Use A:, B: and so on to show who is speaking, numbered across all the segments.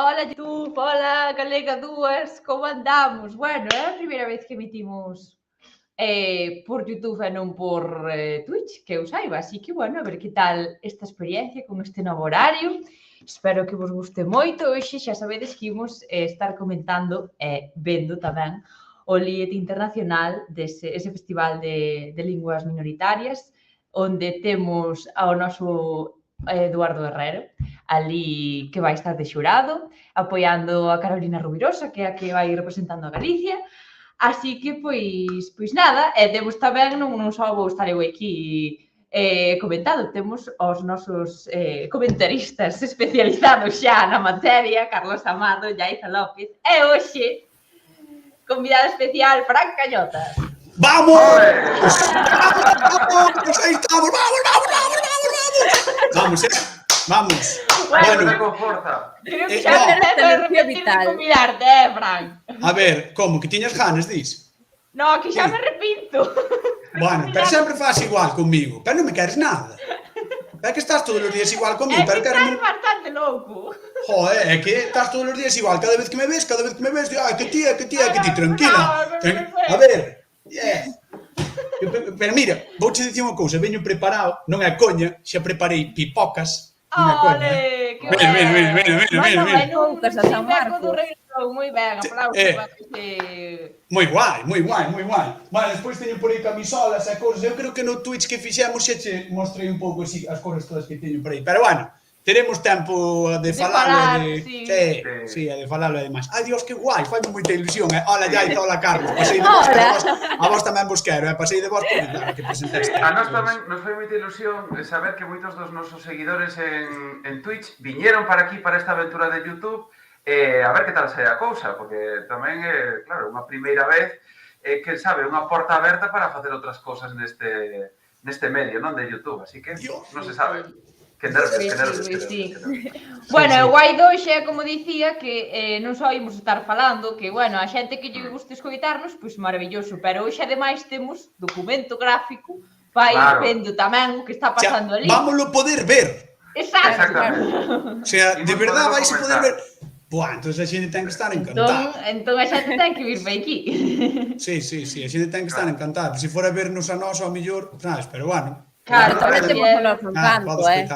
A: Hola YouTube, hola Galega Dúas, como andamos? Bueno, é a primeira vez que emitimos por YouTube e non por Twitch, que eu saiba, así que, bueno, a ver que tal esta experiencia con este novo horario. Espero que vos guste moito. Hoxe xa sabedes que imos estar comentando e vendo tamén o LIET Internacional ese festival de linguas minoritarias, onde temos ao noso Eduardo Herrero, ali que vai estar de xurado, apoiando a Carolina Rubirosa, que é a que vai representando a Galicia. Así que, pois nada, e temos tamén, non só vou estar eu aquí comentado, temos os nosos comentaristas especializados xa na materia, Carlos Amado, Yaiza López, e hoxe, convidado especial, Fran Cañotas.
B: ¡Vamos! ¡Vamos! ¡Ahí estamos! ¡Vamos, vamos, vamos, vamos, vamos! ¡Vamos, ¡Vamos!
C: Bueno, con forza.
A: Creo que xa me repetir de convidarte, Fran?
B: A ver, como? Que tiñas ganas, dis?
A: No, que xa me repito.
B: Bueno, pero sempre faz igual conmigo. Pero non me queres nada. É que estás todos os días igual conmigo.
A: É que estás bastante louco.
B: Joder, é que estás todos os días igual. Cada vez que me ves, ay, que tía, tranquila. A ver, pero mira, vouche dicir unha cousa, veño preparado, non é coña, xa preparei pipocas.
A: Ole, que ben.
B: Mira.
A: Poucas a San Marcos. Moi ben, aplausos.
B: Moi guai. Vale, despois teño por aí camisolas e cousas. Eu creo que no Twitch que fixemos xa che mostrei un pouco así as cousas todas que teño por aí. Pero bueno, teremos tempo de falalo. Sí, de falalo e demais. Ai, Dios, que guai, fai-me moita ilusión. Hola, Yaiza, hola, Carlos. Pasei de vos, a vos tamén vos quero. Pasei de vos porque claro que presentaste.
C: A nós tamén nos foi moita ilusión saber que moitos dos nosos seguidores en Twitch viñeron para aquí, para esta aventura de YouTube. A ver que tal sai a cousa, porque tamén é, claro, unha primeira vez, que sabe, unha porta aberta para facer outras cousas neste medio, non, de YouTube, así que non se sabe. Que nervios.
A: Bueno, o guai doxe é, como dicía, que non só imos estar falando, que, bueno, a xente que lle guste escoitarnos, pois maravilloso, pero hoxe, ademais, temos documento gráfico para ir vendo tamén o que está pasando ali.
B: Vámoslo poder ver.
A: Exacto.
B: O sea, de verdade vais a poder ver. Buah, entón a xente ten que estar encantada.
A: Entón a xente ten que vir para aquí.
B: Sí, a xente ten que estar encantada. Se fora vernos a nós, ao mellor, sabes, pero bueno.
A: Claro, tamén temos o noso encanto,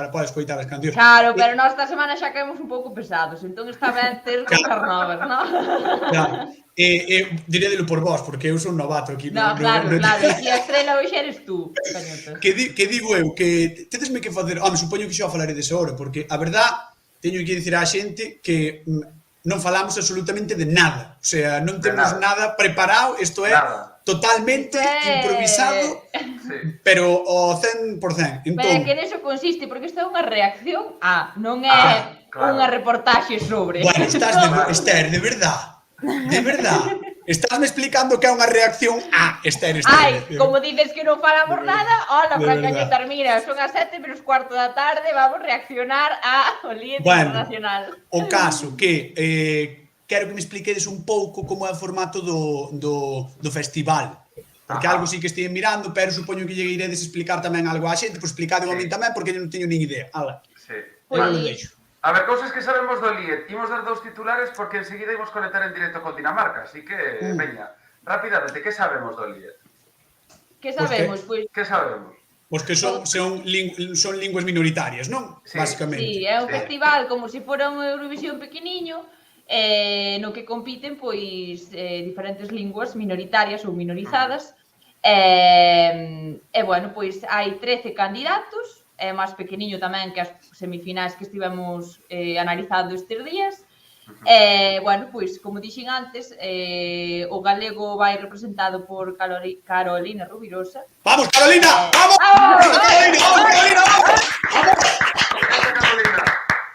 B: Podes escoitar as cancións.
A: Claro, pero nós esta semana xa caemos un pouco pesados, entón está ben ter cousas novas, non?
B: Claro, dirédelo por vos, porque eu son novato aquí.
A: No, claro, aquí a estrela hoxe eres tú, Cañotas.
B: Que digo eu, que tedesme que facer, supoño que xa falaré dese hora, porque a verdad, teño que dicir á xente que non falamos absolutamente de nada, o sea, non temos nada preparado, isto é totalmente improvisado, pero ao 100%.
A: Pero é que neso consiste, porque isto é unha reacción non é unha reportaxe sobre.
B: Bueno, Esther, de verdad. Estásme explicando que é unha reacción Esther.
A: Ai, como dices que non falamos nada, hola, Fran Cañotas, mira, son as 7:15 da tarde, vamos reaccionar ao LIET Internacional.
B: O caso que quero que me expliquedes un pouco como é o formato do festival. Porque algo sí que estive mirando, pero supoño que lle iredes explicar tamén algo á xente, pois explicade a min tamén, porque non teño nin idea.
C: A ver, cousas que sabemos do LIET. Imos dar dous titulares porque enseguida imos conectar en directo con Dinamarca, así que, veña, rapidamente, que sabemos do LIET?
A: Que sabemos?
C: Que sabemos?
B: Pois que son linguas minoritarias, non? Básicamente.
A: Sí, é un festival como se fora un Eurovisión pequeniño, no que compiten pois diferentes linguas minoritarias ou minorizadas. E, bueno, pois hai 13 candidatos, é máis pequeniño tamén que as semifinais que estivemos analizando estes días. Bueno, pois, como dixen antes, o galego vai representado por Carolina Rubirosa.
B: ¡Vamos, Carolina! ¡Vamos! ¡Carolina!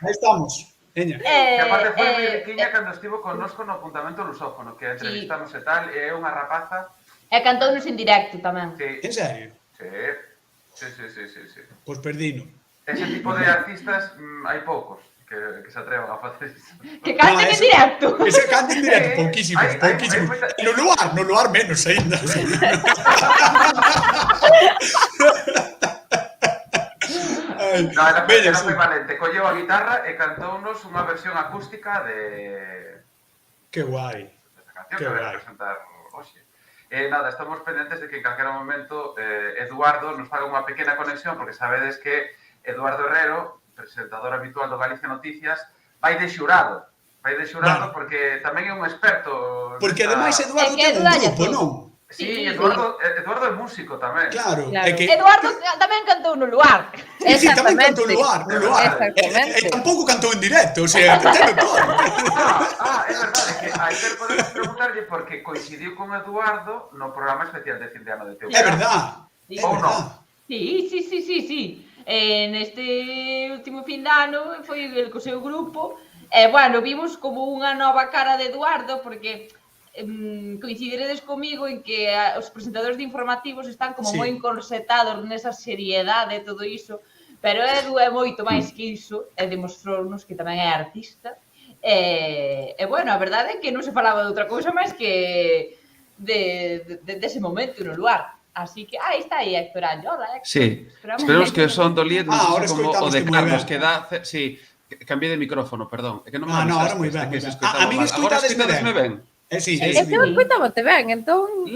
B: Aí estamos.
C: Que aparte foi moi riquiña cando estivo connosco no apuntamento lusófono, que entrevistamos e tal, e é unha rapaza.
A: E cantounos en directo tamén.
B: En serio?
C: Sí.
B: Pois perdino.
C: Ese tipo de artistas hai poucos que se atrevan a facer iso.
A: Que canten en directo.
B: Que se canten en directo, pouquísimos. No luar menos ainda.
C: Era foi valente. Colleu a guitarra e cantounos unha versión acústica de...
B: Que guai.
C: Esta canción que vai a presentar hoxe. Nada, estamos pendentes de que en calquera momento Eduardo nos faga unha pequena conexión, porque sabedes que Eduardo Herrero, presentador habitual do Galicia Noticias, vai de xurado. Porque tamén é un experto...
B: Porque ademais Eduardo ten un grupo, non?
C: Sí, Eduardo é músico tamén.
B: Claro.
A: Eduardo tamén cantou no luar.
B: Sí, tamén cantou no luar. E tampouco cantou en directo, o sea, que ten todo.
C: É verdade, que ayer podemos preguntarlle porque coincidiu con Eduardo no programa especial de fin de ano de Teu.
B: É verdad.
C: Ou non?
A: Sí. Neste último fin de ano foi el co seu grupo. Bueno, vimos como unha nova cara de Eduardo, porque coincidiredes comigo en que os presentadores de informativos están como moi encorsetados nesa seriedade e todo iso, pero Edu é moito máis que iso, e demostrounos que tamén é artista. Bueno, a verdade é que non se falaba de outra cousa máis que dese momento no luar. Así que, aí está aí Héctor Anjo. Hola, Héctor.
D: Sí, esperemos que o son do líder non como o de Carlos, que dá... Sí, cambié de micrófono, perdón. É que non me avisaste.
B: Ahora moi ben.
D: A mí
B: escoitadesme
D: ben.
B: Sí.
E: Eu escoitábate ben, entón...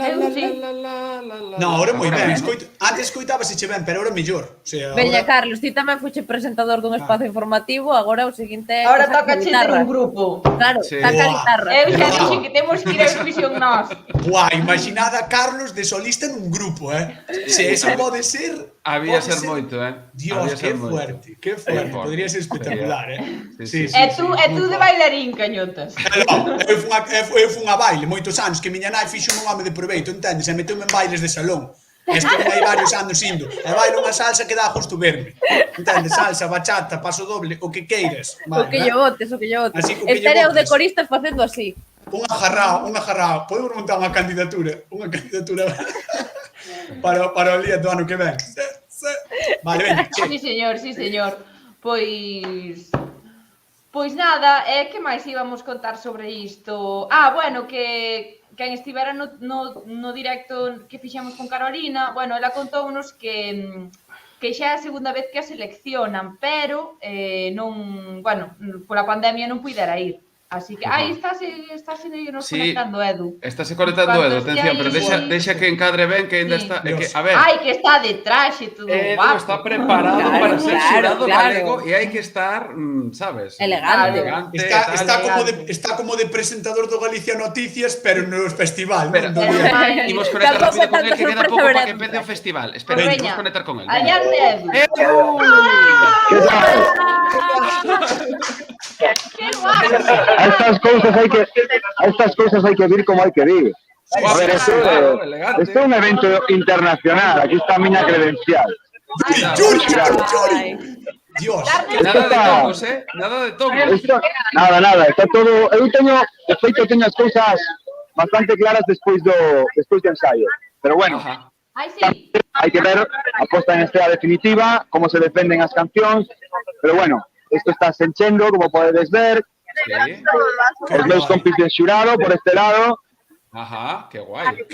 B: No, ahora moi ben. Antes escoitábase ben, pero ahora mellor.
E: Veña, Carlos, ti tamén fuche presentador dun espazo informativo, agora o seguinte é...
A: Agora toca che ter un grupo.
E: Claro, saca a guitarra.
A: Eu xa dixen que temos que ir a Eurovisión nós.
B: Guai, imaginada a Carlos de solista nun grupo, Se eso pode ser...
D: Había ser moito,
B: Dios, que fuerte. Podría ser espectacular,
A: E tú de bailarín, cañotas.
B: Eu fun a baile moitos anos, que miña nai fixo un home de proveito, entendes? E meteume en bailes de salón. Estou aí varios anos indo. E bailo unha salsa que dá justo verme. Entendes? Salsa, bachata, paso doble, o que queiras.
E: O que lle botes. Estaré o de coristas facendo así.
B: Unha jarrao. Podemos montar unha candidatura para o día do ano que ven. Vale, ven.
A: Sí, señor. Pois nada, que máis íbamos contar sobre isto? Bueno, que quen estivera no directo que fixemos con Carolina, bueno, ela contounos que xa é a segunda vez que a seleccionan, pero non, bueno, pola pandemia non puidera ir. Así que, estáse nos conectando, Edu.
D: Estáse conectando, Edu, atención, pero deixa que encadre ben, que ainda está... A ver...
A: que está de traxe, todo guapo.
D: Está preparado para ser xurado galego e hai que estar, sabes?
E: Elegante.
B: Está como de presentador do Galicia Noticias, pero no festival.
D: Imos conectar rápido con él, que queda pouco para que empece o festival. Espera, imos conectar con él.
A: Allante, Edu. ¡Qué guay!
F: A estas cosas hay que vir como hay que vir. A ver, esto es un evento internacional. Aquí está mi credencial.
B: Yuri. Dios.
D: Nada de tongos, Nada de tongos.
F: Nada. Está todo... Eu teño as cousas bastante claras despois do ensayo. Pero bueno, hay que ver a posta en escena definitiva, como se defenden as cancións. Pero bueno, esto está se enchendo, como podedes ver. Os meus compis de xurado, por este lado.
D: Ajá, que guai.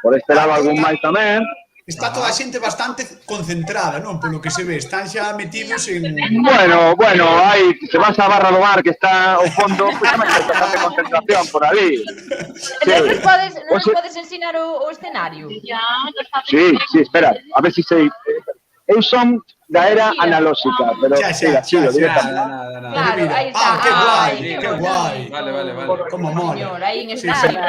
F: Por este lado algún máis tamén.
B: Está toda a xente bastante concentrada, non? Polo que se ve, están xa metidos en...
F: Bueno, aí, se vas á barra do bar que está ao fondo, pois tamén hai bastante concentración por ali.
A: Nos podes ensinar o escenario?
F: Sí, espera, a ver si sei... Eu son da era analóxica, pero
B: xa,
A: claro, aí está.
B: Que guai.
D: Vale.
B: Como mola.
A: Aí en escenario.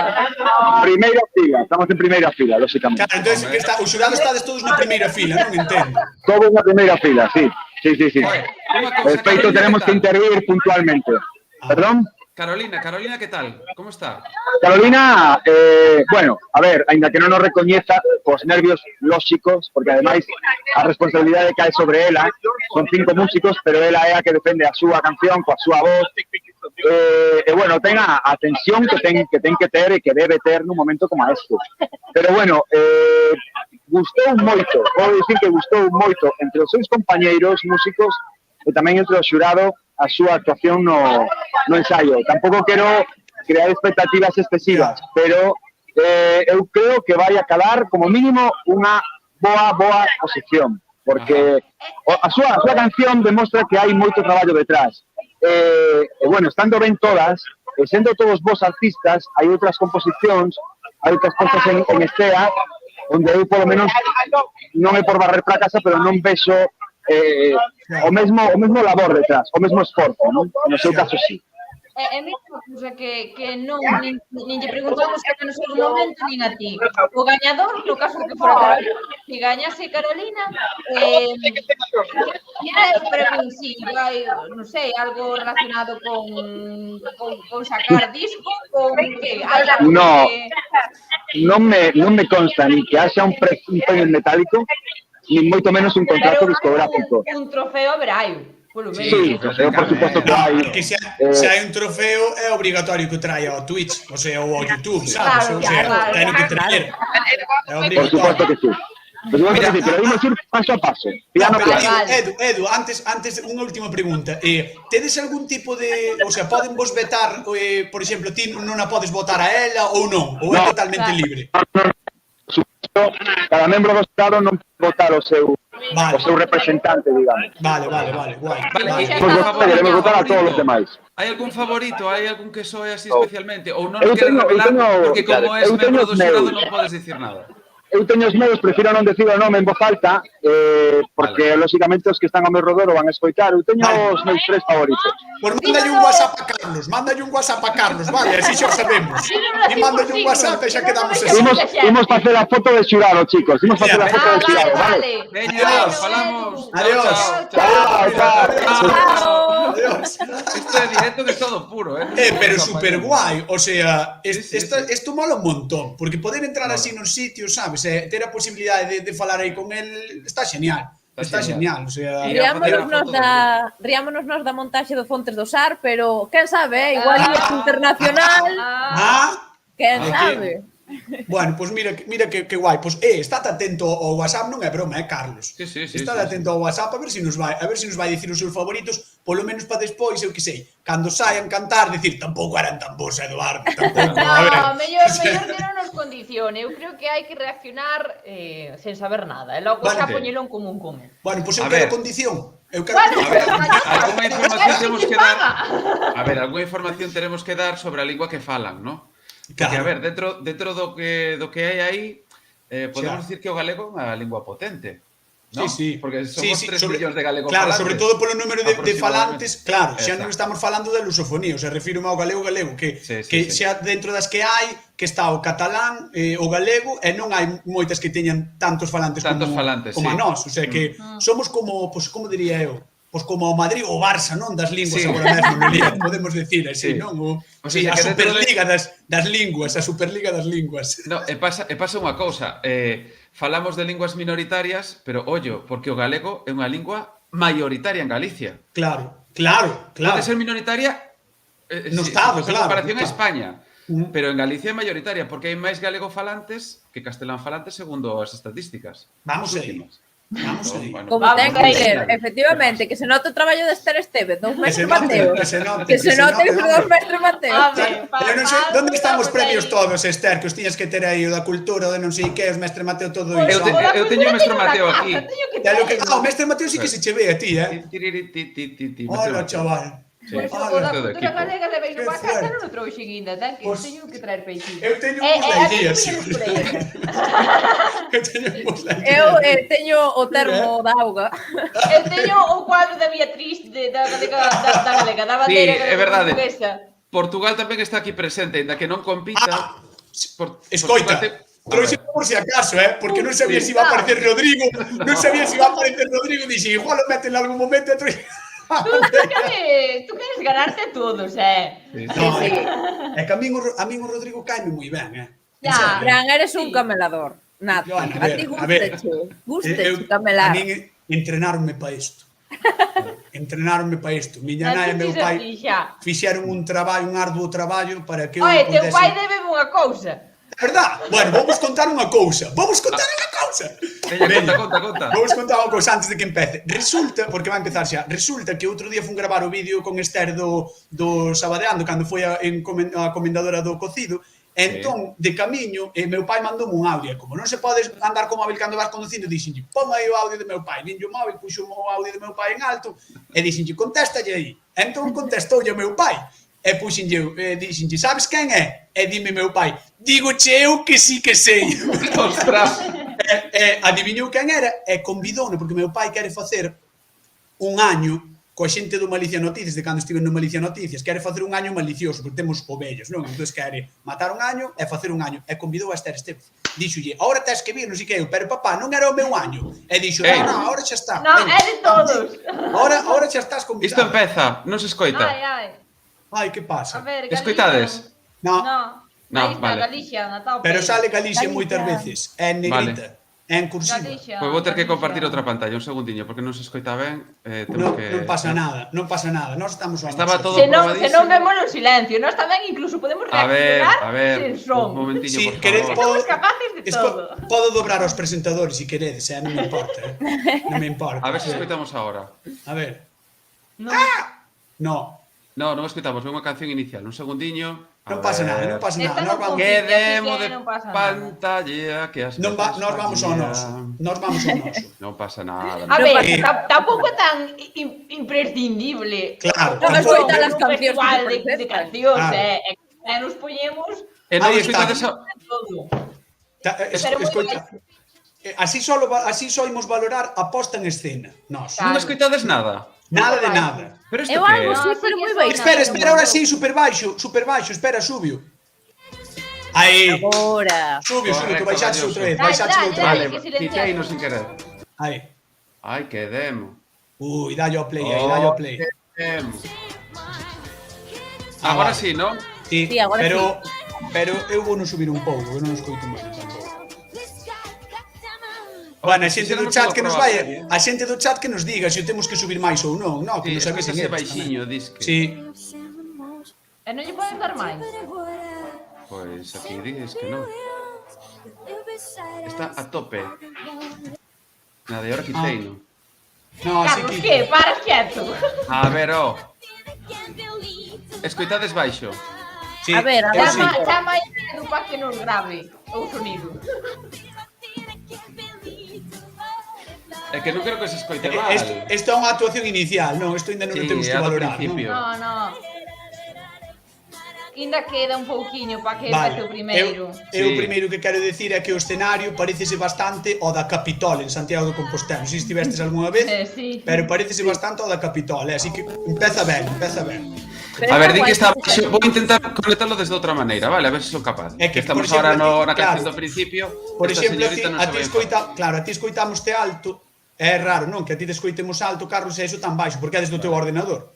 F: Primeira fila, estamos en primeira fila, lógicamente.
B: Claro, entonces o xurado estades todos na primeira fila, non entendo.
F: Todos na primeira fila, sí. Respecto, tenemos que intervir puntualmente. ¿Perdón?
D: Carolina, ¿qué tal? ¿Cómo está?
F: Carolina, bueno, a ver, ainda que non nos recoñeza, cos nervios lóxicos, porque ademais a responsabilidade cae sobre ela, son 5 músicos, pero ela é a que defende a súa canción, coa súa voz, bueno, ten a atención que ten que ter e que debe ter nun momento como este. Pero bueno, gustou moito, podo dicir que gustou moito entre os seus compañeiros músicos e tamén entre o xurado a súa actuación no ensaio. Tampouco quero crear expectativas excesivas, pero eu creo que vai a calar como mínimo unha boa posición. porque a súa canción demostra que hai moito traballo detrás. Bueno, estando ben todas, sendo todos vos artistas, hai outras composicións, hai outras cosas en estea, onde eu, polo menos, non é por barrer para casa, pero non vexo o mesmo labor detrás, o mesmo esforzo, non? No seu caso, sí.
A: É mesmo cousa que non nin lle preguntamos que no seu momento nin a ti. O gañador, no caso que fora Carolina, se gañase Carolina, para min, si vai, non sei, algo relacionado con sacar disco, con que hai algo
F: non me consta ni que haxa un premio metálico, ni moito menos un contrato discográfico.
A: Un trofeo haberá, polo menos.
F: Sí, por suposto que hai.
B: Porque se hai un trofeo é obrigatorio que traia ao Twitch, ou sea, ou ao YouTube, sabes? O sea, ten que traer.
F: Por suposto que sí. Pero imos ir paso a paso.
B: Edu, antes unha última pregunta. Tedes algún tipo de, o sea, poden vos vetar, por exemplo, ti non a podes votar a ela ou non, ou é totalmente libre?
F: Cada membro do Estado non pode votar o seu representante, digamos.
B: Vale, guai.
F: Queremos votar a todos os demais.
D: Hai algún favorito? Hai algún que soe así especialmente? Ou non o queres revelar porque como és membro do xurado non podes dicir nada?
F: Eu teño os meus, prefiro non decir o nome en voz alta, porque, lóxicamente, os que están ao meu redor van a escoitar. Eu teño os meus 3 favoritos.
B: Pois mándalle un WhatsApp a Carlos, vale, así xa o sabemos. E mándalle un WhatsApp e xa quedamos así.
F: Imos facer a foto de xurado, chicos. Imos facer a foto de xurado, vale?
D: Veña, falamos.
B: Adiós.
D: Isto é directo que é todo puro,
B: Pero super guai, o sea, isto mola un montón, porque poder entrar así nos sitios, sabes, ter a posibilidade de falar aí con el, está genial. Está genial, o sea...
E: Riámonos nos da montaxe do Fontes do Sar, pero quen sabe, igual é internacional. Quen sabe?
B: Bueno, pois mira que guai. Pois estate atento ao WhatsApp, non é broma, Carlos.
D: Sí.
B: Estate atento ao WhatsApp a ver se nos vai dicir os seus favoritos, polo menos para despois, eu que sei, cando saian cantar, dicir, tampouco eran tan bons, Eduardo, tampouco, a ver.
A: Mellor que non nos condicione. Eu creo que hai que reaccionar sen saber nada, e logo xa poñelo en común con el.
B: Bueno, pois eu quero condición.
D: Alguna información temos que dar. A ver, alguna información teremos que dar sobre a lingua que falan, ¿no? Porque, a ver, dentro do que hai aí, podemos dicir que o galego é unha lingua potente, non?
B: Sí.
D: Porque somos 3 millóns de galegos
B: falantes. Claro, sobre todo polo número de falantes, claro, xa non estamos falando de lusofonía, o sea, refírome ao galego, que xa dentro das que hai, que está o catalán, o galego, e non hai moitas que teñan tantos falantes como a nós, o sea, que somos como, como diría eu, pois como o Madrid ou o Barça, non? Das linguas agora mesmo, podemos decir así, non? A Superliga das linguas, a Superliga das linguas.
D: No, e pasa unha cousa, falamos de linguas minoritarias, pero ollo, porque o galego é unha lingua maioritaria en Galicia.
B: Claro.
D: Pode ser minoritaria
B: no Estado, claro.
D: En comparación a España, pero en Galicia é maioritaria, porque hai máis galego falantes que castelán falantes segundo as estadísticas.
B: Vamos aí.
E: Como ten que ser, efectivamente, que se note o traballo de Esther Estevez, dos mestres Mateo. Que se note os dos mestres Mateo.
B: Pero non sei, onde están os premios todos, Esther, que os tiñas que ter aí, o da cultura, o de non sei que, os mestre Mateo, todo iso.
D: Eu teño o mestre Mateo aquí.
B: O mestre Mateo sí que se che ve a ti, Hola, chaval.
A: Pois o da cultura galega de Beiro para casa non o trouxe guinda, que teño que traer peixinho.
B: Eu teño uns laidías.
E: Eu teño o termo da auga.
A: Eu teño o cuadro da Beatriz da galega, da bandeira galega.
D: É verdade. Portugal tamén está aquí presente, ainda que non compita.
B: Escoita, trouxe por si acaso, porque non sabía se iba a aparecer Rodrigo, dixe, igual o meten en algún momento e trouxe...
A: Tú queres ganarte a todos,
B: Sí. É que a min o Rodrigo caime moi ben,
E: Fran, eres un camelador. Nada, a ti gusteche camelar.
B: A min entrenaronme para isto. Miña nai e meu pai fixeron un arduo traballo para que eu
A: pudese... Teu pai debe unha cousa.
B: Verdad? Bueno, vamos contar unha cousa.
D: Conta.
B: Vamos contar unha cousa antes de que empece. Resulta, porque vai empezar xa, resulta que outro día fun gravar o vídeo con Esther do Sabadeando, cando foi a comendadora do cocido, Entón, de camiño, meu pai mandoume un audio. Como non se pode andar co móvil cando vas conducindo, dixenlle, pon aí o audio do meu pai. Vinlle o móvil, puxo o audio do meu pai en alto, e dixenlle, contéstalle aí. Entón, contestoulle o meu pai. E dixenlle, sabes quen é? E dime meu pai, digoche eu que sí que sei.
D: Ostras.
B: Adiviñou quen era e convidouno, porque meu pai quere facer un año coa xente do Malicia Noticias, de cando estive no Malicia Noticias, quere facer un año malicioso, porque temos ovellas, non? Entón quere matar un año e facer un año. E convidou a Esther Estevez. Díxolle, ahora tes que vir, non sei que eu, pero papá, non era o meu año. E dixo, non, ahora xa está.
A: Non, é de todos.
B: Ahora xa estás convidado.
D: Isto empeza, non se escoita.
B: Ai, que pasa?
A: A ver, Galicia.
D: Escoitades?
B: No.
A: Aí está,
D: vale.
A: Galicia, na tope.
B: Pero sale Galicia moitas veces, é en negrita, é en cursiva.
A: Galicia.
D: Pois vou ter que compartir outra pantalla, un segundiño, porque non se escoita ben.
B: Non pasa nada, non pasa nada. Nós estamos
D: Estaba todo
A: Se non
D: probadísimo.
A: vemos en silencio, nós tamén incluso podemos reaccionar
D: A ver,
A: sen son.
D: un momentiño,
B: Si
D: por
B: queredes,
D: favor.
A: Somos capaces de todo.
B: Podo dobrar aos presentadores se queredes, non me importa. Non me importa.
D: A ver se escoitamos agora.
B: A ver.
A: Non.
B: No,
D: Non escoitamos, ve unha canción inicial, un segundiño.
B: non pasa nada, non pasa nada.
A: Esta
B: Nós
A: non
B: vamos,
A: confía.
D: Que demo
A: Así que
D: de
A: non pasa nada.
D: pantalla que as
B: nós vamos ao noso. Nós vamos ao noso.
D: Non pasa nada.
A: A ver,
B: pasa nada.
A: tampouco é tan imprescindible.
B: Claro,
E: Non
B: tampouco.
E: escoitar as
A: Un
E: cancións
A: festival
E: que
A: de
E: presentan.
A: cancións,
B: Claro.
A: e nos poñemos
D: E non
B: Aí está.
D: escoitades
A: todo.
B: Escoita, así só imos valorar a posta en escena. Nós.
D: Non escoitades nada.
B: Nada de nada.
D: Pero isto
E: Eu
D: que
E: algo
D: é?
E: así, pero moi baixo.
B: Espera, ahora sí, super baixo, espera, subio. Aí.
E: Agora.
B: Subio, que
D: Correcto,
B: baixaxe
D: Galloso.
B: outra vez,
A: Dale,
B: baixaxe
A: dale,
B: outra
A: dale.
B: vez.
D: Vale,
A: que silenciar.
D: quitei no sin querer.
B: Aí.
D: Ai, que demo.
B: Ui, dalle ao play, aí, dalle ao play.
D: Que demo. Agora
B: vale.
D: sí, non?
B: Sí,
E: Sí, agora
B: pero eu vou non subir un pouco, eu non escoito moito tampouco. Bueno, a xente do chat que nos vai, a xente do chat que nos diga se o temos que subir máis ou non, no, que
D: Sí,
B: nos avisen
D: ese
B: eles
D: baixiño,
B: tamén.
D: dis que.
B: Sí,
A: E non lle poden dar máis.
D: Pois aquí dices que non. Está a tope. Nada, e ahora quitei, non?
B: no, así
A: Carlos,
B: que...
A: que? Paras quieto.
D: A ver, escoitades baixo.
B: Sí,
E: A ver,
B: eu sí.
A: Chama aí do pa que nos grave o sonido.
D: É que non creo que se escoite mal.
B: Isto é unha actuación inicial, non, isto ainda non o temos que
D: é do
B: valorar, non?
D: principio.
A: No. Ainda queda un pouquiño para que
B: Vale,
A: empece o primeiro.
B: eu o
D: Sí.
B: primeiro que quero decir é que o escenario parecese bastante ao da Capitol en Santiago de Compostela. Non sei se estivestes algunha vez,
A: Sí.
B: pero parecese bastante ao da Capitol, así que empeza ben.
D: A ver, di que está baixo. Vou intentar conectarlo desde outra maneira, vale? A ver se son capaz.
B: É que,
D: estamos
B: por exemplo,
D: ahora na
B: claro.
D: canción do principio.
B: Por
D: esta
B: exemplo,
D: señorita non
B: a
D: se
B: ti
D: vai
B: escoita, claro, a ti escoitamoste alto, é raro, non? Que a ti te escoitemos alto, Carlos, e iso tan baixo, porque é desde o teu ordenador,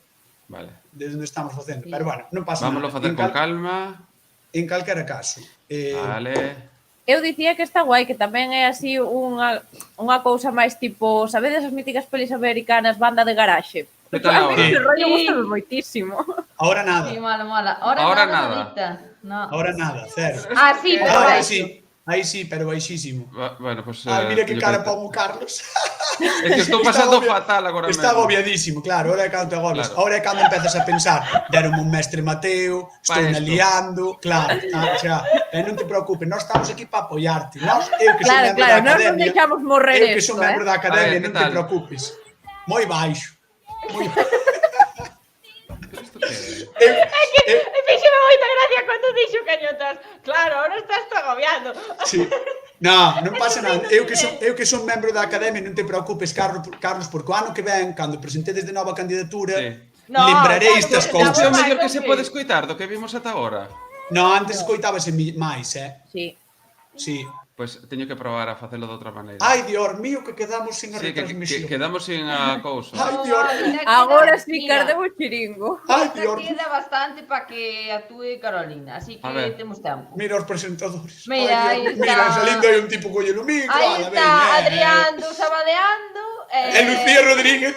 D: Vale.
B: desde onde estamos facendo. Pero bueno, non pasa
D: Vámonos
B: nada.
D: a facer con calma.
B: En calquera caso.
D: Vale.
E: Eu dicía que está guai, que tamén é así unha cousa máis tipo, sabedes as míticas pelis americanas, banda de garaxe?
D: Que tal
E: A mí
D: ahora?
E: ese rollo
A: Sí.
E: gusta moitísimo.
B: Ahora nada,
A: Sí, mola.
D: Ahora nada.
A: nadita. No.
B: ahora nada, cero.
A: Ah, sí, pero
B: Ahora
A: baixo.
B: Aí sí, pero baixísimo.
D: Bueno, pues.
B: Mira que cara pon o Carlos.
D: É que estou pasando fatal agora
B: Está
D: mesmo.
B: agobiadísimo, claro, ahora é cando te agobias.
D: Claro.
B: Ahora é cando empezas a pensar, deron un mestre Mateo, estou
D: Pa
B: na
D: esto.
B: liando, claro, non te preocupes, nós estamos aquí para apoiarte. Eu que son
E: Claro,
B: membro
E: claro,
B: da
E: nós non
B: academia,
E: deixamos morrer
B: eu que son
E: esto,
B: membro da
D: A
B: academia,
D: ver,
B: non
D: que
B: te
D: tal?
B: preocupes. Moi baixo. Moi
D: Pero isto que é?
A: Fíxeme moita gracia cando dixo Cañotas. Claro, ahora estás tú agobiando.
B: Sí. Non pasa nada. Eu que son membro da academia, non te preocupes, Carlos, porque o ano que ven, cando presentedes de nova candidatura,
D: Sí.
A: No,
B: lembrarei
A: claro,
B: estas
A: que-
D: Isto é o
B: cousas.
D: mellor que se pode escoitar do que vimos ata agora.
B: No, antes escoitábase máis,
E: Sí.
B: Sí.
D: Pois teño que probar a facelo de outra maneira.
B: Ai, Dios mío, que quedamos sin a
D: Sí, que
B: retransmisión.
D: quedamos sin a cousa.
B: Ai, Dios.
E: Agora sí que arde o chiringo.
B: Ai,
A: Esta
B: Dios.
A: queda bastante para que actúe Carolina, así que
D: A ver.
A: temos tempo.
B: Mira os presentadores.
A: Mira,
B: Ai,
A: aí
B: Dios. Mira,
A: está.
B: salindo aí un tipo con el micro.
A: Aí está Adrián do Sabadeando.
B: E Lucía Rodríguez.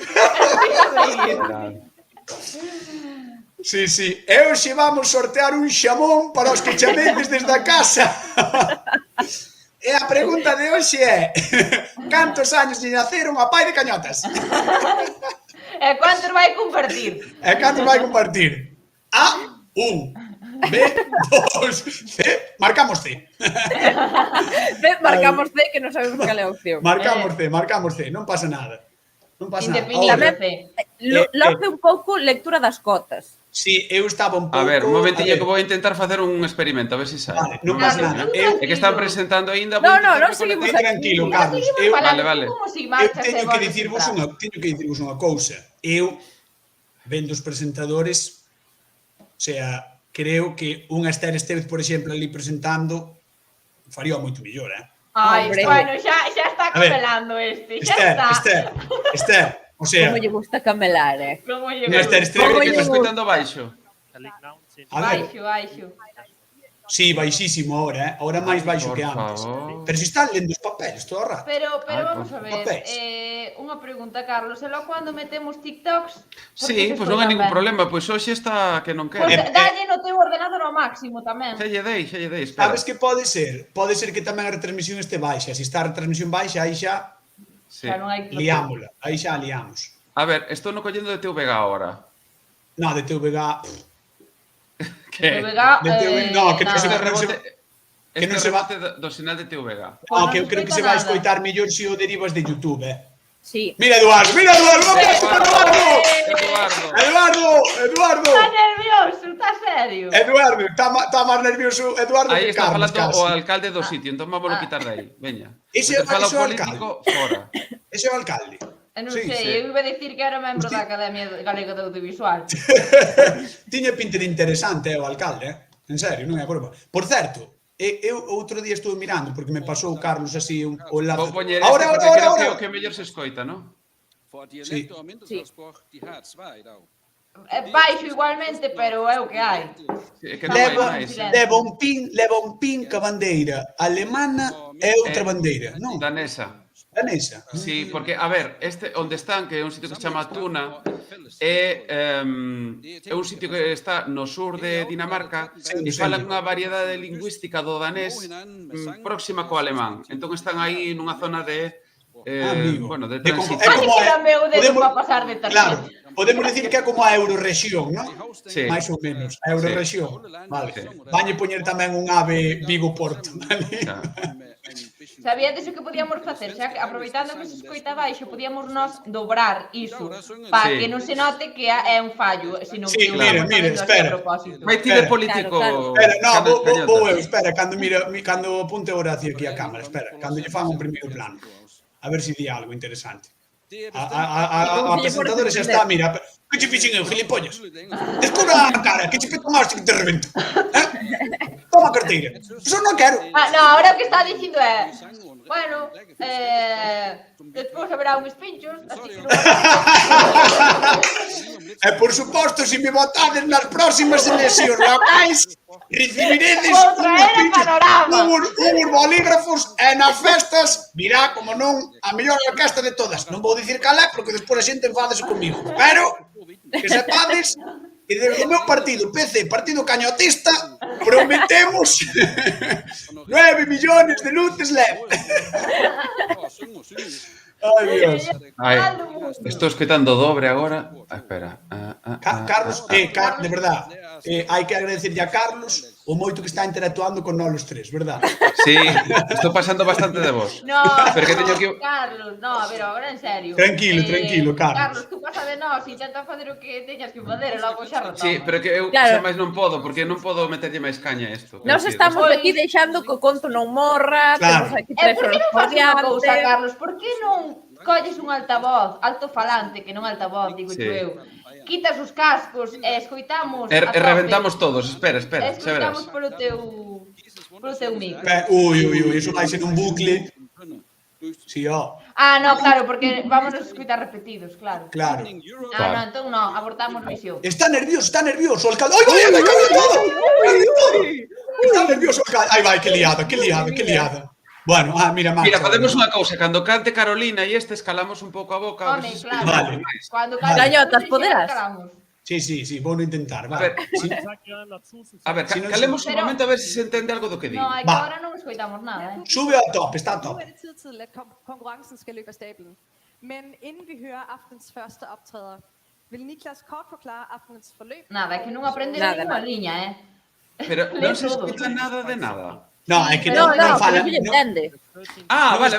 B: Sí, sí. E hoxe vamos sortear un xamón para os que chamedes desde a casa. E a pregunta de hoxe é: cantos años lle naceron a pai de Cañotas?
A: E cuántos vai compartir?
B: E cantos vai compartir? A, 1. B, 2, C. Marcamos C.
E: Marcamos C, que non sabemos cal é a opción.
B: Marcamos C. Non pasa nada. Non pasa nada.
A: Indefinible C.
E: Loce un pouco lectura das cotas.
B: Si, eu estaba un pouco...
D: A ver, un momentinho que vou intentar facer un experimento, a ver se sai.
B: Vale, non pasa nada.
D: É que están presentando aínda...
E: Non seguimos aquí.
B: Tranquilo, Carlos.
D: Vale.
B: Eu teño que dicirvos unha cousa. Eu, vendo os presentadores, o sea, creo que unha Esther Estevez, por exemplo, ali presentando, faría moito mellor,
A: Ai, bueno, xa está camelando este. Xa está.
B: Esther, o sea...
E: Como lle gusta camelar,
A: Como lle
B: Unha Esther Estevez
D: que está escoitando baixo.
A: Baixo.
B: Sí, baixísimo ahora, ahora máis baixo que antes. Pero se están lendo os papeles todo o rato.
A: Pero vamos a ver, unha pregunta, Carlos, e logo cando metemos TikToks?
D: Sí, pois non hai ningún problema, pois hoxe está que non quere.
A: Pois dalle no teu ordenador ao máximo tamén.
D: Xa lle dei, espera.
B: Sabes que pode ser? Pode ser que tamén a retransmisión este baixa. Se está a retransmisión baixa, aí xa liámola. Aí xa liamos.
D: A ver, estou no collendo de TVG agora.
B: No, de TVG...
D: Que?
B: No, que non se
D: rebote do sinal de TVG.
B: No, que eu creo que se vai escoitar mellor se o derivas de YouTube,
E: Sí.
B: Mira, Eduardo! Eduardo!
A: Está nervioso, está serio.
B: Eduardo, está máis nervioso Eduardo
D: aí
B: que
D: está
B: Carlos.
D: Aí está falando o alcalde do sitio, entón vámoslo quitar de aí. Veña.
B: Ese é o
D: político, fora.
B: Ese é o alcalde.
A: Non sei, eu iba a dicir que era membro da Academia Galega de Audiovisual.
B: Tiña pinta de interesante o alcalde, en serio, non é broma. Por certo, eu outro día estuve mirando, porque me pasou Carlos así o enlace.
D: Vou poñer este, porque creo que é o que mellor se escoita, non?
B: Sí.
A: Baixo igualmente, pero é o que hai.
B: Leva un pin ca bandeira alemana e outra bandeira, non?
D: Danesa. Sí, porque, a ver, este onde están, que é un sitio que se chama Tuna, é un sitio que está no sur de Dinamarca e falan unha variedade lingüística do danés próxima co alemán. Entón están aí nunha zona de bueno, de transición.
A: Así que era meu dedo para pasar de tarjeta.
B: Claro, podemos decir que é como a Eurorexión, non?
D: Sí.
B: Mais ou menos, a Eurorexión. Vale. Vañe poñer tamén un ave Vigo-Porto, vale?
A: Sabíades o que podíamos facer? Xa, aproveitando que se escoita baixo, podíamos nos dobrar iso para que non se note que é un fallo, senón que
B: mira, espera.
D: Vai ti de político.
B: Espera, no, vou eu, espera, cando apunte Horacio aquí a cámara, espera, cando lle fan un primeiro plano. A ver se di algo interesante. A presentadora xa está, mira, que che fixen eu, gilipollas? Descubra a cara, que che peto un hoste que te revento. Toma a carteira. Eso non quero.
A: No, ahora o que está dicindo é, bueno, despois haberá uns pinchos, así que non...
B: E por suposto, se me votades nas próximas eleccións locais, recibiredes uns bolígrafos e nas festas virá, como non, a mellor orquesta de todas. Non vou dicir cal é, porque despois a xente enfádese comigo. Pero, que sepades que desde o meu partido, PC, Partido Cañotista, prometemos 9 millones de luces LED. Ai, Dios.
D: Estou escoitando dobre agora. Espera.
B: Carlos, de verdad, hai que agradecerlle a Carlos o moito que está interactuando con nós os tres, verdad?
D: Sí, estou pasando bastante de vos.
A: No,
D: Carlos,
A: a ver, agora en serio.
B: Tranquilo, Carlos.
A: Carlos, tú pasa de nós, intenta facer o que teñas que facer e logo xa retomas.
D: Sí, pero que eu xa máis non podo, porque non podo meterlle máis caña a isto.
E: Nós estamos aquí deixando que o conto non morra, temos aquí 3
A: horas por diante. Carlos, por que non colles un altavoz, altofalante, que non altavoz, digo eu, quitas os cascos e escoitamos
D: e reventamos todos, espera, xa verás.
A: Escoitamos polo teu micro.
B: Ui, iso vai ser un bucle. Sí, ó.
A: No, claro, porque vamos a escoitar repetidos, claro.
B: Claro.
A: No, entón non, abortamos misión.
B: Está nervioso o alcalde. Ai, vai, está nervioso o alcalde. Ai, vai, que liada. Bueno, mira,
D: podemos unha cousa, cando cante Carolina e escalamos un pouco a boca.
A: Home, claro.
B: Vale.
A: Cando
E: Gañotas, poderás?
B: Sí, vou no intentar,
D: A ver, calemos un momento a ver se se entende algo do que digo.
A: No, é que agora non escoitamos nada,
B: Sube ao top, está a top.
G: Nu er det tid til, at konkurrencen skal løbe af stablen. Men inden vi hører aftens første optræder, vil Niklas kort forklare aftenens forløb?
A: Nada, é que non aprenderon ninguna liña,
D: Pero non se
A: todo.
D: escucha nada de nada.
B: No, é que
E: No,
B: non
E: que
B: fala...
E: non se lle entende.
D: Ah, vale.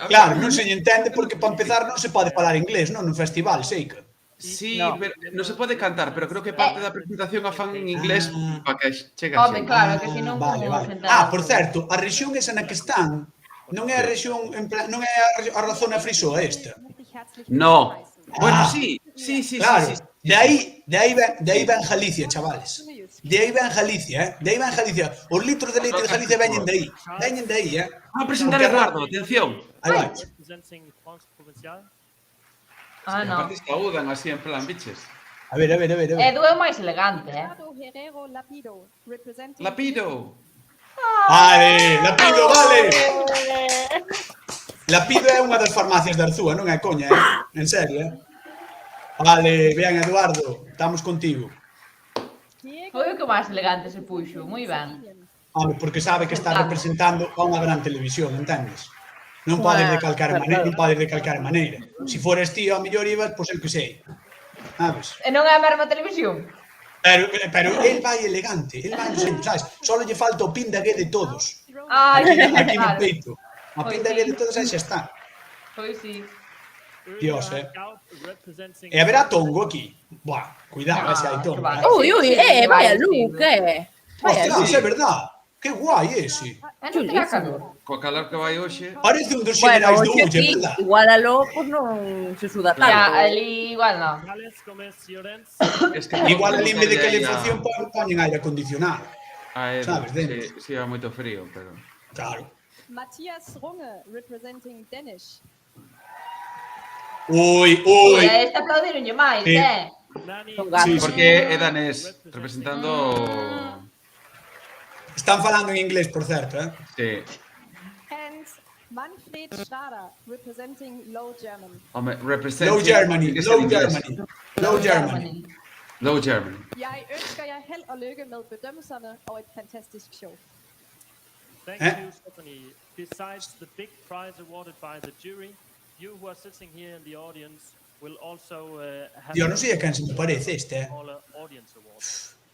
B: Claro, non se lle entende porque para empezar non se pode falar inglés, non? Nun festival, sei que.
D: Sí,
E: No.
D: pero non se pode cantar, pero creo que parte da presentación a fan en inglés para que chegue a
A: Home,
D: xente.
A: claro, que senón
B: Vale,
A: como
B: vale.
A: sentar.
B: Por certo, a rexión esa na que están non é a rexión, non é a zona frisoa esta.
D: No. Bueno,
B: Ah.
D: sí.
B: Claro, de aí ven Galicia, chavales. De aí ven Galicia, De aí ven Galicia. Os litros de leite de Galicia veñen de aí. Veñen de aí,
D: Vamos a presentar a Eduardo, atención.
B: Aí vai.
A: Ah, no.
D: Aparte saúdan así en plan, biches.
B: A ver.
A: Edu é o máis elegante,
G: Herrero Lapido, representing
D: Lapido.
B: Vale, Lapido, vale. Lapido é unha das farmacias de Arzúa, non é coña, En serio, Vale, ben, Eduardo, estamos contigo.
A: Foi o que máis elegante se puxo, moi ben.
B: Home, porque sabe que está representando a unha gran televisión, entendes? Non podes de calcar maneira, Si fores ti, ao mellor ibas, pois eu que sei. Sabes?
A: E non é a mesma televisión?
B: Pero el vai elegante, el vai sempre, sabes? Só lle falta o pin da gue de todos.
A: Ai,
B: Aquí no
A: vale.
B: peito. A pin da gue de todos aí xa está.
A: Pois sí.
B: Dios, E haberá tongo aquí. Buah, cuidado, se hai tongo.
E: Ui, vaya look,
B: Ostras, é verdad. Que guai ese.
A: Non terá calor.
D: Coa calor que vai hoxe.
B: Parece un dos
E: Bueno,
B: xenerais do
E: hoxe
B: Ulle,
E: sí,
B: verdad?
E: igual a lo, pues non se suda tanto.
A: Ya, ali igual non.
D: Es que
B: Igual a limbe de
D: aí
B: calefacción poñen aire acondicionado. Sabes, dentro.
D: Sí, va moito frío, pero...
B: Claro.
G: Matthias Runge, representing Danish.
B: Ui.
A: Este aplaudironlle máis,
B: Sí.
E: Son gatos.
B: Sí,
D: Porque é danés, representando...
B: Están falando en inglés, por certo,
D: Sí.
G: And Manfred Schrader, representing Low German.
D: Home, representing...
B: Low Germany,
D: Tiene que ser
B: Low
D: inglés.
B: Germany. Low Germany.
D: Low Germany.
G: Jeg ønsker jer held og lykke med bedømmelserne og et fantastisk show.
H: Thank you, Stephanie. Besides the big prize awarded by the jury, you who are sitting here in the audience will also have
B: Yo non sei a quen se me parece este,
H: smaller audience award.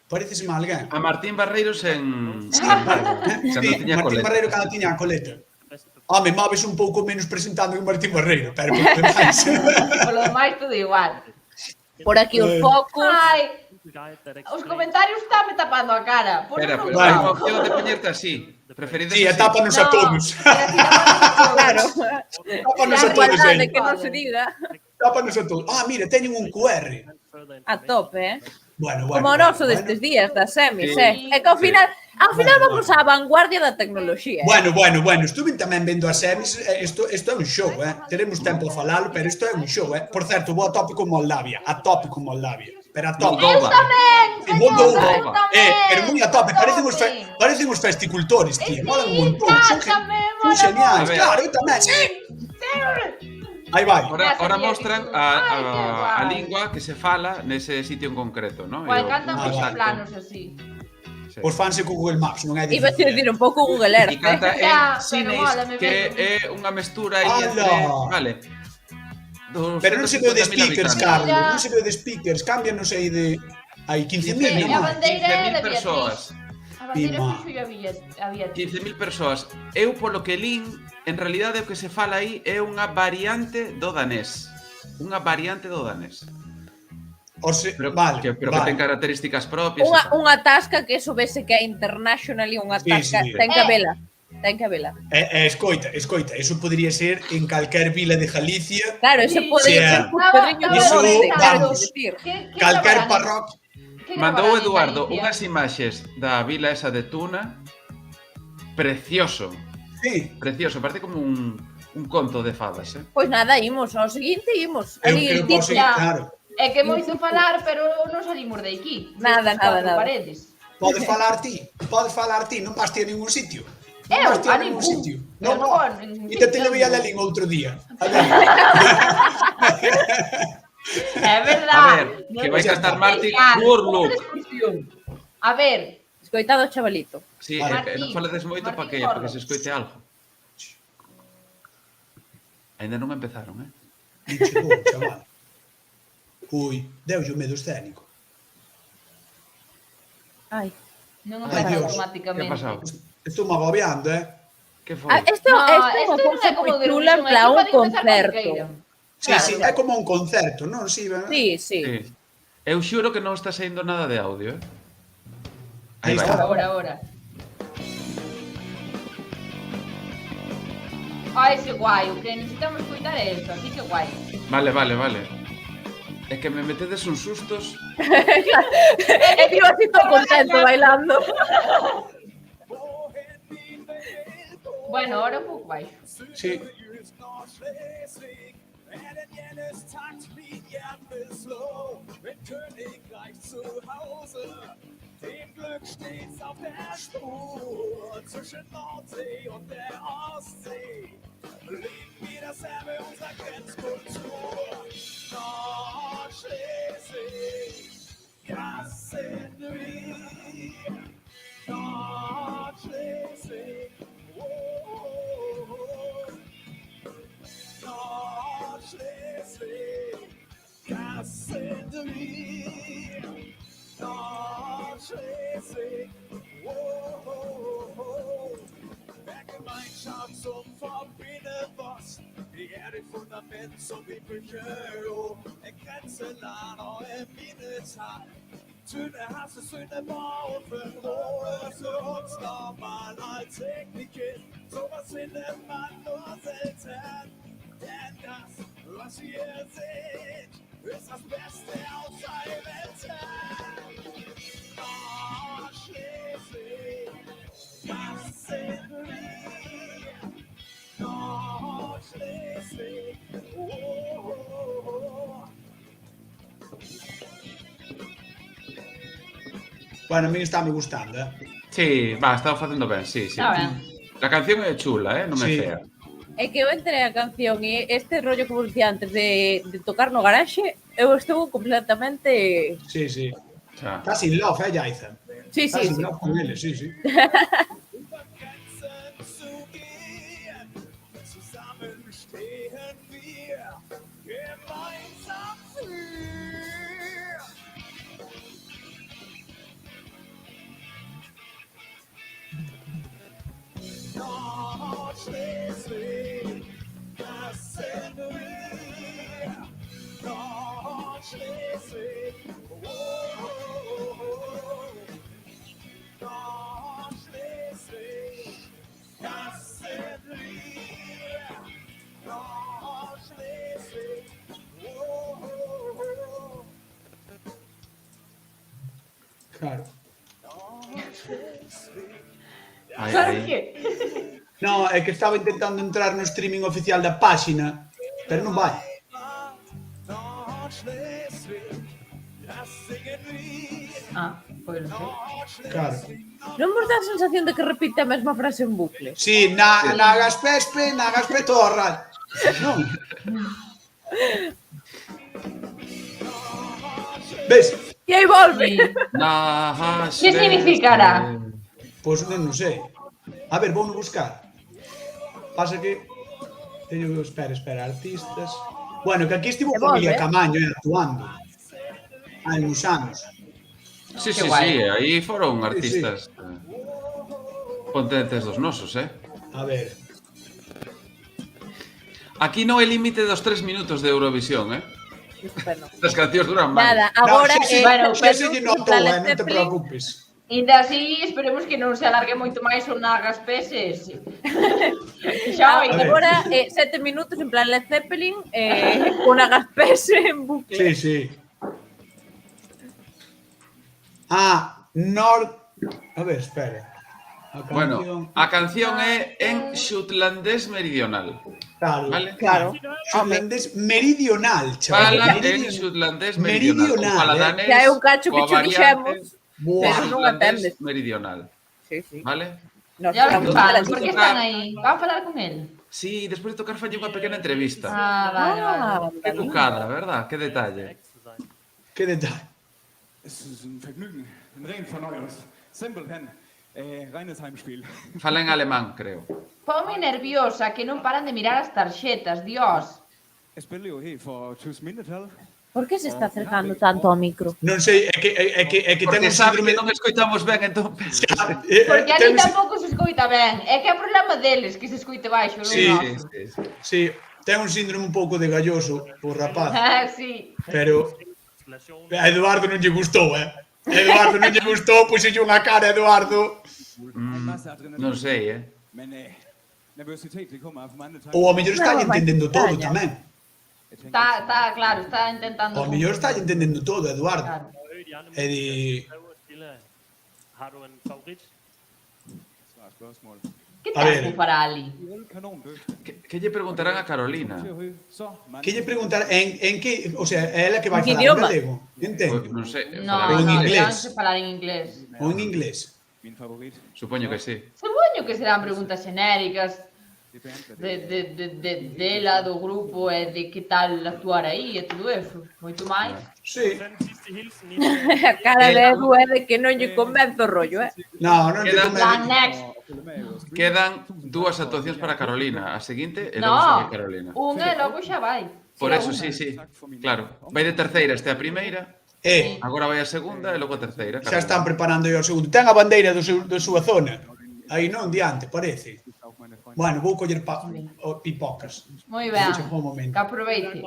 B: Pareceseme a alguén.
D: A Martín Barreiros en...
B: Sí,
D: Cando tiña
B: Martín
D: coleta.
B: Barreiro cando tiña a coleta. Home, moves un pouco menos presentando que Martín Barreiro, pero por lo demais.
A: Polo demais todo igual.
E: Por aquí os focos.
A: Ai,
H: Guide that
A: os
H: explains
A: comentarios están me tapando a cara. Por
D: Espera,
A: non
D: pero
A: vou.
D: hai unha opción de poñerte así. Preferides
B: Sí,
D: así.
B: tápanos a todos.
E: Claro.
B: Tápanos a
E: La
B: todos,
E: igualdade que non se diga.
B: Tápanos a todos. Mira, teñen un QR.
H: further
E: A tope,
B: Bueno.
E: Como o noso destes días das semis,
D: Sí.
E: É que ao final vamos á vanguardia da tecnoloxía.
B: Bueno, estuve tamén vendo as semis, isto é un show, Teremos tempo a falalo, pero isto é un show, Por certo, vou a tope con Moldavia, pero a tope.
D: Moldova.
B: Sí, Moldova.
A: Eu tamén.
B: Pero moi a tope, parecen os festicultores, tío, molan un montón, son geniais,
D: A ver.
B: claro, eu tamén, sí. Aí vai.
D: Ahora
A: Sería
D: mostran
A: tipo, ai, que
D: a
A: guai.
D: lingua que se fala nese sitio en concreto, ¿no?
A: Guai, cantan
B: Ah,
A: muchos
B: vale.
A: planos así.
D: Sí.
B: Os fanse con Google Maps, non é
E: Iba a
B: difícil.
E: dicir un pouco Google
D: E
E: Earth,
D: canta
A: Ya,
D: en
A: pero
D: Cines,
A: mola, me
D: que
A: veo.
D: é unha mestura aí entre...
B: Ala.
D: Vale.
B: Pero non se veo de
D: 250.000
B: speakers,
D: habitantes.
B: Carlos,
A: Ya.
B: non se veo de speakers, cámbianos aí de... Hai 15.000,
A: E a
B: non?
A: bandeira é
D: 15.000
A: de
D: persoas.
A: Beatriz. A bandeira
B: Pima.
A: fixo a Beatriz.
D: 15.000 persoas. Eu, polo que lín, en realidade o que se fala aí é unha variante do danés. Unha variante do danés. Pero,
B: Vale,
D: que
B: vale.
D: ten características propias.
E: unha tasca que eso vese que é international e unha
B: Sí,
E: tasca,
B: sí.
E: ten que vela. Ten que vela.
B: Escoita, eso podría ser en calquer vila de Galicia,
E: Claro, ese pode
B: Sí,
E: ser un perriño de
B: Iso,
E: monte, quero
B: vamos.
E: dicir.
B: calquer parroquia.
D: Mandou Eduardo unhas imaxes da vila esa de Tuna. Precioso.
B: Sí,
D: Precioso, parece como un conto de fadas,
E: Pois nada, imos, ao seguinte imos.
B: eu
E: Ali,
B: creo que podo seguir,
A: ya.
B: claro.
A: É que moito falar, pero non salimos de aquí.
E: Nada,
A: Destas
E: nada,
A: cuatro
E: nada.
A: paredes.
B: Podes falar ti, non vas ti a ningún sitio. Non
A: Eu,
B: vas ti a
A: a
B: ningún
A: ningún.
B: sitio.
A: Eu non vou a ningún
B: E te
A: sitio.
B: le veía a Lelín outro día. A ver.
A: É verdad.
D: A ver, que vai
B: xa
D: cantar
B: está.
D: Martin
A: Genial.
D: Poor
A: Outra
D: Look.
A: excursión. A ver,
E: Escoitado o chavalito.
D: Sí,
A: Martín,
D: non faledes moito para
A: Martín
D: que
A: Porros.
D: se escoite algo. Ainda non empezaron,
B: Non chegou, chaval. Ui, deulle o medo escénico.
E: Ai.
A: Non
B: Ai,
A: empeza
B: Dios.
A: automáticamente.
D: Que ha pasado?
B: Estou me agobiando,
D: Que foi?
E: Isto
A: No,
E: é unha
A: isto non
E: cousa
A: é como
E: moi
A: de
E: chula, en
A: Eurovisión,
E: plan
A: aquí
E: un
A: poden empezar cando
E: concerto.
A: queiran.
B: Sí, sí, é como un concerto, non? Sí,
E: Sí, sí.
D: Sí. Eu xuro que non está saindo nada de audio,
B: Aí
D: vai.
B: está.
A: Ahora. Ese guai, o que necesitamos escutar é esto, así que guai.
D: Vale. É que me metedes uns sustos.
E: E tío así todo contento bailando.
A: Bueno, ahora un pouco baixo.
B: Sí.
I: Dem Glück stets auf der Spur zwischen Nordsee und der Ostsee. Leben wir das Erbe unserer Grenzkultur. Nordschleswig, das sind wir. Nordschleswig, Nordschleswig, das sind wir. Nordschleswig, der Gemeinschaft zum Verbinden was, die Erde Fundament som vi behøver, grænseland og mindetal. Tynde hasse, synde, borgen, rådelse, opslår man all teknikken, så forsvinder man nur selten, denn das, was ihr seht, ist das Beste aus der Welt. Nordschleswig, das sind wir. Nordschleswig,
B: Bueno, a mí está me gustando,
D: Sí, estaba facendo ben, sí.
A: Está ben.
D: A canción é chula, non é
B: Sí.
D: fea.
E: É que eu entrei a canción e este rollo que vos dicía antes de tocar no garaxe, eu estou completamente...
B: Sí.
D: Xa.
B: Estás in love, Jaiza?
E: Sí,
B: Estás
E: sí,
B: in
E: sí.
B: love con ele, sí.
I: zusammen stehen wir gemeinsam für. Nordschleswig, das sind wir. Nordschleswig, Nordschleswig, das sind wir. Nordschleswig,
B: Claro.
A: Claro que.
B: No, é que estaba intentando entrar no streaming oficial da páxina, pero non vai.
I: Nordschleswig, das singen wir.
A: Pois non sei.
B: Claro.
E: Non vos dá a sensación de que repite a mesma frase en bucle?
B: Sí, na Gaspespe Torra. Non. Ves?
E: E aí volve.
A: Que significará?
B: Pois non sei. A ver, vou buscar. Pasa que teño que espera, artistas. Bueno, que aquí estivo Familia Camaño actuando. Hai uns anos.
D: Sí, aí foron artistas potentes dos nosos,
B: A ver.
D: Aquí non é límite dos 3 minutos de Eurovisión, As cancións duran máis.
E: Nada, agora
A: bueno,
B: Xa se lle notou, non te preocupes.
A: Ainda así, esperemos que non se alargue moito máis o Nagas Peses. Xa vai.
E: Agora 7 minutos en plan Led Zeppelin con Agaspés en bucle.
B: Sí. A ver, espera.
D: Bueno, a canción é en xutlandés meridional.
B: Claro.
D: Vale?
E: Claro.
B: Xutlandés meridional, chaval.
D: Fala en xutlandés meridional. Fala danés.
E: Que hai un cacho que
D: coa
E: cho
D: variante
E: dixemos.
B: Buah.
E: Pero non atendes.
D: meridional.
E: Sí.
D: Vale?
E: Nos
A: Ya
E: quedamos
A: os falan,
E: para
A: por que
E: ti.
A: están aí? Van a falar con él?
D: Sí, despois de tocar falle unha pequena entrevista.
A: Vale.
D: Que cucada, verdad? Que detalle.
B: Que detalle.
J: Es ist ein Vergnügen, ein Reden von euch. Simpelthen, reines Heimspiel.
D: Fala en alemán, creo.
A: Ponme nerviosa, que non paran de mirar as tarxetas, Dios.
J: Jeg spiller jo her for 20 Mindetal.
E: Por que se está acercando tanto ao micro?
B: Non sei, é que ten
D: Porque
B: un
D: sabe
B: síndrome...
D: que non escoitamos ben, entón...
A: Porque ali tampouco se escoita ben. É que é problema deles que se escoite baixo, non noso.
B: Sí, ten un síndrome un pouco de galloso, o rapaz.
A: Sí.
B: Pero a Eduardo non lle gustou, Eduardo non lle gustou, puxelle unha cara, Eduardo.
D: Non sei,
J: Men nervøsitet, det kommer fra mange tanker.
B: Ou ao mellor está entendendo todo tamén.
A: Está, claro, está intentando...
B: Ao mellor está entendendo todo, Eduardo.
H: E
B: de...
H: Har du en favorit?
J: Svar spørgsmål.
A: Que tempo para Ali?
D: Que lle preguntarán a Carolina?
B: Que lle preguntar en que, o sea, é ela que vai
E: Que
B: falar en
E: idioma?
B: galego, entende?
D: Non sei.
A: No,
B: en inglés.
A: non se falar en inglés.
B: Ou en inglés.
J: Min favorit.
D: Supoño que sí.
A: Supoño que serán preguntas xenéricas dela, do grupo e de que tal actuar aí e todo eso. Moito máis.
B: Sí.
E: A cara de Edu é de que non lle convence o rollo,
B: No, non lle
A: Plan next.
D: Quedan 2 actuacións para Carolina. A seguinte e logo
A: No,
D: segue Carolina.
A: unha e logo xa vai.
D: Por eso, sí. Claro. Vai de terceira, este a primeira. Agora vai a segunda e logo a terceira.
B: Xa están preparando o segundo. Ten a bandeira da súa zona. Aí non, diante, parece. Bueno, vou coller pipocas.
A: Moi ben.
B: Chegou o momento.
A: Que aproveite.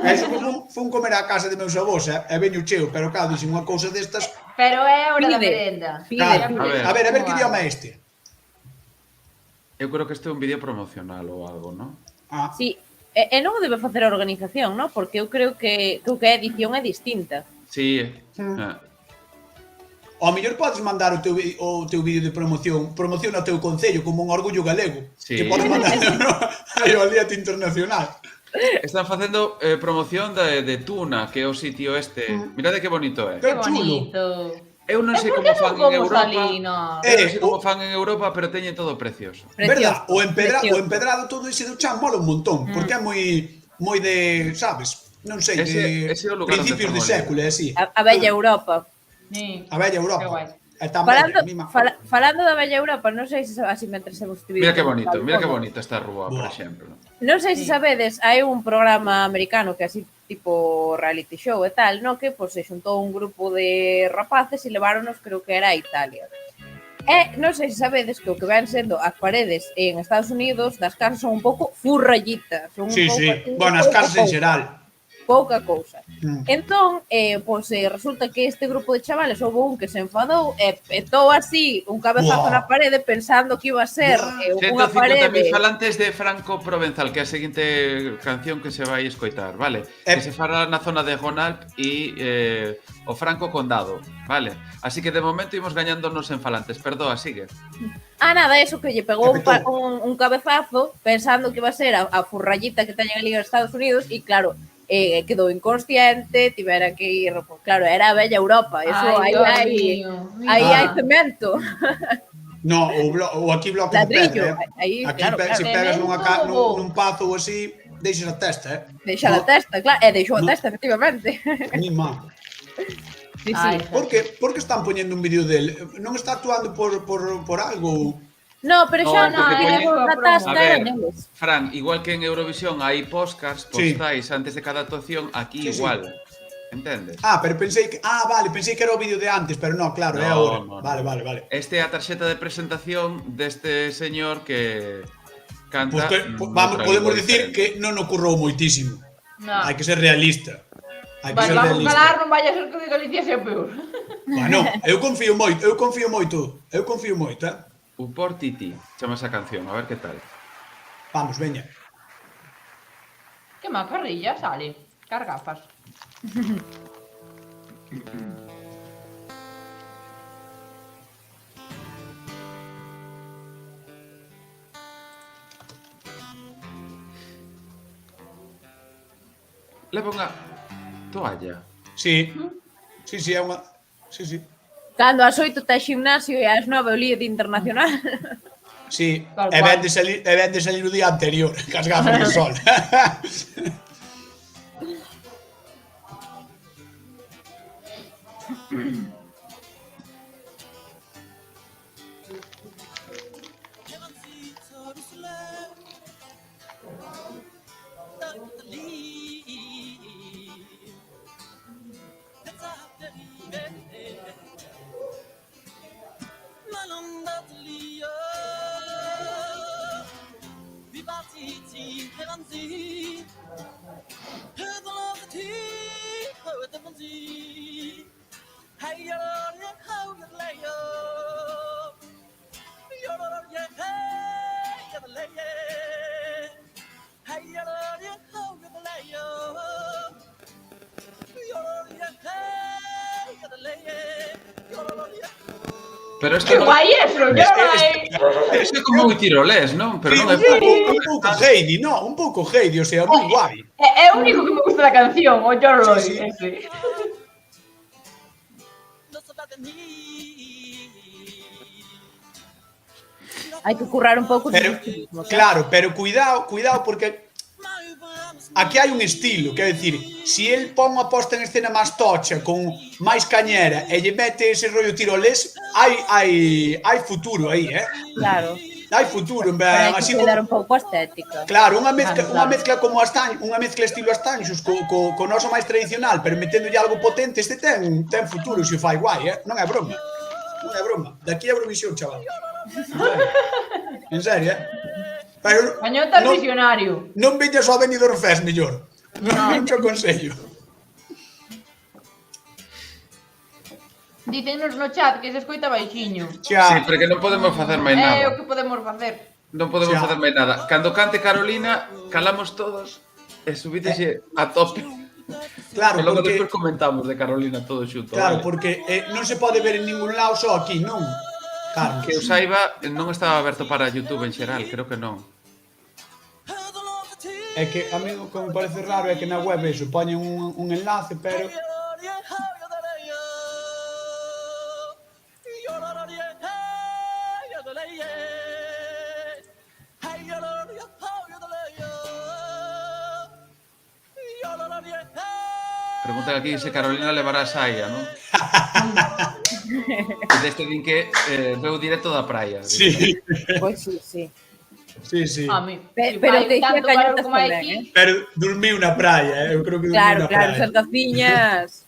B: Eso fun comer á casa de meus avós, e veño cheo, pero claro, dixen unha cousa destas.
A: Pero é hora da merenda.
B: Claro. A ver que idioma é este?
D: Eu creo que este é un vídeo promocional ou algo, non?
E: Sí, e non o debe facer a organización, non? Porque eu creo que a edición é distinta.
D: Sí.
B: Ao mellor podes mandar o teu vídeo de promoción ao teu concello como un orgullo galego.
D: Sí.
B: Que podes mandar ao Aliato Internacional.
D: Están facendo promoción de Tuna, que é o sitio este. Mirade que bonito é.
A: Que bonito.
D: Eu non sei como fan en Europa.
A: Eu
D: non sei como fan en Europa, pero teñen todo precioso.
B: Verdad? O empedrado todo ese do chan mola un montón, porque é moi de, sabes? Non sei, de principios de século, é así.
E: A bella Europa.
B: A bella Europa.
E: Falando da bella Europa, non sei se así mentre se vos
D: Mira que bonito esta rúa, por exemplo.
E: Non sei se sabedes, hai un programa americano que así tipo reality show e tal, no que se xuntou un grupo de rapaces e leváronos, creo que era a Italia. E non sei se sabedes que o que ven sendo as paredes en Estados Unidos das casas son un pouco furrallitas.
B: Sí. Bueno, as casas en xeral.
E: Pouca cousa. Entón, resulta que este grupo de chavales houve un que se enfadou e petou así un cabezazo na parede pensando que iba a ser unha parede...
D: 150.000 falantes de Franco Provenzal, que é a seguinte canción que se vai escoitar, vale? Que se fará na zona de Gonalp e o Franco Condado, vale? Así que de momento imos gañándonos en falantes. Perdoa, sigue.
E: Nada, eso que lle pegou un cabezazo pensando que iba a ser a furrallita que teñen ali en Estados Unidos e claro, quedou inconsciente, tivera que ir, claro, era a bella Europa, eso aí hai cemento.
B: No, ou aquí bloque de pedra,
E: aquí
B: se pegas nun pazo ou así, deixas a testa,
E: Deixa a testa, claro, deixou a testa, efectivamente.
B: Ni má.
E: Sí.
B: Por que están poñendo un vídeo del? Non está actuando por algo?
E: No, pero xa non, a tasca era neles.
D: Fran, igual que en Eurovisión hai postcards, postais antes de cada actuación, aquí igual. Entendes?
B: Pero pensei que... pensei que era o vídeo de antes, pero non, claro, é agora. Vale.
D: Este é a tarxeta de presentación deste señor que canta...
B: Podemos dicir que non ocurrou moitísimo. Hai que ser realista.
A: Vamos calar, non vaya a ser que de Galicia sea peor.
B: Bueno, eu confío moito,
D: Upor Titi, chama esa canción, a ver que tal.
B: Vamos, veña.
A: Que macarrilla sale, cargafas.
D: Leva unha toalla.
B: Sí, é unha... Sí.
E: Cando ás 8 está gimnasio e ás 9 o líder internacional.
B: Sí, e ven de salir o día anterior, cas gafas de sol.
D: Pero esto
A: Que guai eso, yo
D: é como moi tirolés, non? Pero non é
B: Un pouco Heidi, no, un pouco Heidi, o sea, moi guai.
A: É o único que me gusta da canción, o Yorloi,
B: Sí, sí.
A: ese.
E: Hai que currar un pouco.
B: Pero, claro, pero cuidado, porque aquí hai un estilo, quero dicir, si el pon a posta en escena máis tocha, con máis cañera, e lle mete ese rollo tirolés, hai futuro aí,
E: Claro.
B: Hai futuro, en
E: Pero
B: plan,
E: hai que
B: así
E: cuidar
B: como...
E: un pouco a estética.
B: Claro, unha mezcla como unha mezcla estilo Astanxos co noso máis tradicional, pero meténdolle algo potente, este ten futuro se o fai guai, non é broma. Non é broma. Daqui a Eurovisión, chaval. En serio, Pero
A: Gañou tal visionario.
B: Non veñas ao Benidorm Fest, mellor. Non te aconsello.
A: Dícenos no chat que se escoita baixiño.
D: Sí, porque non podemos facer máis nada.
A: É o que podemos facer.
D: Non podemos facer máis nada. Cando cante Carolina, calamos todos e subítese a tope.
B: Claro,
D: e logo
B: porque...
D: despois comentamos de Carolina todo xunto.
B: Claro,
D: vale?
B: porque non se pode ver en ningún lado só aquí, non? Claro.
D: Que eu saiba, non estaba aberto para YouTube en xeral, creo que non.
B: É que a mí o que me parece raro é que na web eso, poñen un enlace, pero...
D: Preguntan aquí se Carolina levará a saia, non? Deste din que veu directo da praia.
B: Sí.
E: Pois sí, sí.
B: Sí, sí.
E: Pero te dicía cañotas tamén,
B: Pero dormiu na praia, eu creo que dormiu
E: Claro,
B: na praia.
E: claro, Santaciñas.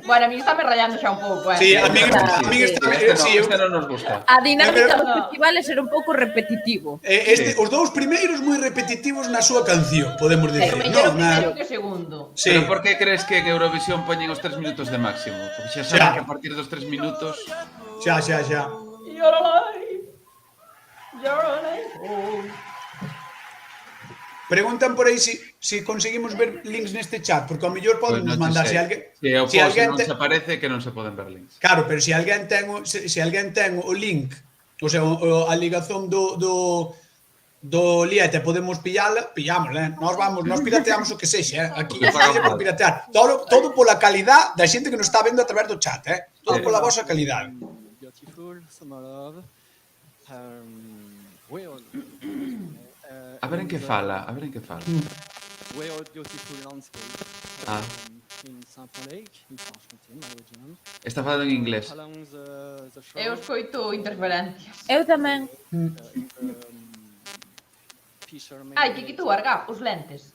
A: Bueno, a mí está me rayando xa un pouco,
B: Sí, a mí está...
D: Este non nos gusta.
E: A dinámica do festival é ser un pouco repetitivo.
B: Os dous primeiros moi repetitivos na súa canción, podemos dicir.
A: Mellor o primeiro que o segundo.
B: Sí.
D: Pero por que crees que en Eurovisión poñen os 3 minutos de máximo? Porque xa saben que a partir dos 3 minutos...
B: Xa. Preguntan por aí si conseguimos ver links neste chat, porque ao mellor podemos mandar se alguén...
D: Se alguén non se aparece que non se poden ver links.
B: Claro, pero se alguén ten o link, o sea, a ligazón do Liete, podemos pillámosla, Nos pirateamos o que sexa, aquí non por piratear. Todo pola calidad da xente que nos está vendo a través do chat, Todo pola vosa calidad.
K: Beautiful, summer love.
D: A ver en que fala.
K: Weird, beautiful landscape. In Saint-Lake, in Franche-Comté, my region.
D: Está falando en inglés.
A: Eu escoito interferencias.
E: Eu tamén.
A: Ai, que quitou Argap, os lentes.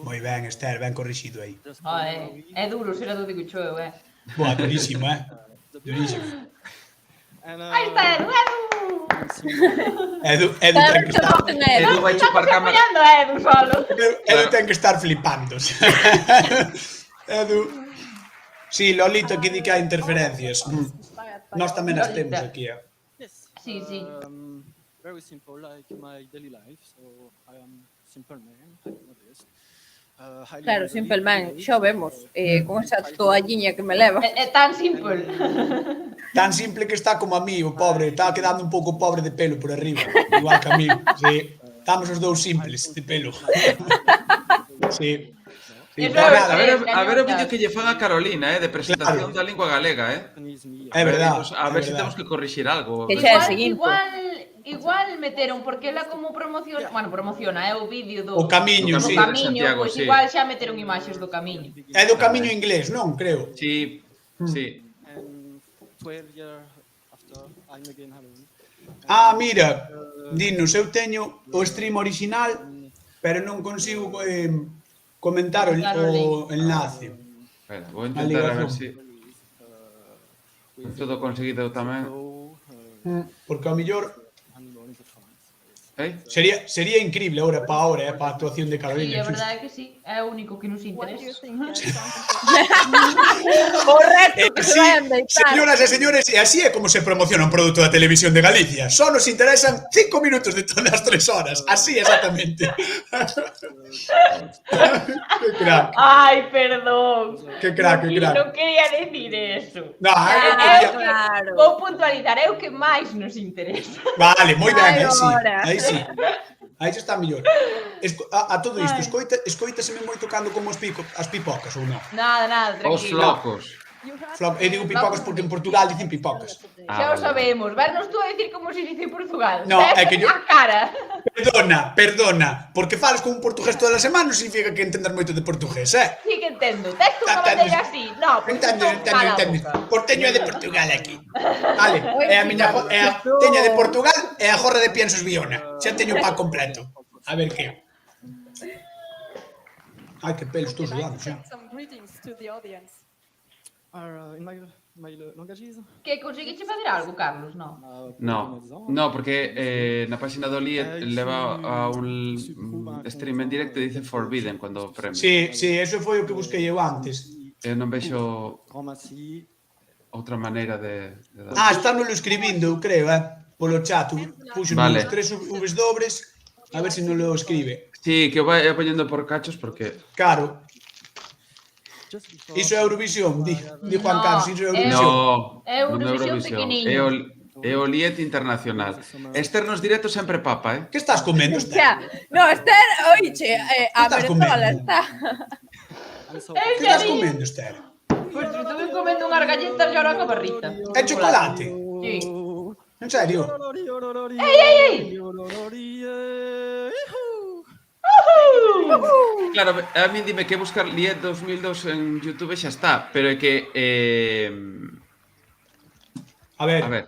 B: Moi ben, Esther, ben corrixido aí.
A: É duro ser a do digo eu,
B: Boa, durísimo, Durísimo.
A: Aí está Edu,
B: Edu ten que estar...
D: Edu vai chupar cámara.
A: Edu solo.
B: Edu ten que estar flipando. Edu... Sí, Lolito aquí di que hai interferencias. Nós tamén as temos aquí,
A: Sí.
K: Very simple, like my daily life. So I am simple man. I know this.
E: Claro, simple man, xa o vemos, con esa toalliña que me leva.
A: É tan simple.
B: Tan simple que está como a mí, o pobre. Está quedando un pouco pobre de pelo por arriba. Igual que a mí. Sí. Estamos os dous simples de pelo. Sí.
D: A ver o vídeo que lle fan a Carolina, de presentación da lingua galega,
B: É verdad.
D: A ver se temos que corrixir algo.
E: Que xa é seguinte.
A: Igual meteron, porque ela como promociona, é o vídeo do...
B: O camiño, sí.
A: O camiño, pois igual xa meteron imaxes do camiño.
B: É do camiño inglés, non? Creo.
D: Sí.
K: And 12 years after, I'm again alone.
B: Mira, dinos, eu teño o stream original, pero non consigo comentar o enlace.
D: Espera, vou intentar a ver si... Todo conseguido tamén.
B: Porque ao mellor
D: Eh?
B: sería increíble ahora para a actuación de
A: Sí,
B: Carolina.
A: a verdade é que sí, é o único que nos interesa.
E: O resto que se
B: Sí,
E: vayan deitar.
B: señoras e señores, e así é como se promociona un produto da televisión de Galicia. Só nos interesan 5 minutos de todas as 3 horas. Así exactamente. Que crack,
A: Ai, perdón.
B: que crack, que crack.
A: Non quería decir eso.
B: No,
E: Claro.
A: Vou puntualizar, é o que máis nos interesa.
B: Vale, moi ben,
E: Ai,
B: aí sí.
E: ora.
B: Aí sí. Aí xa está mellor. A todo isto, escoítaseme moito cando como as pipocas ou non?
A: Nada,
D: Os
A: tranquilo.
D: flocos.
B: Eu digo pipocas porque en Portugal dicen pipocas.
A: Xa o sabemos. Vernos tú a decir como se dice en Portugal.
B: No, é que yo-
A: A cara.
B: Perdona, porque falas con un portugués todas as semanas significa que entendas moito de portugués,
A: Sí que entendo. Tes tú unha
B: Entendes.
A: bandeira así. No, pues
B: Entendes.
A: boca.
B: Porteño é de Portugal aquí. Vale, é a miña teña de Portugal e a jorra de Piensos Viona. Xa teño o pa completo. A ver que. Ai, que pelo, estou sudando xa.
G: Some greetings to the audience.
K: In my languages.
A: Que conseguiche facer algo, Carlos? No.
D: No, porque na página do Liet leva a un stream en directo e dice forbidden cando premio.
B: Sí, eso foi o que busquei eu antes.
D: Eu non vexo outra maneira de dar.
B: Estámoslo escribindo, eu creo, polo chat. Puxo
D: Vale.
B: nos 3 Vs dobres, a ver se non lo escribe.
D: Sí, que o vai apoñando por cachos porque...
B: Claro. Iso é Eurovisión, di Juan
A: No,
B: Carlos, iso é Eurovisión.
D: No,
A: É Eurovisión pequeniño.
D: É o Liet internacional. Externos directos sempre papa,
B: Que estás comendo, Esther?
E: Xa. No, Esther, oiche, a
B: estás
E: Bertola
B: comendo?
E: está.
B: Que estás comendo, Esther?
A: Pois estuve comendo unhas galletas e ahora unha barrita.
B: É chocolate?
A: Sí.
B: En serio?
A: Ei!
D: Claro, a min dime que buscar Liet 2002 en YouTube xa está, pero é que...
B: A ver.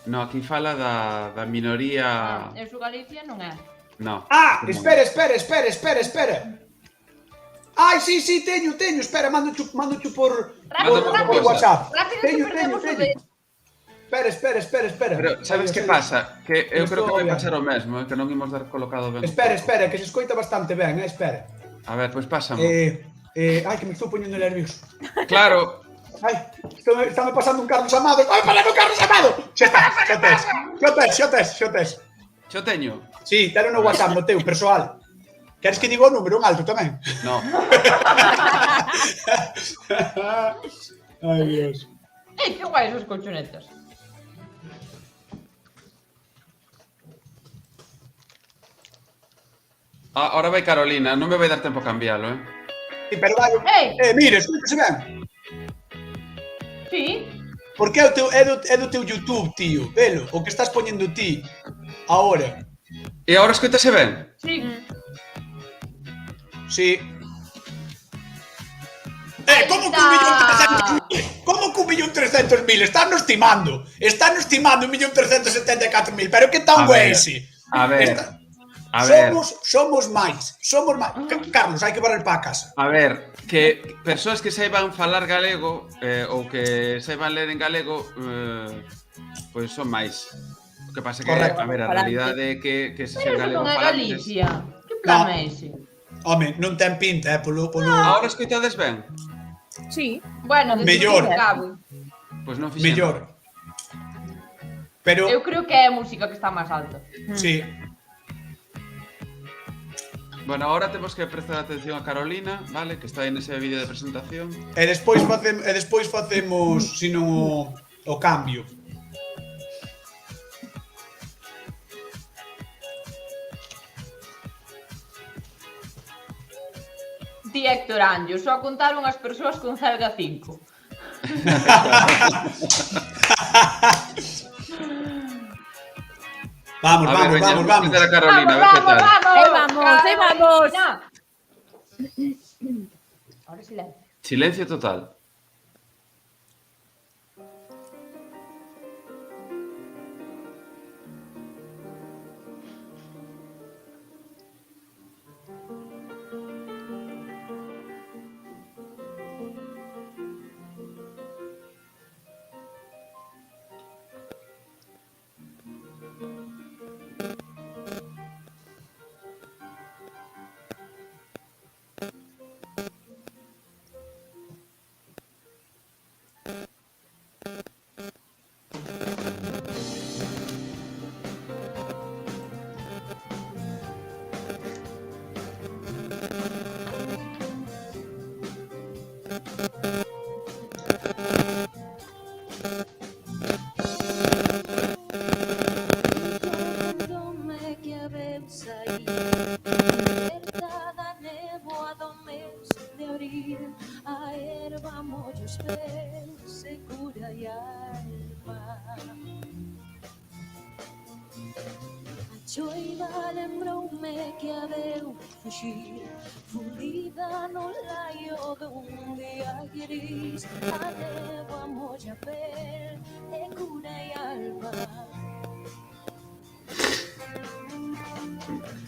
D: No, aquí fala da minoría...
A: Eso Galicia non é.
D: No.
B: Espera. Ai, sí, teño, espera, mando por WhatsApp.
A: Rápido,
B: Teño.
A: perdemos o de...
B: Espera.
D: Pero sabes que pasa? Que eu creo que vai pasar o mesmo, que non imos dar colocado ben.
B: Espera, que se escoita bastante ben, espera.
D: A ver, pois pásamo.
B: Ai, que me estou poñendo nervioso.
D: Claro.
B: Ai, está me pasando un Carlos Amado. Está me pasando un Carlos Amado. Xa tes.
D: Xo teño.
B: Sí, tero no WhatsApp, no teu, persoal. Queres que diga o número en alto tamén?
D: No.
B: Ai, Dios.
A: Que guai esos colchonetas.
D: Ahora vai Carolina, non me vai dar tempo a cambiálo,
B: Sí, pero vai. Mira, escúchase ben.
A: Sí.
B: Porque é do teu YouTube, tío. Velo, o que estás poñendo ti. Ahora.
D: E agora escoitase ben?
A: Sí.
B: Sí. Como que 1.300.000? Como que 1.300.000? Están-nos timando 1.374.000. Pero que tan é ese?
D: A ver.
B: Somos máis. Carlos, hai que barrer para a casa.
D: A ver, que persoas que saiban falar galego ou que saiban ler en galego, pois son máis. O que pasa que,
B: Correcto.
D: a ver, a realidade é que se sen galego
A: Non é
D: falantes...
A: Galicia. Que plan é ese?
B: Home, non ten pinta, polo...
D: Ahora escoitades ben?
E: Sí.
A: Bueno,
B: Mellor.
D: Pois non fixemos.
B: Mellor. Pero...
A: Eu creo que é a música que está máis alta.
B: Sí.
D: Bueno, ahora temos que prestar atención a Carolina, vale, que está en ese vídeo de presentación.
B: E despois facemos sino o cambio.
A: Di Héctor Anjo, só contaron as persoas con Celga 5.
B: Vamos.
D: A Carolina, a ver que tal.
E: Vamos.
A: Ahora silencio.
D: Silencio total.
L: veu se cura e alma. A choiva lembroume que a veu fuxir, fundida no laio dun día gris. A néboa molla a pel e cura e alma.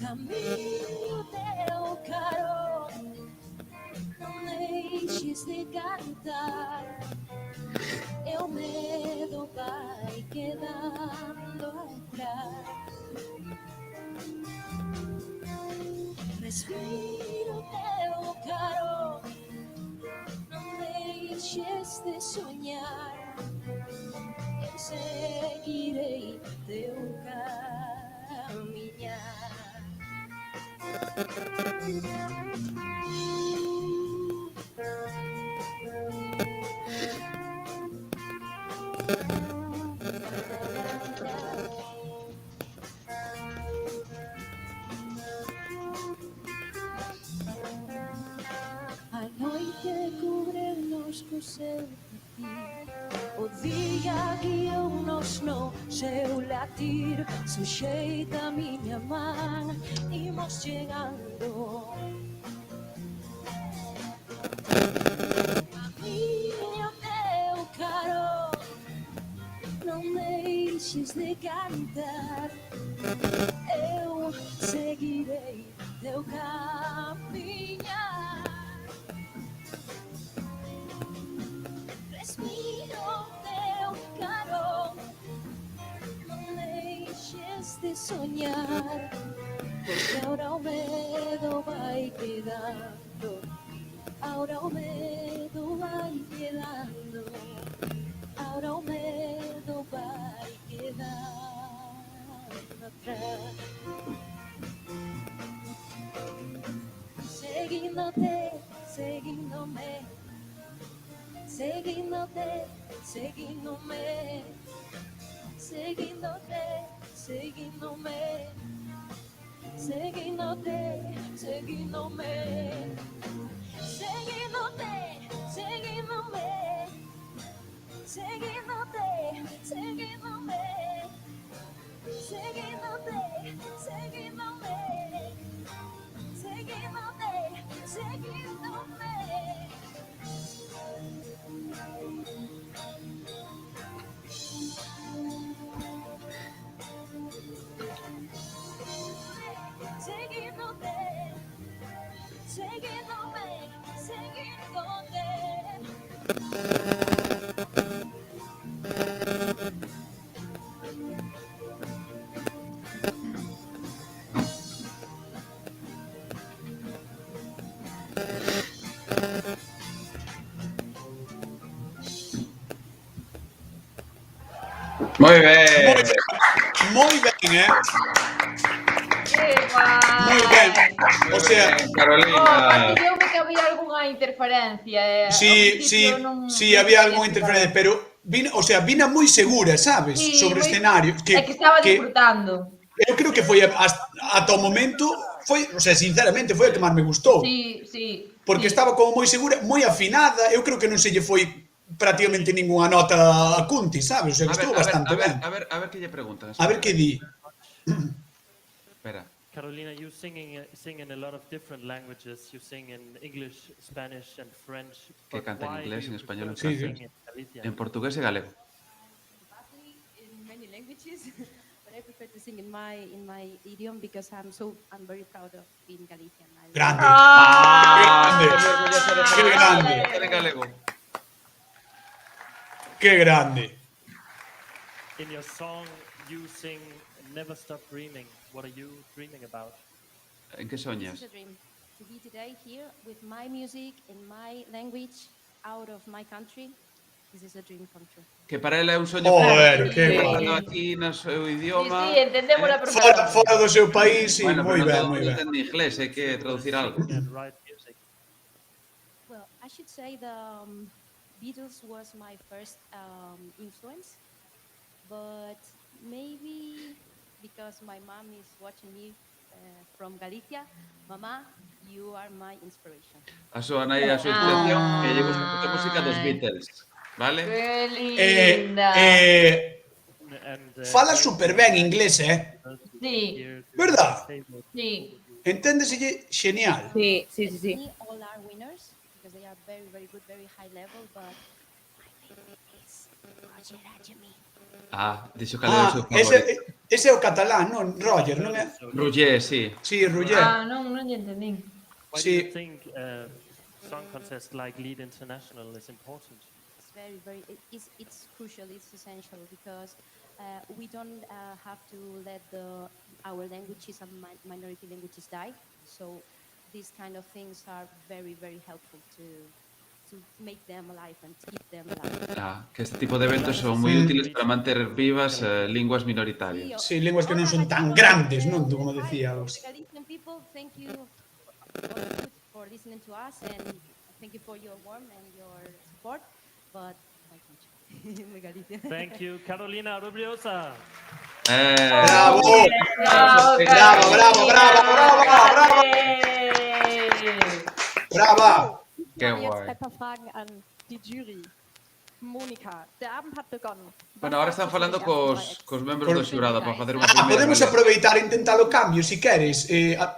L: Camiño teu caro, non deixes de cantar, e o medo vai quedando atrás. Respiro teu caro, non deixes de soñar, eu seguirei teu camiñar. A noite cubre-nos co seu tapiz, o día guiou-nos no seu latir. Suxeita a miña man, imos chegando. Camiño teu caro, non deixes de cantar, eu seguirei teu camiñar. Respiro teu caro, non deixes de soñar, porque ahora o medo vai quedando, ahora o medo vai quedando, ahora o medo vai quedando atrás. Seguíndote, seguíndome, seguíndote, seguíndome, seguíndote, seguíndome, seguíndote, seguíndome, seguíndote, seguíndome, seguíndote, seguíndome, seguíndote, seguíndome, seguíndote, seguíndome. Seguíndote, seguíndome, seguíndote.
D: Moi ben.
B: Moi ben,
A: Que guai!
B: Moi ben. O sea,
D: Carolina.
A: Pareceume que había algunha interferencia.
B: Sí, había algunha interferencia, pero vina moi segura, sabes?
A: Sí,
B: Sobre o
A: moi-
B: escenario.
A: É que estaba disfrutando.
B: Eu creo que foi ata o momento, sinceramente, foi a que máis me gustou.
A: Sí, sí.
B: Porque
A: sí.
B: estaba como moi segura, moi afinada, eu creo que non se lle foi prácticamente ningunha nota a Cunti, sabes? O sea, que estuvo bastante ben.
D: A ver que lle preguntan.
B: A ver que di.
D: Espera.
H: Carolina, you sing in a lot of different languages. You sing in English, Spanish, and French.
D: Que
H: but
D: canta en
H: why
D: inglés,
H: do
D: en
H: you
D: español, en
H: prefer to
D: francés.
H: sing in Galicia?
D: En portugués e galego.
M: In many languages, but I prefer to sing in my idiom because I'm very proud of being Galician.
B: Grande.
D: Qué grande. En galego.
B: Qué grande.
H: In your song, you sing "Never Stop Dreaming." What are you dreaming about?
D: En que soñas?
M: This is a dream to be today here with my music in my language out of my country. This is a dream come true.
D: Que para ela é un soño
B: Joder, que
D: falando
B: guai.
D: aquí no seu idioma.
A: Sí, entendemos a perfección.
B: Fora do seu país, sí,
D: Bueno,
B: moi
D: pero
B: ben,
D: non
B: moi ben.
D: entende inglés, hai que traducir algo.
M: Well, I should say the Beatles was my first influence, but maybe because my mom is watching me from Galicia, Mama, you are my inspiration.
D: A súa nai, a súa inspiración, que lle gusta moita música dos Beatles. vale?
A: Que linda.
B: Fala super ben inglés,
A: Sí.
B: Verdad?
A: Sí.
B: Enténdeselle xenial.
E: Sí.
M: All are winners because they are very, very good, very high level, but my favorite is Roger Ajami.
D: Dixo cal era o seu favorito.
B: Ese é o catalán, non? Roger, non é?
D: Roger, sí.
B: Sí, Roger.
A: Non lle entendín.
H: Why do you think song contests like Lead International is important?
M: It's very, very, it's crucial, it's essential because we don't have to let our languages and minority languages die. So these kind of things are very, very helpful to make them alive and keep them alive.
D: Que este tipo de eventos son moi útiles para manter vivas linguas minoritarias.
B: Sí, linguas que non son tan grandes, non? Como decía.
M: Galician people, thank you for listening to us and thank you for your warmth and your support. But
H: Thank you, Carolina Rubriosa.
B: Bravo! Brava!
D: Qué
G: Jetzt
D: guay.
G: ein paar Fragen an die Jury. Monika, der Abend hat begonnen.
D: Bueno, ahora están falando cos membros do xurado para facer unha primeira.
B: Podemos aproveitar e intentar o cambio, se queres.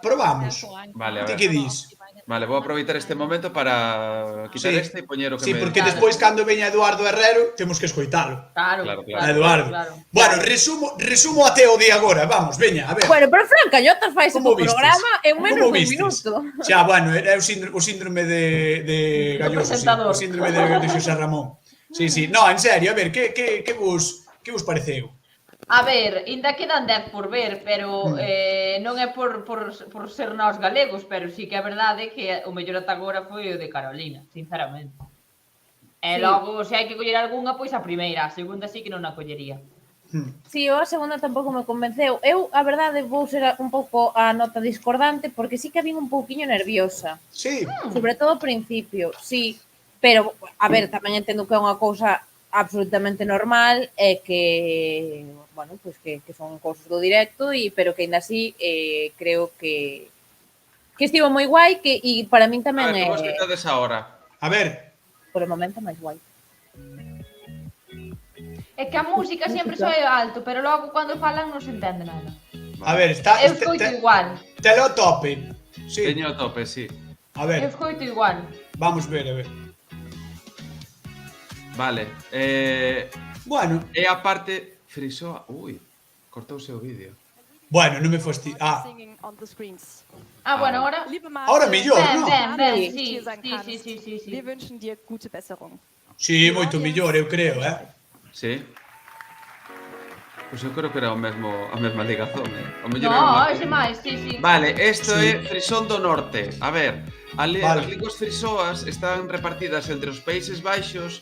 B: Probamos.
D: Vale, a
B: Ti
D: ver.
B: que dis?
D: Vale, vou aproveitar este momento para quitar este e poñer o que
B: Sí,
D: me...
B: porque despois cando veña Eduardo Herrero temos que escoitalo.
A: Claro.
B: Eduardo. Bueno, resumo até o de agora, vamos, veña, a ver.
E: Bueno, pero Fran Cañotas fai ese
B: Como vistes?
E: programa en menos
B: Como
E: dun
B: vistes?
E: minuto.
B: Xa, bueno, é o síndrome de Galloso, sí, o síndrome de Xosé Ramón. Sí, no, en serio, a ver, que vos pareceu?
A: A ver, ainda quedan 10 por ver, pero non é por ser nós galegos, pero sí que é verdade que o mellor ata agora foi o de Carolina, sinceramente. E logo, se hai que coller algunha, pois a primeira, a segunda sí que non a collería.
E: Sí, eu a segunda tampouco me convenceu. Eu, a verdade, vou ser un pouco a nota discordante, porque sí que vin un pouquiño nerviosa.
B: Sí.
E: Sobre todo ao principio, sí. Pero, a ver, tamén entendo que é unha cousa absolutamente normal e que, bueno, pues que son cousas do directo, pero que ainda así creo que estivo moi guai e para min tamén
D: é... Como escoitades ahora?
B: A ver.
E: Por o momento máis guai.
A: É que a música sempre soe alto, pero logo cando falan non se entende nada.
B: A ver, está...
A: Eu escoito igual.
B: Telo a tope. Sí.
D: Teño a tope, sí.
B: A ver.
A: Eu escoito igual.
B: Vamos ver, a ver.
D: Vale.
B: Bueno.
D: E a parte frisoa... Ui, cortouse o vídeo.
B: Bueno, non me foste...
G: Singing on the screens.
A: Bueno, ahora...
B: Ahora mellor, non?
A: Ben,
G: Sí.
A: Sí.
G: Wir wünschen dir gute Besserung.
B: Sí, moito mellor, eu creo,
D: Sí? Pois eu creo que era a mesma ligazón, O mellor
A: No, ese máis, sí.
D: Vale, isto é Frisón do Norte. A ver, as linguas frisoas están repartidas entre os Países Baixos,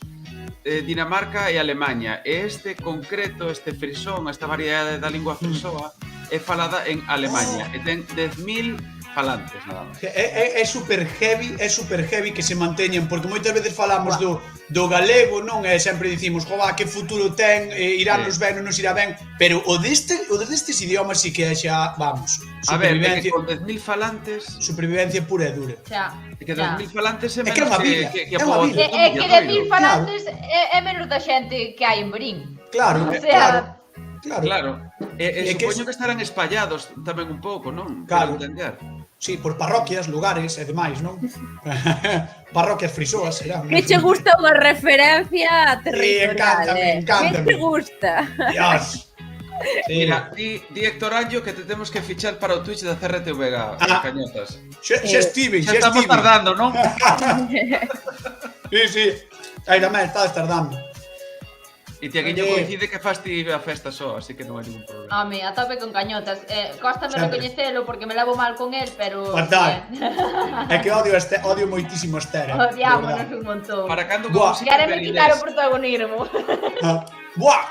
D: Dinamarca e Alemanha. E este concreto, este frisón, esta variedade da lingua frisoa, é falada en Alemanha. E ten 10.000 falantes, nada máis.
B: É super heavy que se manteñan, porque moitas veces falamos do galego, non? E sempre dicimos, jova, que futuro ten, irá nos ben, non nos irá ben, pero o destes idiomas sí que é xa, vamos,
D: a ver, é que con 10.000 falantes...
B: Supervivencia pura e dura.
A: Xa.
D: É que 10.000 falantes é
B: menos que
D: a poboación.
A: É que 10.000 falantes é menos da xente que hai en Berín.
B: Claro,
D: claro. E supoño que estarán espallados tamén un pouco, non?
B: Claro.
D: Sí,
B: por parroquias, lugares e demais, non? Parroquias frisoas, será.
E: Que che gusta unha referencia territorial,
B: encántame.
E: Que te gusta?
B: Dios.
D: Mira, di Héctor Anjo que te temos que fichar para o Twitch da CRTVG, Cañotas.
B: Xa estive.
D: Estamos tardando, non?
B: Sí. Aí tamén estás tardando.
D: E Tiaguinho coincide que fas ti a festa só, así que non hai ningún problema.
A: Home, a tope con Cañotas. Cóstame recoñecelo porque me levo mal con él, pero...
B: Fatal. É que odio moitísimo a Esther.
A: Odiámonos un montón.
D: Para cando
A: Quéreme quitar o protagonismo.
B: Buah,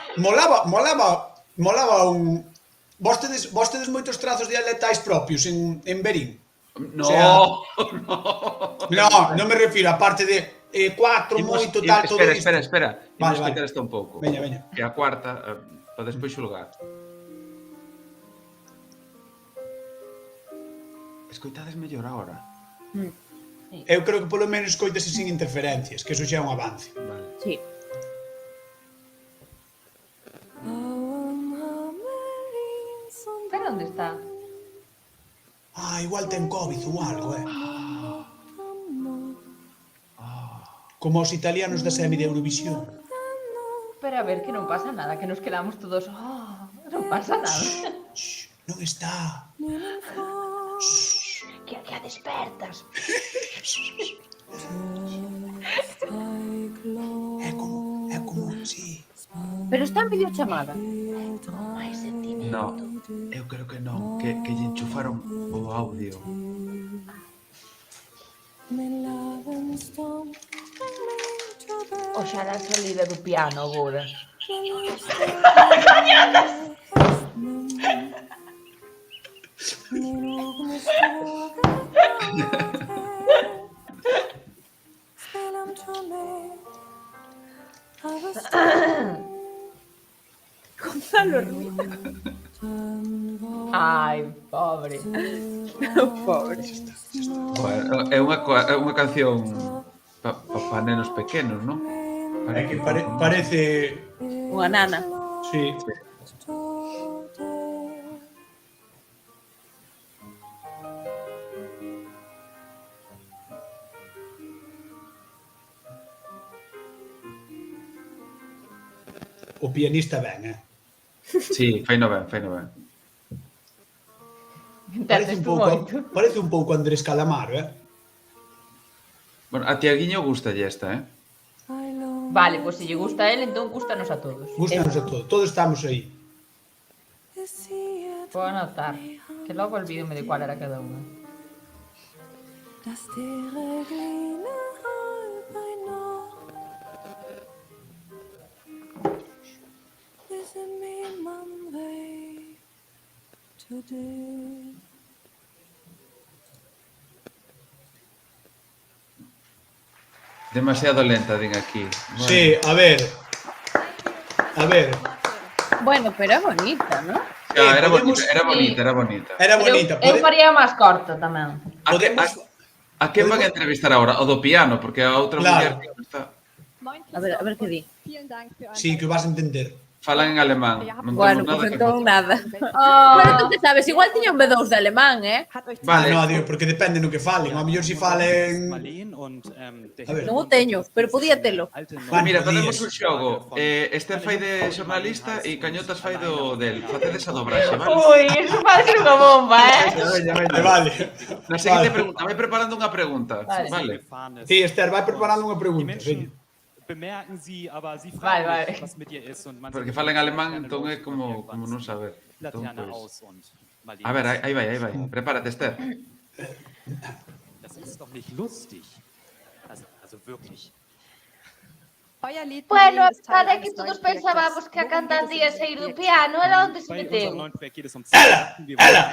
B: molaba un... Vostedes moitos trazos dialectais propios en Berín?
D: No.
B: Non me refiro a parte de... 4, moito, tal, todo isto.
D: Espera. Imos quitar isto un pouco.
B: Veña.
D: Que a cuarta, para despois xulgar. Escoitades mellor agora?
B: Eu creo que polo menos escoitase sin interferencias, que eso xa é un avance.
E: Sí.
B: igual ten COVID ou algo, Como os italianos da semi de Eurovisión.
A: Pero a ver, que non pasa nada, que nos quedamos todos... non pasa nada.
B: Non está.
A: Que a despertas.
B: É como, sí.
E: Pero está en videochamada.
D: No, eu creo que non, que lle enchufaron o audio.
A: Oxalá a salida do piano agora.
E: Gonzalo Ruiz.
A: Ai, pobre.
E: Pobre.
D: Bueno, é unha canción para nenos pequenos, non?
B: É que parece...
E: Unha nana.
B: Sí. O pianista ben,
D: Sí, faino ben.
B: Parece un pouco Andrés Calamaro,
D: Bueno, a Tiaguiño gustalle esta,
A: Vale, pois se lle gusta a él, entón gustanos a todos.
B: Gústanos a todos, todos estamos aí.
A: Vou anotar, que logo olvídome de cuál era cada unha.
D: Demasiado lenta, din aquí. Bueno.
B: Sí, a ver.
E: Bueno, pero é bonita, ¿no?
D: Era bonita.
A: Eu faría máis corta tamén.
D: A quen van a entrevistar agora? O do piano, porque a outra muller que está...
E: A ver que di.
B: Sí, que vas a entender.
D: Falan en alemán.
E: Bueno, pues entón nada. Bueno, tú te sabes, igual tiña un B2 de alemán,
B: Vale, no, digo, porque depende no que falen. A mellor si falen...
E: Non o teño, pero podía telo.
D: Mira, facemos un xogo. Este fai de xornalista e Cañotas fai del. Facedes a dobraxe, vale?
A: Ui, iso parece unha bomba,
B: Vale.
D: Na seguinte pregunta, vai preparando unha pregunta, vale?
B: Sí, Esther, vai preparando unha pregunta, veña.
J: Bemerken Sie, aber Sie
A: Vale,
J: fragen sich, was mit ihr ist. Und man
D: Porque fala en alemán, entón é como non saber.
J: Laterna aus und
D: A ver, aí vai. Prepárate, Esther.
J: Das ist doch nicht lustig. Also wirklich.
A: Bueno, a verdade é que todos pensábamos que a cantante ia sair do piano, era onde se meteu.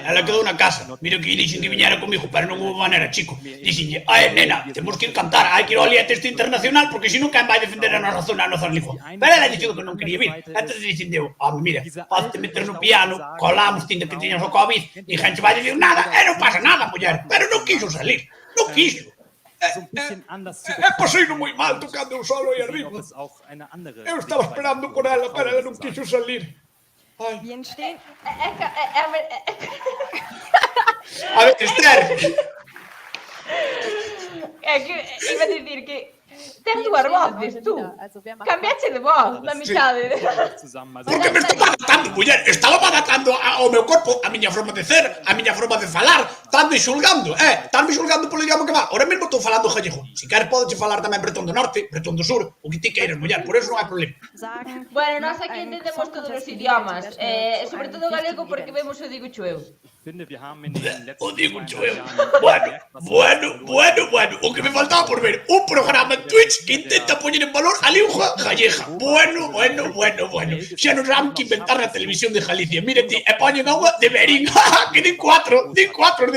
B: Ela quedou na casa. Mira que dixen que viñera comigo, pero non houve maneira, chico. Dixenlle, nena, temos que ir cantar, hai que ir ao Lía Texto Internacional, porque senón quen vai defender a nosa zona, a nosa lingua. Pero ela dixo que non quería vir. Entón dixen, mira, pode meter no piano, colamos, tinta que tiñas o COVID, e gente vai dicir nada, non pasa nada, muller. Pero non quiso salir, non quiso. Pasei moi mal tocando un solo aí arriba. Eu estaba esperando por ela, pero ela non quiso salir. A ver, Esther.
A: É que iba a dicir que ten dúas voces, tú. Cambiache de voz, na mitade.
B: Porque me estou adaptando, muller. Estaba adaptando ao meu corpo, a miña forma de ser, a miña forma de falar. Estando xulgando, estando xulgando polo idioma que va. Ahora mesmo estou falando gallego. Se queres podes falar tamén bretón do norte, bretón do sur, o que ti queiras, muller. Por eso non hai problema.
A: Bueno, nós aquí entendemos todos os idiomas. Sobre todo o galego porque vemos o digo eu.
B: O digo eu. Bueno. O que me faltaba por ver un programa en Twitch que intenta poñer en valor a lingua gallega. Bueno. Xa non saben que inventar na televisión de Galicia. Mire ti, e poñen agua de Berín. Que din 4 de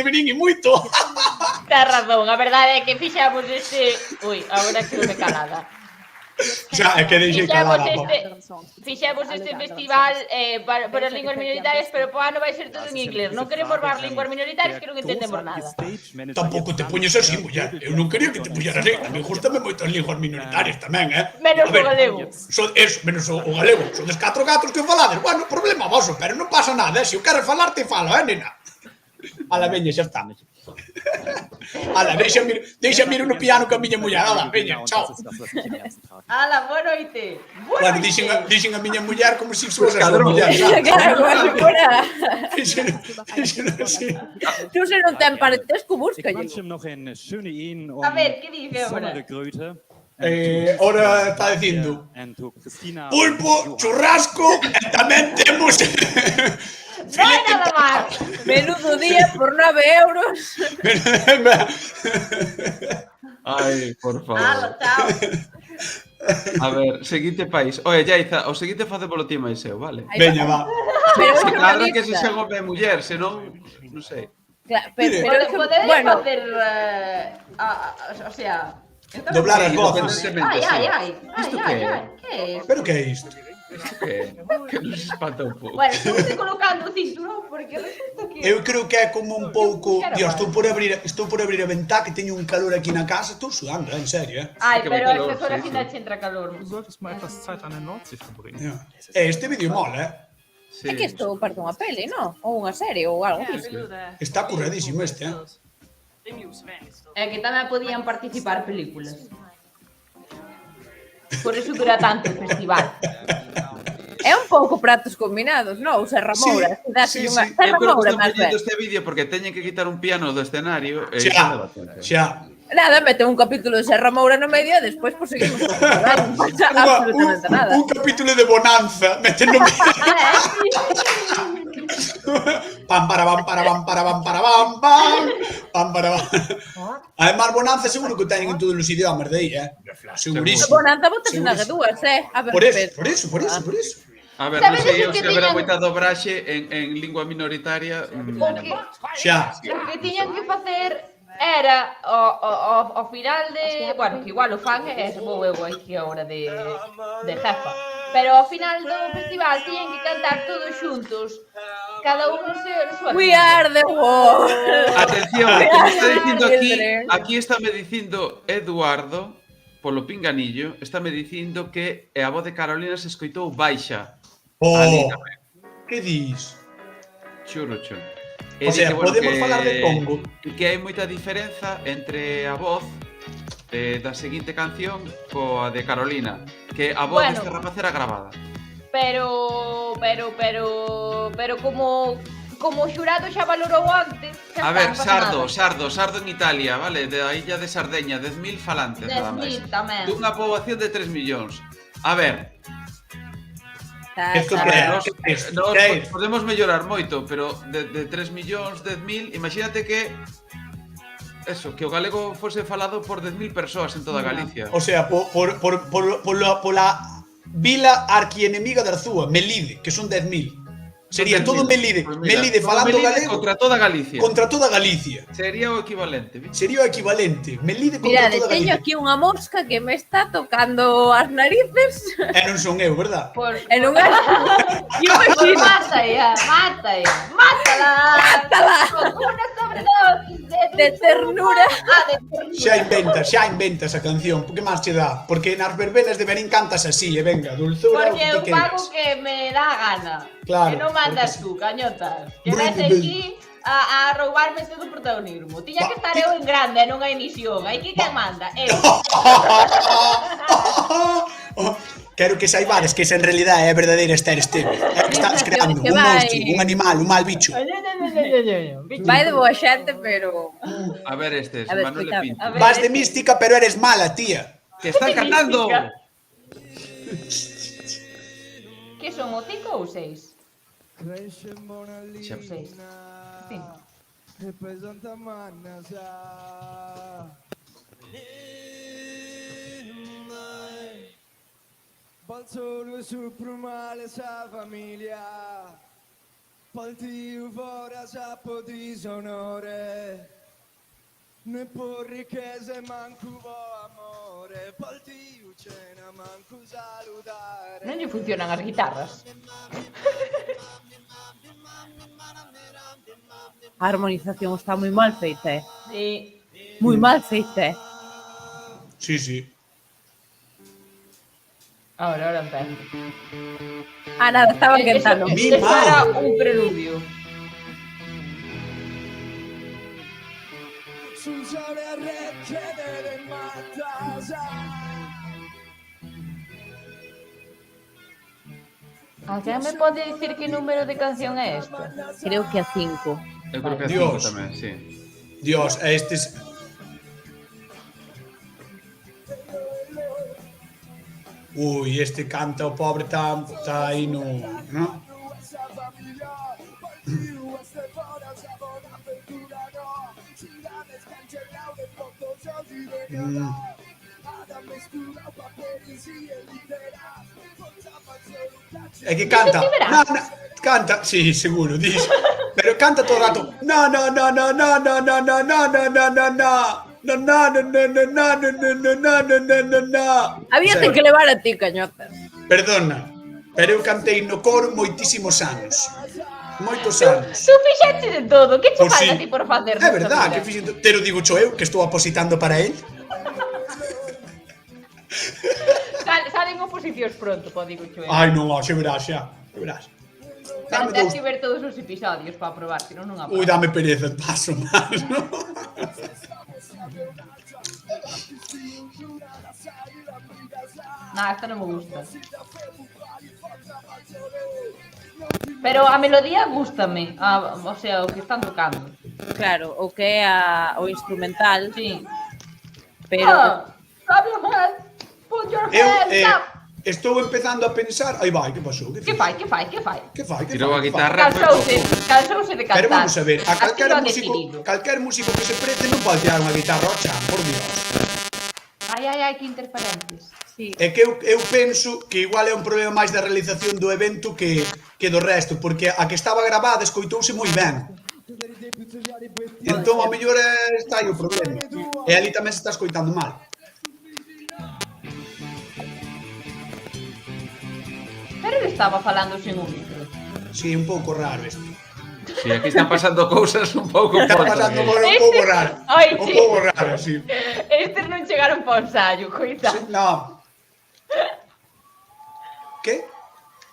B: Berín e moito.
A: Tens razón, a verdade é que fixamos este... Ui, agora quedome calada.
B: Xa, é que deixei calada.
A: Fixemos este festival para as linguas minoritarias, pero po ano vai ser todo en inglés. Non queremos formar linguas minoritarias que non entendemos nada.
B: Tampouco te puñes así, muller. Eu non quería que te puñeras así. A mí gustame moito as linguas minoritarias tamén,
A: Menos o galego.
B: Menos o galego. Sodes 4 gatos que falades. Bueno, problema voso, pero non pasa nada, se o queres falar, te falo, nena? Ala, veña, xa está. Ala, deixa ir no piano que a miña muller. Ala, veña, chao.
A: Ala, boa noite.
B: Bueno, dixen a miña muller como se fose a súa muller.
E: Claro, como se fora.
B: Dixen así.
E: Tu se non ten parentesco, búscalle.
A: A ver, que dice agora?
B: Ahora está dicindo pulpo, churrasco e tamén temos
A: Non hai nada máis.
E: Menudo día por 9 euros.
D: Ai, por favor.
A: Ala, chao.
D: A ver, seguinte país. Oye, Yaiza, o seguinte face polo ti máis eu, vale?
B: Veña, va.
E: Pero
D: Se cadra que se xa home muller, senón, non sei.
A: Podedes facer, o sea...
B: Doblar as voces.
A: Ai.
D: Isto que é?
A: Que é isto?
B: Pero que é isto?
D: Isto que é? Que nos espanta un pouco.
A: Bueno, estou colocando o cinturón porque resulta que...
B: Eu creo que é como un pouco... Dios, estou por abrir a ventá que teño un calor aquí na casa. Estou sudando, en serio,
A: Ai, pero é que fora final che entra calor.
B: Este vídeo mola,
E: É que isto parte unha peli, non? Ou unha serie ou algo disso.
B: Está curradísimo este,
A: É que tamén podían participar películas. Por eso dura tanto o festival.
E: É un pouco pratos combinados, non? O Serra Moura.
D: Sí.
E: Serra
D: Pero
E: Moura,
D: estou
E: máis ben.
D: facendo este vídeo porque teñen que quitar un piano do escenario.
B: Xa.
E: Nada, mete un capítulo de Serra Moura no medio e despois pues, seguimos con non pasa absolutamente nada.
B: Un capítulo de Bonanza. Meten no medio. Pam, para, bam, para, bam, para, bam, para, bam, pam. Pam, para, bam. Además, Bonanza seguro que o teñen en todos os idiomas de aí, segurísimo.
E: Bonanza botas na dúas, A ver,
B: por eso.
D: A ver, non sei eu se haberá moita dobraxe en lingua minoritaria.
B: Xa.
A: O que tiñan que facer era ao final de... Bueno, que igual o fan é vou eu aquí agora de jefa. Pero ao final do festival tiñen que cantar todos xuntos. Cada un no súa.
E: We are the world.
D: Atención, que me está dicindo aquí estáme dicindo Eduardo, polo pinganillo, estáme dicindo que a voz de Carolina se escoitou baixa.
B: Que dis?
D: Churo.
B: O sea, podemos falar de Congo.
D: Que hai moita diferenza entre a voz da seguinte canción coa de Carolina, que a voz desta rapaz era grabada.
A: Pero como o xurado xa valorou antes...
D: A ver, Sardo en Italia, vale? Da illa de Sardeña, 10.000 falantes, nada máis.
A: 10.000 tamén.
D: Dunha poboación de 3 millóns. A ver... Nos podemos mellorar moito, pero de 3 millóns, 10.000, imagínate que... Eso, que o galego fose falado por 10.000 persoas en toda Galicia.
B: O sea, pola vila arquienemiga de Arzúa, Melide, que son 10.000. Sería todo Melide, Melide falando galego
D: contra toda Galicia.
B: Contra toda Galicia.
D: Sería o equivalente.
B: Sería o equivalente. Melide contra toda Galicia.
E: Teño aquí unha mosca que me está tocando as narices.
B: E non son eu, verdad?
E: E non é...
A: Mátala. Con unha sobredosis
E: de ternura.
B: Xa inventa esa canción. Por que máis che dá? Porque nas verbenas de Berín cantas así, e venga, dulzura.
A: Porque eu pago que me dá gana.
B: Claro.
A: Que non mandas tú, cañotas. Que ves aquí a roubarme todo o protagonismo. Tiña que estar eu en grande, non a emisión. Aí que quen manda? Eu.
B: Quero que saibades que esa en realidad é a verdadeira Esther Esteve. Estás creando un monstro, un animal, un mal bicho.
E: Vai de boa xente, pero...
D: A ver estes, Manuel e Pinto.
B: Vas de mística, pero eres mala, tía.
D: Que están cantando!
A: Que son o 5 ou 6? 6.
I: Pel solo su prumale sa famiglia, pel tiu fora sa po disonore, ne por ricchezze manco vo amore, pel tiu cena manco salutare.
A: Non lle funcionan as guitarras.
E: A harmonización está moi mal feita,
A: Sí.
E: Moi mal feita,
B: Sí.
A: Ahora empiezo.
E: Nada, estaban cantando.
A: Eso era un preludio. Alguén me pode dicir que número de canción é esta?
E: Creo que a 5.
D: Eu creo que a
B: Dios.
D: 5 tamén, sí.
B: Dios, estes... Ui, este canta, o pobre tá aí no... ¿no? É que canta. No, no, canta, sí, seguro, dis. Pero canta todo o rato. No, no, no, no, no, no, no, no, no, no, no, no, no. No, no, no, no, no, no, no, no, no, no, no, no, no.
E: Habíate que levar a ti, cañotas.
B: Perdona, pero eu cantei no coro moitísimos anos. Moitos anos.
A: Tú fixaste de todo, que che
B: Pois
A: falta
B: sí.
A: ti por facer?
B: É verdad, que fixen... Te lo digo yo eu, que estou apositando para él.
A: Salen oposicións pronto, pode digo yo.
B: Ai, non, xa verás, xa. Xa verás.
A: Pero
B: Dame
A: tens
B: dous...
A: que ver todos os episodios para probar, senón non aprobas.
B: Ui, dame pereza, paso máis, non?
A: Nah, esta non me gusta. Pero a melodía gústame, o sea, o que están tocando.
E: Claro, o que é o instrumental.
A: Sí.
E: Pero...
A: Clap your hands, put your
B: Eu
A: hands up.
B: estou empezando a pensar... Ai, vai, que pasou?
A: Que fai?
B: Que fai? Que
D: Tirou a
B: fai?
D: guitarra.
A: Cansouse de cantar.
B: Pero vamos a ver, a
A: Así
B: calquer músico que se prete non pode tirar unha guitarra ao chan, por Dios.
A: Ai, que interferentes.
E: Sí.
B: É que eu penso que igual é un problema máis da realización do evento que do resto, porque a que estaba grabada escoitouse moi ben. Entón, a mellor está aí o problema. E ali tamén se está escoitando mal.
A: Pero ele estaba falando sen un micro.
B: Sí, un pouco raro isto.
D: Sí, aquí están pasando cousas un pouco
B: Está
D: porcas.
B: pasando un pouco raro.
A: Ai,
B: Un
A: sí.
B: pouco raro, sí.
A: Estes non chegaron pa ensayo, coitado.
B: No. ¿Qué?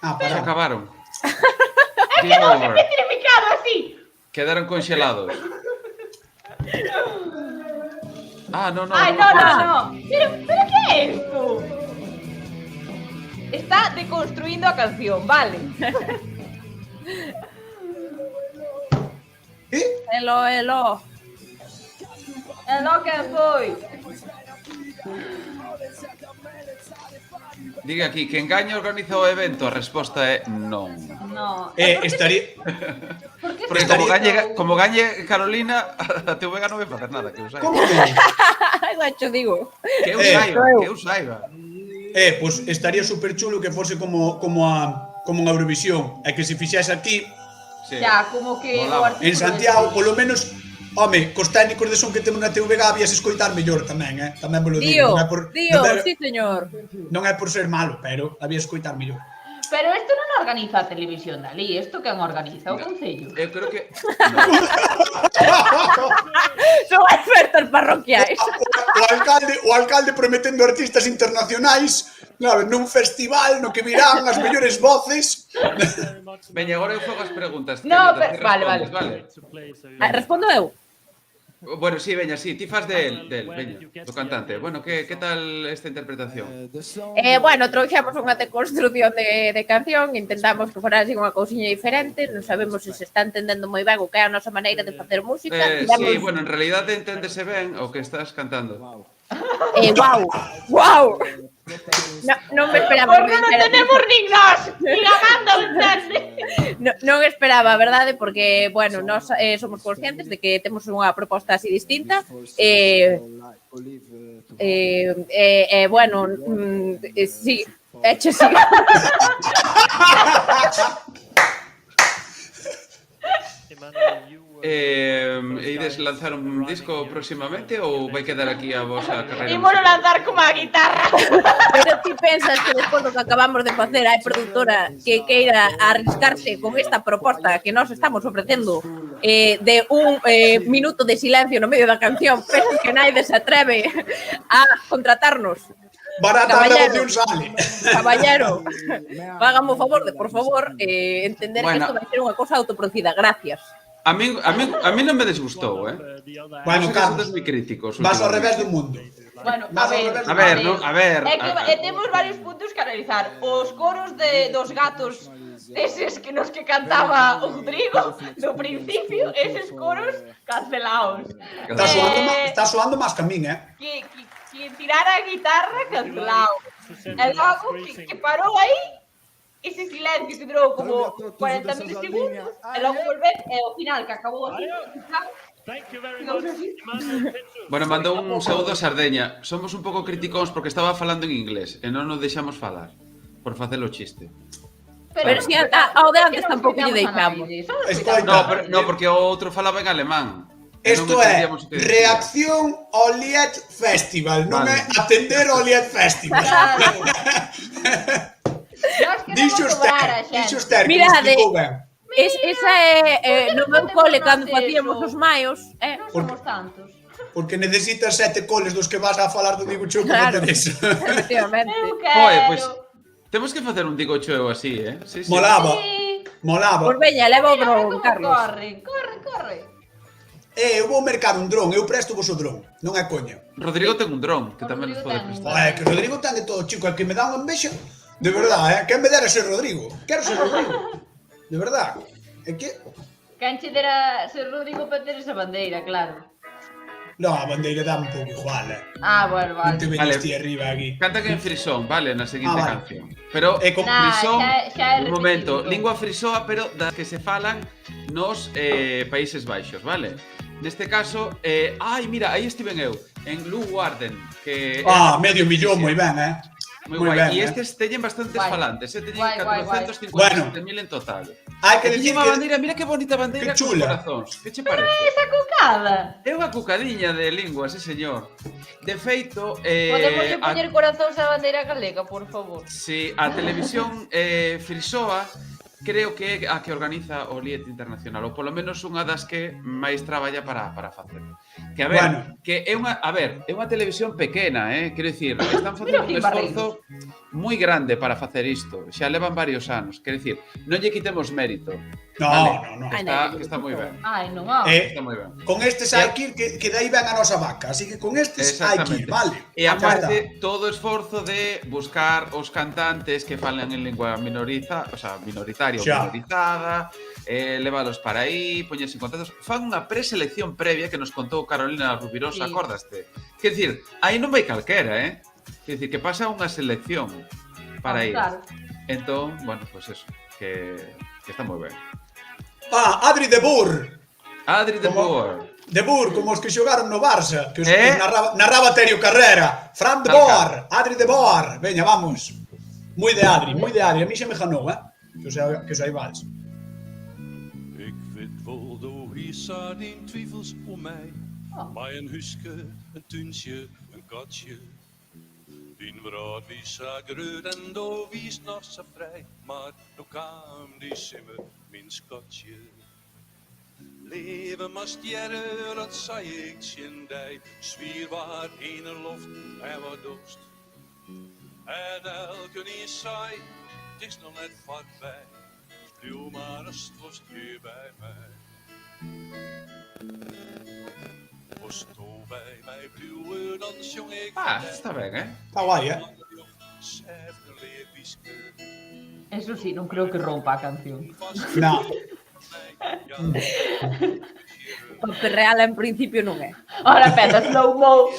B: Ah,
D: Se
B: para.
D: acabaron.
A: É que
D: Game
A: non se
D: over.
A: me tiene picado así.
D: Quedaron conxelados. Ah, no.
A: Ai, no. Pero que é isto? Está deconstruindo a canción, vale.
E: Elo.
A: É lo que foi.
D: Diga aquí, quen gaña organiza o evento? A resposta é non.
A: No.
B: Estaría...
D: Porque como gañe Carolina, a TVG non vai facer nada, que eu saiba.
B: Como non?
E: Xa cho digo.
D: Que eu saiba.
B: Pois estaría super chulo que fose como a Eurovisión. E que se fixese aquí...
A: Xa, como que o artículo
B: En Santiago, polo menos... Home, cos técnicos de son que temos na TVG habías escoitar mellor tamén, Tamén me lo digo.
E: Dío, sí, señor.
B: Non é por ser malo, pero había escoitar mellor.
A: Pero isto non organiza a televisión dali, isto quen organiza? O Concello?
D: Eu creo que...
E: Son ofertas parroquiais.
B: O alcalde prometendo artistas internacionais, claro, nun festival no que virán as mellores voces.
D: Veña, agora eu fago as preguntas.
A: No,
D: Carlita, ti
A: vale.
D: respondes,
E: Respondo eu.
D: Bueno, sí, veña, sí, ti fas del, veña, do cantante. Bueno, que tal esta interpretación?
E: Bueno, trouxemos unha deconstrucción de canción, intentamos que fora así unha cousiña diferente, non sabemos se se está entendendo moi ben o que é a nosa maneira de facer música.
D: Sí, bueno, en realidad enténdese ben o que estás cantando.
E: Wow. Non me esperaba.
A: Porque non tenemos nin nós, nin a banda, entende?
E: Non esperaba, a verdade, porque, bueno, nós somos conscientes de que temos unha proposta así distinta. Bueno, sí, hecho sí.
D: Ides lanzar un disco próximamente ou vai quedar aquí a vosa carreira?
A: Ímolo lanzar como a guitarra.
E: Pero ti pensas que despois do que acabamos de facer hai produtora que queira arriscarse con esta proposta que nós estamos ofrecendo de un minuto de silencio no medio da canción, pensas que nadie se atreve a contratarnos?
B: Barata a devoción sale.
E: Caballero, hágame o favor de, por favor, entender que isto vai ser unha cosa autoproducida. Gracias.
D: A mí non me desgustou,
B: Bueno, Carlos,
D: moi críticos.
B: vas ao revés do mundo.
A: Bueno,
D: A ver.
A: É que temos varios puntos que analizar. Os coros dos gatos eses que nos que cantaba o Rodrigo do principio, eses coros cancelados.
B: Está soando máis que a min,
A: Que tirara a guitarra cancelado. E logo que parou aí ese silencio que durou como 40 milisegundos e logo volver e ao final que acabou así.
D: Bueno, mandou un saúdo a Sardeña. Somos un pouco criticóns porque estaba falando en inglés e non nos deixamos falar por facer o chiste.
E: Pero si ao de antes tampouco lle deixamos.
D: No, porque o outro falaba en alemán.
B: Isto é reacción ao Lied Festival, non é atender ao Lied Festival. Dixo Esther, que explicou ben.
E: Esa é no meu cole cando facíamos os maios.
A: Non somos tantos.
B: Porque necesitas 7 coles dos que vas a falar do Digo Chou para facer eso.
E: Efectivamente.
D: Oye, pois temos que facer un Digo Chou así, Sí.
B: Molaba.
E: Pois veña, leva o dron, Carlos.
A: Corre.
B: Eu vou mercar un dron, eu presto vos o dron, non é coña.
D: Rodrigo ten un dron, que tamén nos pode prestar.
B: Que Rodrigo ten de todo, chico, é que me dá unha envexa. De verdad, quen me dera ser Rodrigo? Quero ser Rodrigo. De verdad. É que...
A: Quen che dera ser Rodrigo para ter esa bandeira, claro.
B: Non, a bandeira dá un pouco igual,
A: Bueno, vale.
B: Non te veniste arriba aquí.
D: Canta que en frisón, vale, na seguinte canción. Pero
B: con
D: frisón,
A: xa é
D: un momento, lingua frisoa, pero das que se falan nos Países Baixos, vale? Neste caso, mira, aí estiven eu, en Leeuwarden, que...
B: medio millón, moi ben,
D: Moi guai, e estes teñen bastantes falantes, teñen 457.000 en total.
B: Hai que dicir que...
D: bandeira, mira que bonita bandeira
B: que chula.
D: Corazóns. Que che parece?
A: Esa cucada.
D: É unha cucadiña de lingua, sí señor. De feito...
A: Podemos poñer corazóns a bandeira galega, por favor.
D: Si, a televisión frisoa creo que é a que organiza o Lied Internacional, ou polo menos unha das que máis traballa para facer. Que a ver, que é unha televisión pequena, quero dicir, están facendo un esforzo moi grande para facer isto. Xa levan varios anos, quero dicir, non lle quitemos mérito.
B: No.
D: Que está moi ben.
B: Está moi ben. Con estes hai que ir, que dai ben a nosa vaca, así que con estes hai que ir, vale.
D: E aparte, todo o esforzo de buscar os cantantes que falan en lingua minoritaria ou minorizada, levalos para aí, poñerse en contactos, fan unha preselección previa que nos contou Carolina Rubirosa, acordaste? Quer dicir, aí non vai calquera, Quer dicir, que pasa unha selección para ir. Entón, bueno, pues eso, que está moi ben.
B: Adri de Boer.
D: Adri de Boer.
B: De Boer, como os que xogaron no Barça, que os narraba Terio Carrera. Fran de Boer, Adri de Boer. Veña, vamos. Moi de Adri. A mí xa me janou, que os saibades.
I: Ik weet wel, do Risa, die twijfels om mij. Maar een huske, een tuintje, een katje. Die brood wie sa grød en do wies nog så vrij. Maar nu kwam die simmer, min skatje. Leven maar stjerren, dat zei ik zien dij. Zwier waar in de lucht en wat dorst. En elke die zei, het is nog net voorbij. Stil maar als het was hier bij mij. Was toe bij mij blijven, dan zong ik.
D: Está ben,
B: Está guai,
A: Eso sí, non creo que rompa a canción.
B: No.
E: Porque real en principio non é.
A: Ahora peta, slow mo.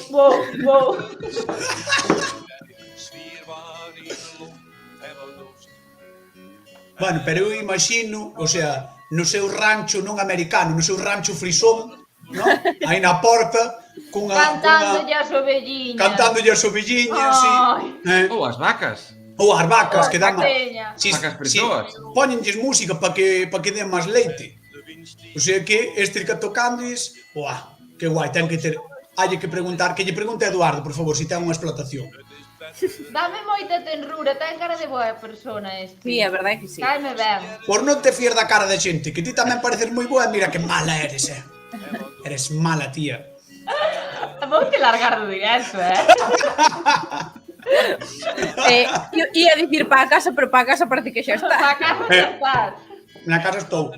B: Bueno, pero eu imagino, o sea, no seu rancho non americano, no seu rancho frisón, ¿no? Aí na porta,
A: cantándolle as ovelliñas.
B: Sí.
D: Ou as vacas.
B: Ou as vacas, que dan...
D: Vacas frisoas.
B: Póñenlles música para que den máis leite. O sea que este que tocando es... que guai, ten que ter... Hai que preguntar, que lle pregunte a Eduardo, por favor, se ten unha explotación.
A: Dame moita tenrura, ten cara de boa persona este.
E: Sí, a verdade que sí.
A: Caime ben.
B: Por non te fiar da cara de xente, que ti tamén pareces moi boa, mira que mala eres, Eres mala, tía.
A: Vou te largar do directo,
E: Ia dicir para a casa, pero para a casa parece que xa está.
A: Para a casa xa está.
B: Na casa estou.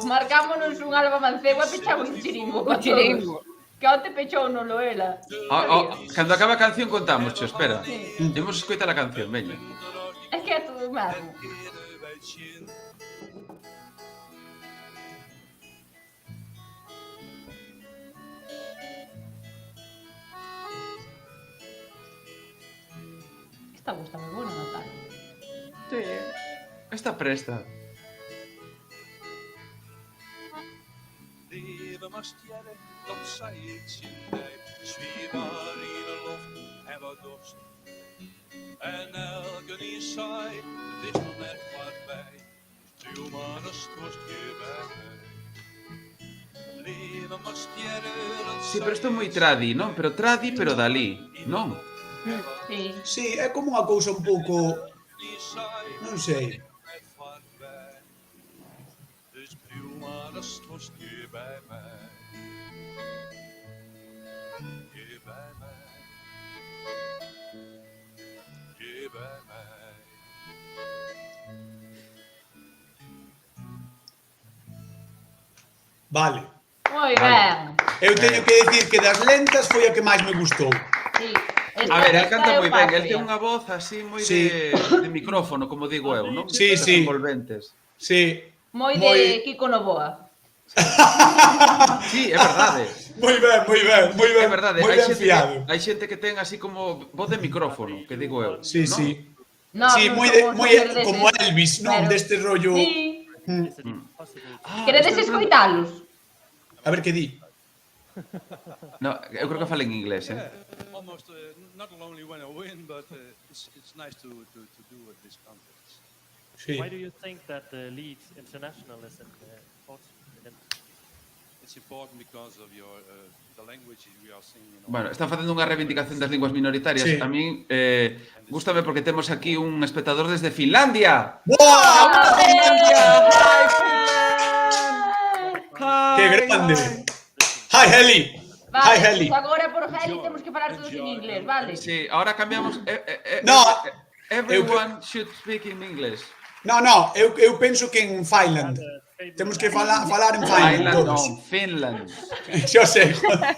A: Marcámonos un Alba Mancebo e pechamos un chiringo.
E: Un chiringo.
A: Que onte pechou no Loela.
D: Cando acabe a canción contamos, espera. Imos escoitar a canción, veña.
A: É que é todo mesmo. Esta gusta moi boa, Natalia.
D: Sí. Esta presta.
I: Leven maar sterren, dat zei ik zintijd. Zweven in de lucht en wat dorst. En elke die zei, het is nog net vlakbij. Stuur maar een storstje bij mij. Leven maar sterren, dat
D: Sí, pero isto é moi tradi, non? Pero tradi, pero Dalí, non?
A: Sí.
B: Sí, é como unha cousa un pouco... Non sei.
I: Dus stuur maar een storstje bij mij. Je bij mij. Je bij mij.
B: Vale.
A: Moi ben.
B: Eu teño que dicir que das lentas foi a que máis me gustou.
A: Sí.
D: A ver, el canta moi ben, el ten unha voz así moi
B: Sí.
D: de micrófono, como digo eu, non?
B: Sí,
D: Esas
B: sí.
D: envolventes.
B: Sí.
A: Moi de Kiko Novoa.
D: Sí, é verdade.
B: Moi ben, moi ben, moi ben.
D: É verdade,
B: moi ben fiado.
D: hai xente que ten así como voz de micrófono, que digo eu.
B: Sí,
D: non?
B: sí.
A: No,
B: Sí,
A: non
B: moi
A: somos
B: moi
A: ser deses,
B: como Elvis, non?
A: pero-
B: Deste rollo...
A: Sí.
D: Ah,
A: Queredes
D: este-
A: escoitalos?
B: A ver que di.
D: No, eu creo que fala en inglés, eh?
I: Almost not only when I win, but it's nice to do at this conference.
B: Sí.
H: Why do you think that the Leeds International is important?
I: It's important because of your the language we are singing.
D: Bueno, está facendo unha reivindicación das linguas minoritarias.
B: Sí.
D: A min gústame porque temos aquí un espectador desde Finlandia.
B: ¡Wow!
D: Finlandia!
B: ¡Qué grande! Hi, Heli! Hi,
A: Vale,
B: Heli!
A: pues agora por Heli temos que falar todos en inglés, vale?
D: Sí, ahora cambiamos.
B: No.
D: Everyone should speak in English.
B: No, no, eu penso que en Finland. Temos que falar en Finland
D: Finland,
B: todos.
D: non, Finland.
B: Yo sei, joder.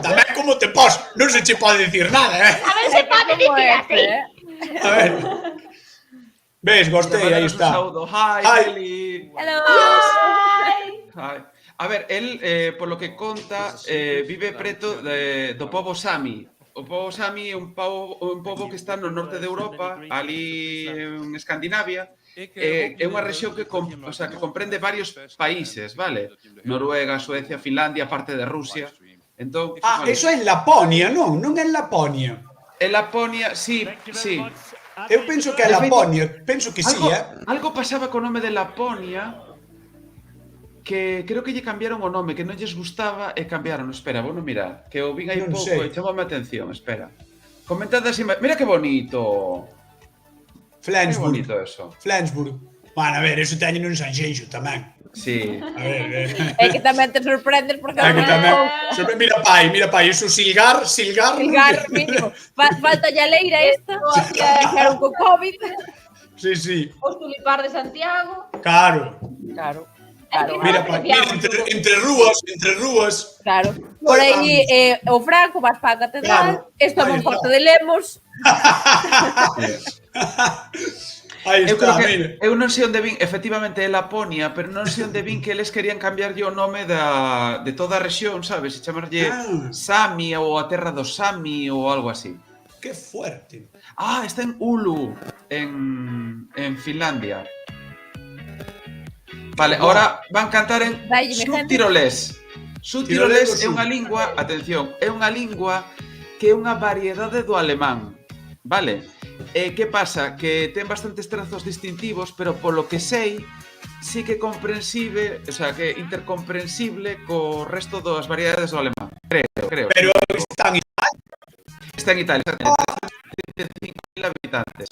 B: Tamén como te pos, non se che pode dicir nada, eh?
A: A ver se pode dicir así.
B: A ver. Ves, gostei, aí
D: Un
B: está.
D: saúdo. Hi,
B: Hi.
D: Eli.
E: Hello.
D: Hi. A ver, el, polo que conta, vive preto do pobo Sami. O pobo Sami é un pobo que está no norte de Europa, ali en Escandinavia, é unha rexión que comprende varios países, vale? Noruega, Suecia, Finlandia, parte de Rusia. Entón,
B: Ah, eso é en Laponia, non? Non é en Laponia.
D: En Laponia, sí, sí.
B: Eu penso que é Laponia, penso que sí,
D: Algo pasaba co nome de Laponia que creo que lle cambiaron o nome, que non lles gustaba e cambiaron. Espera, vou non mirar, que o vin aí un
B: Non
D: pouco
B: sei.
D: e chamame a atención, espera. Comentad así, mira que bonito.
B: Flensburg.
D: Que bonito eso.
B: Flensburg. Bueno, a ver, eso teñen un Sanxenxo tamén.
D: Sí.
B: A ver,
E: É que tamén te sorprendes porque...
B: É que tamén... Mira pai, iso silgar...
E: Silgar mínimo. Falta a leira esta, que quedaron con COVID.
B: Sí, sí.
A: Os tulipar de Santiago.
B: Claro.
E: Claro.
B: Mira, pai, mira, entre rúas.
E: Claro. Por aí o Franco, vas para a catedral, isto é un porto de Lemos.
B: Aí
D: Eu
B: está,
D: creo que,
B: mira.
D: eu non sei onde vin, efectivamente é Laponia, pero non sei onde vin que eles querían cambiarlle o nome de toda a rexión, sabes? E chamarlle Sami ou a terra do Sami ou algo así.
B: Que fuerte.
D: Ah, está en Oulu, en Finlandia. Vale, ahora van cantar en subtirolés. Subtirolés é unha lingua, atención, é unha lingua que é unha variedade do alemán, vale? Que pasa? Que ten bastantes trazos distintivos, pero polo que sei, sí que comprensible, o sea, que intercomprensible co resto das variedades do alemán. Creo.
B: Pero está en Italia.
D: Está en Italia, exactamente. 35.000 habitantes.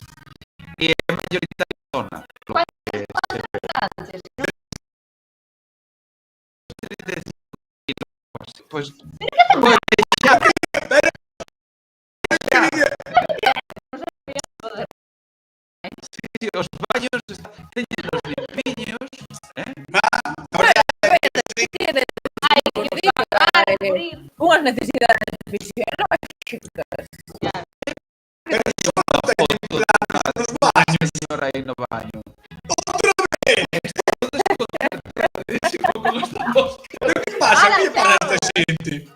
D: E é mayoritaria zona. Pues ya. Sí, os baños están
E: necesidades fisiológicas.
D: Señora aí no baño.
B: Pero que pasa? Que para esta xente?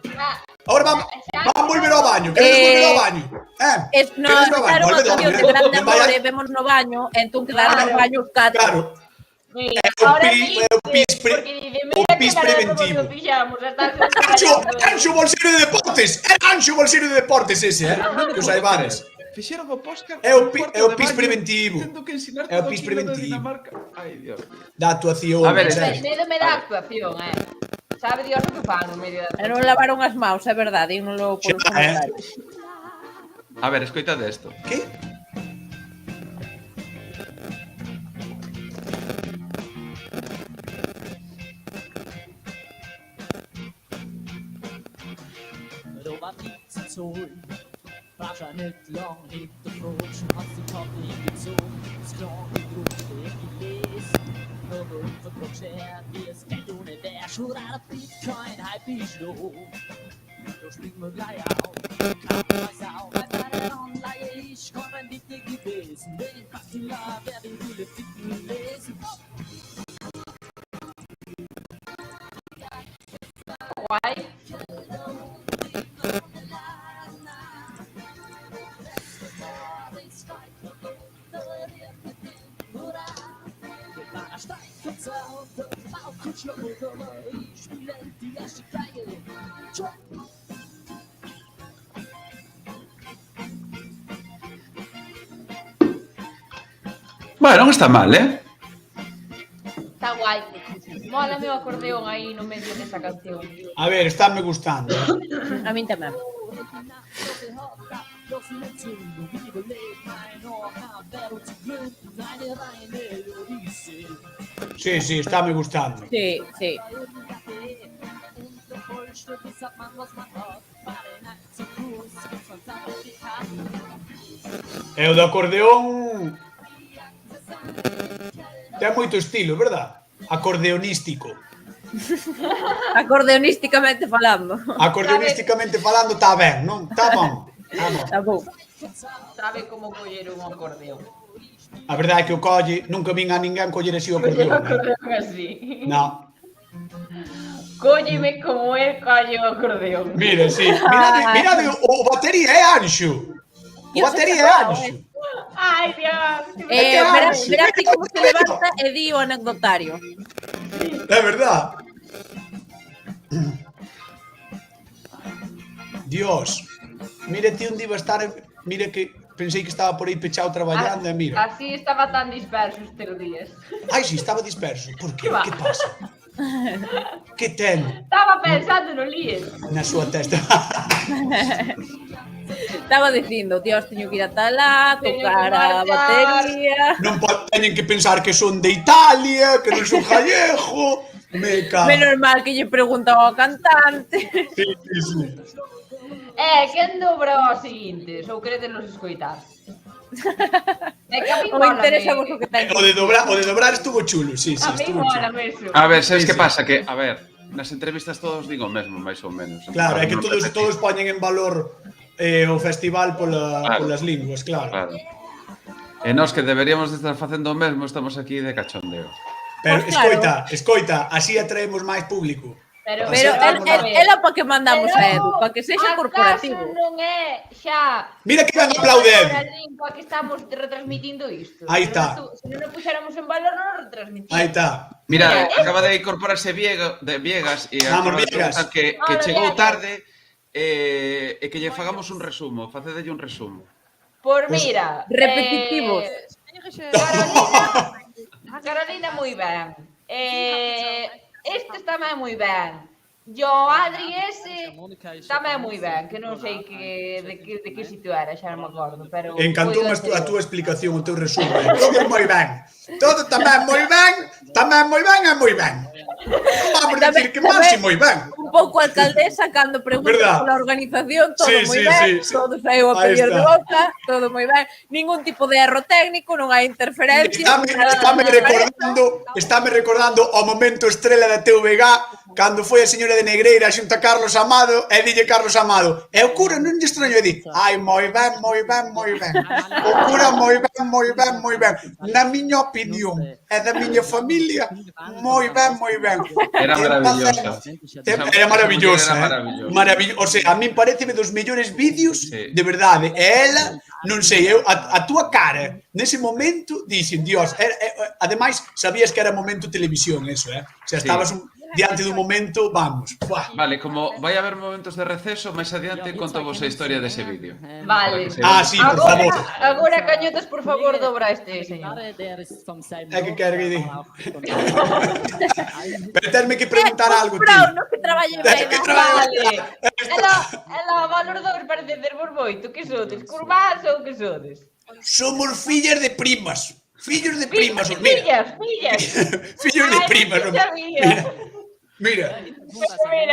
B: Ahora van volver ao baño. Queredes volver ao baño?
E: No,
B: Queredes ao baño?
E: era unha
B: Volved ao
E: canción de
B: baño.
E: Grande
B: Non vai
E: Amor
B: a-
E: e vemos no baño, entón quedaron no baño os catro.
B: Claro. É o pis preventivo. Anxo bolseiro de deportes. É Anxo bolseiro de deportes ese, que os saibades.
D: Fixeron o podcast.
B: É o pis preventivo.
D: Tendo que ensinar
B: É o
D: todo
B: pis
D: aquilo de
B: preventivo.
D: Dinamarca. Ai, Dios mío.
B: Da actuación.
D: A ver,
A: Medo me dá actuación, Sabe Dios o que fan no medio da
E: E non lavaron as maus, é verdade, e non lo polos comentarios.
D: A ver, escoitade isto.
B: Que?
I: War schon nicht lang hinter Frutsch, hat sie Kappe hingezogen, das kleine Gruppe gelesen. Nur verbraucht wie es geht ohne der Schuhe der Bitcoin, halb ich low. Da springen wir gleich auf, kann man Sau, weil meine Anleihe ich kann ein Dicker gewesen. Den Bastila werde ich viele Ficken lesen.
A: Guai.
D: Bueno, non está mal,
A: Está guai. Mola meu acordeón aí no medio desa canción.
B: A ver, estáme gustando.
E: A min tamén.
B: Sí, sí, estáme gustando.
E: Sí, sí.
B: E o do acordeón ten moito estilo, verdad? Acordeonístico.
E: Acordeonísticamente falando.
B: Acordeonísticamente falando está ben, non? Está bon.
E: Está bon.
A: Sabe como coller un acordeón.
B: A verdade é que o colle, nunca vin a ninguén coller así o
A: Coller o
B: acordeón.
A: acordeón así.
B: No.
A: Cólleme como el colle o acordeón.
B: Mira, sí. Mirade o batería é Anxo. O batería é Anxo.
A: Ai, Dios.
E: Verás ti como se levanta e di o anecdotario.
B: É verdad. Dios. Mira ti onde iba a estar. Mira que pensei que estaba por aí pechado traballando e mira.
A: Así estaba tan disperso estes días.
B: Ai, si, estaba disperso. Por que? Que pasa? Que ten
A: Estaba pensando no líes.
B: na súa testa?
E: Estaba dicindo, Dios, teño que ir a talá, tocar a batería.
B: Non teñen que pensar que son de Italia, que non son gallego. Me cago.
E: Menos mal que lle preguntaba ao cantante.
B: Sí, sí, sí.
A: Quen dobra os seguintes? Ou queredelos escoitar? É que a mí
E: Ou
A: mola
E: interesa vos o que ten.
B: O de dobrar estuvo chulo, sí, sí,
A: A mí
B: estuvo
A: mola
B: chulo.
A: mesmo.
D: A ver, sabes
B: Sí,
D: que
B: sí.
D: pasa? Que, a ver, nas entrevistas todos digo o mesmo, máis ou menos.
B: Claro, é que
D: Non
B: todos
D: repetir.
B: poñen en valor o festival polas linguas, claro.
D: Claro. E nós que deberíamos de estar facendo o mesmo, estamos aquí de cachondeo.
B: Pero
E: Pues claro.
B: escoita, así atraemos máis público.
A: Pero
E: ela para que mandamos a Edu, para que sexa corporativo.
A: Acaso non é xa...
B: Mira que ben aplaude Edu.
A: Para que estamos retransmitindo isto.
B: Aí está.
A: Se non o puxéramos en valor, non o retransmitimos.
B: Aí está.
D: Mira, acaba de incorporarse Viegas e
B: Vamos,
D: acaba de
B: Viegas.
D: contar que
A: Hola,
D: chegou
A: Viegas.
D: tarde e que lle fagamos un resumo, facedelle un resumo.
A: Por mira...
E: Repetitivos.
A: Carolina moi ben. Este tamén moi ben. Yo, Adri, ese tamén moi ben, que non sei de que sitio era, xa non me acordo, pero...
B: Encantoume a túa explicación, o teu resumo. Todo moi ben. Todo tamén moi ben e moi ben. Vamos a decir que máis moi ben.
E: Un pouco alcaldesa cando pregunta
B: Verdad.
E: pola organización, todo
B: Sí,
E: moi
B: sí,
E: ben,
B: sí.
E: todo saiu a
B: Aí
E: pedir de
B: está.
E: boca, todo moi ben, ningún tipo de erro técnico, non hai interferencia.
B: Estáme recordando o momento estrela da TVG cando foi a señora de Negreira xunto a Carlos Amado, e dille Carlos Amado, e o cura non lle extraño, e di, ai, moi ben, moi ben, moi ben. O cura moi ben, moi ben, moi ben. Na miña opinión, e da miña familia, moi ben, moi ben.
D: Era maravillosa.
B: Era maravillosa, maravillosa. O sea, a min pareceme dos mellores vídeos, de verdade. E ela, non sei, eu, a túa cara, nese momento, dixen, Dios, ademais, sabías que era momento televisión, eso, O sea, estabas diante dun momento, vamos.
D: Vale, como vai haber momentos de receso, máis adiante conto vos a historia dese vídeo.
A: Vale.
B: Sí, por favor.
A: Agora, Cañotas, por favor, dobra este señor.
B: É que quero que di. Pero tenme que preguntar algo, tío.
E: Brauno, que traballe ben.
A: Vale. Ela, valor dos parece ser por moito. Que sodes? Curvás ou que sodes?
B: Somos fillas de primas. Fillos de primas, mira.
A: Fillas.
B: Fillos de primas. Mira.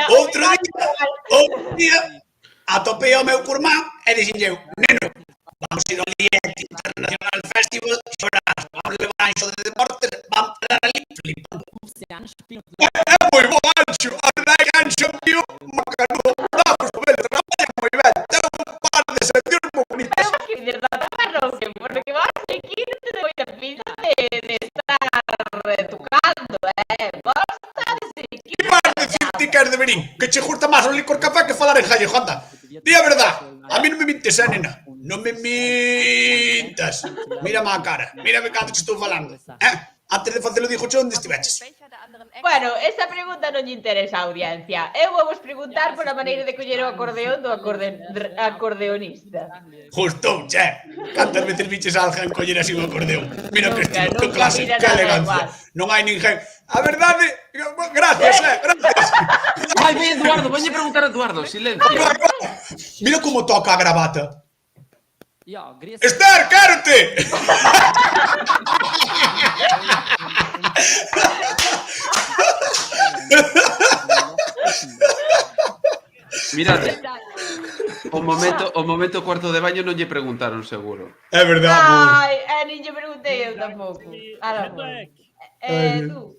B: Outro día, atopei ao meu curmán e dixen eu, neno, vamos ir ao Liete International Festival e xorás, vamos levar anxo de deportes, vamos parar ali, flipando. É moi bo anxo, a verdade é que anxo mío, macanudo, vamos, bueno, trabalha moi ben, ten un par de seccións moi bonitas.
A: Pero que de tratar non sei, porque vas aquí non te doy a pinta de estar tocando, Vas estar de seguir.
B: Que vas decirte que és de Berín? Que che gusta máis o licor café que falar en gallego, anda. Di a verdad, a mí non me mintes, nena. Non me mintas. Mírame a cara, mírame cando te estou falando. Antes de facelo dixo che onde estiveches.
A: Bueno, esa pregunta non lle interesa a audiencia. Eu vou vos preguntar pola maneira de coller o acordeón do acordeonista.
B: Justo, che. Cantas veces biches a alguén coller así un acordeón? Mira que estilo, que clase, que elegancia. Non hai ninguén. A verdade, gracias, gracias.
D: Ai, ven, Eduardo, voñe preguntar a Eduardo, silencio.
B: Mira como toca a gravata. Esther, quérote!
D: Mirade, o momento cuarto de baño non lle preguntaron, seguro.
B: É verdade.
A: Ai, nin lle preguntei eu tampouco. Edu.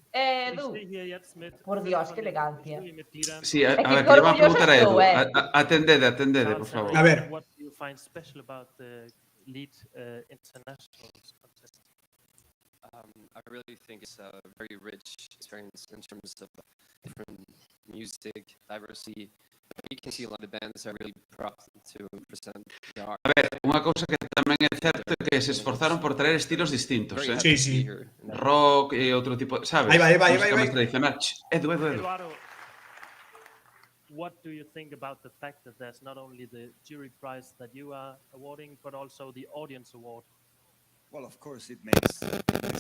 A: Por Dios, que elegancia.
D: Sí, a ver, que lle van a preguntar a Edu. Atendede, por favor.
B: A ver.
H: What do you find special about the Lead Internationals contest?
N: I really think it's a very rich experience in terms of different music, diversity. You can see a lot of bands are really proud to present their art.
D: A ver, unha cousa que tamén é certo é que se esforzaron por traer estilos distintos,
B: Sí.
D: Rock e outro tipo, sabes?
B: Aí vai.
D: Música máis tradicional. Edu.
H: Eduardo, what do you think about the fact that there's not only the jury prize that you are awarding, but also the audience award?
O: Well, of course, it makes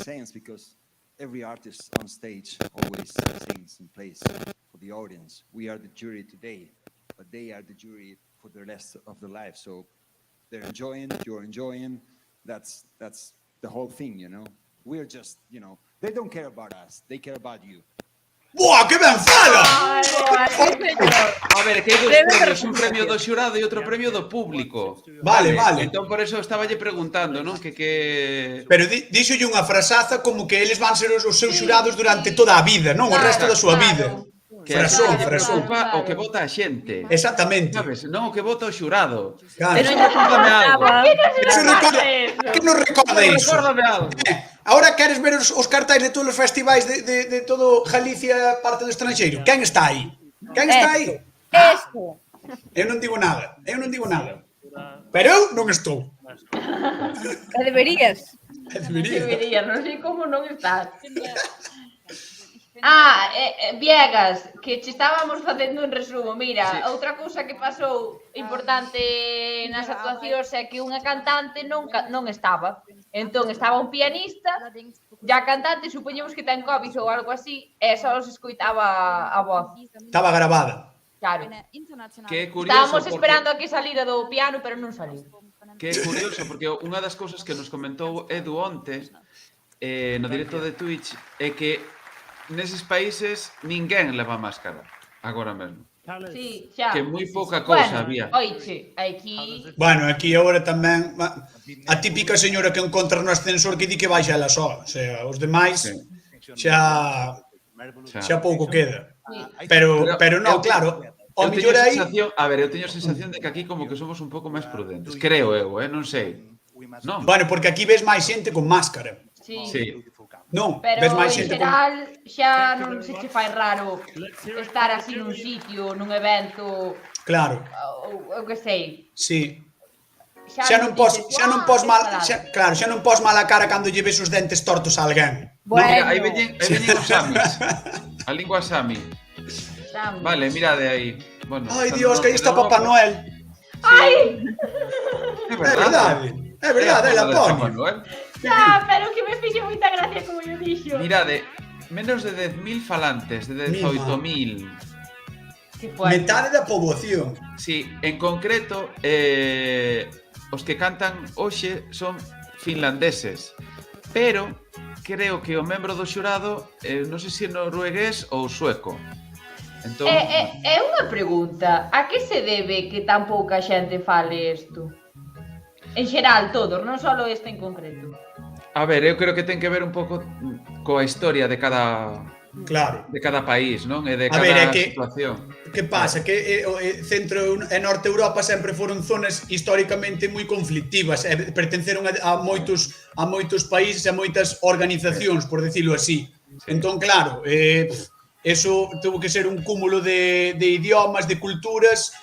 O: sense because every artist on stage always sings and plays for the audience. We are the jury today, but they are the jury for the rest of their life. So they're enjoying, you're enjoying. That's the whole thing, you know. We're just, you know, they don't care about us. They care about you.
B: Buah, que ben fala!
D: A ver, que hai dos premios, un premio do xurado e outro premio do público.
B: Vale.
D: Entón, por eso estaba lle preguntando, non? Que...
B: Pero díxolle unha frasaza como que eles van ser os seus xurados durante toda a vida, non? O resto da súa vida. Frasón.
D: O que vota a xente.
B: Exactamente.
D: Sabes? Non o que vota o xurado.
B: Claro.
D: Eso recórdame algo.
B: Que non recorda iso?
D: Recórdame algo.
B: Ahora queres ver os cartais de todos os festivais de todo Galicia, parte do estranxeiro? Quen está aí? Quen está aí?
E: Esto.
B: Eu non digo nada. Pero eu non estou.
E: E deberías.
A: Debería, non sei como non estás. Viegas, que che estábamos facendo un resumo. Mira, outra cousa que pasou importante nas actuacións é que unha cantante non estaba. Entón, estaba un pianista, e a cantante supoñemos que ten COVID ou algo así, e só se escoitaba a voz.
B: Estaba gravada.
A: Claro.
D: Que curioso.
A: Estábamos esperando a que salira do piano, pero non saliu.
D: Que curioso, porque unha das cousas que nos comentou Edu onte no directo de Twitch é que neses países ninguén leva máscara agora mesmo.
A: Sí, xa.
D: Que moi pouca cousa había.
A: Oiche, aquí...
B: Bueno, aquí agora tamén a típica señora que encontra no ascensor que di que baixa ela só. O sea, os demais xa pouco queda. Pero non, claro, o mellor aí...
D: A ver, eu teño a sensación de que aquí como que somos un pouco máis prudentes. Creo eu, non sei. Non?
B: Bueno, porque aquí ves máis xente con máscara.
A: Sí.
B: Non,
A: Pero
B: ves máis
A: en
B: xente con...
A: xeral xa non se che fai raro estar así nun sitio, nun evento,
B: Claro,
A: ou que sei.
B: sí. Xa non pos mal, claro, xa non pos mala cara cando lle ves os dentes tortos a alguén.
D: Mira, aí veñen os samis. A lingua sami. Vale, mirade aí. Bueno,
B: Ai, Dios, que aí está Papá Noel.
A: Ai!
D: É verdade.
B: É verdade, é la Laponia.
A: Pero que me fixe moita gracia como eu dixo.
D: Mirade, menos de 10.000 falantes, de 18.000.
B: Metade da poboación.
D: Sí, en concreto, os que cantan hoxe son finlandeses, pero creo que o membro do xurado, non sei se é noruegués ou sueco. Entón...
A: É unha pregunta, a que se debe que tan pouca xente fale isto? En xeral, todos, non só este en concreto.
D: A ver, eu creo que ten que ver un pouco coa historia de cada...
B: Claro.
D: De cada país, non? E de cada situación.
B: Que pasa? Que Centro e Norte Europa sempre foron zonas históricamente moi conflictivas, pertenceron a moitos países e a moitas organizacións, por decirlo así. Entón, claro, eso tuvo que ser un cúmulo de idiomas, de culturas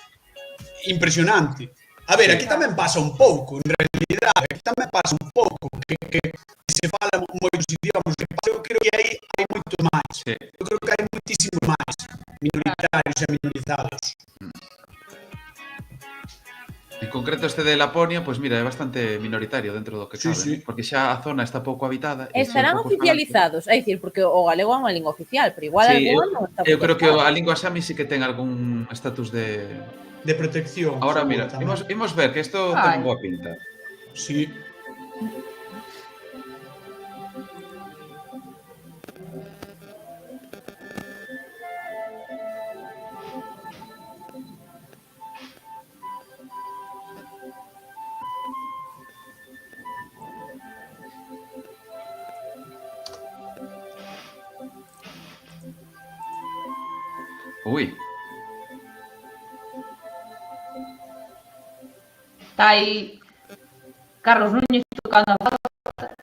B: impresionante. A ver, aquí tamén pasa un pouco, en realidade, aquí tamén pasa un pouco que se fala moitos idiomas, eu creo que aí hai moitos máis. Eu creo que hai moitísimos máis minoritarios e minorizados.
D: En concreto este de Laponia, pois mira, é bastante minoritario dentro do que cabe, porque xa a zona está pouco habitada.
E: Estarán oficializados, é dicir, porque o galego é unha lingua oficial, pero igual algún non está.
D: Eu creo que a lingua sami sí que ten algún estatus de
B: protección.
D: Ahora mira, imos ver que isto ten boa pinta.
B: Sí.
D: Ui.
A: Está aí Carlos Núñez tocando a flauta.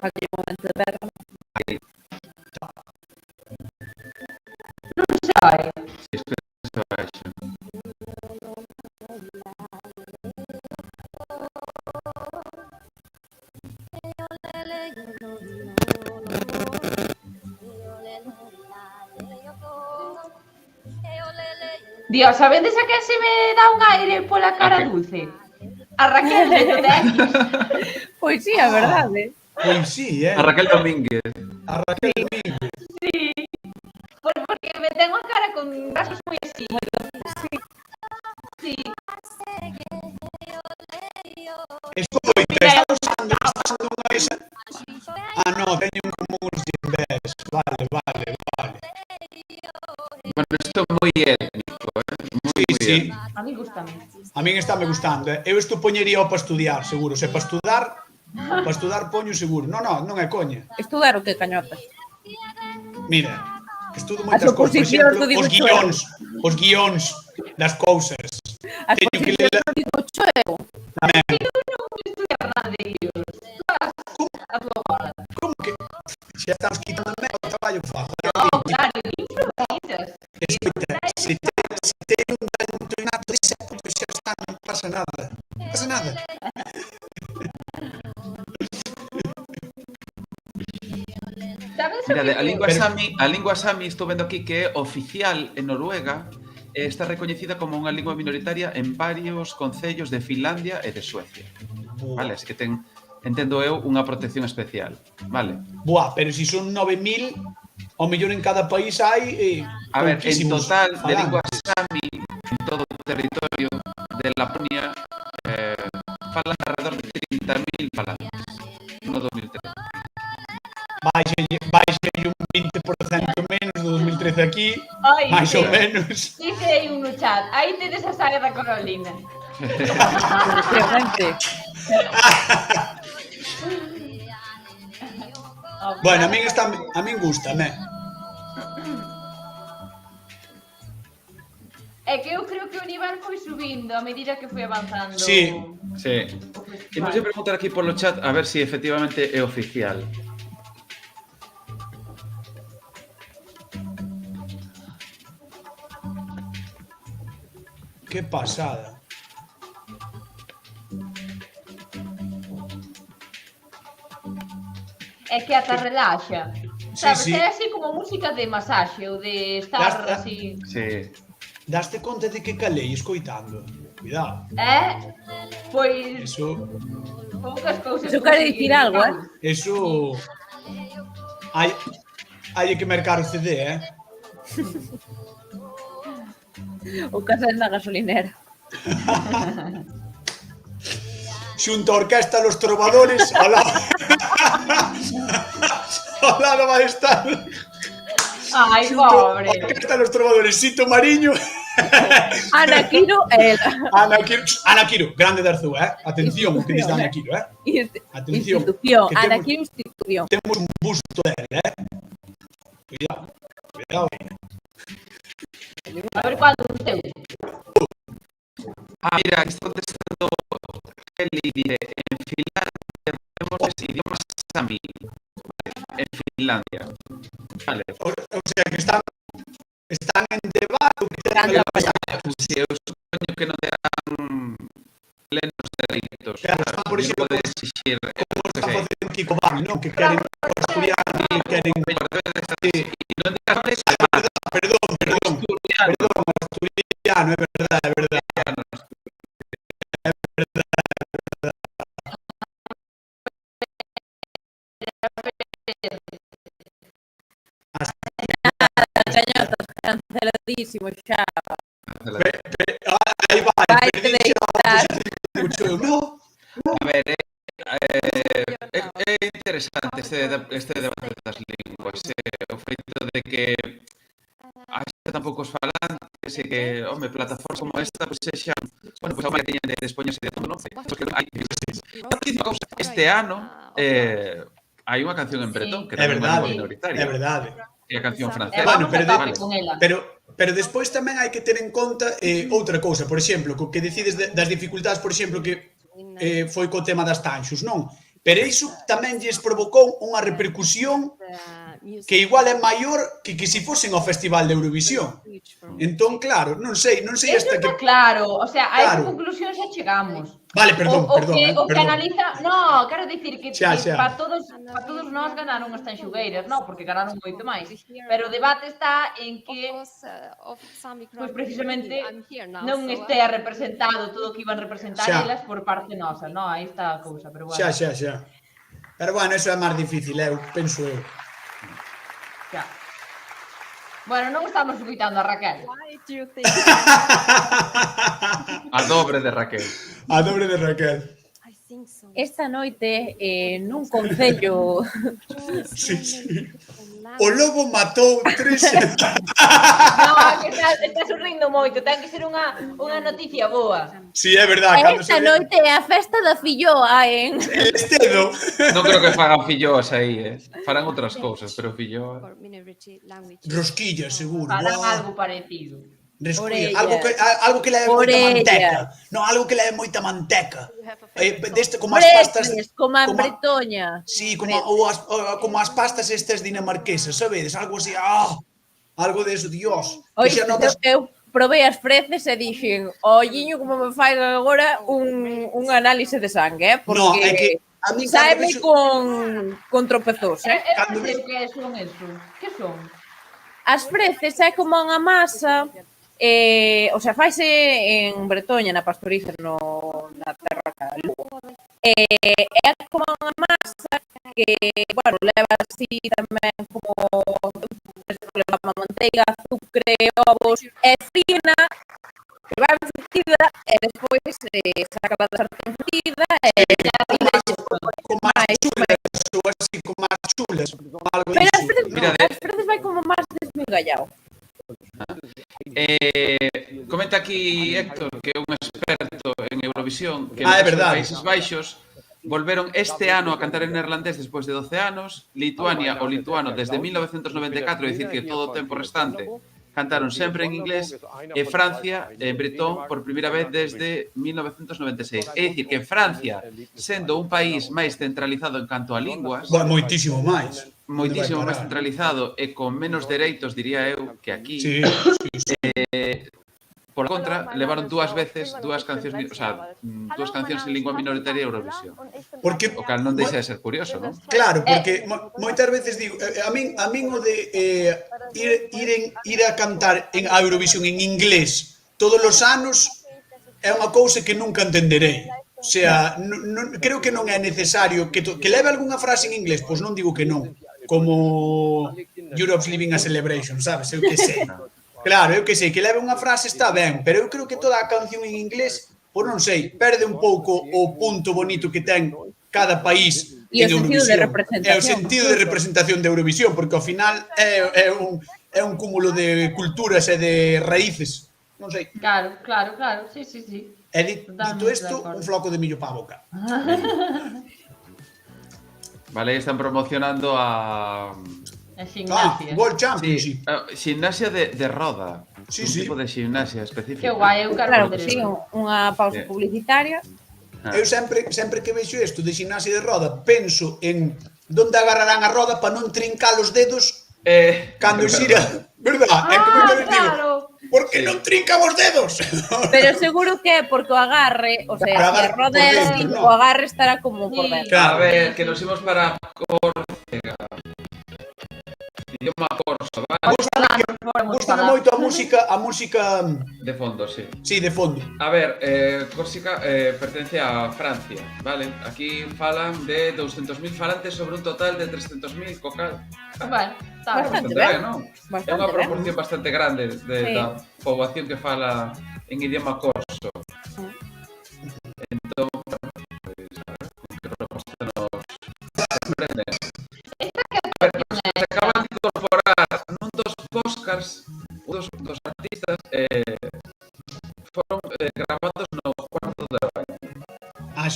E: Aquí un momento de verlo.
A: Non sai.
D: Si, isto é baixo.
A: Dios, sabedes a que se me dá un aire pola cara dulce? A Raquel de X.
E: Pois sí, a verdade.
B: Pois sí,
D: A Raquel Domínguez.
B: A Raquel Domínguez.
A: Sí. Porque me ten a cara con brazos moi así. Sí.
B: Escoita, está usando unha esa... Ah, no, teño como uns gimbés. Vale.
D: Bueno, isto é moi étnico,
B: Sí.
A: A mí gustame.
B: A min está me gustando. Eu isto poñería para estudiar, seguro. Se para estudar poño seguro. Non é coña.
E: Estudar o que cañota.
B: Mira, estudo moitas cousas. Por exemplo, os guións das cousas. Teño que ler... Tamén. Como que? Xa estamos quitando o traballo que fago.
A: No, claro, improvisas.
B: Escuta, se ten un talento innato, pues xa está, non pasa nada. Non pasa nada.
D: Mira, a lingua sami estou vendo aquí que é oficial en Noruega e está recoñecida como unha lingua minoritaria en varios concellos de Finlandia e de Suecia. Vale, así que ten, entendo eu, unha protección especial. Vale.
B: Buah, pero si son 9.000, ao mellor en cada país hai
D: a ver, en total de lingua sami en todo o territorio de Laponia falan alrededor de 30.000 falantes no 2013.
B: Baixe un 20% menos do 2013 aquí, máis ou menos.
A: Dice aí un no chat, aí tedes a saga da Carolina.
B: Bueno, a min gustame.
A: É que eu creo que o nivel foi subindo a medida que foi avanzando.
D: Sí. Imos a preguntar aquí polo chat a ver si efectivamente é oficial.
B: Que pasada.
A: É que ata relaxa. Sabes,
B: sí.
A: é así como música de masaxe ou de estar así.
D: Sí.
B: Daste conta de que calei escoitando? Cuidado.
A: Pois
B: Eso...
A: poucas cousas.
E: Eso quere dicir algo,
B: Eso... Hai que mercar o CD,
E: O casal na gasolinera.
B: Xunto a orquesta Los Trovadores, ao lado vai estar...
A: Ai, pobre.
B: A orquesta Los Trovadores, Sito Mariño...
E: Ana Quiro e ela.
B: Ana Quiro, grande de Arzúa, Atención, o que diz Ana Quiro, Atención.
E: Institución, Ana Quiro institución.
B: Temos un busto dela, Cuidado.
A: A ver cuándo o teu.
D: Mira, aquí está contestando Eli, dice, en Finlandia tenemos idiomas sami. En Finlandia. Vale.
B: O sea, que están en debate.
D: Si eu supoño que non terán plenos dereitos.
B: Por exemplo,
D: pode exixir...
B: Como está facendo Kiko Bami, non? Que queren asturiano, queren...
D: Non digas
B: Perdón, asturiano, é verdade.
E: Canhotas, canceladísimo xa.
B: Aí vai,
D: A ver, é interesante este debate das linguas. O feito de que hai tan poucos falantes e que, plataformas como esta, pois sexan, bueno, pois a máis teñen de expoñerse de todo, non? Este ano hai unha canción en bretón que tamén é unha minoritaria.
B: É verdade.
D: E a canción francesa.
B: Pero despois tamén hai que ter en conta outra cousa, por exemplo, co que decides das dificultades, por exemplo, que foi co tema das tanxos, non? Pero iso tamén lles provocou unha repercusión que igual é maior que se fosen ao Festival de Eurovisión. Entón, claro, non sei hasta que...
A: Claro, o sea, a esa conclusión xa chegamos.
B: Vale, perdón.
A: O que analiza... No, quero dicir que para todos nós ganaron as tanxugueiras, non? Porque ganaron moito máis. Pero o debate está en que, pois precisamente, non estea representado todo o que iban representar elas por parte nosa, non? Aí está a cousa, pero bueno.
B: Xa. Pero bueno, eso é máis difícil, penso eu.
A: Xa. Bueno, non estamos escuitando a Raquel.
D: A dobre de Raquel.
E: Esta noite, nun concello...
B: Sí. O lobo matou 3...
A: No, que está sorrindo moito, ten que ser unha noticia boa.
B: Sí, é verdade.
E: Esta noite é a festa da filloa en...
B: Estedo.
D: Non creo que fagan filloas aí, farán outras cousas, pero filloa...
B: Rosquillas, seguro.
A: Farán algo parecido.
B: Algo que leve moita manteca. Non, algo que leve moita manteca. Como as pastas...
E: Como a Bretoña.
B: Sí, como as pastas estas dinamarquesas, sabedes? Algo así, algo de eso, Dios.
E: Eu probei as freces e dixen, olliño como me fai agora un análise de sangue, porque saeme con tropezos,
A: Que son eso? Que son?
E: As freces é como unha masa... o sea, faise en Bretoña, na Pastoriza, na terra de Lugo. É como unha masa que, bueno, leva así tamén como leva manteiga, azúcar, ovos, e frina, que vai fritida, e despois saca da sartén fritida, e
B: como as chulas, ou así, como as chulas.
E: Pero as freces vai como máis desmigallado.
D: Comenta aquí Héctor, que é un experto en Eurovisión, que
B: é
D: nos
B: verdade.
D: Países Baixos volveron este ano a cantar en neerlandés despois de 12 anos, Lituania o lituano desde 1994, é dicir que todo o tempo restante cantaron sempre en inglés, e Francia en bretón por primeira vez desde 1996. É dicir que Francia, sendo un país máis centralizado en canto a linguas,
B: moitísimo máis
D: centralizado e con menos dereitos, diría eu, que aquí, por contra, levaron dúas veces dúas cancións en lingua minoritaria a Eurovisión.
B: Porque
D: o cal non deixa de ser curioso, non?
B: Claro, porque moitas veces digo, a min o de ir a cantar a Eurovisión en inglés todos os anos é unha cousa que nunca entenderei. O sea, creo que non é necesario que leve algunha frase en inglés, pois non digo que non, como Europe's Living a Celebration, sabes? Eu que sei. Claro, eu que sei, que leve unha frase está ben, pero eu creo que toda a canción en inglés, pois non sei, perde un pouco o punto bonito que ten cada país en Eurovisión. É o sentido de representación de Eurovisión, porque ao final é un cúmulo de culturas e de raíces, non sei.
A: Claro, sí.
B: E dito isto, un floco de millo pa boca.
D: Vale, están promocionando a...
A: Gimnasia.
B: World Championship.
D: Gimnasia de roda.
B: Sí,
D: un tipo de gimnasia específica.
A: Que guai, eu
E: Claro que sí, unha pausa publicitaria.
B: Eu sempre que vexo isto de gimnasia de roda, penso en onde agarrarán a roda para non trincar os dedos cando xira, verdad? É que moitas veces digo, por que non trincan os dedos?
E: Pero seguro que é porque o agarre, o sea, se a roda é así, o agarre estará como por dentro.
D: A ver, que nos imos para Córcega. Idioma corso, vale?
B: Gústame moito a música
D: de fondo, sí.
B: Sí, de fondo.
D: A ver, Córcega pertence a Francia, vale? Aquí falan de 200.000 falantes sobre un total de 300.000 cocal.
A: Vale, está
D: bastante ben, non? É unha proporción bastante grande da poboación que fala en idioma corso. Entón, que proposta nos sorprende. A ver, se acaban de incorporar nun dos Oscars, dos artistas foron gravados no cuarto de baño.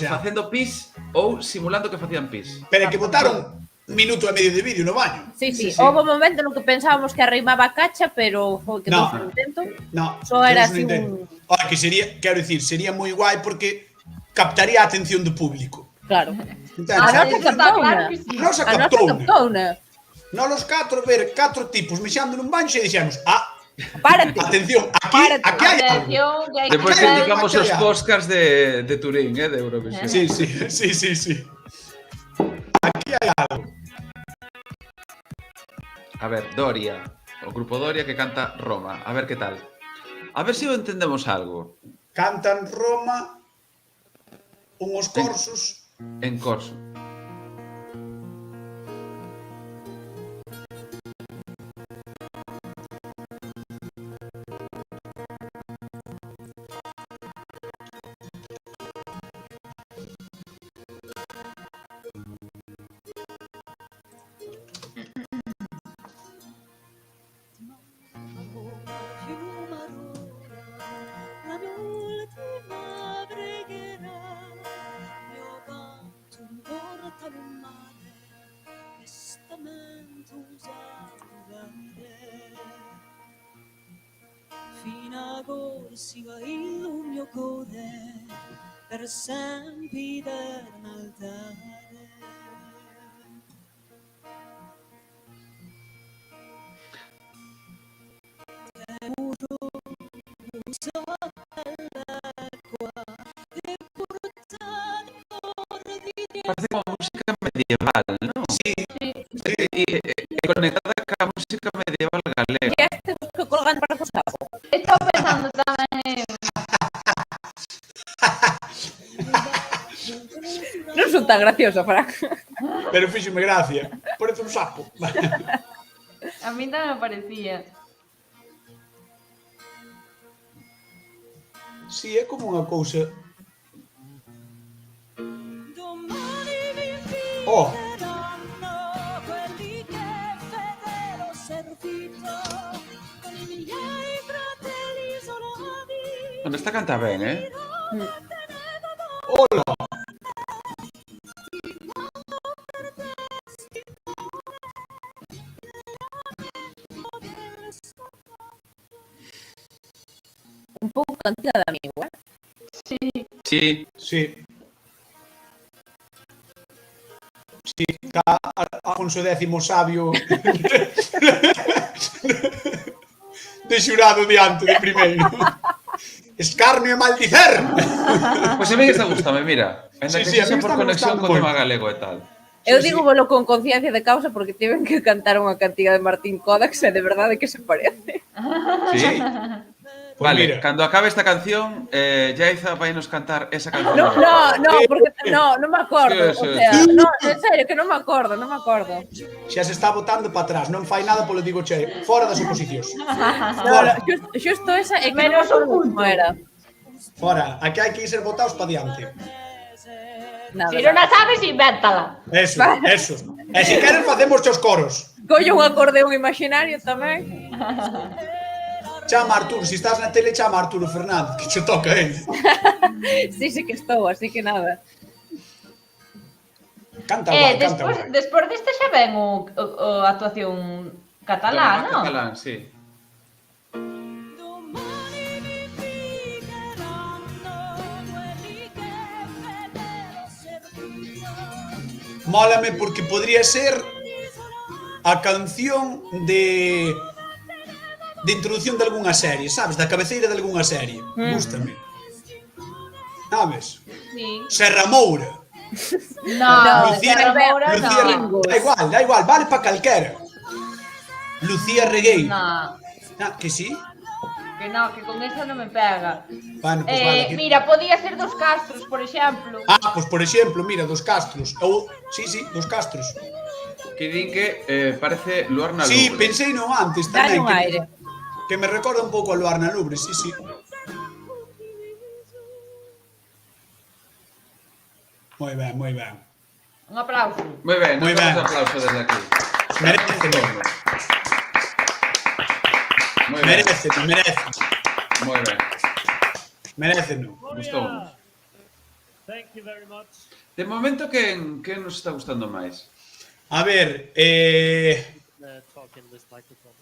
D: Facendo pis ou simulando que facían pis.
B: Pero que botaron minuto e medio de vídeo no baño.
E: Sí. Houve un momento no que pensábamos que arrimaba a cacha, pero foi que non foi un intento. Só era así un...
B: Que sería, quero dicir, sería moi guai porque captaría a atención do público.
E: Claro. A nosa captouna.
B: Non os catro ver 4 tipos mexando nun banxo e dixemos,
E: párate.
B: Atención, aquí hai algo.
D: Depois indicamos os Oscars de Turín, de Eurovisión.
B: Sí. Aquí hai algo.
D: A ver, Doria, o grupo Doria que canta Roma. A ver que tal. A ver se entendemos algo.
B: Cantan Roma unhos corsos.
D: En corso.
L: Fina corsica il mio cuore per sempre eternaldade.
D: Parece como música medieval, non?
B: Sí.
D: E conectada ca música medieval galega.
E: Que este que colgan para o sapo.
A: Estou pensando tamén
E: Non son tan graciosa, Frank.
B: Pero fíxome gracia. Parece un sapo.
A: A mí tamén me parecía.
B: Sí, é como unha cousa...
D: Onde está canta ben,
B: Hola!
E: antiga de amigo,
A: Sí.
D: Sí.
B: Sí. Sí, Afonso X sabio de xurado diante de primeiro. Escarnio e maldicer.
D: Pois a mí está gustame, mira. Ainda que sexa por conexión co tema galego e tal.
E: Eu digo volo con conciencia de causa porque tiven que cantar unha cantiga de Martín Kodax e de verdade que se parece.
D: Sí.
B: Pues
D: vale,
B: mira.
D: cando acabe esta canción, Yaiza vai nos cantar esa canción.
E: No, porque non me acordo,
D: Sí,
E: o sea, no, en serio, que non me acordo.
B: Xa se está botando para atrás, non fai nada polo digo che, fora das oposicións.
E: Fora. Xusto esa é que menos un punto era.
B: Fora, aquí hai que ir ser votados para diante.
A: Si non a sabes, invéntala.
B: Eso. E se queres facemos os coros.
E: Collo un acordeón imaginario tamén.
B: Chama Arturo, se estás na tele, chama Arturo Fernández, que che toca ele.
E: Sí que estou, así que nada.
B: Canta guai, canta guai.
A: Despois deste xa ven a actuación catalá, non?
D: Catalán, sí.
B: Mólame porque podría ser a canción de introducción de algunha serie, sabes? Da cabeceira de algunha serie. Gústame. Sabes?
A: Sí.
B: Serra Moura.
A: No,
B: Lucía
A: Moura no.
B: Da igual, vale para calquera. Lucía Regueiro.
A: No.
B: Que sí?
A: Que no, que con esa non me pega.
B: Bueno, pues vale.
A: Mira, podía ser dos Castros, por exemplo.
B: Pues por exemplo, mira, dos Castros. Sí, dos Castros.
D: Que din que parece Luar na Lubre.
B: Sí, pensei no antes tamén.
E: Dale un aire.
B: Que me recorda un pouco a Luar na Lubre, sí. Moi ben.
A: Un aplauso.
D: Moi ben,
B: Moi ben.
D: un aplauso desde aquí.
B: Meréceno.
D: Moi ben. Moi ben.
B: Meréceno.
D: Gustounos.
H: Thank you very much.
D: De momento, que nos está gustando máis?
B: A ver,
H: Talk in this microphone.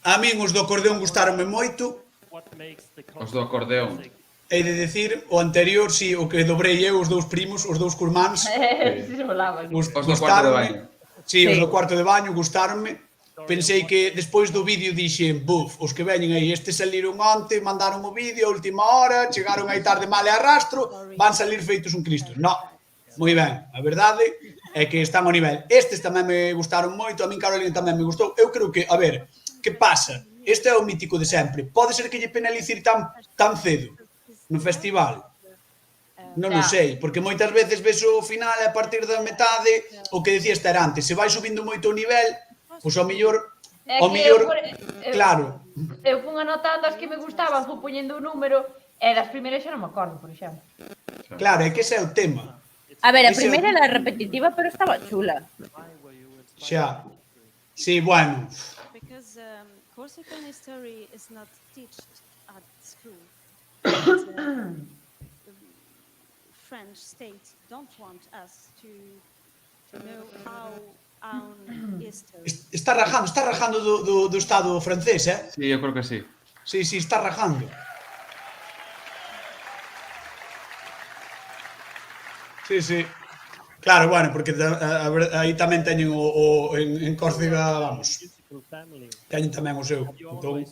B: a min os do acordeón gustaronme moito.
H: What makes the
D: Os do acordeón.
B: Hei de decir, o anterior, si, o que dobrei eu, os dous primos, os dous curmáns.
A: Sí, se volaba.
D: Os do cuarto de baño.
B: Sí, os do cuarto de baño gustaronme. Pensei que despois do vídeo dixen, buf, os que veñen aí, estes saliron onte, mandaron o vídeo a última hora, chegaron aí tarde mal e arrastro, van salir feitos un Cristo. No, moi ben, a verdade é que están ao nivel. Estes tamén me gustaron moito, a min Carolina tamén me gustou. Eu creo que, a ver, que pasa? Este é o mítico de sempre. Pode ser que lle penalice ir tan cedo no festival. Non o sei, porque moitas veces ves o final e a partir da metade, o que decías ter antes, se vai subindo moito o nivel, pois ao mellor, claro.
A: Eu fun anotando as que me gustaban, fui poñendo o número, e das primeiras xa non me acordo, por exemplo.
B: Claro, é que ese é o tema.
E: A ver, a primeira era repetitiva, pero estaba chula.
B: Xa. Sí, bueno.
M: Because Corsican history is not taught at school. French state don't want us to know how our history.
B: Está rajando do Estado francés, eh?
D: Sí, eu creo que sí.
B: Sí, está rajando. Sí. Claro, bueno, porque aí tamén teñen en Córcega, vamos. Teñen tamén o seu. Entón,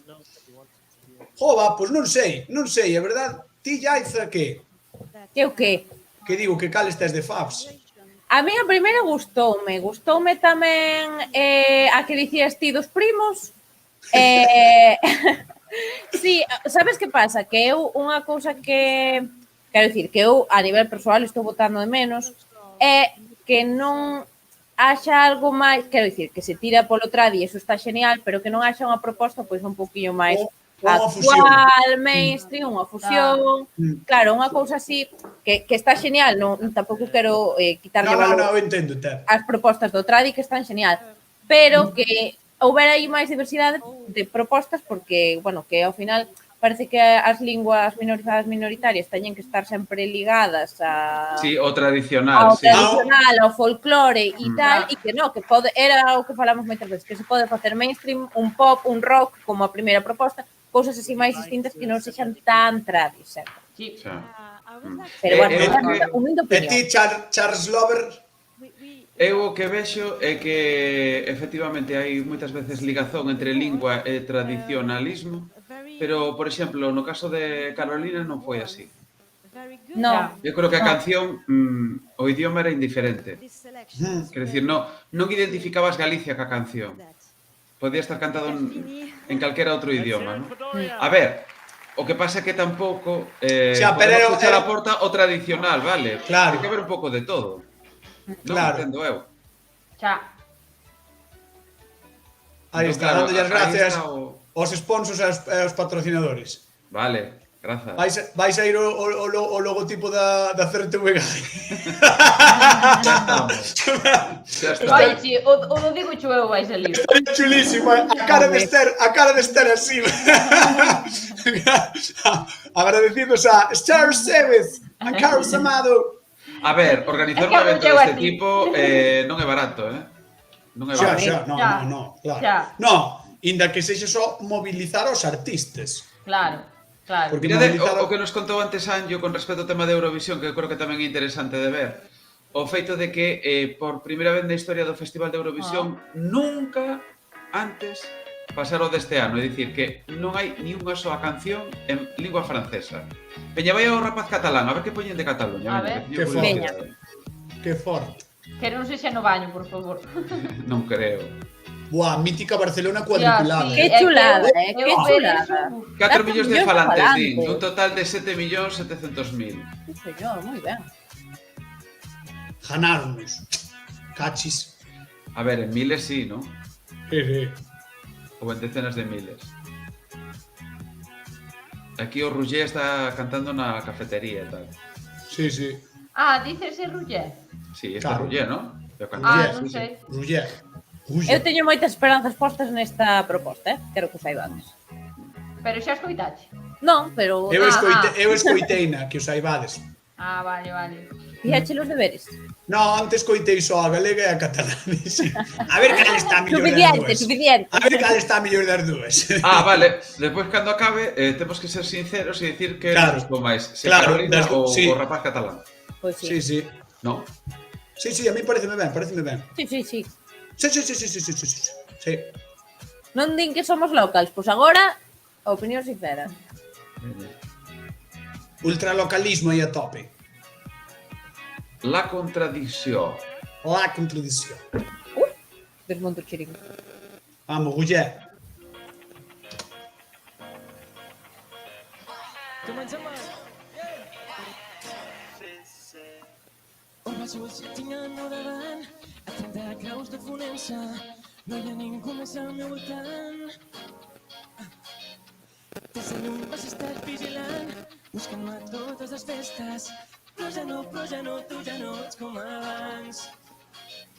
B: jova, pois non sei, é verdade. Ti, Yaiza, que?
E: Eu que?
B: Que digo, que cales tes de Fabs?
E: A mí a primeira gustoume tamén a que dicías ti dos primos. Sí, sabes que pasa? Que eu unha cousa que quero dicir, que eu a nivel persoal estou botando de menos é que non haxa algo máis, quero dicir, que se tira polo tradi e iso está genial, pero que non haxa unha proposta pois un pouquiño máis actual, mainstream, unha fusión. Claro, unha cousa así que está genial, non tampouco quero quitarlle valor as propostas do tradi que están genial, pero que houbera aí máis diversidade de propostas porque, bueno, que ao final parece que as linguas minorizadas minoritarias teñen que estar sempre ligadas a...
D: Sí, o tradicional,
E: ao folclore e tal, e que non, que era o que falamos moitas veces, que se pode facer mainstream, un pop, un rock como a primeira proposta, cousas así máis distintas que non sexan tan tradis, sempre.
A: Sí.
E: Pero bueno, humilde
B: E
E: opinión.
B: ti, Charles Lover?
D: Eu o que vexo é que efectivamente hai moitas veces ligazón entre lingua e tradicionalismo, pero, por exemplo, no caso de Carolina non foi así.
E: No.
D: Eu creo que a canción, o idioma era indiferente. Quer dicir, non identificabas Galicia ca canción. Podía estar cantado en calquera outro idioma, non? A ver, o que pasa é que tampouco podemos puxar a porta o tradicional, vale?
B: Claro.
D: Hai que ver un pouco de todo. Non
B: Claro.
D: entendo eu.
A: Xa.
B: Aí
D: Entón,
B: está,
D: claro,
B: dándolle as
D: aí
B: gracias
D: está
B: aos sponsors e aos patrocinadores.
D: Vale, grazas.
B: Vais a ir o logotipo da CRTVG.
D: Xa está.
A: Vai, si, o do Diego Chueu vai salir.
B: Está chulísimo, a cara de Esther así. Agradecidos a Star Service, a Carlos Amado.
D: A ver, organizar un evento deste tipo non é barato, Non é barato.
B: Xa, no, claro. No, inda que sexa só mobilizar os artistas.
A: Claro.
B: Porque
D: Mirade, o que nos contou antes Anjo con respecto ao tema de Eurovisión, que eu creo que tamén é interesante de ver, o feito de que por primeira vez na historia do Festival de Eurovisión nunca antes pasaro deste ano, é dicir, que non hai ni unha soa canción en lingua francesa. Veña, vai ao rapaz catalán, a ver que poñen de Cataluña.
A: A ver.
B: Que forte. Que forte.
A: Que non sexa no baño, por favor.
D: Non creo.
B: Buah, mítica Barcelona cuadriculada.
E: Que chulada, que chulada.
D: 4 millóns de falantes, din,
E: falantes.
D: dun total de 7.700.000.
E: Sí, señor, moi ben.
B: Ganáronnos. Cachis.
D: A ver, en miles sí, non?
B: Sí.
D: Ou en decenas de miles. Aquí o Roger está cantando na cafetería e tal.
B: Sí.
A: Dices Roger?
D: Sí, este
B: Claro.
D: Roger, non?
A: Non sei.
B: Roger.
E: Eu teño moitas esperanzas postas nesta proposta, quero que o saibades.
A: Pero xa escoitache?
E: Non, pero...
B: Eu escoiteina, que os saibades.
A: Vale.
E: Fíache os deberes.
B: No, antes coitei só a galega e a catalana. A ver cal está a mellor das dúas.
E: Suficiente.
B: A ver cal está a mellor das dúas.
D: Vale. Despois, cando acabe, temos que ser sinceros e dicir que
B: Claro.
D: nos gustou máis. Se
B: Claro,
D: Carolina ou
B: sí.
D: o rapaz catalán.
E: Pois sí.
B: Sí.
D: Non?
B: Sí, a mí pareceme ben.
E: Sí.
B: Sí.
E: Non din que somos locals, pois agora, a opinión sincera.
B: Ultralocalismo aí a tope.
D: La contradicció.
B: La contradicció.
E: Desmonto o chiringo.
B: Vamos, Roger.
I: On va jouer sitting no davant a 30 graus de fonença. No hi ha ningú més al meu voltant. Des de lluny vas estar vigilant, buscant-me a totes les festes. Però ja no, tu ja no ets com abans.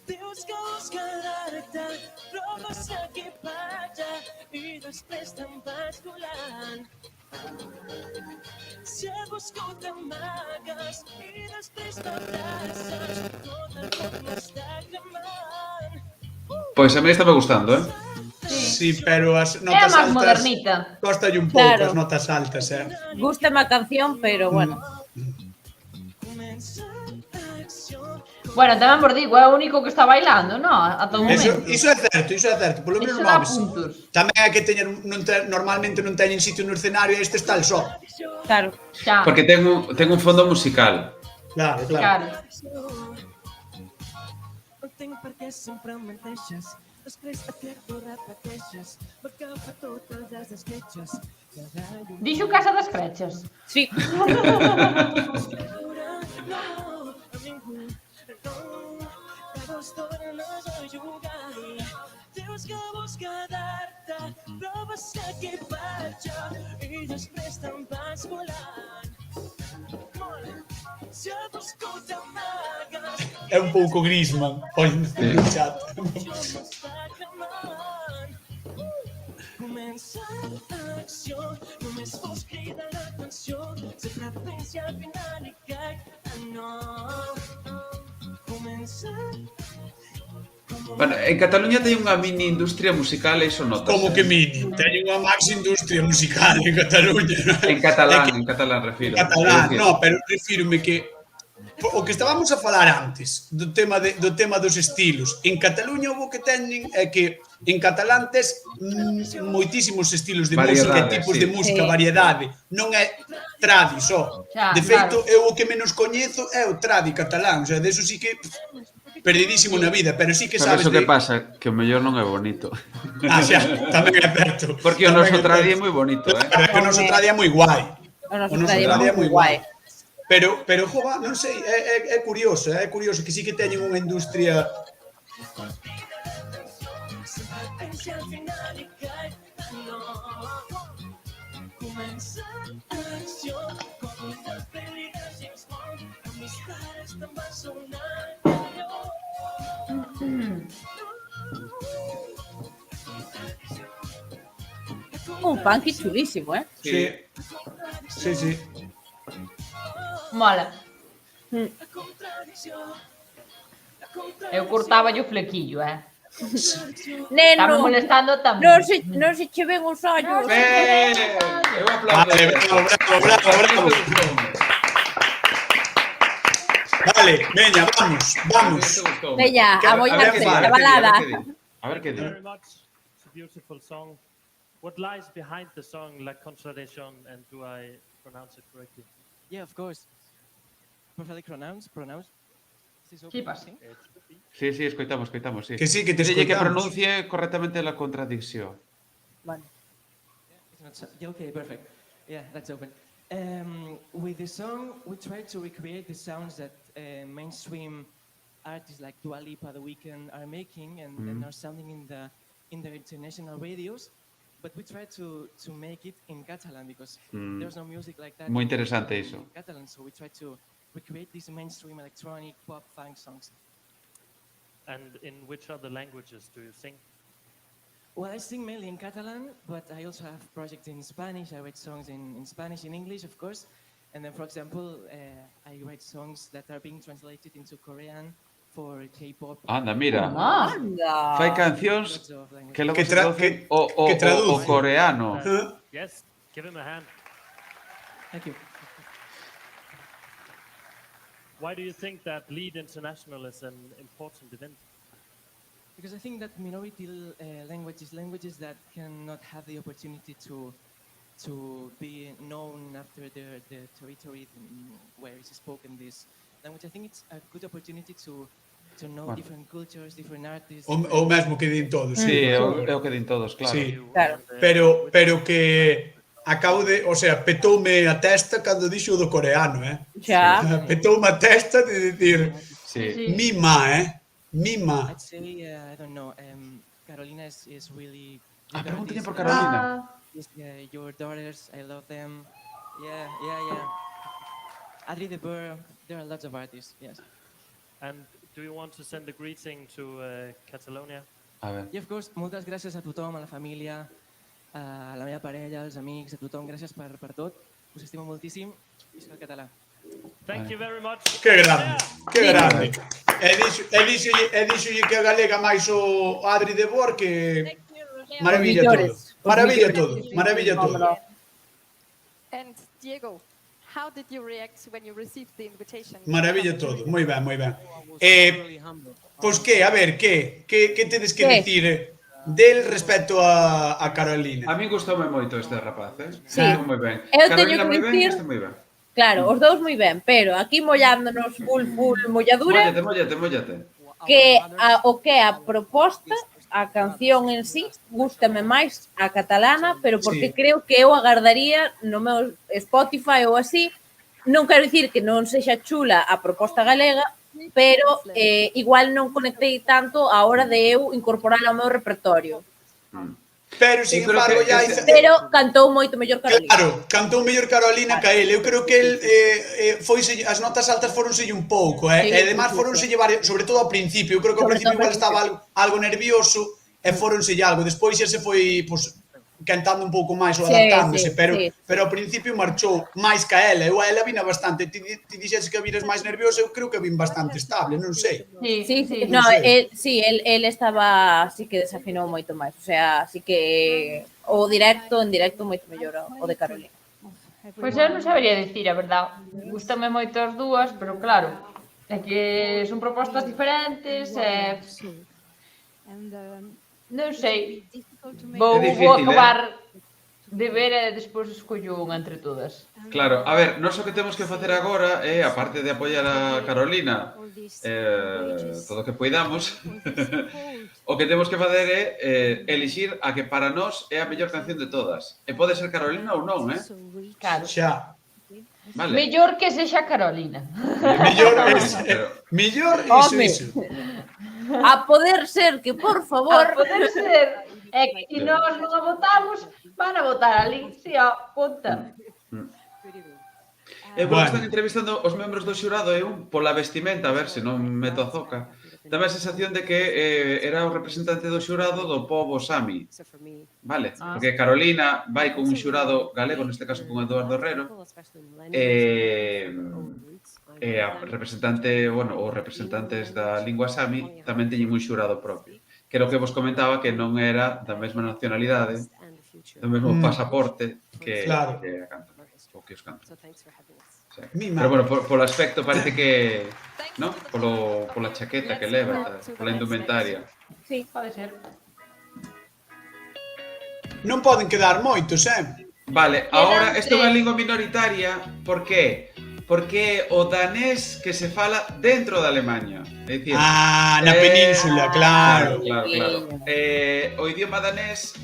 I: Dius que vols quedar-te, però vas equipatge i després te'n vas volant. Si he buscat t'amagues i després t'abraces, tot el món m'està cremant.
D: Pois a mí está me gustando,
B: Sí, pero as
A: É a
B: notas
A: máis
B: altas...
A: modernita.
B: Costalle un pouco
E: Claro.
B: as notas altas,
E: Gústame a canción, pero bueno.
A: Bueno, tamén vos digo, é o único que está bailando, non? Ata o momento.
B: Iso é certo, polo menos
A: Iso dá
B: móvese.
A: puntos.
B: Tamén hai que teñer, normalmente non teñen sitio no escenario e este está el só.
E: Claro.
A: Xa.
D: Porque ten un fondo musical.
B: Claro.
I: No entenc per què sempre em menteixes. Després et tu repeteixes. M'agafa totes les esquetxes.
A: Dixo Casa das Crechas.
E: Sí.
I: No, a ningú, no. Llavors tornes a jugar. Dius que vols quedar-te, però vas equipatge i després te'n vas volant. Si he buscat t'amagues.
B: É un pouco Griezmann, poñen no chat.
I: Comença l'acció, només vols cridar l'atenció, sempre pensi al final i caic, no. Comença
D: Bueno, en Cataluña teñen unha mini industria musical e iso notas.
B: Como que mini? Teñen unha máis industria musical en Cataluña.
D: En catalán refiro.
B: En catalán, no, pero refírome que o que estábamos a falar antes do tema dos estilos. En Cataluña o que teñen é que en catalán tes moitísimos estilos de música, tipos de música, variedade. Non é tradi só. De feito, eu o que menos coñezo é o tradi catalán. O sea, de eso sí que perdidísimo na vida, pero sí que sabes
D: o que pasa? Que o mellor non é bonito.
B: Xa, tamén é certo.
D: Porque o noso tradi é moi bonito,
B: O noso tradi é moi guai.
E: O noso tradi é moi guai.
B: Pero, jova, non sei, é curioso que sí que teñen unha industria...
E: Un funky chulísimo,
B: Sí. Sí.
A: Mola. Eu cortaba o flequillo,
E: Neno,
A: estaba molestando tamén.
E: Non se che ven os ollos.
D: Eu aplaudo.
B: Bravo. Vale, veña, vamos.
E: Veña, a mollarte, a balada.
D: A ver que di.
H: Very much. It's a beautiful song. What lies behind the song La Contradiction, and do I pronounce it correctly?
K: Yeah, of course. Perfectly pronounced.
A: Sí, pasa.
D: Sí, escoitamos, sí.
B: Que sí, que te
D: Dille que
B: escoitamos.
D: pronuncie correctamente la contradicción.
E: Vale.
K: Yeah, okay, perfect. Yeah, that's open. With the song, we try to recreate the sounds that mainstream artists like Dua Lipa, The Weeknd are making and are sounding in their international radios. But we try to make it in Catalan because there's no music like that.
D: Moi interesante iso.
K: In Catalan, so we try to recreate these mainstream electronic pop funk songs.
H: And in which other languages do you sing?
K: Well, I sing mainly in Catalan, but I also have projects in Spanish. I write songs in Spanish, in English, of course. And then, for example, I write songs that are being translated into Korean for K-pop.
D: Anda, mira.
E: Anda.
D: Fai cancións que logo
B: Que
D: se traducen o coreano.
H: Yes, give him a hand.
K: Thank you.
H: Why do you think that Lead International is an important event?
K: Because I think that minority languages that cannot have the opportunity to be known after the territory where is spoken this language. I think it's a good opportunity to know different cultures, different artists.
B: O mesmo que din todos.
D: Sí, é o que din todos, claro.
B: Sí.
E: Claro.
B: Pero que acabo de, o sea, petoume a testa cando dixo do coreano,
E: Xa.
B: Petoume a testa de dicir
D: Sí.
B: Mima, Mima.
K: I'd say, I don't know, Carolina is really...
D: Pregúntalle por Carolina.
K: Your daughters, I love them. Yeah. Adri de Boer, there are lots of artists, yes.
H: And do you want to send a greeting to Catalonia?
D: A ver.
K: Yeah, of course, moltes gràcies a tothom, a la família, a la meva parella, als amics, a tothom, gràcies per tot. Us estimo moltíssim. Visca el català.
H: Thank you very much.
B: Que grande. E dixolle que a galega máis o Adri de Boer que maravilla todo.
G: And Diego, how did you react when you received the invitation?
B: Maravilla todo, moi ben. Pois que, a ver, que tedes que dicir del respecto a Carolina?
D: A mí gustoume moito este rapaz,
E: Sí.
D: Moi ben.
E: Eu
D: Carolina
E: teño que
D: moi ben,
E: dicir-
D: este moi ben.
E: Claro, os dous moi ben, pero aquí mollándonos full molladura,
D: Móllate.
E: que o que a proposta, a canción en sí, gústame máis a catalana, pero porque creo que eu agardaría no meu Spotify ou así, non quero dicir que non sexa chula a proposta galega, pero igual non conectei tanto a hora de eu incorporala ao meu repertorio.
B: Pero, sin embargo,
E: Pero cantou moito mellor Carolina.
B: Claro, cantou mellor Carolina que el. Eu creo que el as notas altas fóronselle un pouco, e además fóronselle varias, sobre todo ao principio. Eu creo que ao principio igual estaba algo nervioso e fóronselle algo. Despois xa se foi, cantando un pouco máis ou
E: Sí,
B: adaptándose,
E: sí,
B: pero
E: sí.
B: ao principio marchou máis que a ela. Eu a ela vina bastante, ti dixeses que a viras máis nerviosa, eu creo que a vin bastante estable, non sei.
E: Sí,
B: Non sei.
E: él estaba, sí que desafinou moito máis, o sea, sí que o directo, en directo, moito mellor o de Carolina.
A: Pois eu non sabería dicir, a verdad. Gústame moito as dúas, pero claro, é que son propostas diferentes e... Non sei. Vou
D: difícil,
A: acabar de ver e despois escollo unha entre todas.
D: Claro, a ver, nós o que temos que facer agora é, aparte de apoiar a Carolina todo o que poidamos, o que temos que facer é elixir a que para nós é a mellor canción de todas. E pode ser Carolina ou non,
A: Claro.
B: Xa.
D: Vale.
A: Mellor que sexa Carolina.
B: Mellor
E: Home.
B: iso.
E: A poder ser que, por favor...
A: A poder ser. É que se nós non a votamos, van a votar ali. Si, punta.
D: Bueno, están entrevistando os membros do xurado e un pola vestimenta, a ver se non meto a zoca. Dame a sensación de que era o representante do xurado do pobo Sami. Vale, porque Carolina vai con un xurado galego, neste caso con Eduardo Herrero, e a representante, bueno, os representantes da lingua Sami tamén teñen un xurado propio. Que era o que vos comentaba que non era da mesma nacionalidade, do mesmo pasaporte que a canta, o que os canta. Pero bueno, polo aspecto parece que, ¿no? Pola chaqueta que leva, pola indumentaria.
A: Sí, pode ser.
B: Non poden quedar moitos,
D: Vale, agora, isto é unha lingua minoritaria, por que? Porque o danés que se fala dentro da Alemanha. É dicir,
B: na península, claro.
D: Claro. O idioma danés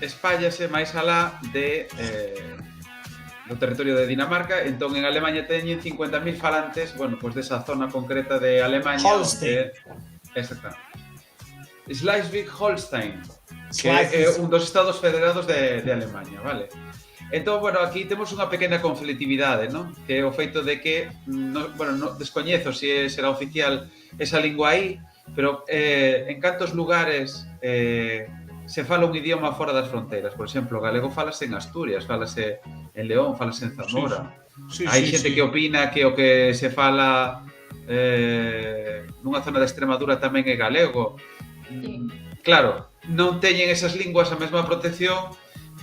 D: espállase máis alá do territorio de Dinamarca, entón en Alemanha teñen 50.000 falantes, bueno, pois desa zona concreta de Alemanha.
B: Holstein.
D: Exactamente. Schleswig-Holstein, que é un dos estados federados de Alemanha, vale? Entón, bueno, aquí temos unha pequena conflitividade, non? Que é o feito de que, descoñezo se será oficial esa lingua aí, pero en cantos lugares se fala un idioma fora das fronteiras. Por exemplo, o galego falase en Asturias, falase en León, falase en Zamora. Hai xente que opina que o que se fala nunha zona de Extremadura tamén é galego. Claro, non teñen esas linguas a mesma protección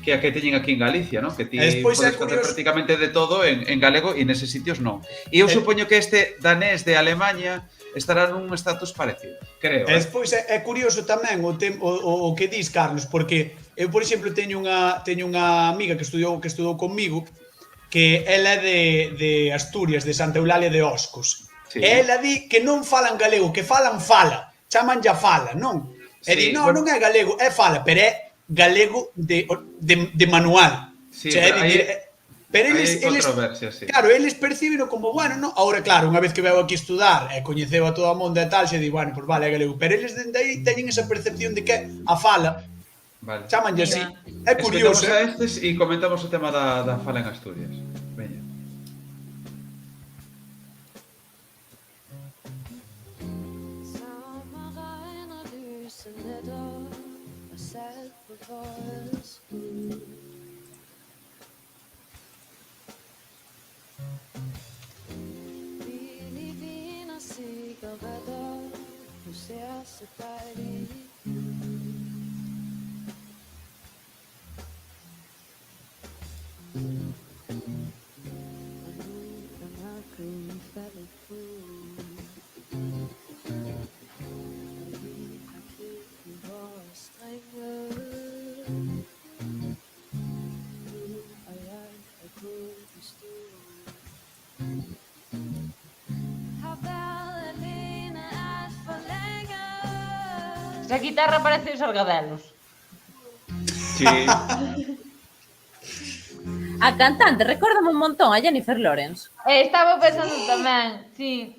D: que a que teñen aquí en Galicia, non? Que ti podes facer prácticamente de todo en galego e neses sitios non. E eu supoño que este danés de Alemanha estará nun estatus parecido, creo.
B: E despois é curioso tamén o que dis, Carlos, porque eu, por exemplo, teño unha amiga que estudou comigo, que ela é de Asturias, de Santa Eulalia de Oscos. E ela di que non falan galego, que falan fala. Chaman ya fala, non? E di, non é galego, é fala, pero é galego de manual.
D: Sí,
B: pero
D: eles controversia, sí.
B: Claro, eles perciben como, bueno, non, agora claro, unha vez que veu aquí estudar e coñeceu a todo o mundo e tal, se di, bueno, pois vale, é galego, pero eles dende aí teñen esa percepción de que a fala, chamanlle así. É curioso.
D: Escoitamos a estes e comentamos o tema da fala en Asturias. Veña.
A: Esa guitarra parece os Sargadelos.
D: Sí.
E: A cantante, recórdame un montón a Jennifer Lawrence.
A: Estaba pensando tamén, sí.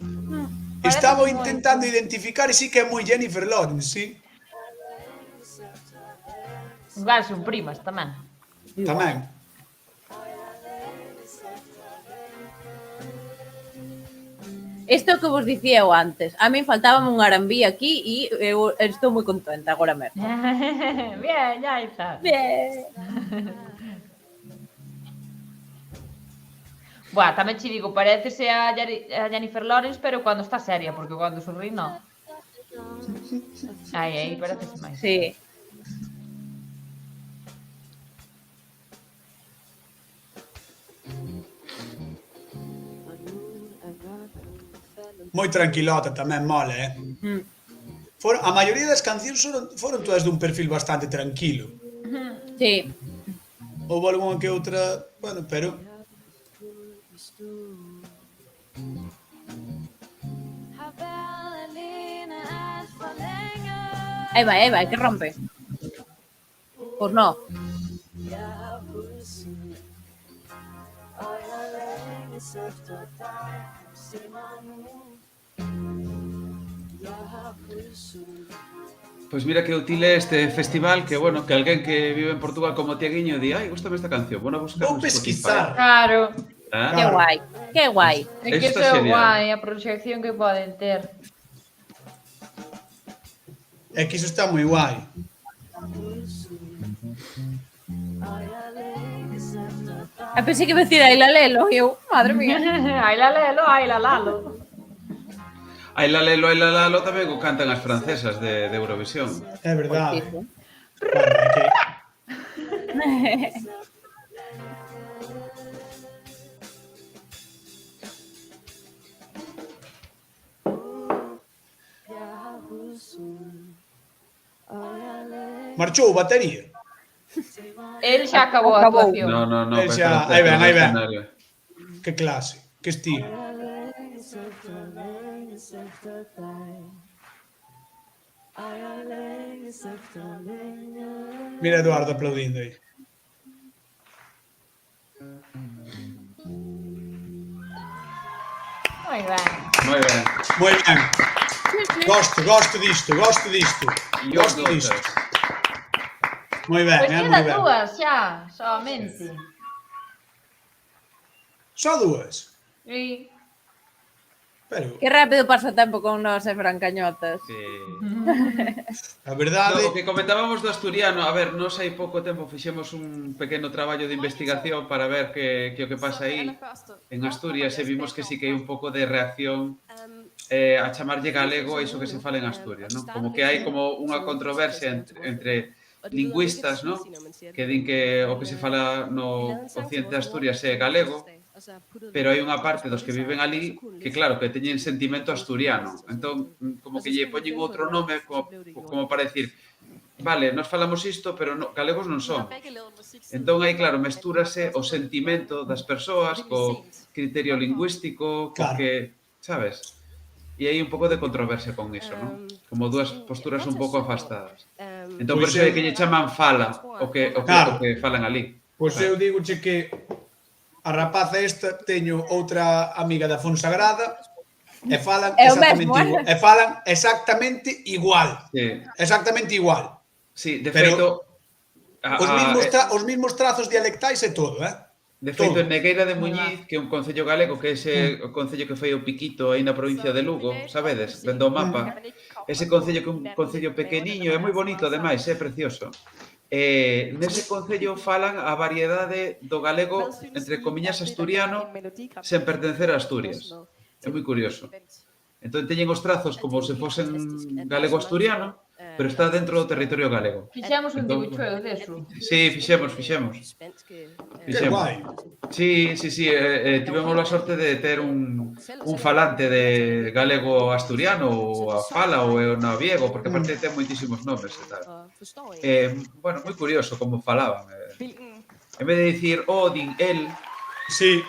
B: Estaba intentando identificar e sí que é moi Jennifer Lawrence, sí.
A: Igual son primas tamén.
B: Tamén.
E: Isto que vos dicía eu antes. A min faltábame un R&B aquí e eu estou moi contenta agora mesmo.
A: Bien, ya está.
E: Bien.
A: Buah, tamén che digo, parecese a Jennifer Lawrence, pero cando está seria, porque cando sonríe, non. Aí, parecese máis.
E: Sí.
B: Moi tranquilota tamén, mola, A maioría das cancións foron todas dun perfil bastante tranquilo.
E: Sí.
B: Houve algunha que outra, bueno, pero...
E: Aí vai, que rompe. Pois no.
D: Pois mira que útil é este festival, que bueno, que alguén que vive en Portugal como Tiaguiño di, ai, gustame esta canción, bueno, a buscar
B: Vou pesquisar.
A: Claro.
D: Ah,
E: Que guai, que guai.
A: É que
D: Isto
A: iso é
D: genial.
A: guai, a proxección que poden ter.
B: É que iso está moi guai.
E: Pensei que me decir Aila Lelo, e eu, madre mía.
A: Aila Lelo, Aila Lalo.
D: Ai la lalo tamén o cantan as francesas de Eurovisión.
B: É verdade.
E: Pois
B: Bueno, é que... Marchou o batería.
A: El xa acabou a actuación.
D: No,
B: El xa... Aí ven. Que clase, que estilo. Mira Eduardo aplaudindo aí.
A: Moi ben.
D: Moi ben.
B: Moi ben. Gosto disto. Moi ben,
A: Pois
B: moi
A: queda
B: ben.
A: dúas xa, solamente.
B: Só dúas.
A: Sí.
B: Pero,
E: Que rápido pasa o tempo con nós e francañotas.
B: a verdade...
D: No, o que comentábamos do asturiano, a ver, nós hai pouco tempo fixemos un pequeno traballo de investigación para ver que o que pasa aí en Asturias e vimos que sí que hai un pouco de reacción a chamarlle galego a iso que se fala en Asturias, non? Como que hai como unha controversia entre lingüistas, non? Que din que o que se fala no occidente de Asturias é galego, pero hai unha parte dos que viven ali que, claro, que teñen sentimento asturiano. Entón, como que lle poñen outro nome como para decir, vale, nós falamos isto, pero galegos non son. Entón, aí, claro, mestúrase o sentimento das persoas co criterio lingüístico, co que, sabes? E hai un pouco de controversia con iso, non? Como dúas posturas un pouco afastadas. Entón, por iso é que lle chaman fala o que falan ali.
B: Pois eu digoche que a rapaza esta teño outra amiga da Fonsagrada e falan exactamente igual.
D: Sí.
B: Exactamente igual.
D: Sí, de feito...
B: Os mismos trazos dialectais e todo,
D: De feito, en Negueira de Muñiz, que é un concello galego, que é ese concello que foi o Piquito aí na provincia de Lugo, sabedes, vendo o mapa, ese concello que é un concello pequeniño, é moi bonito, ademais, é precioso. Nese concello falan a variedade do galego, entre comiñas, asturiano, sen pertencer a Asturias. É moi curioso. Entón, teñen os trazos como se fosen galego-asturiano, pero está dentro do territorio galego.
A: Fixemos un dibuixo deso.
D: Sí, fixemos.
B: Que guai.
D: Sí, tivemos a sorte de ter un falante de galego-asturiano ou a fala ou o naviego, porque aparte ten moitísimos nomes e tal. Bueno, moi curioso como falaban. En vez de dicir din el,
B: sí.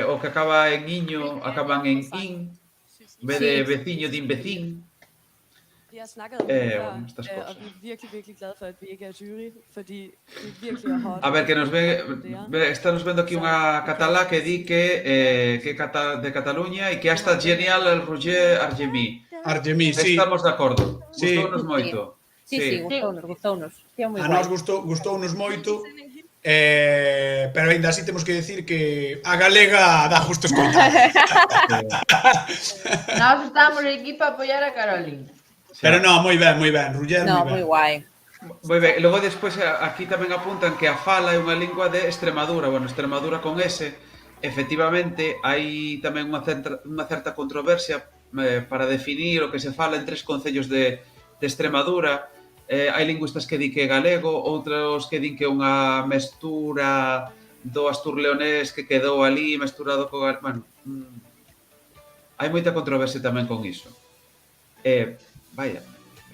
D: O que acaba en iño, acaban en in, en vez de veciño, din vecín.
P: Vi har snakket om det før, og vi er virkelig glade for, at vi ikke er jury, fordi det er virkelig er hot.
D: A ver, que está nos vendo aquí unha catalá que di que de Cataluña e que hasta genial el Roger Argemí.
B: Argemí, sí.
D: Estamos de acordo.
B: Sí.
D: Gustounos moito.
E: Sí, gustounos.
B: A nós gustounos moito. Pero ainda así temos que decir que a galega dá justo escoitar.
A: Nós estamos aquí para apoiar a Carolina.
B: Pero non, moi ben, Ruller,
E: moi guai.
D: Moi ben, e logo despois aquí tamén apuntan que a fala é unha lingua de Extremadura, bueno, Extremadura con S, efectivamente hai tamén unha certa controversia para definir o que se fala en 3 concellos de Extremadura. Hai lingüistas que di que é galego, outros que din que é unha mestura do asturleonés que quedou ali mesturado co galego. Bueno, hai moita controversia tamén con iso. Vaya,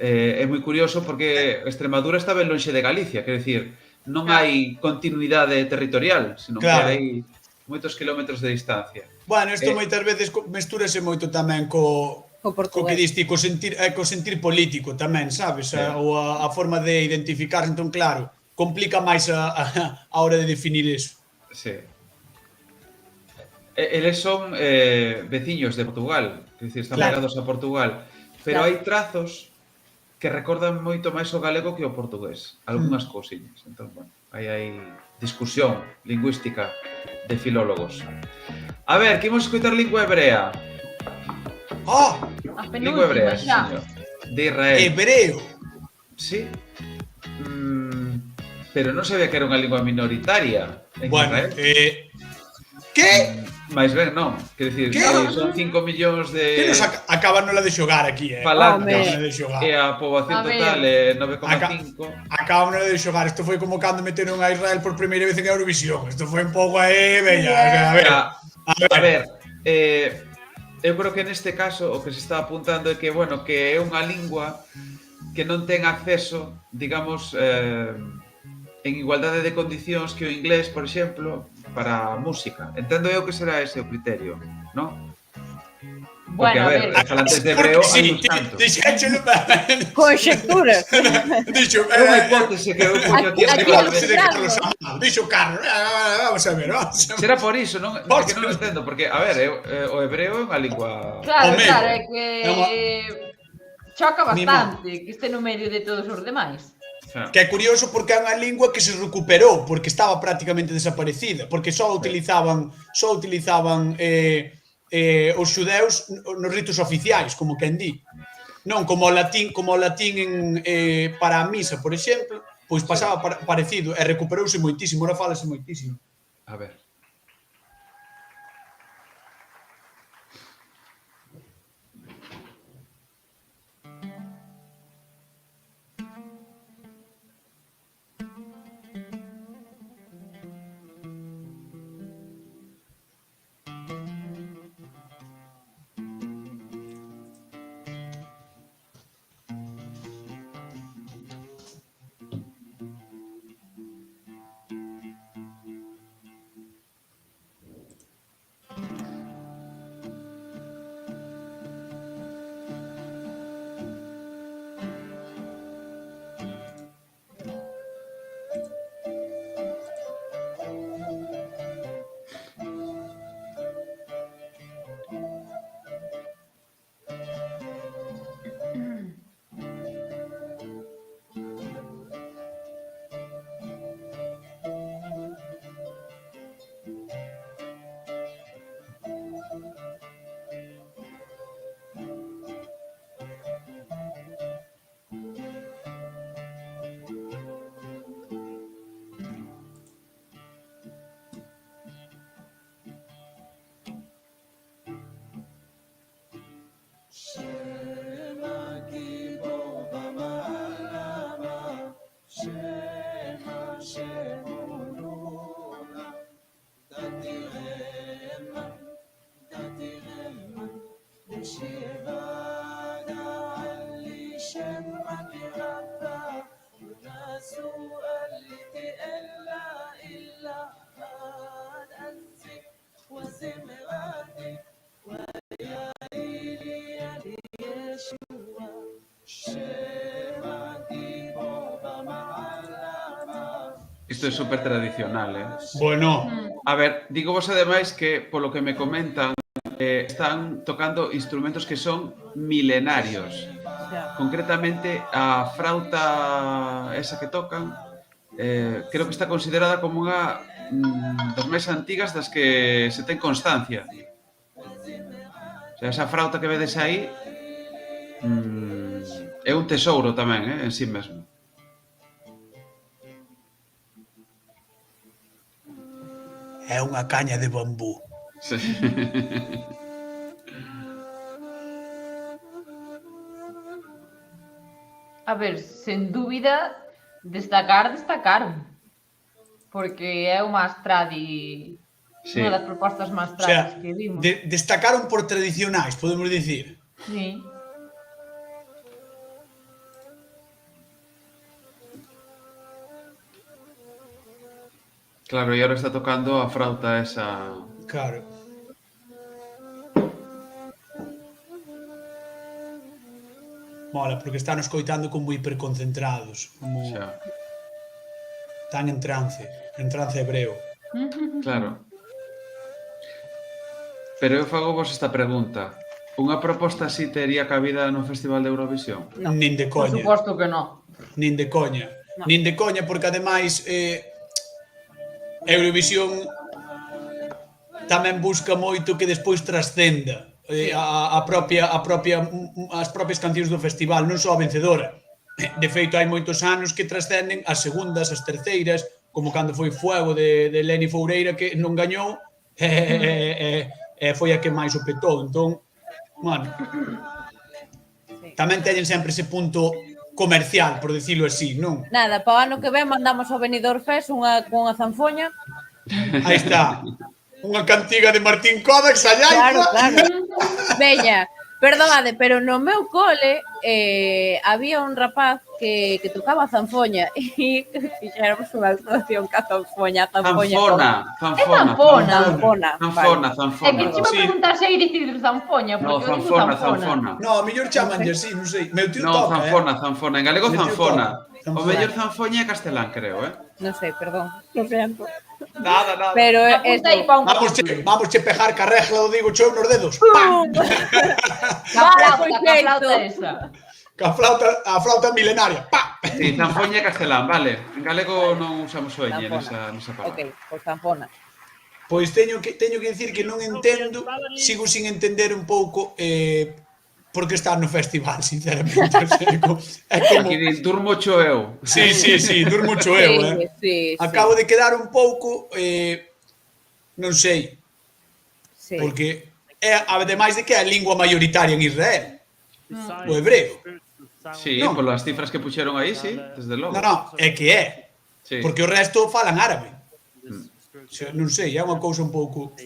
D: é moi curioso porque Extremadura está ben lonxe de Galicia, quer dicir, non hai continuidade territorial, senón que hai moitos kilómetros de distancia.
B: Bueno, isto moitas veces mestúrase moito tamén co que diste, co sentir político tamén, sabes? Ou a forma de identificar, entón claro, complica máis a hora de definir iso.
D: Sí. Eles son veciños de Portugal, quer dicir, están pegados a Portugal, pero hai trazos que recordan moito máis o galego que o portugués, algunhas cousiñas. Entón, bueno, hai discusión lingüística de filólogos. A ver, que imos escoitar lingua hebrea. Lingua hebrea, sí, señor. De Israel.
B: Hebreo.
D: Sí. Pero non sabía que era unha lingua minoritaria en Israel.
B: Que?
D: Mais ben, non. Quer dicir, son 5 millóns de...
B: Que nos acaban de xogar aquí,
D: falantes. E a poboación total é 9,5.
B: Acaban de xogar. Isto foi como cando meteron a Israel por primeira vez en Eurovisión. Isto foi un pouco aí, veña.
D: A ver, eu creo que neste caso o que se está apuntando é que, bueno, que é unha lingua que non ten acceso, digamos, en igualdade de condicións que o inglés, por exemplo, para a música. Entendo eu que será ese o criterio, non? Porque, a ver, os falantes de hebreo hai uns cantos.
E: Conxecturas.
B: Dixo,
D: é unha hipótese que eu poño aquí
B: Dixo Carlos, vamos a ver.
D: Será por iso, non? É que non entendo, porque, a ver, o hebreo é unha lingua...
A: Claro, é que choca bastante que este no medio de todos os demais.
B: Que é curioso porque é unha lingua que se recuperou porque estaba prácticamente desaparecida, porque só utilizaban os xudeus nos ritos oficiais, como quen di. Non como o latín para a misa, por exemplo, pois pasaba parecido e recuperouse moitísimo, ora falase moitísimo.
D: A ver. Isto é super tradicional,
B: Bueno.
D: A ver, digo vos ademais que, polo que me comentan, están tocando instrumentos que son milenarios. Concretamente, a frauta esa que tocan, creo que está considerada como unha das máis antigas das que se ten constancia. O sea, esa frauta que vedes aí é un tesouro tamén, en sí mesmo.
B: é unha caña de bambú.
D: Sí.
A: A ver, sen dúbida, destacar. Porque é o máis tradi...
D: Sí.
A: Unha das propostas máis
B: O sea,
A: tradis que vimos.
B: destacaron por tradicionais, podemos dicir.
A: Sí.
D: Claro, e ahora está tocando a frauta esa...
B: Claro. Mola, porque están escoitando como hiperconcentrados, como...
D: Xa.
B: Están en trance hebreo.
D: Claro. Pero eu fago vos esta pregunta. Unha proposta así tería cabida no Festival de Eurovisión?
B: Nin de
A: Por
B: coña.
A: suposto que non.
B: Nin de coña.
A: No.
B: Nin de coña, porque ademais Eurovisión tamén busca moito que despois trascenda as propias cancións do festival, non só a vencedora. De feito, hai moitos anos que trascenden as segundas, as terceiras, como cando foi Fuego de Leni Foureira, que non gañou, foi a que máis o petou. Entón, bueno, tamén teñen sempre ese punto comercial, por decirlo así, non?
E: Nada, para o ano que ven mandamos ao Benidorm Fest cunha zanfoña.
B: Aí está. Unha cantiga de Martín Kovacs, allá.
E: Claro. Veña, perdonade, pero no meu cole había un rapaz que tocaba a zanfoña e fixéramos unha actuación ca zanfoña.
D: Zanfona.
A: É que che vou preguntar se hai dicir zanfoña,
D: No,
A: porque eu digo
D: zanfona.
B: No, a mellor chamanlle así, non sei. Meu tío
D: No,
B: toca,
D: zanfona. En galego
B: Meu tío
D: zanfona.
B: toca.
D: O mellor zanfoña é castelán, creo,
E: Non sei, perdón. Lo siento.
D: Nada.
E: Pero
B: Vamos che pegar ca regla, o digo chou nos dedos. A flauta milenaria. Pa.
D: Sí, zanfoña é castelán, vale. En galego non usamos o ñ nesa palabra.
E: Ok, pois zanfona.
B: Pois teño que dicir que non entendo, sigo sin entender un pouco por que está no festival, sinceramente. É como...
D: Aquí durmo cho eu.
B: Sí, durmo cho eu,
E: Sí.
B: Acabo de quedar un pouco, non sei, porque ademais de que é a lingua mayoritaria en Israel, o hebreo.
D: Sí, polas cifras que puxeron aí, sí, desde logo.
B: Non, é que é,
D: Sí.
B: porque o resto falan árabe. Non sei, é unha cousa un pouco...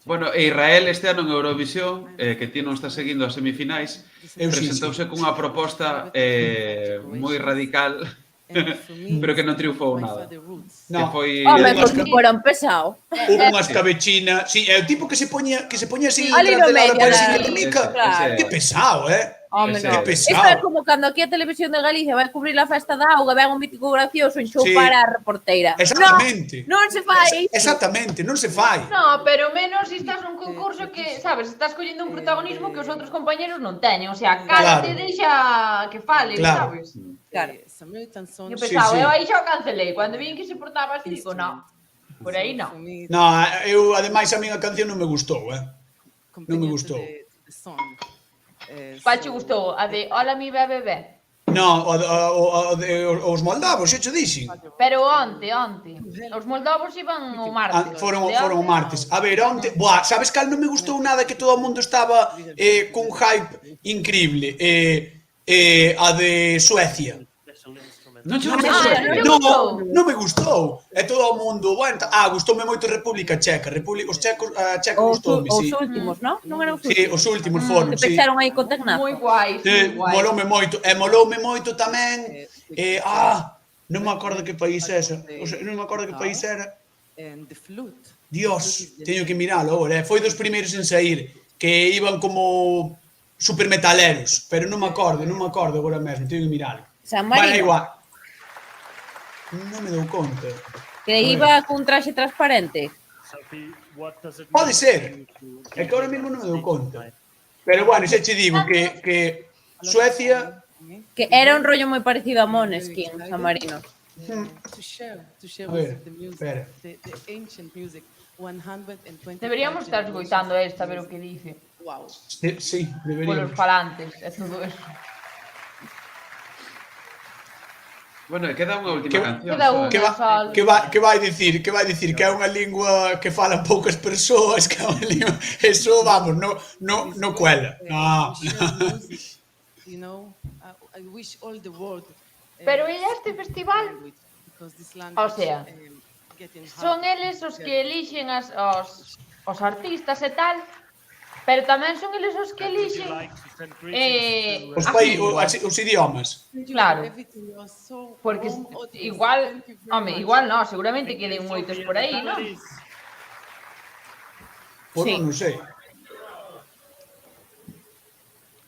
D: Bueno, e Israel este ano en Eurovisión, que ti non está seguindo as semifinais, presentouse cunha proposta moi radical, pero que non triunfou nada.
B: No.
E: Home, porque foron pesado.
B: Hubo unha escabechina, sí, é o tipo que se poñía así
E: Ali no
B: detrás de la
E: medio,
B: parecida
E: ali.
B: mica.
E: Claro.
B: Que pesado,
E: Home,
B: Que
E: no.
B: pesado.
E: Isto é como cando aquí a Televisión de Galicia vai cubrir a festa da auga, ven un mítico gracioso en show
B: Sí.
E: para a reporteira.
B: Exactamente.
E: Non se fai isto.
B: Exactamente, non se fai.
A: No, pero menos se estás nun concurso que, sabes, estás collendo un protagonismo que os outros compañeros non teñen. O sea, cada te deixa que fale,
B: Claro.
A: sabes?
E: Claro.
A: Eu pensaba, eu aí xa o cancelei. Cando vin que se portaba así, digo, no, por aí non.
B: No, eu, ademais, a minha canción non me gustou, Non me gustou.
A: Qual che gustou? A de Hola mi bebé.
B: No, os moldavos, xa cho dixen.
A: Pero onte. Os moldavos iban o martes.
B: Foron o martes. A ver, onte... Buah, sabes cal non me gustou nada que todo o mundo estaba cun hype increíble? A de Suecia.
D: Non che
B: Non me gustou. É todo o mundo, bueno, gustoume moito República Checa. Os checos, a Checa gustoume,
E: Os
B: sí.
E: últimos, non? Non eran os
B: Sí, os últimos foron,
E: que
B: sí.
E: pecharon aí con Tecnazo.
A: Moi guai,
B: Moloume moito. E moloume moito tamén. Non me acordo que país é esa. O sea, non me acordo que país era. Dios, teño que miralo agora. Foi dos primeiros en sair, que iban como supermetaleros, pero non me acordo agora mesmo, teño que miralo.
E: San
B: Vale,
E: Marino.
B: igual. Non me dou conta.
E: Que iba cun traxe transparente.
B: Pode ser. É que ahora mesmo non me dou conta. Pero bueno, xa che digo que Suecia...
E: Que era un rollo moi parecido a Måneskin, San Marino.
B: A ver, espera.
A: Deberíamos estar escoitando esta, a ver o que dice.
B: Sí, deberíamos.
A: Polos falantes, e todo eso.
D: Bueno, queda unha última canción.
A: Queda unha
B: Que vai dicir que é unha lingua que falan poucas persoas, que é unha lingua... Eso, vamos, no cuela. No.
Q: You know, I wish all the world.
A: Pero este festival, o sea, son eles os que elixen os artistas e tal, pero tamén son eles os que elixen
B: os idiomas.
A: Claro, porque igual non, seguramente queden moitos por aí, non?
B: Pois non sei.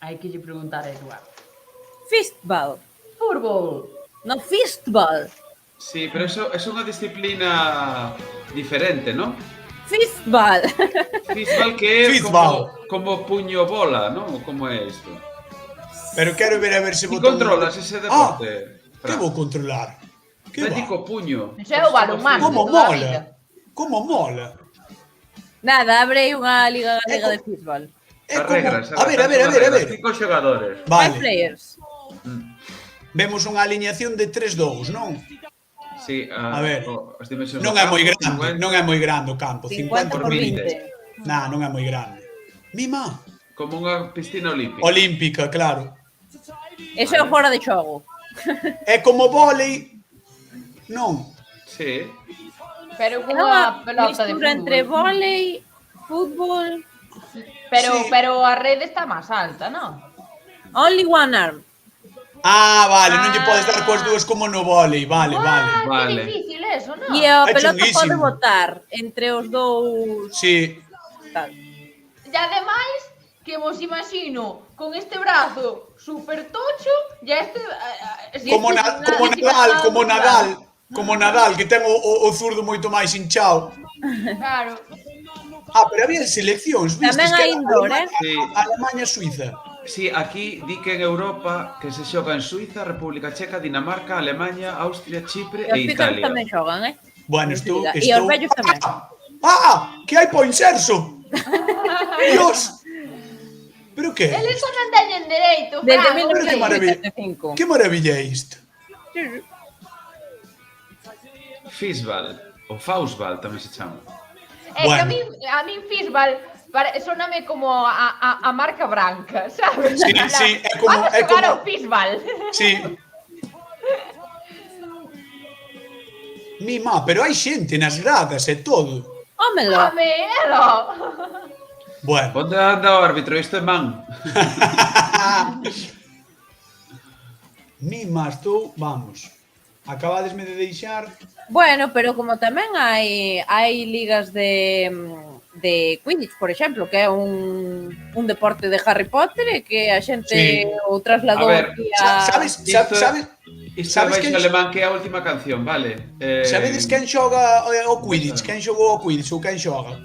A: Hai que lle preguntar a Eduardo.
E: Fistball.
A: Fútbol.
E: No, fistball.
D: Sí, pero eso é unha disciplina diferente, non?
E: Fistball.
D: Fistball que é como puño bola, non? Como é isto?
B: Pero quero ver a ver se
D: Ti controlas ese deporte.
B: Que vou controlar?
D: Que dico puño.
A: Ese é o balonmán.
B: Como mola.
E: Nada, abre unha liga galega de fútbol.
D: As regras.
B: A ver.
D: 5 xogadores.
B: Vale.
E: 5 players.
B: Vemos unha alineación de 3-2, non?
D: Sí,
B: a ver,
D: as dimensións
B: non é moi grande o campo, 50 por
E: 20.
B: Non é moi grande. Mima.
D: Como unha piscina olímpica.
B: Olímpica, claro.
E: Eso é fora de xogo.
B: É como vólei. Non.
D: Sí.
A: Pero unha pelota de fútbol.
E: Entre vólei, fútbol...
A: Pero a rede está máis alta, non?
E: Only one arm.
B: Vale, non lle podes dar coas dúas como no vólei, vale.
A: Que difícil eso, non?
E: E a pelota pode botar entre os dous...
B: Sí.
A: E ademais, que vos imagino con este brazo super tocho, e este...
B: Como Nadal, que ten o zurdo moito máis hinchado.
A: Claro.
B: Pero había seleccións, vistes?
E: Tamén hai indoor,
B: Alemanha-Suiza.
D: Sí, aquí di que en Europa que se xoga en Suiza, República Checa, Dinamarca, Alemanha, Austria, Chipre e Italia.
E: Os tamén xogan,
B: Bueno, estou...
E: E os vellos tamén.
B: Que hai po inserso! Dios! Pero que?
A: Eles só non teñen dereito,
E: Desde
A: Fran.
E: 1975.
B: Que maravilla é isto?
D: Fisball, ou Faustball tamén se chama.
A: É que a min Fisball soname como a marca branca, sabes?
B: Sí, é como...
A: Vamos xogar ao Fisball.
B: Sí. Mima, pero hai xente nas gradas e todo.
E: Hómelo.
B: Bueno.
D: Onde anda o árbitro? Isto é man.
B: Mima, estou... Vamos. Acabadesme de deixar...
E: Bueno, pero como tamén hai ligas de Quidditch, por exemplo, que é un deporte de Harry Potter e que a xente o trasladou aquí a...
B: Sabes
D: quen alemán que é a última canción, vale?
B: Sabedes quen xoga o Quidditch? Quen xogou o Quidditch ou quen xoga?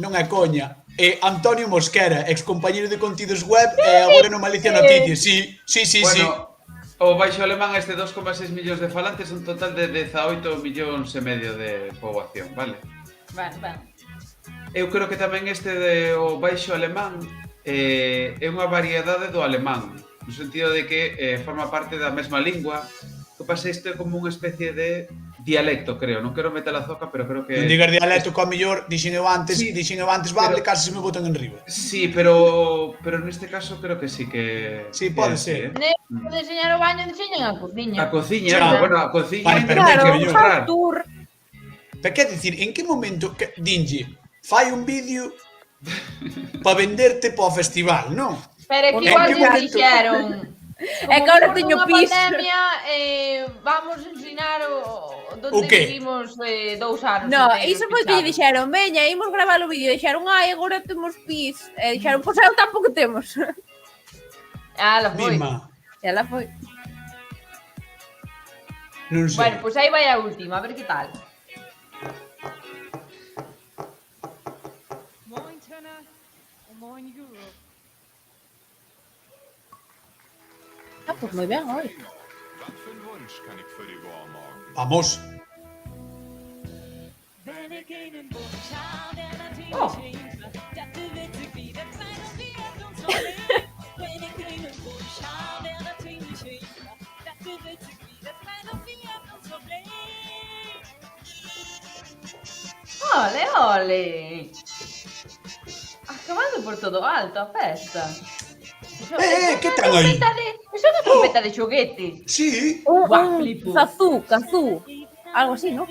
B: Non é coña. É Antonio Mosquera, excompañeiro de contidos web e agora no Malicia Noticias. Sí.
D: Bueno, o baixo alemán este 2,6 millóns de falantes, un total de 18 millóns e medio de poboación, vale?
A: Vale.
D: Eu creo que tamén este o baixo alemán é unha variedade do alemán, no sentido de que forma parte da mesma lingua. O que pasa isto é como unha especie de dialecto, creo. Non quero meter a zoca, pero creo que...
B: Non digas dialecto, que ao mellor dixen eu antes bable, case se me botan en riba.
D: Sí, pero neste caso creo que sí que...
B: Sí, pode ser.
A: De enseñar o baño, enseñan a cociña.
D: A cociña, bueno, a cociña...
E: Claro, un tour.
B: Pero quer dicir, en que momento dinlle fai un vídeo para venderte para o festival, non?
A: Pero que igual lle dixeron...
E: É que agora teño piso.
A: Pandemia, vamos a ensinar donde vivimos 2 anos.
E: No, iso foi que lle dixeron, veña, imos gravar o vídeo. Dixeron, agora temos pis. E dixeron, pois eu tampouco temos.
A: Ela foi.
E: Ela foi.
B: Non sei.
A: Bueno, pois aí vai a última, a ver que tal.
R: Moin Turner und moin Europe.
E: Pues muy bien hoy.
B: Vamos.
A: Oh. Ole! Acabando por todo alto a festa.
B: Que ten aí?
A: Eso é unha trompeta de xoguete.
B: Sí.
A: Buah, flipo.
E: Cazú. Algo así, ¿no?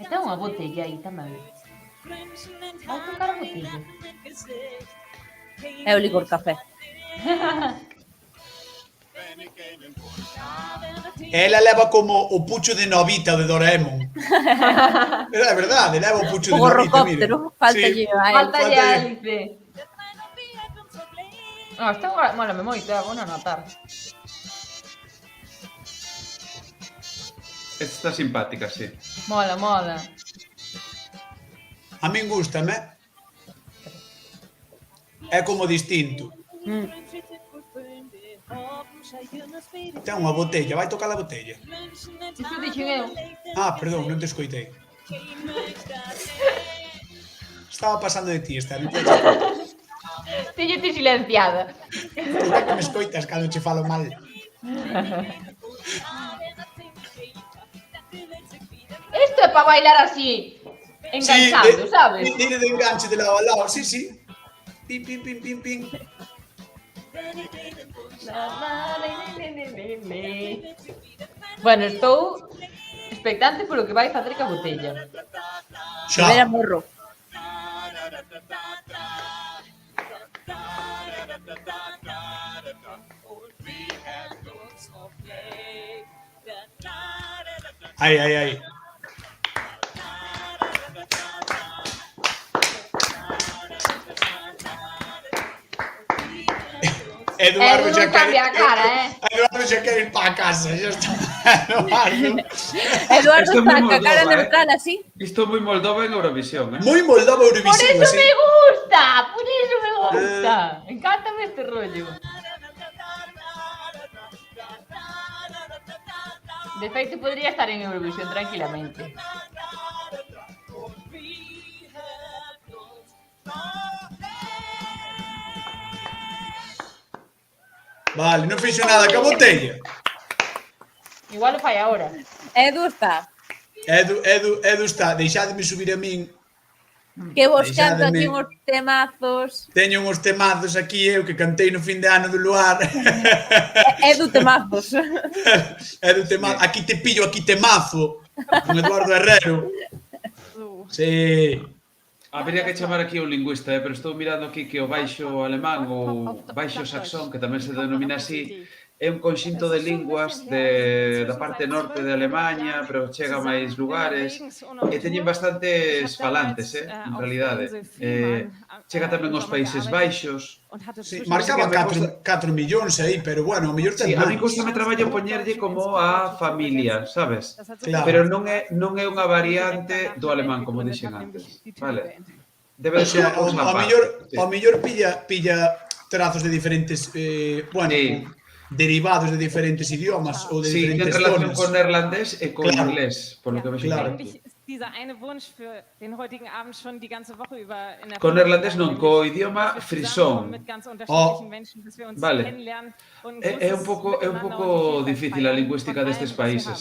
A: Está unha botella aí tamén. Vai tocar a botella.
E: É o licor café.
B: Ela leva como o pucho de Novita de Doraemon. É verdade, leva o pucho de
E: O
B: Novita, mire.
E: gorrocóptero, faltalle a él.
A: Faltalle a Alice. Esta mola me moito, é bueno notar.
D: Esta está simpática, sí.
A: Mola.
B: A min gústame. É como distinto. Ten unha botella, vai tocar a botella.
A: Iso dixen eu.
B: Perdón, non te escoitei. Estaba pasando de ti, esta.
A: Teño-te silenciada.
B: Toca que me escoitas cando che falo mal.
A: Isto é para bailar así, enganchando, sabes?
B: Tire de enganche de lado a lado, sí. Pim, pim, pim, pim, pim.
A: Bueno, estou expectante polo que vai facer ca botella.
B: Xa.
E: Ver a morro.
B: Ai. Eduardo
A: non cambia a cara,
B: Eduardo xa quere ir para casa, xa está.
E: Eduardo
D: Isto é
E: está
D: moi
E: ca cara
D: Moldova,
E: neutral así.
D: Isto é moi Moldova en Eurovisión,
B: Moi Moldova
A: Por
B: Eurovisión,
A: eso
B: así.
A: me gusta, por eso me gusta. Encántame este rollo. De feito, podría estar en Eurovisión tranquilamente.
B: Vale, non fixo nada ca botella.
A: Igual o fai agora.
E: Edu está.
B: Edu está, deixádeme subir a min.
E: Que vos canto
B: Deixádeme.
E: aquí uns temazos.
B: Teño uns temazos aquí, eu que cantei no fin de ano do Luar.
E: Edu temazos.
B: Edu temazos. Aquí te pillo, aquí te mazo. Con Eduardo Herrero. Sí.
D: Habería que chamar aquí un lingüista, pero estou mirando aquí que o baixo alemán ou baixo saxón, que tamén se denomina así, é un conxunto de linguas da parte norte de Alemanha, pero chega a máis lugares, e teñen bastantes falantes, en realidade. Chega tamén aos Países Baixos.
B: Sí, marcaba 4 millóns aí, pero bueno, o mellor ten
D: Sí, a mí
B: máis.
D: custa me traballo poñerlle como a familia, sabes?
B: Claro.
D: Pero non é unha variante do alemán, como dixen antes, vale? Debe
B: O
D: de ser
B: sea,
D: unha cousa aparte.
B: ao mellor pilla trazos de diferentes, derivados de diferentes idiomas ou de
D: Sí, ten
B: diferentes
D: relación
B: zonas.
D: con neerlandés e con
B: Claro.
D: inglés, por lo que me
B: Claro.
R: Eigentlich ist dieser eine Wunsch für den heutigen Abend schon die ganze Woche über in der
D: Con
R: Familie
D: neerlandés non, co
R: nämlich,
D: idioma
R: dass wir
D: frisón.
R: zusammenkommen mit ganz unterschiedlichen Menschen, dass wir uns
D: Vale.
R: kennenlernen und
D: É un pouco difícil a lingüística destes países,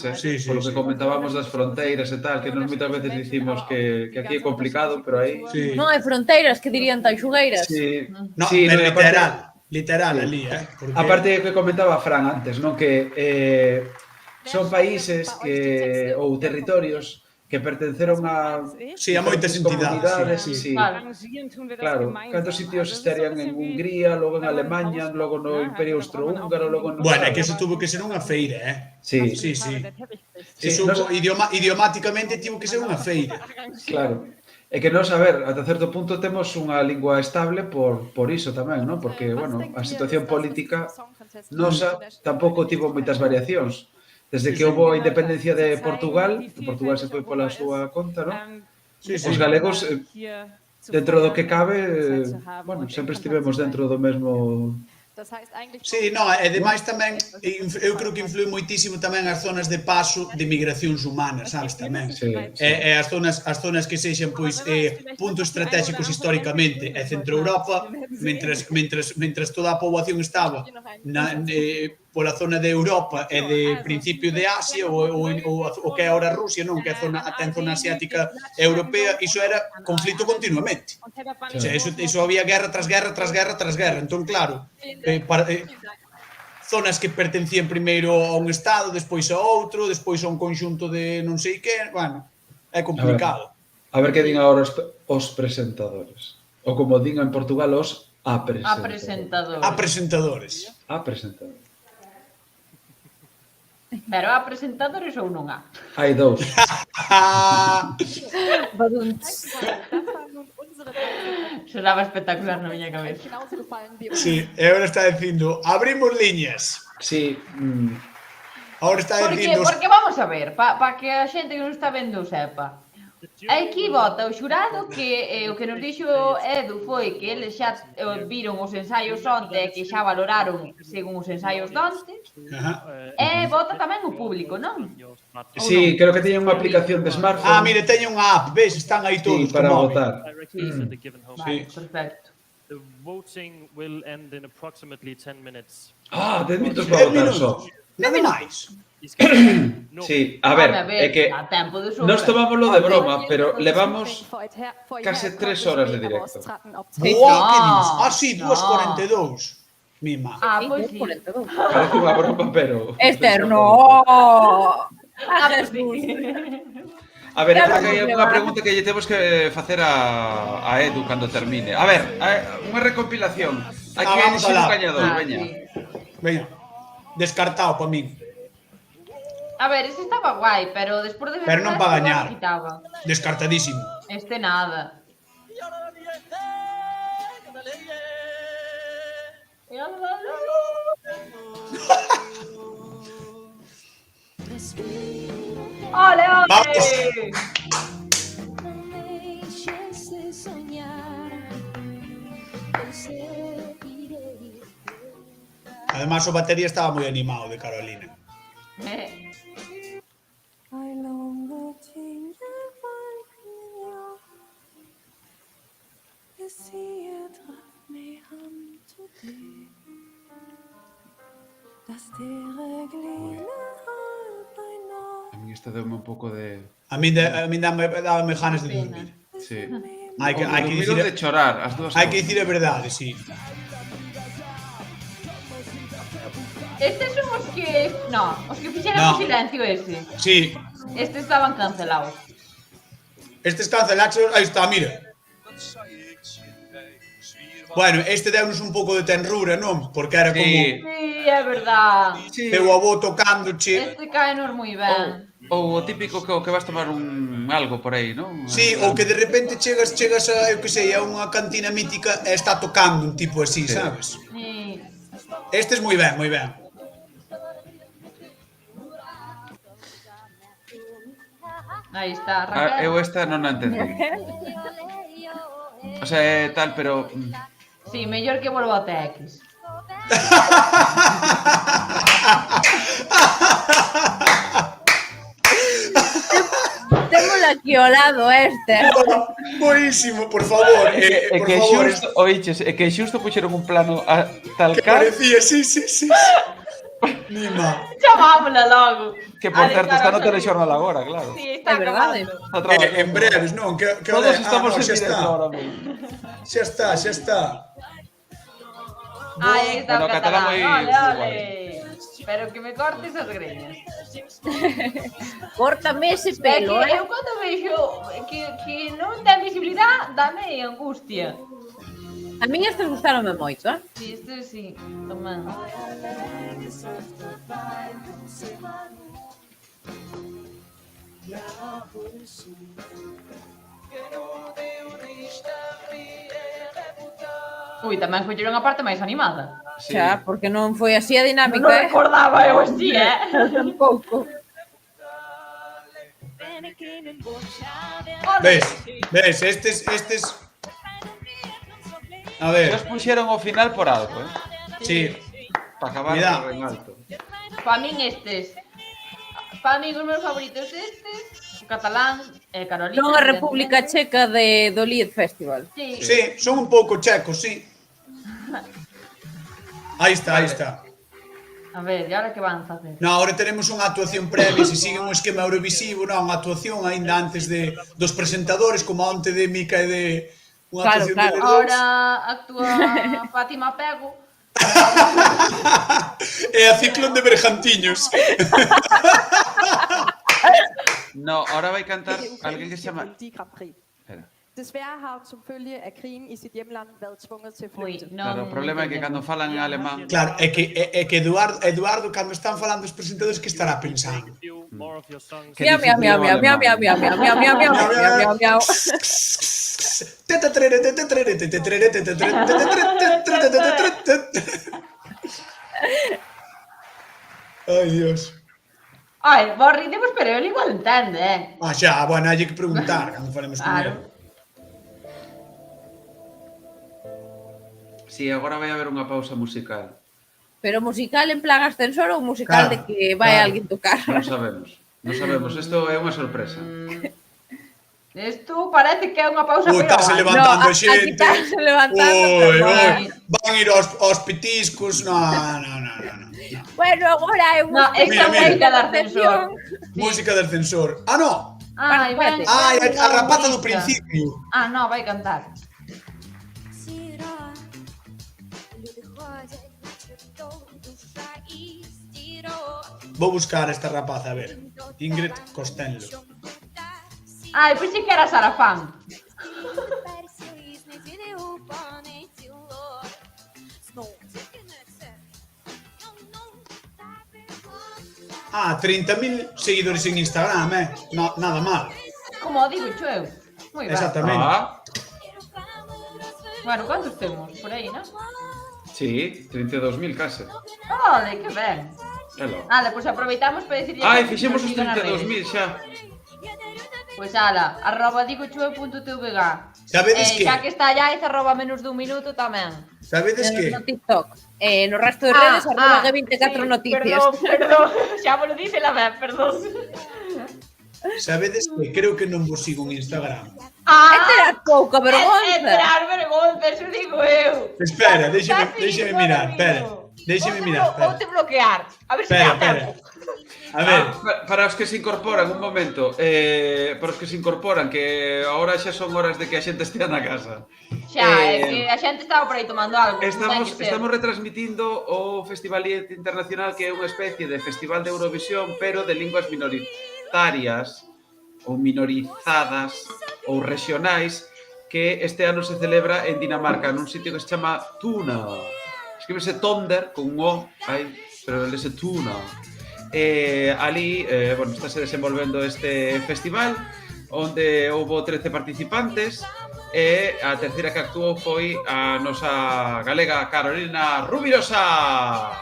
D: por lo que comentábamos das fronteiras e tal, que nos moitas veces dicimos que aquí é complicado, pero aí...
E: Non hai fronteiras, que dirían tanxugueiras.
D: Sí,
B: No,
D: sí,
B: pero
D: no, e aparte-
B: literal ali, Porque...
D: Aparte que comentaba Fran antes, non, que son países que ou territorios que pertenceron a
B: Sí, a moitas entidades,
D: comunidades,
B: sí.
R: arrangieren tun wir das
D: Claro,
R: gemeinsam.
D: cantos sitios estarían en Hungría, logo en Alemania, logo no Imperio Austrohúngaro, logo no...
B: Bueno, é que eso tuvo que ser unha feira,
D: Sí.
B: Sí.
D: Sí,
B: Eso
D: nos-
B: idiomáticamente tivo que ser unha feira.
D: Claro. É que nos, a ver, ata certo punto temos unha lingua estable por iso tamén, non? Porque, bueno, a situación política nosa tampouco tivo moitas variacións. Desde que houve a independencia de Portugal se foi pola súa conta, non? Os galegos, dentro do que cabe, bueno, sempre estivemos dentro do mesmo...
B: Sí, no, e demais tamén, eu creo que influi moitísimo tamén as zonas de paso de migracións humanas, sabes, tamén.
D: Sí,
B: E as zonas que sexan, pois, puntos estratégicos históricamente, e Centro Europa, mentras toda a poboación estaba pola zona de Europa e de principio de Asia o que é ahora Rusia, non? Que ten zona asiática europea, iso era conflito continuamente. O sea, iso había guerra tras guerra tras guerra tras guerra. Entón, claro, zonas que pertencían primeiro a un estado, despois a outro, despois a un conxunto de non sei que, bueno, é complicado.
S: A ver que din agora os presentadores. Ou como din en Portugal, os apresentadores.
B: Apresentadores.
S: Apresentadores.
A: Pero há presentadores ou non há?
S: Hai dous.
A: Sonaba espectacular na miña cabeza.
B: Sí, e agora está dicindo, abrimos liñas.
S: Sí.
B: Agora está dicindo...
A: Porque vamos a ver, para que a xente que nos está vendo sepa. Aquí vota o xurado que o que nos dixo Edu foi que eles xa viron os ensaios onte e que xa valoraron según os ensaios donte. E vota tamén o público, non?
S: Sí, creo que teñen unha aplicación de smartphone.
B: Ah, mire, teñen unha app, ves, están aí todos.
S: Sí, para votar.
A: Vale, perfecto.
H: The voting will end in approximately 10 minutes.
S: 10 minutos para votar só.
B: Nada máis.
S: Sí, a ver, é que nos tomámoslo de broma, pero levamos case 3 horas de directo.
B: Que dices? Ah, sí, 2:42. Mima.
A: Ah, pois sí.
S: Parece unha broma, pero...
E: Externo.
D: A ver, hai unha pregunta que lle temos que facer a Edu cando termine. A ver, unha recompilación. Hai que elixir un gañador, veña.
B: Veña, descartado para min.
A: A ver, ese estaba guai, pero despois de ver...
B: Pero non para gañar.
A: Quitaba.
B: Descartadísimo.
A: Este nada. ¡Ole, ole!
B: ¡Vamos!
L: No me dejes de soñar, yo seguiré.
B: Además, o batería estaba moi animado de Carolina.
L: I long to change your mind. Jeg siger, træf mig ham today. Das dere glede aldrig når.
D: A mí isto deume un pouco de...
B: A mí dábame ganas de dormir.
D: Sí.
B: Hai que
D: dicir de chorar, as dúas.
B: Hai que dicir a verdade, sí.
A: Estes son os que... No, os que fixeron o silencio ese.
B: Sí.
A: Estes estaban cancelados.
B: Estes cancelados, aí está, mira. Bueno, este deunos un pouco de tenrura, non? Porque era como...
A: Sí, é verdad.
B: Teu avó tocándoche.
A: Este caenos moi ben.
D: Ou o típico que vas tomar un algo por aí, non?
B: Sí, ou que de repente chegas a, eu que sei, a unha cantina mítica e está tocando un tipo así, sabes?
A: Sí.
B: Este es moi ben, moi ben.
A: Aí está, Raquel.
D: Eu esta non a entendi. O sea, tal, pero...
A: Sí, mellor que volva ao TX.
E: Témolo aquí ao lado este.
B: Buenísimo, por favor.
D: É que xusto, oiches, é que xusto puxeron un plano a tal
B: que
D: cal.
B: parecía, sí. Mima.
A: Chamámola logo.
D: Que por certo está no telexornal agora, claro.
A: Sí, está acabando.
B: En breves, non?
D: Todos estamos en directo ahora mesmo.
B: Xa está.
A: Aí está o catalán.
D: moi
A: Ole. Pero que me cortes as greñas.
E: Córtame ese pelo,
A: é que eu cando vexo que non ten visibilidade, dame angustia.
E: A min estes gustaronme moito, eh?
A: Sí, estes sí, tamén. Ui, tamén colleron a parte máis animada.
E: Sí. Xa, porque non foi así a dinámica,
A: non recordaba eu así,
E: Tampouco.
B: Ves, estes... A ver.
D: Os puxeron ao final por algo,
B: Sí.
D: Para acabar en alto.
A: Para min estes. Para min os meus favoritos estes, o catalán e Carolina.
E: Non a República Checa do Lied Festival.
B: Sí, son un pouco checos, sí. Aí está.
A: A ver, e agora que van facer?
B: No, agora tenemos unha actuación previa, se siguen un esquema eurovisivo, non, unha actuación aínda antes dos presentadores, como onte de Mica e de unha actuación de los dous.
A: Ahora actúa Fátima Pego.
B: E a Ciclón de Bergantiños.
D: No, ahora vai cantar alguén que se chama... Espera.
G: Desværre har hun som følge af krigen i sit hjemland været tvunget til at flygte.
D: Claro, o problema é que cando falan en alemán...
B: Claro, é que Eduardo, cando están falando os presentadores, que estará pensando?
E: Miau, miau, miau, miau, miau, miau, miau, miau, miau, miau, miau, miau, miau.
B: Ai, Dios.
A: Ai, vos ridemos, pero ele igual entende,
B: Ah, xa, bueno, hai que preguntar cando falemos con ele.
D: Sí, agora vai haber unha pausa musical.
E: Pero musical en plan ascensor ou musical de que vai alguén tocar?
D: Non sabemos. Isto é unha sorpresa.
A: Isto parece que é unha pausa
B: Ui, estase levantando a xente.
E: Estase levantando.
B: Van ir aos pitiscos. No.
E: Bueno, agora é unha
A: música de ascensor.
B: Música de ascensor. Ah, no.
A: Ai, ven.
B: Ai, a rapaza do principio.
A: Ah, no, vai cantar.
B: Vou buscar esta rapaza, a ver. Ingrid Costello.
A: Ai, pois sí que era Sarafán.
B: Ah, 30.000 seguidores en Instagram, no, nada mal.
A: Como digo eu. Moi ben.
B: Exactamente.
A: Bueno, ¿cuántos temos? Por aí, non?
D: Sí, 32.000 case.
A: Ole, que ben. Ala, pois aproveitamos para dicirlle...
D: Ai, fixemos os 32.000 xa.
A: Pois ala, @digochue.tvg.
B: Sabedes que?
A: Xa que está allá, @ menos dun minuto tamén.
B: Sabedes que?
E: No TikTok. No resto de redes, @G24 noticias.
A: Perdón, xa vos lo dice la vez, perdón.
B: Sabedes que creo que non vos sigo en Instagram.
E: Terás pouca vergonza.
A: Terás vergonza, eso digo eu.
B: Espera, déxeme mirar, déxeme mirar.
A: Vou te bloquear, a ver se dá tempo.
B: A ver,
D: para os que se incorporan, un momento, para os que se incorporan, que agora xa son horas de que a xente estea na casa.
A: Xa, é que a xente estaba por aí tomando algo.
D: Estamos retransmitindo o Festival Internacional, que é unha especie de festival de Eurovisión, pero de linguas minoritarias ou minorizadas ou regionais, que este ano se celebra en Dinamarca, nun sitio que se chama Tuna. Escríbese Tonder, con un O, pero ele se Tuna. Ali, bueno, estáse desenvolvendo este festival, onde houve 13 participantes, e a terceira que actuou foi a nosa galega Carolina Rubirosa.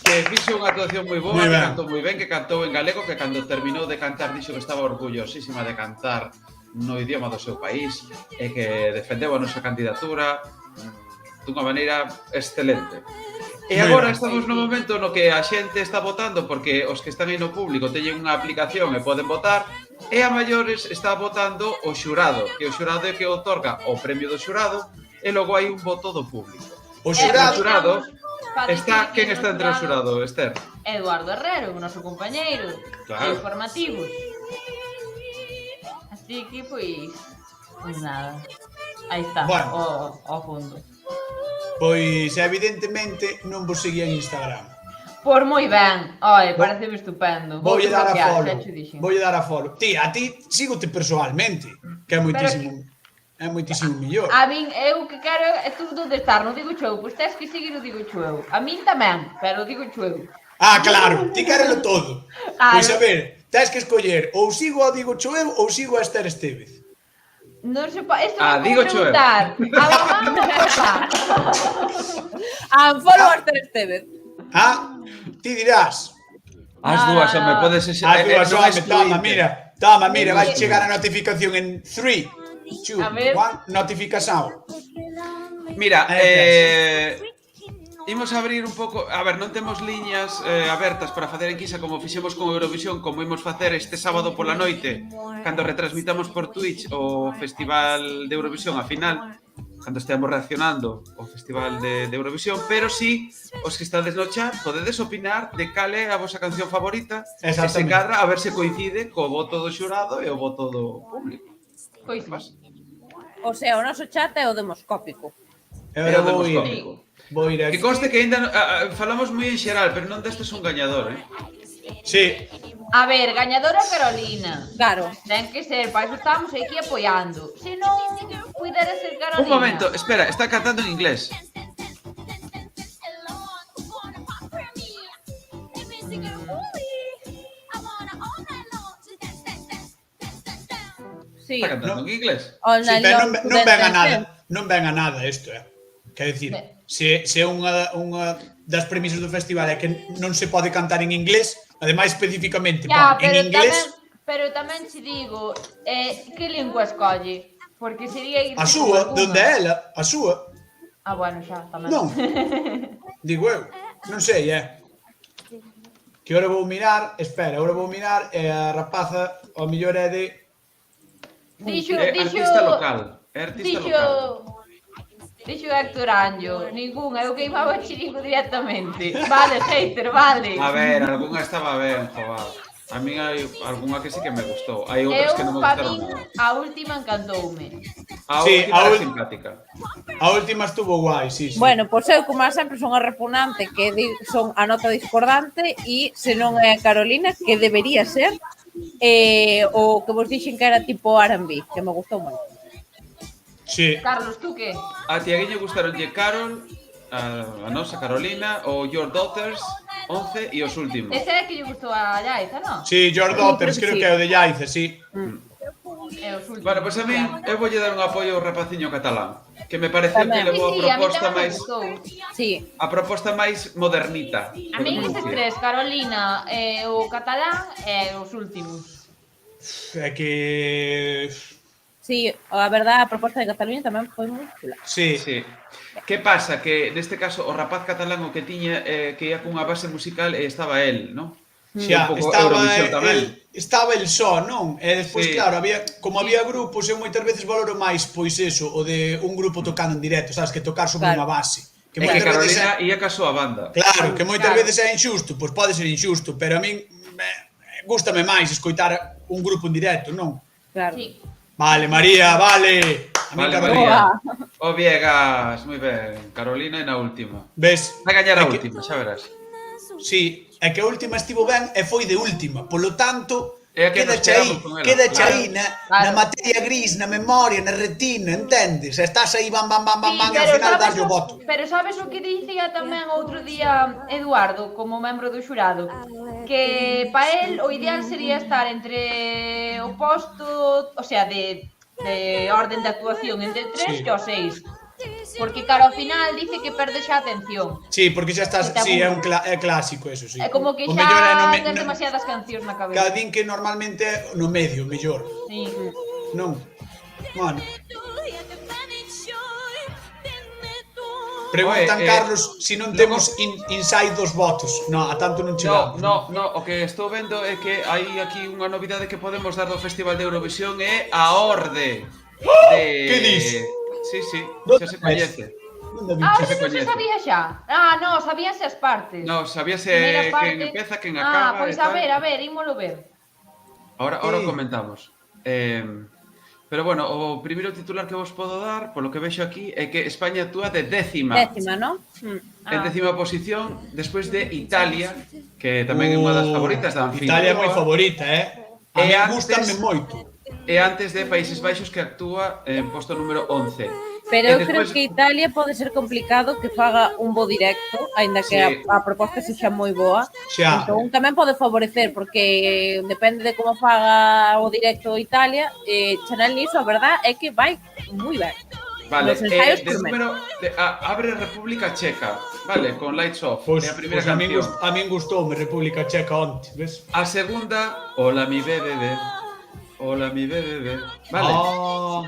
D: Que fixo unha actuación moi boa, que cantou moi ben, que cantou en galego, que cando terminou de cantar dixo que estaba orgullosísima de cantar no idioma do seu país e que defendeu a nosa candidatura dunha maneira excelente. E agora estamos no momento no que a xente está votando, porque os que están aí no público teñen unha aplicación e poden votar, e a maiores está votando o xurado, que o xurado é que otorga o premio do xurado, e logo hai un voto do público.
B: O xurado
D: está, quen está entre o xurado, Esther?
A: Eduardo Herrero, o noso compañeiro de informativos. Así que, pois nada. Aí está, ao fondo.
B: Pois, evidentemente, non vos seguía en Instagram.
A: Por moi ben. Ai, pareceme estupendo.
B: Voulle dar a follow. Ti, a ti, sígote personalmente, que é moitísimo millor.
A: A min, eu que quero é tudo onde estar, non digo eu. Pois tens que seguir o digo eu. A min tamén, pero digo eu.
B: Ah, claro, ti querelo todo. Pois a ver, tens que escoller ou sigo a digo eu ou sigo a Esther Estevez.
A: Non se pode, isto
D: non digo
A: preguntar. A mamá non pasa.
E: Follow a Esther Estevez.
B: Ti dirás.
D: As dúas, home, podes ser...
B: As dúas, home, toma, mira, vai chegar a notificación en 3, 2, 1, notificación.
D: Mira, imos abrir un pouco... A ver, non temos liñas abertas para facer enquisa como fixemos con Eurovisión, como imos facer este sábado pola noite, cando retransmitamos por Twitch o Festival de Eurovisión a final. cando esteamos reaccionando ao Festival de Eurovisión, pero si os que estades no chat podedes opinar de cal é a vosa canción favorita e se cadra a ver se coincide co voto do xurado e o voto do público.
E: O sea, o noso chat é o demoscópico.
B: Agora vou ir aquí.
D: Que conste que ainda falamos moi en xeral, pero non destes un gañador,
B: Sí.
A: A ver, gañadora Carolina.
E: Claro.
A: Ten que ser, para iso estamos aquí apoiando. Se non, puidera ser Carolina.
D: Un momento, espera, está cantando en inglés.
E: Sí.
D: Está cantando en inglés.
B: Sí, pero non ven a nada isto, Quer dicir, se unha das premisas do festival é que non se pode cantar en inglés, ademais especificamente en inglés.
A: Pero tamén te digo, que lingua escolle? Porque sería ir...
B: A súa, donde é ela, a súa.
A: Ah, bueno, xa, tamén.
B: Non, digo eu, non sei, Que agora vou mirar, espera, agora vou mirar e a rapaza, ao mellor é de...
D: Artista local,
A: Dixo Héctor Anjo, ningún, é o que iba ao chiringo directamente. Vale, hater, vale.
D: A ver, algunha estaba ben, joder. A min hai algunha que sí que me gustou. Hai outras que non me gustaron nada.
A: A última encantoume.
D: A última era simpática.
B: A última estuvo guai, sí.
E: Bueno, pois eu, como sempre, son a repugnante que son a nota discordante e se non é a Carolina, que debería ser, o que vos dixen que era tipo R&B, que me gustou moito.
B: Sí.
A: Carlos, tú que?
D: A Tiaguinho gustaronlle Carol, a nosa Carolina, o Your Daughters, 11 e os últimos.
A: Ese é que lle gustou a Yaiza, non?
B: Sí, Your Daughters, creo que é o de Yaiza, sí.
D: Bueno, pois a min, eu voulle dar un apoio ao rapaciño catalán, que me pareceu que levou a proposta máis... A proposta máis modernita.
A: A min eses tres, Carolina, o catalán e os últimos.
B: É que...
E: Sí, a verdade, a proposta de Cataluña tamén foi moi chula.
B: Sí.
D: Que pasa? Que neste caso o rapaz catalán o que tiña que ia cunha base musical e estaba él, non?
B: Xa, estaba el só, non? E despois, claro, como había grupos, eu moitas veces valoro máis, pois eso, o de un grupo tocando en directo, sabes, que tocar sobre unha base.
D: Que Carolina ia ca súa banda.
B: Claro, que moitas veces é injusto, pois pode ser injusto, pero a min gústame máis escoitar un grupo en directo, non?
E: Claro.
B: Vale, María, vale.
D: Vale, María. O Viegas, moi ben. Carolina é na última.
B: Ves?
D: Vai gañar a última, xa verás.
B: Sí, é que a última estivo ben e foi de última. Polo tanto,
D: quedache
B: aí na materia gris, na memoria, na retina, entendes? Estás aí, bam, e ao final das o voto.
A: Pero sabes o que dicía tamén outro día Eduardo, como membro do xurado? Que para el o ideal sería estar entre o posto, o sea, de orden de actuación entre 3 e o 6. Porque, claro, ao final dice que perde xa atención.
B: Sí, porque xa estás... Sí, é clásico eso, sí.
A: É como que xa ten demasiadas cancións na cabeza.
B: Cada din que normalmente é no medio, mellor.
A: Sí.
B: Non? Bueno. Preguntan, Carlos, se non temos inside dos votos. No, a tanto non chegamos.
D: No, o que estou vendo é que hai aquí unha novidade que podemos dar do Festival de Eurovisión é a orde.
B: Que dis?
D: Sí, xa se coñece.
A: Eso se sabía xa? No, sabíanse as partes.
D: No, sabíase quen empeza, quen acaba.
A: Pois a ver, ímolo ver.
D: Ahora comentamos. Pero bueno, o primeiro titular que vos podo dar, polo que vexo aquí, é que España actúa de décima.
E: Décima, non?
D: En décima posición, despois de Italia, que tamén é unha das favoritas da Anfibia.
B: Italia é moi favorita, A mí gustame moito.
D: E antes de Países Baixos, que actúa en posto número 11.
E: Pero eu creo que Italia pode ser complicado que faga un bo directo, aínda que a proposta sexa moi boa. Entón tamén pode favorecer, porque depende de como faga o directo Italia, Chanel niso, a verdad é que vai moi ben.
D: Vale, número abre República Checa, vale, con Lights Off, é a primeira canción.
B: A min gustoume República Checa onte, ves?
D: A segunda, Hola mi bebé. Hola mi bebé. Vale.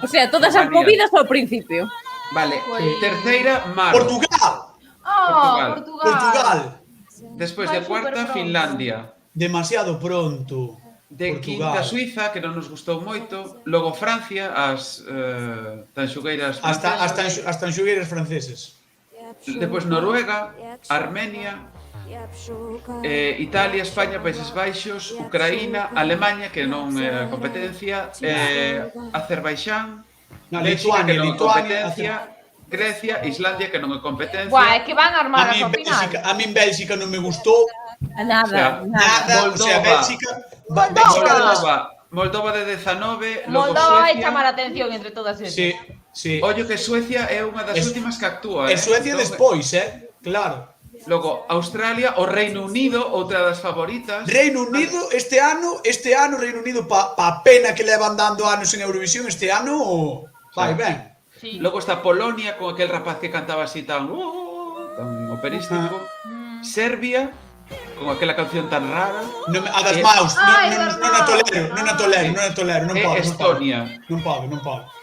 E: O sea, todas as movidas ao principio.
D: Vale, terceira, Mar.
B: Portugal.
A: Portugal.
D: Despois de cuarta, Finlandia.
B: Demasiado pronto.
D: De quinta Suiza, que non nos gustou moito. Logo Francia, as tanxugueiras francesas.
B: As tanxugueiras franceses.
D: Depois Noruega, Armenia, Italia, España, Países Baixos, Ucraína, Alemania, que non é competencia, Azerbaixán, Bélxica, que non é competencia, Grecia, Islandia, que non é competencia.
A: Buah, é que van a armar a final.
B: A min Bélxica non me gustou.
E: Nada.
D: Moldova de 19,
A: Moldova vai chamar a atención entre todas estas.
B: Sí.
D: Ollo que Suecia é unha das últimas que actúa.
B: E Suecia despois, claro.
D: Logo, Australia, o Reino Unido, outra das favoritas.
B: Reino Unido, este ano, Reino Unido, pa pena que levan dando anos en Eurovisión, este ano vai ben.
D: Logo está Polonia, con aquel rapaz que cantaba así tan operístico. Serbia, con aquela canción tan rara.
B: A das maus, non a tolero.
D: Estonia.
B: Non pode.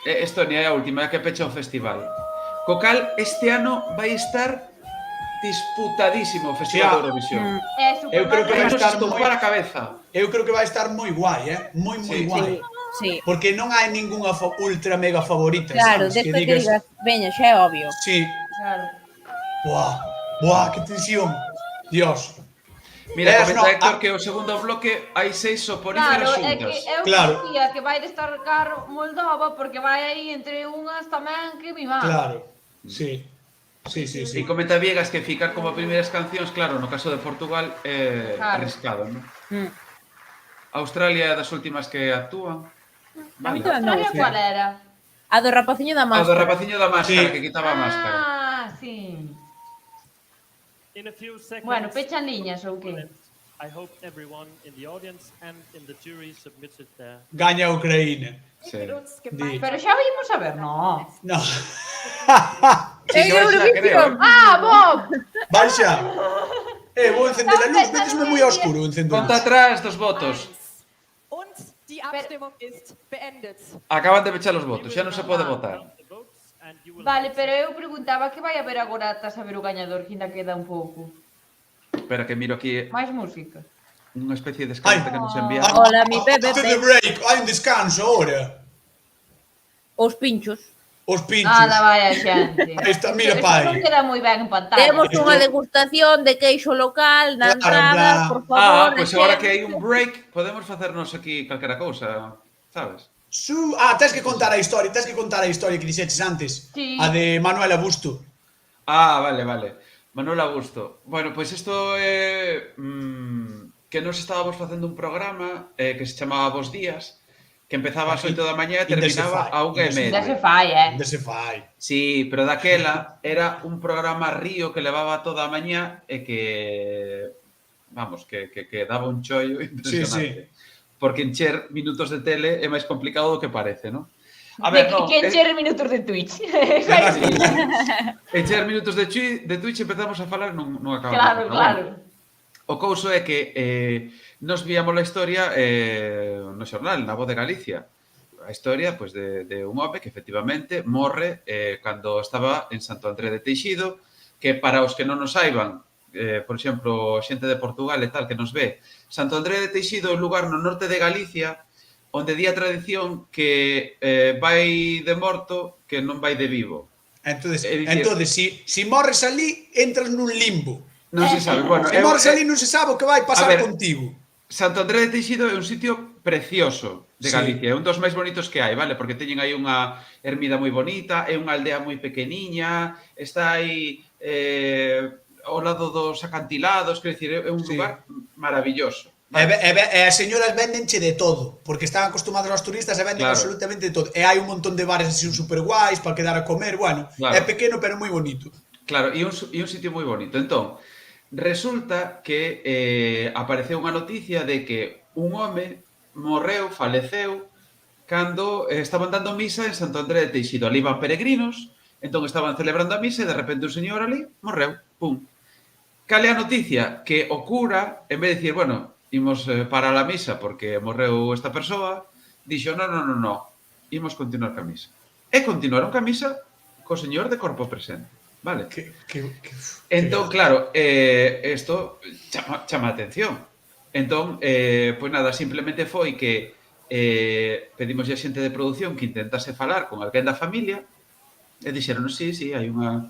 D: Estonia é a última, é a que pecha o festival. Co cal, este ano vai estar disputadísimo o Festival de Eurovisión.
B: Eu creo que vai estar
D: para a cabeza.
B: Eu creo que vai estar moi guai, moi guai.
E: Sí.
B: Porque non hai ningunha ultra mega favorita.
E: Claro, despois que digas, veña, xa é obvio.
B: Sí.
A: Claro.
B: Buah, que tensión. Dios.
D: Mira, comenta Héctor que o segundo bloque hai 6 soporíferas xuntas.
A: Claro, é que eu dicía que vai destacar Moldova porque vai aí entre unhas tamén que mi má.
B: Claro, sí.
D: E comenta Viegas que ficar como primeiras cancións, claro, no caso de Portugal é arriscado, non? Australia é das últimas que actúan.
A: Australia cual era?
E: A do rapaciño da máscara.
D: A do rapaciño da máscara, que quitaba a máscara.
A: Sí.
H: Bueno,
A: pechan liñas ou que?
H: I hope everyone in the audience and in the jury submitted their...
B: Gaña Ucraína.
A: Pero xa vimos a ver, no.
B: No.
A: Bob!
B: Baixa. Vou encender a luz, métesme moi oscuro.
D: Conta atrás dos votos.
G: Die Abstimmung ist beendet.
D: Acaban de pechar os votos, xa non se pode votar.
A: Vale, pero eu preguntaba que vai haber agora ata saber o gañador, que ainda queda un pouco.
D: Espera que miro aquí.
A: Máis música.
D: Unha especie de descanso que nos enviaron.
E: Hola, mi bebé.
B: Hai un descanso ahora.
E: Os pinchos.
A: Nada, vaya xente.
B: Está, mira, pai.
A: Non queda moi ben en pantalla.
E: Temos unha degustación de queixo local na entrada, por favor.
D: Pois agora que hai un break, podemos facernos aquí calquera cousa, sabes?
B: Tens que contar a historia, que dixeches antes.
A: Sí.
B: A de Manuela Busto.
D: Vale. Manuela Busto. Bueno, pois isto é que nos estábamos facendo un programa que se chamaba Bos Días, que empezaba ás 8 da mañá e terminaba a 1:30.
A: Ainda
B: se fai.
D: Sí, pero daquela era un programa río que levaba toda a mañá e que, vamos, que daba un chollo impresionante.
B: Sí.
D: Porque encher minutos de tele é máis complicado do que parece, non?
A: Que encher minutos de Twitch.
D: Encher minutos de Twitch empezamos a falar non acabamos.
A: Claro.
D: O couso é que nos víamos a historia no xornal, na Voz de Galicia. A historia de un home que efectivamente morre cando estaba en Santo André de Teixido, que para os que non nos saiban, por exemplo, xente de Portugal e tal que nos ve, Santo André de Teixido é un lugar no norte de Galicia onde di a tradición que vai de morto que non vai de vivo.
B: Entonces, si morres ali, entras nun limbo.
D: Non se sabe. Bueno,
B: se morres ali non se sabe o que vai pasar contigo.
D: Santo André de Teixido é un sitio precioso de Galicia, é un dos máis bonitos que hai, vale? Porque teñen aí unha ermida moi bonita, é unha aldea moi pequeniña, está aí ao lado dos acantilados, quer dicir, é un lugar maravilloso.
B: E as señoras vendenche de todo, porque están acostumados aos turistas e venden absolutamente de todo. E hai un montón de bares así super guais para quedar a comer, bueno, é pequeno pero moi bonito.
D: Claro, e un sitio moi bonito. Entón, resulta que apareceu unha noticia de que un home faleceu, cando estaban dando misa en Santo André de Teixido. Ali iban peregrinos, entón estaban celebrando a misa e de repente un señor ali morreu, pum. Cal é a noticia? Que o cura, en vez de dicir, bueno, imos parar a misa porque morreu esta persoa, dixo, no, imos continuar ca misa. E continuaron ca misa co señor de corpo presente, vale? Entón, claro, isto chama a atención. Entón, pois nada, simplemente foi que pedimos a xente de produción que intentase falar con alguén da familia e dixeron, sí, hai unha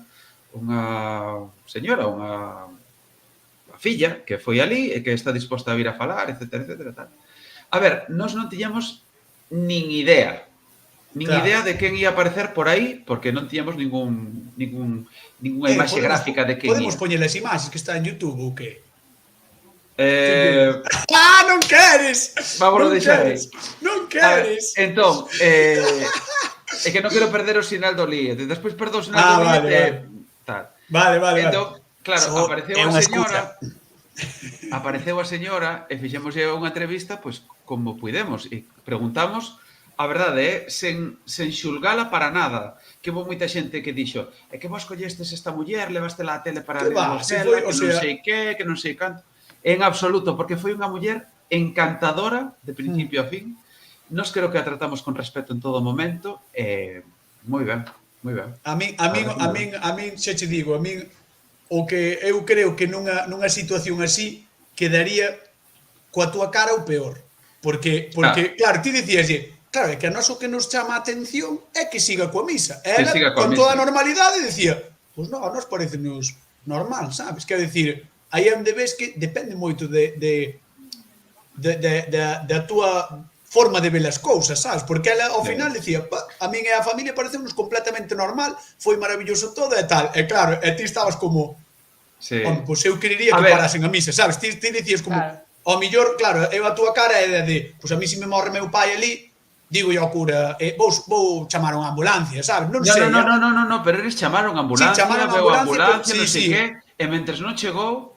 D: señora, unha filla que foi ali e que está disposta a vir a falar, etcétera, etcétera, tal. A ver, nós non tiñamos nin idea de quen ia aparecer por aí, porque non tiñamos ninguna imaxe gráfica de quen ia.
B: Podemos poñer as imaxes que está en YouTube ou que? Non queres!
D: Vámonos deixar aí.
B: Non queres!
D: Entón, é que non quero perder o sinal do lío. Despois perdo o sinal do lío.
B: Vale.
D: Entón, claro, apareceu a señora e fixemos unha entrevista pois como puidemos e preguntamos a verdade, sen xulgala para nada. Que houve moita xente que dixo é que vos collestes esta muller, levastela á tele para denunciarla, que non sei que non sei canto. En absoluto, porque foi unha muller encantadora de principio a fin. Nos creo que a tratamos con respeto en todo momento. Moi ben.
B: A min, xa che digo, a min o que eu creo que nunha situación así quedaría coa túa cara o peor. Porque claro, ti dicías, claro, é que a nós o que nos chama a atención é que siga coa misa. E ela, con toda a normalidade, dicía, pois non, a nós parecenos normal, sabes? Quer dicir, aí é onde ves que depende moito da túa forma de ver as cousas, sabes? Porque ela ao final dicía, a min e a familia pareceunos completamente normal, foi maravilloso todo e tal. E claro, e ti estabas como, pois eu querería que parasen a misa, sabes? Ti dicías como, ao millor, claro, eu a túa cara é de, pois a mí se me morre meu pai ali, digo eu ao cura, vou chamar unha ambulancia, sabes? Non sei.
D: Non, pero eles chamaron a ambulancia, veu a ambulancia, non sei que, e mentres non chegou,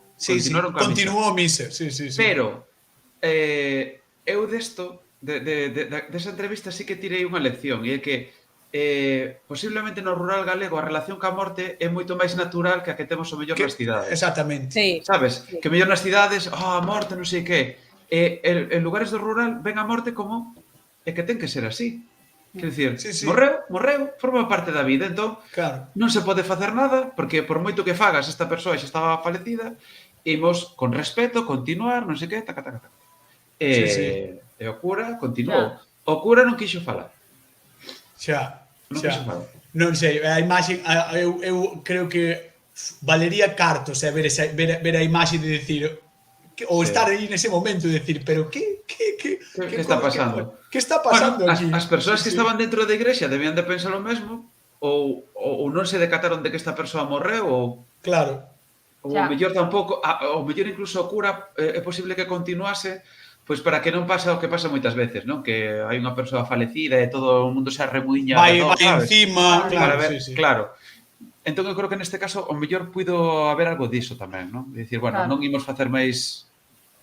B: continuou a misa.
D: Pero, eu desto, desa entrevista sí que tirei unha lección, e é que posiblemente no rural galego a relación ca morte é moito máis natural que a que temos o mellor nas cidades.
B: Exactamente.
D: Sabes? Que mellor nas cidades, a morte, non sei que. En lugares do rural ven a morte como é que ten que ser así. Quer dicir, morreu, forma parte da vida, entón non se pode facer nada, porque por moito que fagas esta persoa xa estaba falecida, imos con respeto continuar, non sei que, taca. E o cura continuou. O cura non quixo falar.
B: Xa. Non sei, a imaxe, eu creo que valería cartos ver a imaxe de decir, ou estar aí nese momento e decir, pero que
D: está pasando?
B: Que está pasando aquí?
D: As persoas que estaban dentro da igrexa debían de pensar o mesmo, ou non se decataron de que esta persoa morreu, ou...
B: Claro.
D: Ou o mellor tampouco, o mellor incluso o cura é posible que continuase, pois para que non pasa o que pasa moitas veces, non? Que hai unha persoa falecida e todo o mundo se arremuiña.
B: Vai encima,
D: claro. Entón, eu creo que neste caso o mellor puido haber algo diso tamén, non? Dicir, bueno, non imos facer máis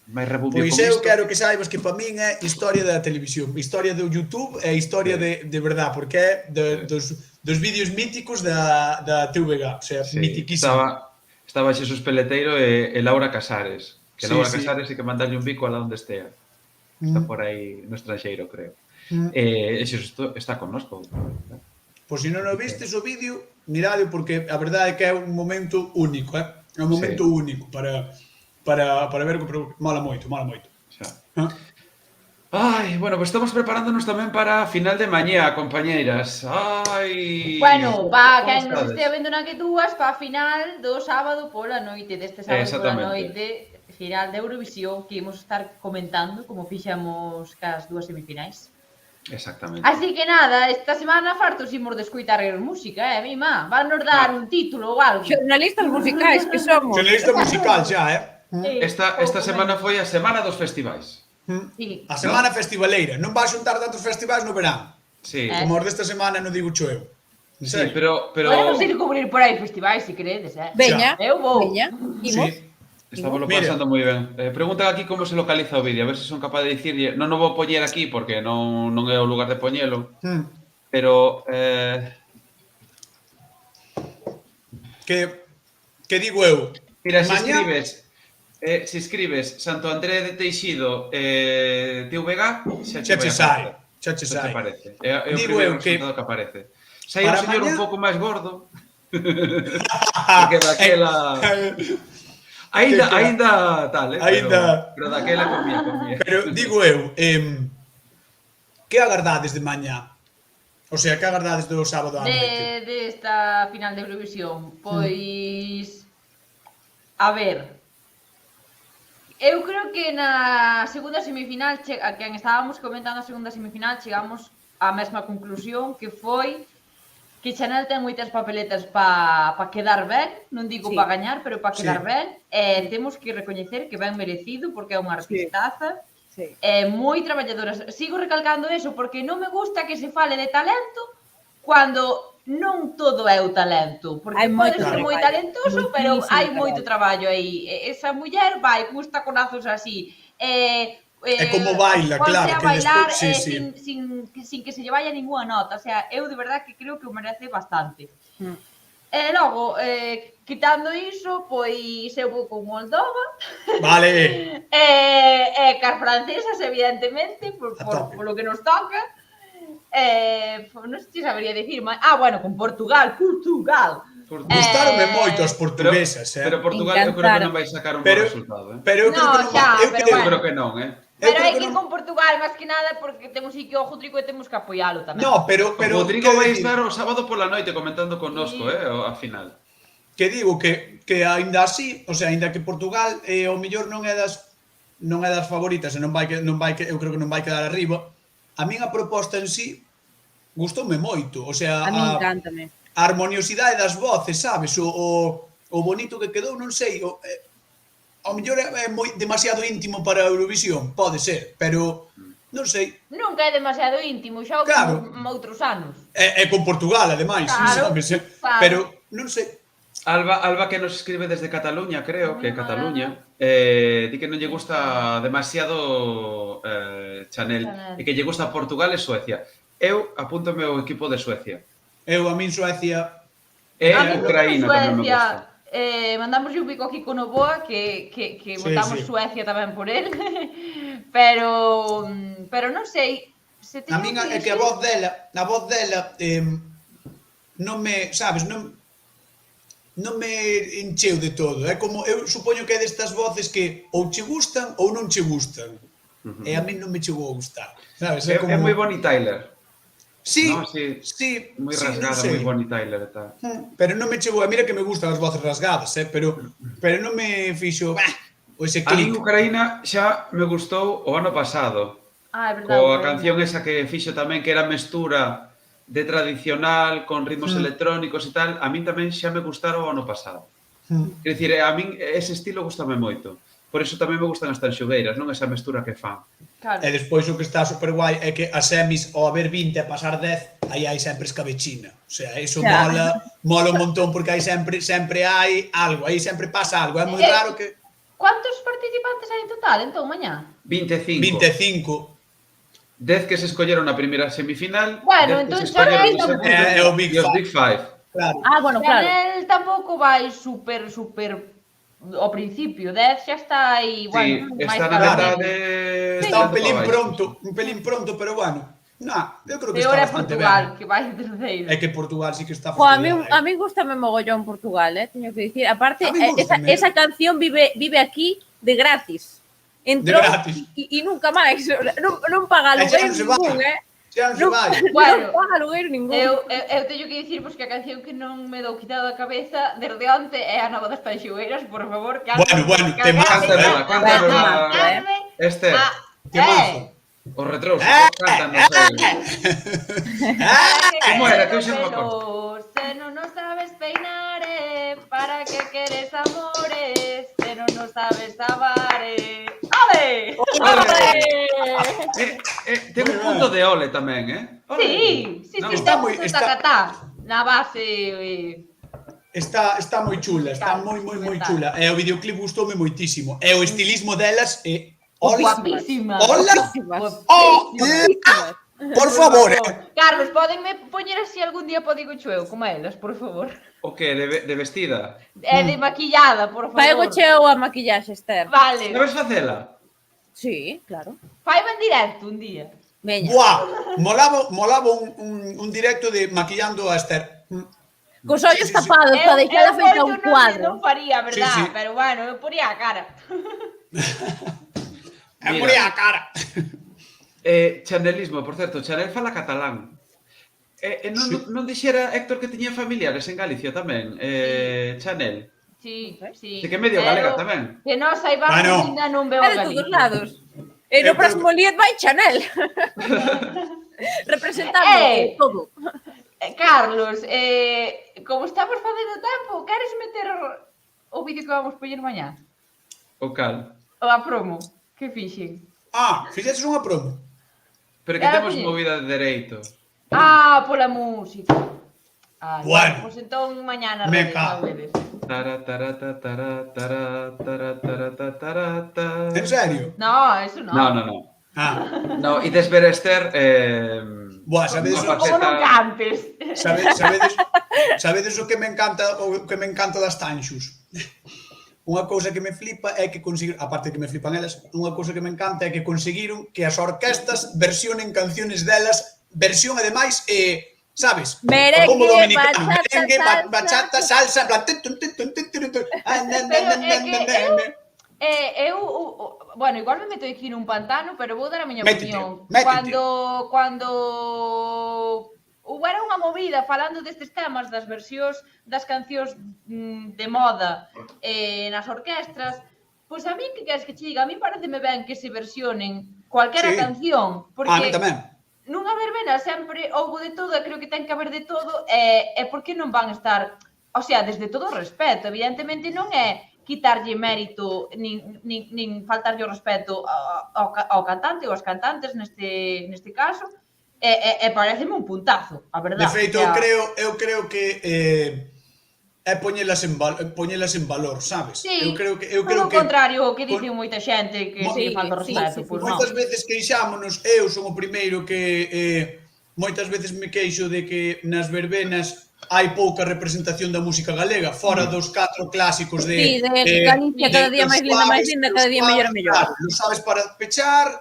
D: rebumbio con isto.
B: Pois eu quero que saibas que para min é historia da televisión, historia do YouTube e historia de verdad, porque é dos vídeos míticos da TVG, o sea, mitiquísimo.
D: Estaba Xesús Peleteiro e Laura Casares. Que Laura Casares hai que mandarlle un bico a onde estea. Está por aí no estranxeiro, creo. E Xesús está connosco.
B: Pois se non o vistes o vídeo, mirade, porque a verdade é que é un momento único, é un momento único para ver que mola moito.
D: Ai, bueno, pues estamos preparándonos tamén para a final de mañá, compañeiras. Ai.
A: Bueno, para quen nos estea vendo na que dúas, para a final do sábado pola noite, deste sábado pola noite, final de Eurovisión, que imos estar comentando, como fixamos cas dúas semifinais.
D: Exactamente.
A: Así que nada, esta semana fartos imos de escoitar música, mima? Van nos dar un título ou algo?
E: Xornalistas musicais que somos.
B: Xornalista musical xa,
D: Esta semana foi a semana dos festivais.
B: A semana festivaleira. Non vai xuntar tantos festivais no verán. Como os desta semana non digo cho eu.
D: Sí, pero...
A: Podemos ir cubrir por aí festivais, se queredes,
E: Veña,
A: eu vou.
E: Imos.
D: Estamos lo pasando moi ben. Preguntan aquí como se localiza o vídeo, a ver se son capaz de dicirlle. Non o vou poñer aquí porque non é o lugar de poñelo. Pero...
B: Que digo eu?
D: Mira, se escribes Santo André de Teixido TVG, xa che sai. Digo eu que aparece. Sai o señor un pouco máis gordo. Porque daquela... Ainda tal,
B: Aínda...
D: pero daquela comía.
B: Pero digo eu, que agardades de mañá? O sea, que agardades do sábado á noite?
A: Desta final de Eurovisión, pois... A ver... Eu creo que na segunda semifinal, a quen estábamos comentando a segunda semifinal, chegamos á mesma conclusión, que foi que Chanel ten moitas papeletas pa quedar ben, non digo pa gañar, pero pa quedar ben, e temos que recoñecer que ben merecido, porque é unha artistaza, moi traballadora. Sigo recalcando eso, porque non me gusta que se fale de talento cando non todo é o talento, porque pode ser moi talentoso, pero hai moito traballo aí. Esa muller vai cos taconazos así,
B: É como baila, claro,
A: que
B: que
A: bailar
B: despois...
A: sin que se lle vaya ninguna nota. O sea, eu de verdad que creo que o merece bastante. E logo, quitando iso, pois eu vou con Moldova.
B: Vale.
A: E cas francesas, evidentemente, polo que nos toca. Non sei se sabería dicir, bueno, con Portugal.
B: Gustaronme moito as portuguesas,
D: Pero Portugal eu creo que non vai sacar un bo resultado,
B: Pero eu
D: creo que non,
A: Pero hai que ir con Portugal, máis que nada, porque temos aquí o Rodrigo e temos que apoialo tamén.
B: No, pero
D: Rodrigo vai estar o sábado pola noite comentando connosco, a final.
B: Que digo que aínda así, o sea, aínda que Portugal o mellor non é das favoritas e eu creo que non vai quedar arriba, a min a proposta en sí gustoume moito, o sea,
E: A mí encántame.
B: A harmoniosidade das voces, sabes? O bonito que quedou, non sei, ao mellor é demasiado íntimo para a Eurovisión, pode ser, pero non sei.
A: Nunca é demasiado íntimo, xa o como outros anos.
B: É con Portugal, ademais, sabes? Pero non sei.
D: Alba que nos escribe desde Cataluña, creo que é Cataluña, di que non lle gusta demasiado Chanel e que lle gusta Portugal e Suecia. Eu apúntome ao equipo de Suecia.
B: A min Suecia...
D: E Ucraína tamén me gusta.
A: Mandamos un pico aquí con Novoa, que votamos Suecia tamén por él, pero non sei...
B: A min é que a voz dela non me, sabes, non me encheu de todo. É como, eu supoño que é destas voces que ou che gustan ou non che gustan. E a min non me chegou a gustar.
D: É moi Bonnie Tyler.
B: Sí,
D: moi rasgada, moi Bonnie Tyler e tal.
B: Pero non me chegou, mira que me gustan as voces rasgadas, pero non me fixo, ese clic.
D: A min Ucraína xa me gustou o ano pasado.
A: É verdade.
D: Coa canción esa que fixo tamén, que era mestura de tradicional con ritmos electrónicos e tal, a min tamén xa me gustaron o ano pasado. Quer dicir, a min ese estilo gustame moito. Por iso tamén me gustan as tanxugueiras, non esa mestura que fan.
B: E despois o que está super guai é que as semis, ao haber 20 e pasar 10, aí hai sempre escabechina. O sea, iso mola un montón porque aí sempre hai algo, aí sempre pasa algo. É moi raro que...
A: Quantos participantes hai en total, entón, mañá?
D: 25. 10 que se escolleron na primeira semifinal,
A: bueno, entón xa
B: é o Big
D: Five.
B: Claro.
E: Bueno, claro.
A: Chanel tampouco vai super ao principio, 10 xa está aí, bueno,
D: está na metade...
B: Está un pelín pronto, pero bueno, eu creo que está bastante ben.
A: Portugal, que vai terceiro.
B: É que Portugal sí que está
E: fastidiado. A mí gustame mogollón Portugal, teño que dicir. Aparte, esa canción vive aquí de gratis. Entrou e nunca máis, non paga alugueiro ningún, Non paga alugueiro ningún.
A: Eu teño que dicir que a canción que non me dou quitado da cabeza desde onte é a nova das Tanxugueiras, por favor.
B: Bueno, te
D: cántanos. Esther,
B: que mazo.
D: Os retros, cántanos. Como era? Que eu xa non me acordo.
A: Se non nos sabes peinar, para que queres amores, se non nos sabes amar, ole!
D: Ten un punto de ole tamén,
A: Sí, está moi tacatá na base.
B: Está moi chula, está moi chula. E o videoclip gustoume moitísimo. E o estilismo delas é...
A: Guapísimas.
B: Por favor.
A: Carlos, podenme poñer así algún día podigo cheo, como elas, por favor.
D: O que, de vestida?
A: De maquillada, por favor.
E: Faigo cheo a maquillaxe, Esther.
A: Vale.
D: Sabes facela?
E: Sí, claro.
A: Faiva en directo un día.
E: Veña.
B: Buah, molaba un directo de maquillando a Esther.
E: Cos ollos tapados para deixala feita un cuadro.
A: Non faría, verdad? Pero bueno, eu poría a cara.
B: Eu poría a cara.
D: Chanelismo, por certo, Chanel fala catalán. Non dixera Héctor que tiña familiares en Galicia tamén, Chanel?
A: Sí.
D: Sí que medio galega tamén.
A: Que nós saibamos ainda non veo a
E: de
A: Galicia.
E: todos lados. E no próximo Lied vai Chanel. Representando todo.
A: Carlos, como estamos facendo tempo, queres meter o vídeo que vamos poñer mañá?
D: O cal?
A: O a promo que fixen.
B: Fixeches unha promo?
D: Pero que temos movida de dereito.
A: Pola música.
B: Bueno.
A: Pois entón mañá na
B: Me
A: redes,
B: cago.
A: na redes.
B: En serio?
A: No, eso no.
D: No. No, e desverester
B: Buah, sabedes
A: como non cantes.
B: Sabedes o que me encanta das Tanxus? Unha cousa que me flipa é que conseguiron, aparte que me flipan elas, unha cousa que me encanta é que conseguiron que as orquestas versionen canciones delas, versión ademais, sabes?
E: Merengue,
B: como dominicano,
E: bachata,
B: salsa, en plan...
A: Bueno, igual me meto aquí nun pantano, pero vou dar a miña opinión.
B: Métete.
A: Cando houbera unha movida falando destes temas, das versións das cancións de moda nas orquestras, pois a mí que queres que che diga, a mí pareceme ben que se versionen cualquera canción, porque
B: a mí tamén.
A: Nunha verbena sempre houbo de todo, e creo que ten que haber de todo, e por que non van estar, o sea, desde todo o respeto, evidentemente non é quitarlle mérito, nin faltarlle o respeto ao cantante ou aos cantantes neste caso, e pareceme un puntazo, a verdade.
B: De feito, eu creo que é poñelas en valor, sabes?
A: Sí,
B: eu creo que
A: polo contrario, o que dicen moita xente que se falta o respeto, pois non.
B: Moitas veces queixámonos, eu son o primeiro que moitas veces me queixo de que nas verbenas hai pouca representación da música galega, fora dos 4 clásicos de...
E: Sí, de Galicia cada día máis linda, cada día mellor.
B: Lo sabes para pechar,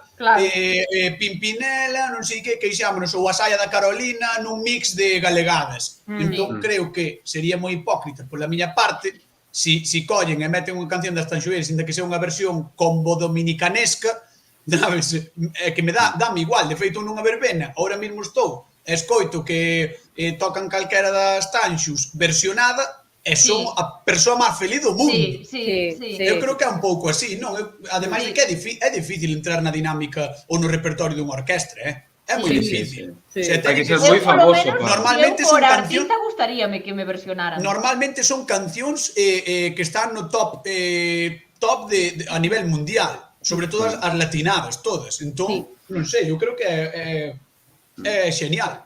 B: Pimpinela, non sei que, queixámonos, ou a Saia da Carolina nun mix de galegadas. Entón, creo que sería moi hipócrita, pola miña parte, si collen e meten unha canción das Tanxueres, ainda que sea unha versión combo dominicanesca, sabes, que me dame igual, de feito nunha verbena, ahora mesmo estou, escoito que tocan calquera das Tanxus versionada e son a persoa máis feliz do mundo. Eu creo que é un pouco así, non? Ademais de que é difícil entrar na dinámica ou no repertorio dunha orquestra, é moi difícil.
D: Hai que ser moi famoso.
B: Normalmente son cancións...
A: gustaríame que me versionaran.
B: Normalmente son cancións que están no top a nivel mundial, sobre todo as latinadas, todas. Entón, non sei, eu creo que é genial.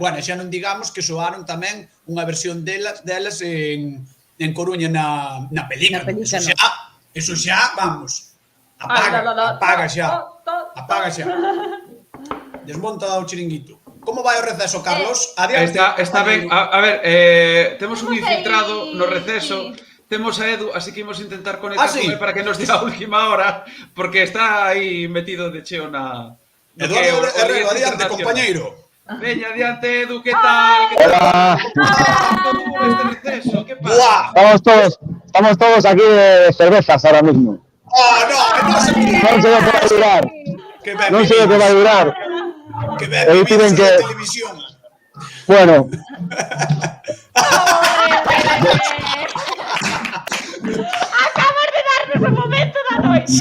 B: Bueno, xa non digamos que soaron tamén unha versión delas en Coruña na película. Eso xa, vamos, apaga xa. Desmonta o chiringuito. Como vai o receso, Carlos?
D: Está ben. A ver, temos un infiltrado no receso. Temos a Edu, así que imos intentar conectar con ele para que nos diga a última hora, porque está aí metido de cheo na...
B: Eduardo Herrero, adiante, compañeiro.
D: Veña, adiante, Edu, que tal?
F: Hola.
D: ¿Qué pasa?
F: Estamos todos aquí de cervezas ahora mismo.
B: No
F: sé lo que va a durar. No sé lo que va a durar.
B: Que me piden que... televisión.
F: Bueno.
A: Acabas de darnos o momento da noite.
B: Sí.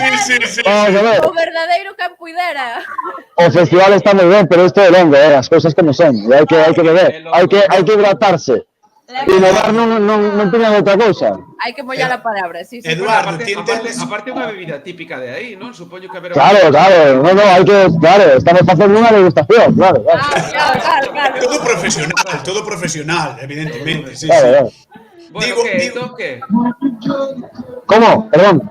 F: Vamos a ver.
E: O verdadeiro Campuidera.
F: O festival está moi ben, pero isto é longo, as cousas como son. Hai que beber, hai que hidratarse. E nevar non tiñan outra cousa.
E: Hai que mollar a palabra, sí.
B: Eduardo,
D: aparte unha bebida típica de aí, non? Supoño que haberá...
F: Claro, hai que... Claro, estamos facendo unha degustación, claro.
B: Todo profesional, evidentemente, sí.
D: Bueno, ¿qué?
F: ¿Cómo? Perdón.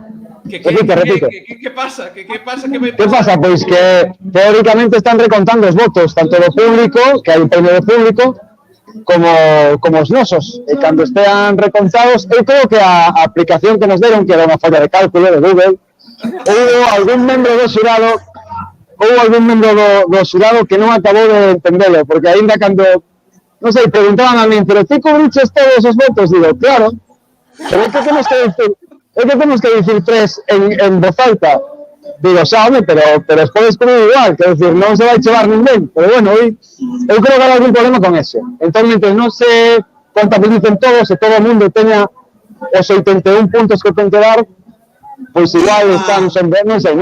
F: Repite.
D: ¿Qué pasa? ¿Qué pasa?
F: ¿Qué pasa? Pois que teóricamente están recontando os votos tanto do público, que hai un premio de público, como os nosos. E cando estean recontados, eu creo que a aplicación que nos deron, que era unha falla de cálculo de Google, houve algún membro do xurado que non acabou de entendelo, porque aínda cando non sei, preguntaban a min, pero ti cubriches todos os votos? Digo, claro, pero é que temos que dicir 3 en voz alta. Digo, xa, home, pero os podes cubrir igual, quero dicir, non se vai chevar ninguén. Pero bueno, eu creo que hai algún problema con eso. Entón, mentre non se contabilicen todos e todo o mundo teña os 81 puntos que ten que dar, pois igual estamos en... Non sei.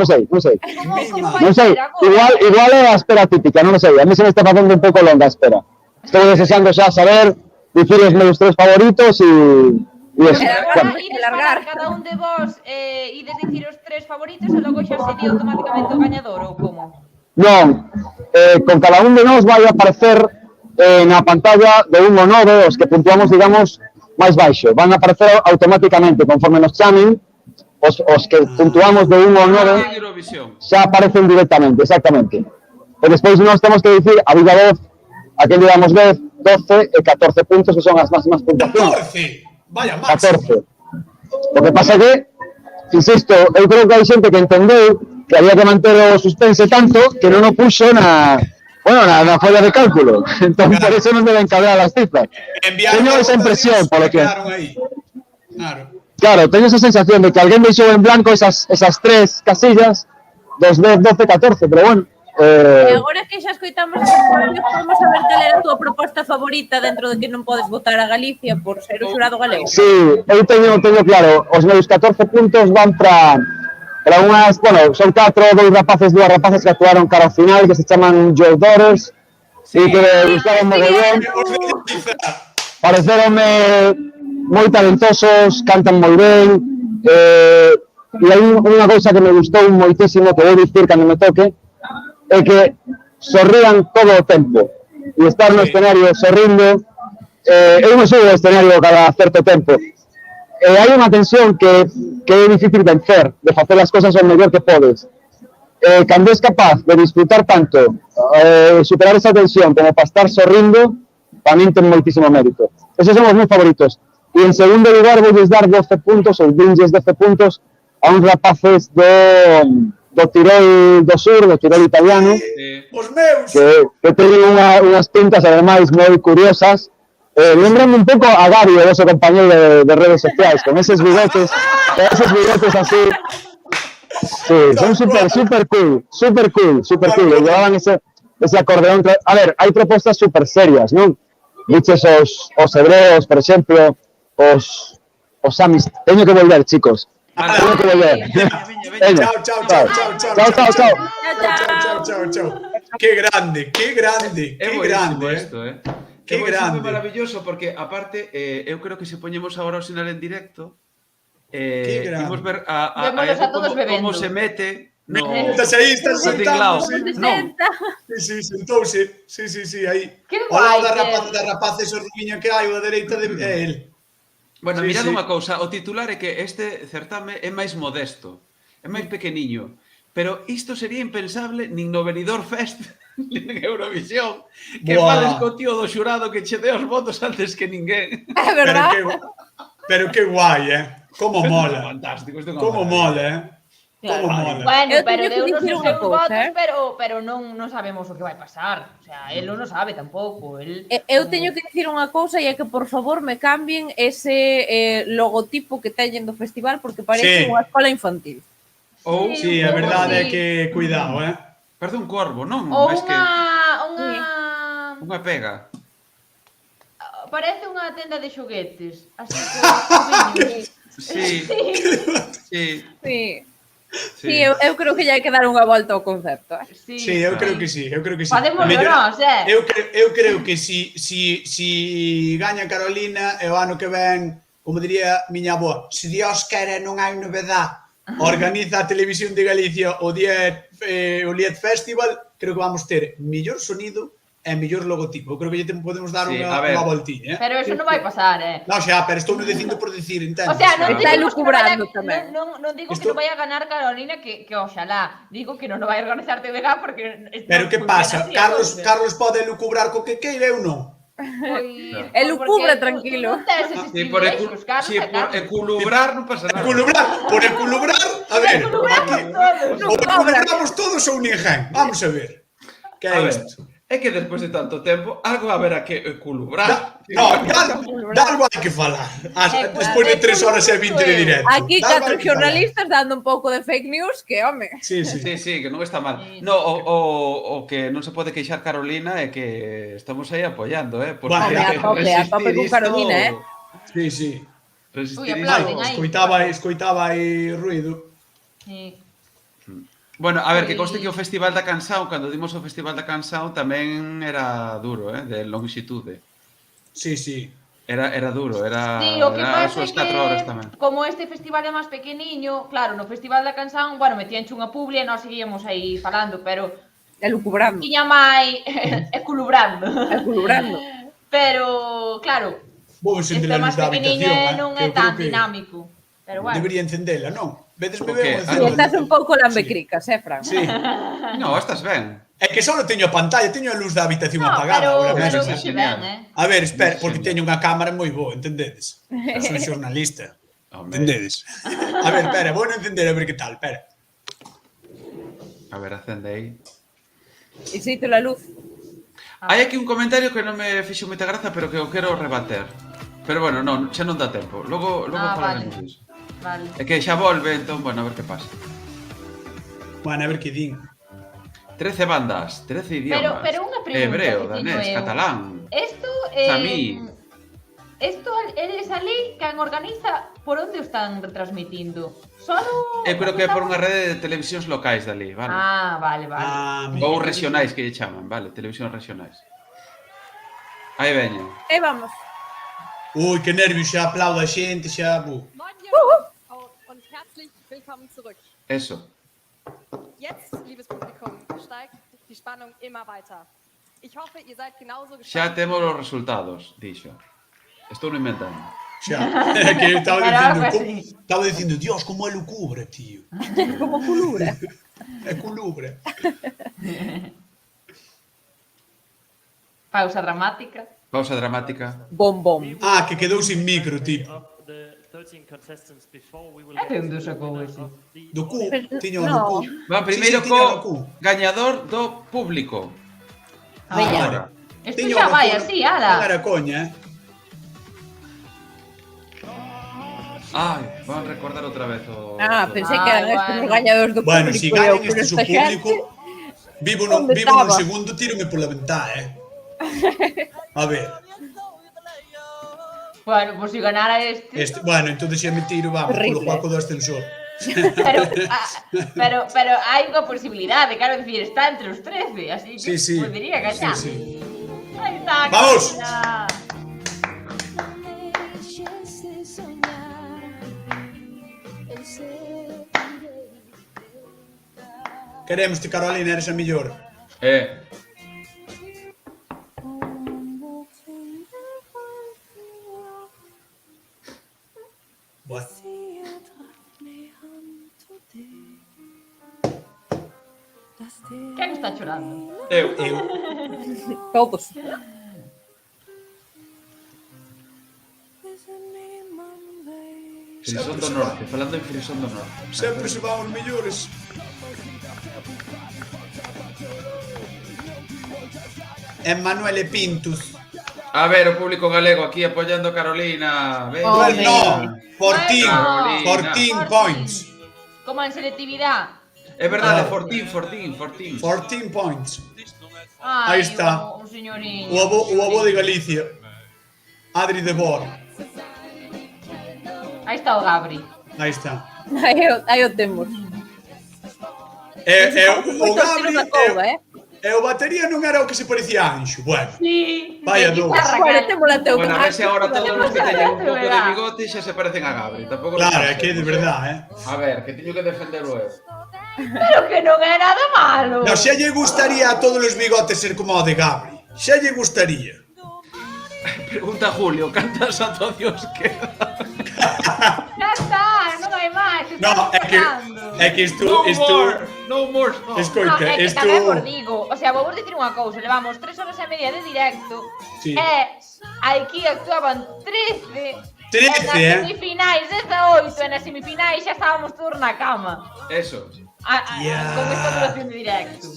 F: Igual é a espera típica, non sei. A mí se me está facendo un pouco longa a espera. Estou desexando xa saber, dicir os meus 3 favoritos e eso.
A: Ides falar cada un de vos, ides dicir os 3 favoritos e logo xa sería automáticamente o gañador ou como?
F: Non, con cada un de nós vai aparecer na pantalla de 1 ao 9, os que puntuamos, digamos, máis baixo. Van a aparecer automáticamente, conforme nos chamen, os que puntuamos de 1 ao 9 xa aparecen directamente, exactamente. E despois nós temos que dicir a viva voz a quen lle damos 10, 12 e 14 puntos que son as máximas puntuacións.
B: 14! Vaya máximo!
F: 14. O que pasa que, insisto, eu creo que hai xente que entendeu que había que manter o suspense tanto que non o puxo na folla de cálculo. Entón, por eso non deben cabrear as cifras. Teño esa impresión, polo que... Claro, teño esa sensación de que alguén deixou en blanco esas 3 casillas dos 10, 12, 14, pero bueno...
E: E agora que xa escoitamos as respostas, vamos a ver cal era a túa proposta favorita dentro de que non podes votar a Galicia por ser o xurado galego.
F: Sí, eu teño claro, os meus 14 puntos van para unhas, bueno, son 2 rapaces que actuaron cara ao final, que se chaman Joe Daughters, e que gustaron mogollón. Pareceronme moi talentosos, cantan moi ben, e hai unha cousa que me gustou moitísimo, que vou dicir cando me toque, é que sorrían todo o tempo e estar no escenario sorrindo. Eu non subo ao escenario cada certo tempo e hai unha tensión que é difícil vencer, de facer as cosas o mellor que podes. Cando és capaz de disfrutar tanto, superar esa tensión como para estar sorrindo, para min ten moitísimo mérito. Esos son os meus favoritos. E en segundo lugar vou dar 12 puntos ou 12 puntos a uns rapaces do Tirol do Sur, do Tirol italiano, que teñen unhas pintas, ademais, moi curiosas. Lembrando un pouco a Gabi, o vosso compañeiro de redes sociais, con eses bigotes así. Sí, son super cool. E llevaban ese acordeón. A ver, hai propostas super serias, non? Diches os hebreos, por exemplo, os samis. Teño que volver, chicos. Teño que volver.
B: Chao. Qué grande.
D: É buenísimo isto, Que grande. É maravilloso, porque, aparte, eu creo que se poñemos agora o sinal en directo, imos ver a como se mete no tinglao.
B: Sí, sentouse. Sí, aí. O lado da rapaces o rubiño que hai, a dereita de él.
D: Bueno, mirad unha cousa, o titular é que este certame é máis modesto, é máis pequeniño, pero isto sería impensable nin no Benidorm Fest, nin en Eurovisión, que fales co tío do xurado que che dé os votos antes que ninguén.
E: É verdad?
B: Pero que guai, Como mola.
D: Fantástico, isto
B: como mola, Como mola.
A: Bueno, pero deu nos os seus votos, pero non sabemos o que vai pasar. O sea, el non sabe tampouco.
E: Eu teño que dicir unha cousa e é que, por favor, me cambien ese logotipo que teñen do festival porque parece unha escola infantil.
B: Sí, a verdade é que cuidado,
D: Parece un corvo, non?
A: Ou
D: unha pega.
A: Parece unha tenda de xoguetes. Así que...
E: Sí, eu creo que lle hai que dar unha volta ao concepto.
B: Sí, eu creo que sí.
A: Podemos nós,
B: Eu creo que si gaña Carolina e o ano que ven, como diría miña avó, se Dios quere non hai novedade, organiza a Televisión de Galicia o Lied Festival, creo que vamos ter mellor sonido e mellor logotipo. Eu creo que lle podemos dar unha voltiña.
A: Pero eso non vai pasar,
B: Non, xa, pero estou non dicindo por dicir, entendes?
A: O sea, non
E: está lucubrando tamén.
A: Non digo que non vai a ganar Carolina, que oxalá. Digo que non vai a organizar TVG porque...
B: Pero que pasa? Carlos pode lucubrar co que queira, eu non.
E: É lucubra, tranquilo.
D: Por eculubrar non pasa nada.
B: Por eculubrar, a ver, o eculuramos todos ou ninguén. Vamos a ver. Que é isto?
D: É que despois de tanto tempo, algo haberá que equilibrar.
B: No, de algo hai que falar. Despois de 3 horas e 20 de directo.
E: Aquí 4 xornalistas dando un pouco de fake news, que, home.
B: Sí,
D: que non está mal. No, o que non se pode queixar Carolina é que estamos aí apoiando, Porque
E: a tope con Carolina,
B: Sí.
A: Ui, aplauden aí.
B: Escoitaba aí ruido.
D: Bueno, a ver, que conste que o Festival da Canção, cando dimos o Festival da Canção, tamén era duro, de longitude.
B: Sí.
D: Era duro, era
A: o que pasa
D: as súas
A: é
D: 4 horas tamén.
A: Como este festival é máis pequeniño, claro, no Festival da Canção, bueno, metíanche unha publi e nós seguíamos aí falando, pero...
E: Elucubrando.
A: Tiña máis... Eculubrando. Pero, claro, este é máis pequeniño e non é tan dinámico. Pero bueno.
B: Debería encendela, non? Vedesme
E: ben. Estás un pouco lambecricas, Fran?
B: Sí.
D: No, estás ben.
B: É que só teño a pantalla, teño a luz da habitación apagada.
A: Pero vixe ben,
B: A ver, espera, porque teño unha cámara moi boa, entendedes? Soy xornalista. Entendedes? A ver, espera, vou encender a ver que tal, espera.
D: A ver, acende aí.
E: E xeito la luz.
D: Hai aquí un comentario que non me fixo moita graza, pero que eu quero rebater. Pero bueno, non, xa non dá tempo. Logo falaremos disso.
A: Vale.
D: É que xa volve, entón, bueno, a ver que pasa.
B: Bueno, a ver que din.
D: 13 bandas, 13 idiomas.
A: Pero unha pregunta.
D: Hebreo, danés, catalán. Samí.
A: Esto eles ali, quen organiza, por onde o están retransmitindo?
D: Eu creo que é por unha rede de televisións locais dali, vale?
A: Vale.
D: Ou regionais, que lle chaman, vale? Televisións regionais. Aí veñen.
E: Vamos.
B: Ui, que nervios, xa aplauda a xente, xa...
G: Und herzlich willkommen zurück.
D: Eso.
G: Jetzt, liebes Publikum, steigt die Spannung immer weiter. Ich hoffe, ihr seid genauso gespannt.
D: Xa temos os resultados, dixo. Estou non inventando.
B: Xa, é que estaba dicindo, Dios, como é lucubre, tío.
E: Como culubra.
B: É culubra.
A: Pausa dramática.
E: Bom.
B: Que quedou sin micro, tipo.
A: De onde sacou ese?
B: Do cu, tiño do cu.
D: Va, primeiro co gañador do público.
A: Veña. Isto xa vai así, ala.
B: Non era coña,
D: Ai, van a recordar outra vez o...
E: pensei que eran estes os gañadores do público.
B: Bueno, se gañan estes o público, vivo nun segundo, tírome pola ventá, A ver.
A: Bueno, pues se ganara este...
B: Bueno, entonces xa me tiro, vamos, polo Juaco do ascensor.
A: Pero hai unha posibilidade, claro, decir, está entre os 13, así que podería gañar. Aí está,
B: vamos. Queremos que Carolina eres a mellor. Bueno.
A: Quen está chorando?
B: Eu.
E: Todos.
D: Frisón do Norte, falando en Frisón do Norte.
B: Sempre se van os mellores. Emmanuel Pintus.
D: A ver, o público galego aquí apoyando a Carolina.
B: No, 14 points.
A: Como en selectividade.
D: É verdade, 14.
B: 14 points.
A: Aí
B: está.
A: O señoriño.
B: O avó de Galicia. Adri de Bor.
A: Aí está o Gabri.
B: Aí está.
E: Aí o temos.
B: O Gabri... E o batería non era o que se parecía a Anxo. Bueno, vaya dous.
D: Bueno, a ver se agora todos os que teñen un pouco de bigote xa se parecen a Gabri.
B: Claro, é que de verdade,
D: A ver, que teño que defenderlo eu.
A: Pero que non é nada malo.
B: No, xa lle gustaría a todos os bigotes ser como o de Gabri. Xa lle gustaría.
D: Pregunta Julio, cantas actuacións quedan?
A: Ya está, non hai máis.
B: No, é que isto...
D: No more.
B: Escoita,
A: é que
B: isto...
A: tamén por digo, o sea, vou dicir unha cousa, levamos 3 horas e media de directo e aquí actuaban 13 nas semifinais 18 e nas semifinais xa estábamos todos na cama.
D: Eso.
A: Con esta duración de directo.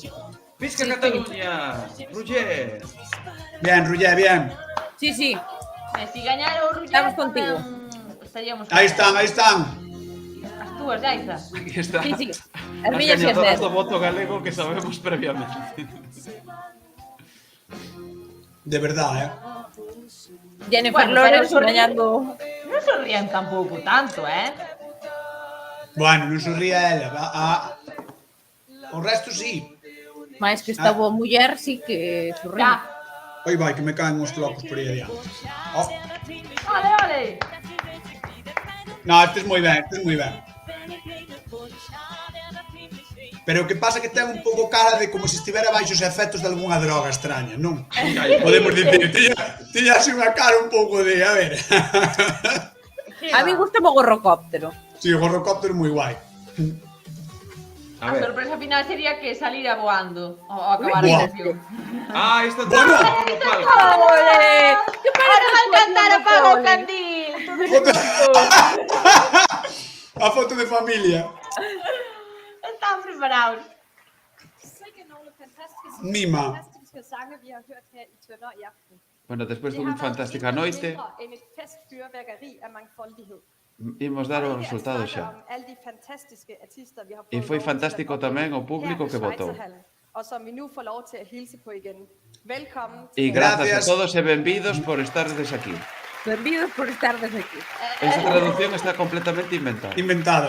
D: Visca Cataluña! Roger!
B: Bien, Roger, bien.
E: Sí, sí.
A: Si gañara o Ruller,
E: Estamos contigo.
A: Estaríamos...
B: Aí están, aí están.
A: As túas, Yaiza.
D: Aquí está.
E: Sí, sí.
D: As
E: mías
D: gañadoras
E: xente.
D: do voto galego que sabemos previamente.
B: De verdad,
E: Jennifer
A: Bueno,
E: Lawrence
A: pero
E: gañando...
A: Non sorrían tampouco tanto,
B: Bueno, non se ría ela. O resto sí.
E: Mais que esta boa muller sí que sorrí.
B: Aí vai, que me caen os flocos por aí adiante.
A: Ole, ole.
B: No, este es moi ben, este es moi ben. Pero o que pasa é que ten un pouco cara de como se estivera baixo os efectos de algunha droga extraña, non? Podemos dicir, tiña así unha cara un pouco de, a ver.
E: A mí gusta o gorrocóptero.
B: Si, o gorrocóptero moi guai.
A: A sorpresa final sería que salira voando ao acabar a
B: Buah.
A: sesión.
D: Ah, isto está
B: Bueno.
D: no palco.
A: ¡Ole! Ahora van a cantar Apaga o Candil.
B: A foto de familia.
A: Están preparados.
G: Sikke nogle fantastiske,
B: Mima.
G: fantastiske sange, vi har hørt her i Tønder i aften.
D: Bueno, despois
G: Det
D: dun
G: har været
D: fantástica
G: intet
D: noite,
G: mindre end et festfyrværkeri af mangfoldighed.
D: imos dar os
G: Ikke at
D: resultados
G: snakke
D: xa.
G: om alle de fantastiske artister, vi har
D: E
G: fået
D: foi
G: lov til at
D: fantástico
G: komme
D: tamén o
G: her
D: público
G: på
D: que votou.
G: Schweizerhallen, og som vi nu får lov til at hilse på igen. Velkommen
D: E
G: til
D: grazas a todos e benvidos por estardes aquí.
E: Benvidos por estar desde aquí.
D: Esa traducción está completamente inventada.
B: Inventada.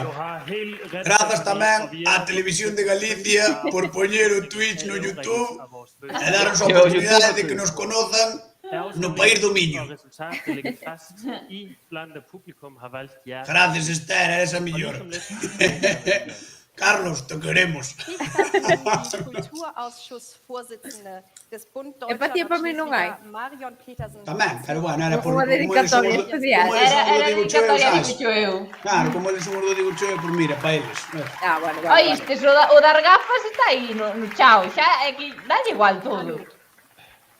B: Grazas tamén á Televisión de Galicia por poñer o Twitch no YouTube e darnos a
D: Que o
B: oportunidade
D: YouTube-
B: de que nos conozan no país do Miño.
H: Resultat vil ligge fast. I blandt publikum har valgt jer.
B: Gracias, Esther, eres a mellor. Carlos, te queremos.
G: Kulturausschussvorsitzende des Bund
E: Empatia
G: Deutscher
E: pa mí non hai.
G: Nordschleswiger, Marion Petersen.
B: Tamén, pero bueno, era por
E: Unha
B: como eles son
E: dedicatoria
B: os
E: especial.
B: como eles son os
A: Era
B: do Digo Cheo,
A: dedicatoria
B: sabes?
A: digo eu.
B: Claro, como eles son os do Digo Cheo, por mira, para eles.
E: Ah, bueno, vale.
A: Oístes, o dar gafas está aí no chao. Xa é que dalle igual todo.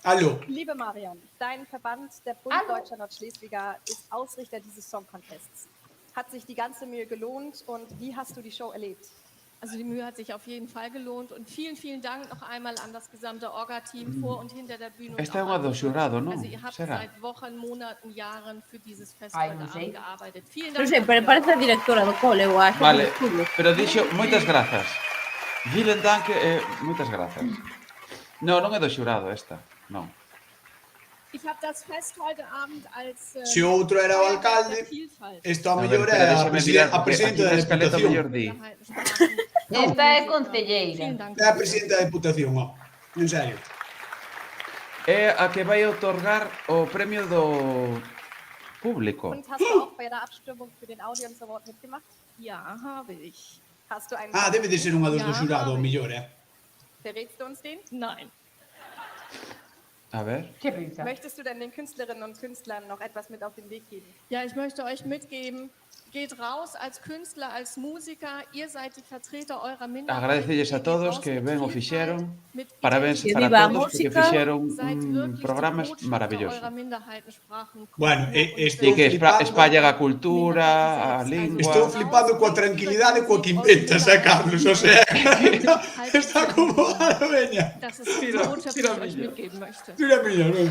B: Aló.
G: Liebe Marion, dein Verband, der Bund Deutscher Nordschleswiger, ist Ausrichter dieses Song Contests. Hat sich die ganze Mühe gelohnt und wie hast du die Show erlebt?
T: Also die Mühe hat sich auf jeden Fall gelohnt und vielen, vielen Dank noch einmal an das gesamte Orga-Team vor und hinter der Bühne. Und
D: Esta é
T: auch
D: unha
T: an
D: do
T: die
D: xurado,
T: Jury.
D: non?
T: Also ihr habt
D: Será?
T: seit Wochen, Monaten, Jahren für dieses
A: Ai,
T: Festival
A: non sei.
T: gearbeitet. Vielen
E: Non
T: Dank.
E: sei, pero parece a directora do cole, eu acho.
D: Vale,
E: do estudio.
D: pero dixo moitas grazas. Vielen Dank e moitas grazas. No, non é do xurado esta, non.
T: Ich habe das Fest heute Abend als
B: Se o outro era o alcalde, isto a
D: A ver,
B: mellor
D: pero
B: é
D: déxame mirar,
B: a
D: porque
B: presidenta
D: aquí
B: da
D: na escaleta
B: Deputación.
D: mellor di.
A: Esta é concelleira.
B: É a presidenta da Deputación, ó. En serio.
D: É a que vai otorgar o premio do público.
G: Und hast du auch bei der Abstimmung für den Audience Award mitgemacht?
T: Ja, habe ich.
G: Hast du einen
B: Ah, debe de ser unha dos do
T: Ja,
B: xurado, o
T: habe ich.
B: mellor,
G: Verrätst du uns den?
T: Nein.
D: A ver.
G: Möchtest du denn den Künstlerinnen und Künstlern noch etwas mit auf den Weg geben?
T: Ja, ich möchte euch mitgeben, geht raus als Künstler, als Musiker, ihr seid die Vertreter eurer Minderheit.
D: Agradecelles a todos que ben o fixeron.
T: Mit
D: Parabéns
E: Que
D: para
E: viva a
D: todos porque
E: música.
D: fixeron
T: Seid wirklich
D: programas
T: die Botschafter
D: maravillosos.
T: eurer Minderheitensprachen.
B: Bueno,
D: E que espallan a cultura, a lingua.
B: Estou flipando coa tranquilidade coa que inventas, Carlos? O sea, está como a veña.
T: Das ist die Botschaft, die ich euch mitgeben möchte.
B: Tira miña, non?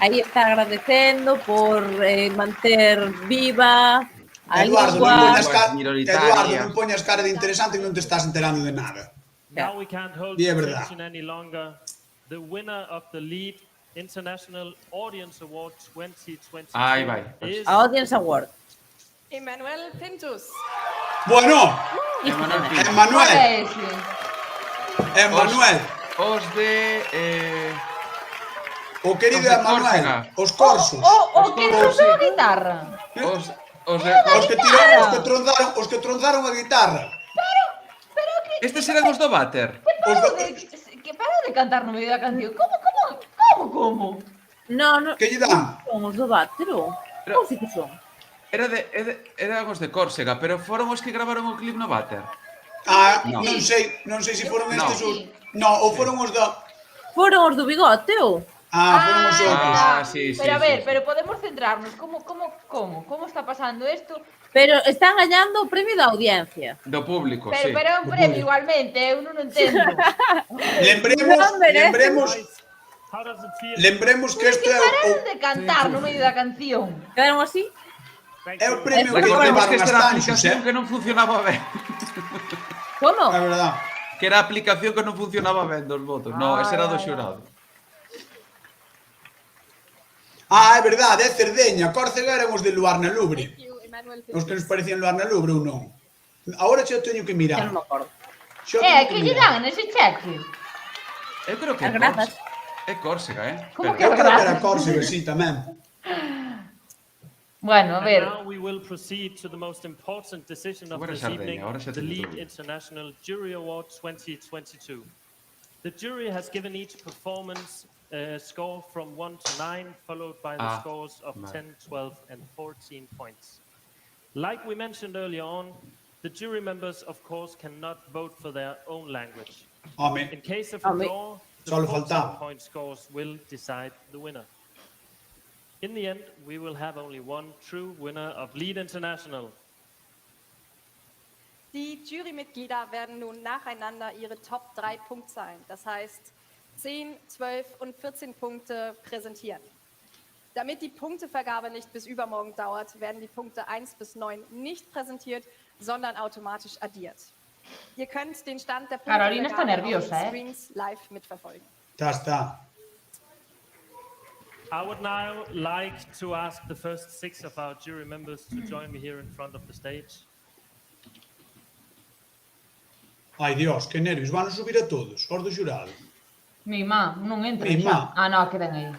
E: Aí está agradecendo por manter viva a
B: Eduardo, non
E: lingua.
B: poñas cara,
D: Minoritaria.
B: Eduardo, non poñas cara de interesante que non te estás enterando de nada.
H: Now we can't hold
B: Di a
H: the
B: verdad.
H: tension any longer. The winner of the Lead International Audience Award 2022
D: Aí vai.
H: is
E: A Audience Award.
G: Emanuel Pintus.
B: Bueno,
D: Emanuel Pinto.
B: Emanuel,
A: ese?
B: Emanuel,
D: Os de...
B: o querido
D: Os de
B: Emanuel,
D: Córcega.
B: os corsos,
A: O que trouxeu a guitarra.
D: Os de...
B: os que tronzaron a guitarra.
D: Estes eran os do váter.
A: Que parou de cantar no medio da canción. Como?
E: No, no.
B: Que lle dan?
E: Son os do Bátero.
D: Pero-
E: Como si que son?
D: Eran os de Córcega, pero foron os que gravaron o clip no váter.
B: Ah,
D: No.
B: non sei se foron
D: No.
B: estes os... No, ou foron os da...
E: Foron os do Bigote, ou?
B: Foron os outros.
S: Sí.
A: Pero a ver, pero podemos centrarnos. Como está pasando isto?
E: Pero están gañando o premio da audiencia.
S: Do público, sí.
A: Pero é un premio igualmente, eu non entendo.
B: Lembremos que isto é
A: Pararon de cantar no medio da canción.
E: Quedaron así?
B: É o premio que
S: Recordemos
B: levaron
S: que
B: as
S: esta era a
B: Tanxos,
S: aplicación que non funcionaba ben.
E: Como?
B: É verdad.
S: Que era a aplicación que non funcionaba ben dos votos. No, ese era do xurado.
B: É verdade, é Cerdeña. Córcega eran os de Luar na Lubre. Os que nos parecían Luar na Lubre ou non. Agora xa teño que mirar.
E: Eu non me acordo.
A: Que lle dan nese cheque?
S: Eu creo que é Córcega,
A: Como que
B: Eu creo que era Córcega, sí, tamén.
A: Bueno, a ver.
H: Now we will proceed to the most important decision of this evening, the Lead International Jury Award 2022. The jury has given each performance a score from 1 to 9, followed by the scores of 10, 12, and 14 points. Like we mentioned earlier on, the jury members, of course, cannot vote for their own language. In case of a draw, the 14-point scores will decide the winner. In the end, we will have only one true winner of Lead International.
G: Die Jurymitglieder werden nun nacheinander ihre Top 3 Punktzahlen, das heißt 10, 12 und 14 Punkte präsentieren. Damit die Punktevergabe nicht bis übermorgen dauert, werden die Punkte 1 bis 9 nicht präsentiert, sondern automatisch addiert. Ihr könnt den Stand der
A: Carolina está
G: Punktevergabe auf
A: nerviosa,
G: den Screens live mitverfolgen.
B: Está.
H: I would now like to ask the first 6 of our jury members to join me here in front of the stage.
B: Ai, Dios, que nervios. Van a subir a todos, os do xurado.
A: Mi má, non entra
B: Mima.
A: xa. Non, quedan aí.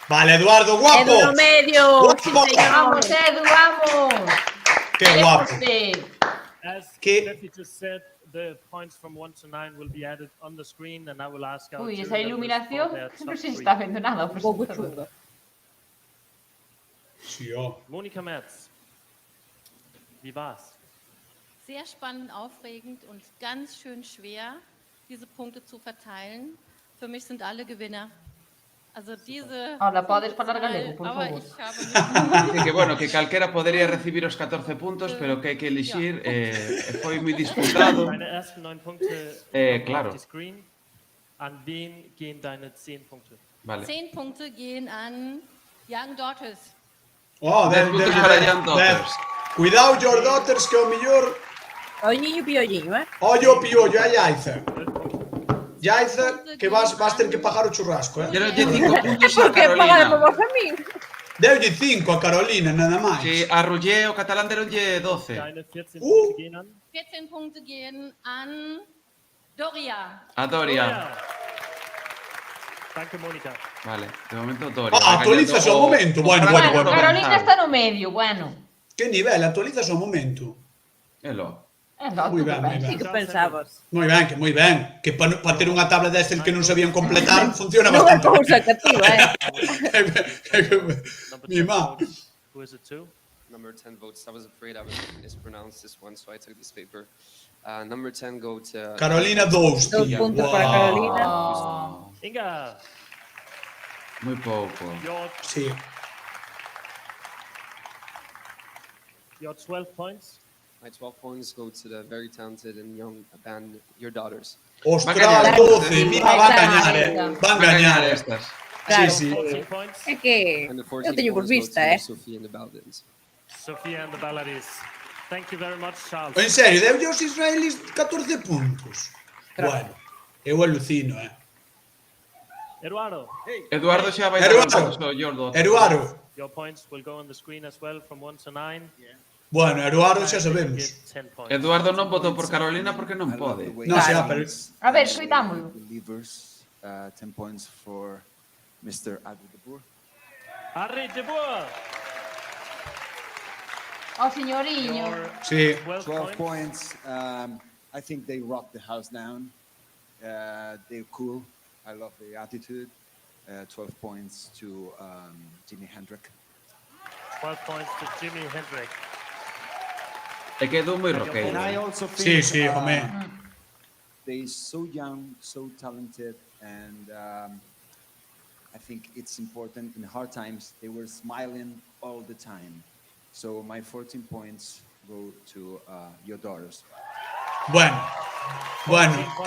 B: Vale, Eduardo, guapo.
E: Edu no medio.
B: Guapo.
A: Vamos, Edu, vamos.
B: Qué guapo.
H: As Steffi just said, the points from 1 to 9 will be added on the screen, and I will ask our
A: Ui,
H: jury
A: esa
H: members
A: iluminación
H: for their
A: non
H: top
A: se
H: 3.
A: está vendo nada. Un pouco chungo.
B: Sí,
H: Monika Merz, wie war's?
U: Sehr spannend, aufregend und ganz schön schwer, diese Punkte zu verteilen. Für mich sind alle Gewinner. Also diese...
A: Hola, podes falar galego, por
U: aber
A: favor.
U: ich habe
S: Que bueno, que calquera podería recibir os 14 puntos, pero que hai que elixir, foi moi disputado.
H: Deine ersten 9 Punkte
S: claro.
H: auf die Screen. An wen gehen deine 10 Punkte?
S: Vale.
U: 10 Punkte gehen an Young Daughters.
S: Puntos para Young Daughters.
B: Cuidado, Your Daughters, que o mellor...
E: Olliño piolliño,
B: Ollo piollo, Yaiza. Yaiza, que vas ter que pagar o churrasco,
S: Deulle 5 puntos a
E: Por que pagar por
S: Carolina.
E: vos a min?
B: Deulle 5 a Carolina, nada máis.
S: Si, a Rullé o catalán deronlle 12.
H: Deine 14 Punkte gehen an?
U: 14 Punkte gehen an Doria.
S: A Doria.
H: Danke, Monika.
S: Vale, de momento Doria.
B: Actualizas o momento. Bueno.
A: Carolina está no medio, bueno.
B: Que nivel, actualizas o momento.
S: Elo.
B: Moi ben, moi
E: Sí,
B: ben.
E: que pensabas?
B: Moi ben, que moi ben. Que para ter unha tabla destes que non sabían completar, funciona
E: Non é
B: bastante.
E: cousa cativa,
B: Mi má.
H: Who is it to?
N: Number 10 votes. I was afraid I would mispronounce this one, so I took this paper. Number 10 go to...
B: Carolina 2.
E: 2 puntos para Carolina.
H: Inga.
S: Moi pouco.
B: Sí.
H: Your 12 points.
N: My 12 points go to the very talented and young band, Your Daughters.
B: Ostras, 12. Mira, van gañar, Van gañar
S: estas.
E: Claro.
B: Sí, sí.
E: É que
N: And the
E: eu
N: 14
E: teño por
N: points go
E: vista,
N: to Sophie and the Baldwins.
H: Sophia and the Balladis. Thank you very much, Charles.
B: En serio, deulle os israelíes 14 puntos. Bueno, eu alucino,
H: Eduardo.
S: Eduardo xa vai
B: Eduardo.
S: dar puntos ao Jordo.
B: Eduardo.
H: Your points will go on the screen as well from 1 to 9.
B: Bueno, Eduardo xa sabemos.
S: Eduardo non votou por Carolina porque non pode.
B: No, xa, pero...
A: A ver, escoitámolo.
O: Delivers 10 points for Mr. Adri de Boer.
H: Harry de Boer.
A: O señoriño.
B: Sí.
O: 12 points. I think they rock the house down. They're cool. I love their attitude. 12 points to Jimi Hendrix.
H: 12 points to Jimi Hendrix.
S: É que Edu moi roqueiro.
O: And I also
B: Sí,
O: think
B: sí, home.
O: they're so young, so talented, and I think it's important. In hard times, they were smiling all the time. So my 14 points go to your daughters.
B: Bueno,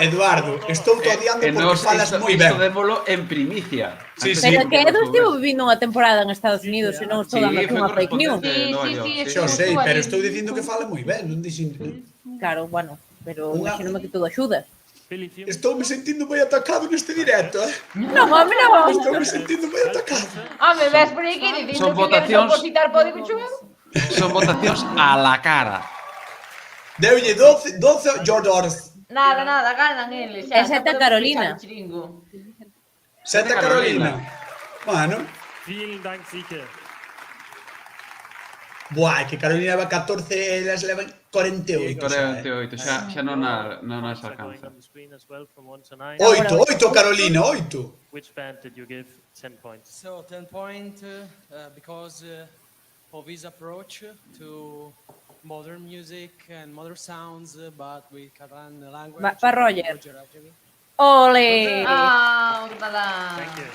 B: Eduardo, estou te odiando porque falas moi ben.
S: Isto démolo en primicia.
E: Pero que Edu estivo vivindo unha temporada en Estados Unidos e non estou dando aquí unha fake news.
B: Xo sei, pero estou dicindo que fala moi ben, non dixen...
E: Claro, bueno, pero imagínome que todo axuda.
B: Estou me sentindo moi atacado neste directo,
E: Non, home, non.
B: Estou me sentindo moi atacado.
A: Home, ves por aí que dicindo que queres opositar código chuvado?
S: Son votacións a la cara.
B: Deulle 12 your daughters.
A: Nada, ganan eles.
E: É Santa Carolina.
B: Santa Carolina. Bueno.
H: Vielen Dank, Sieke.
B: Buah, que Carolina va 14, elas levan 48.
S: 48, xa non as alcanza.
B: 8, Carolina, 8.
H: Which band did you give 10 points?
C: So 10 points because of his approach to modern music and modern sounds, but with Catalan language.
E: Pa Roger. Ole!
A: Ah, Ordalán.
H: Thank you.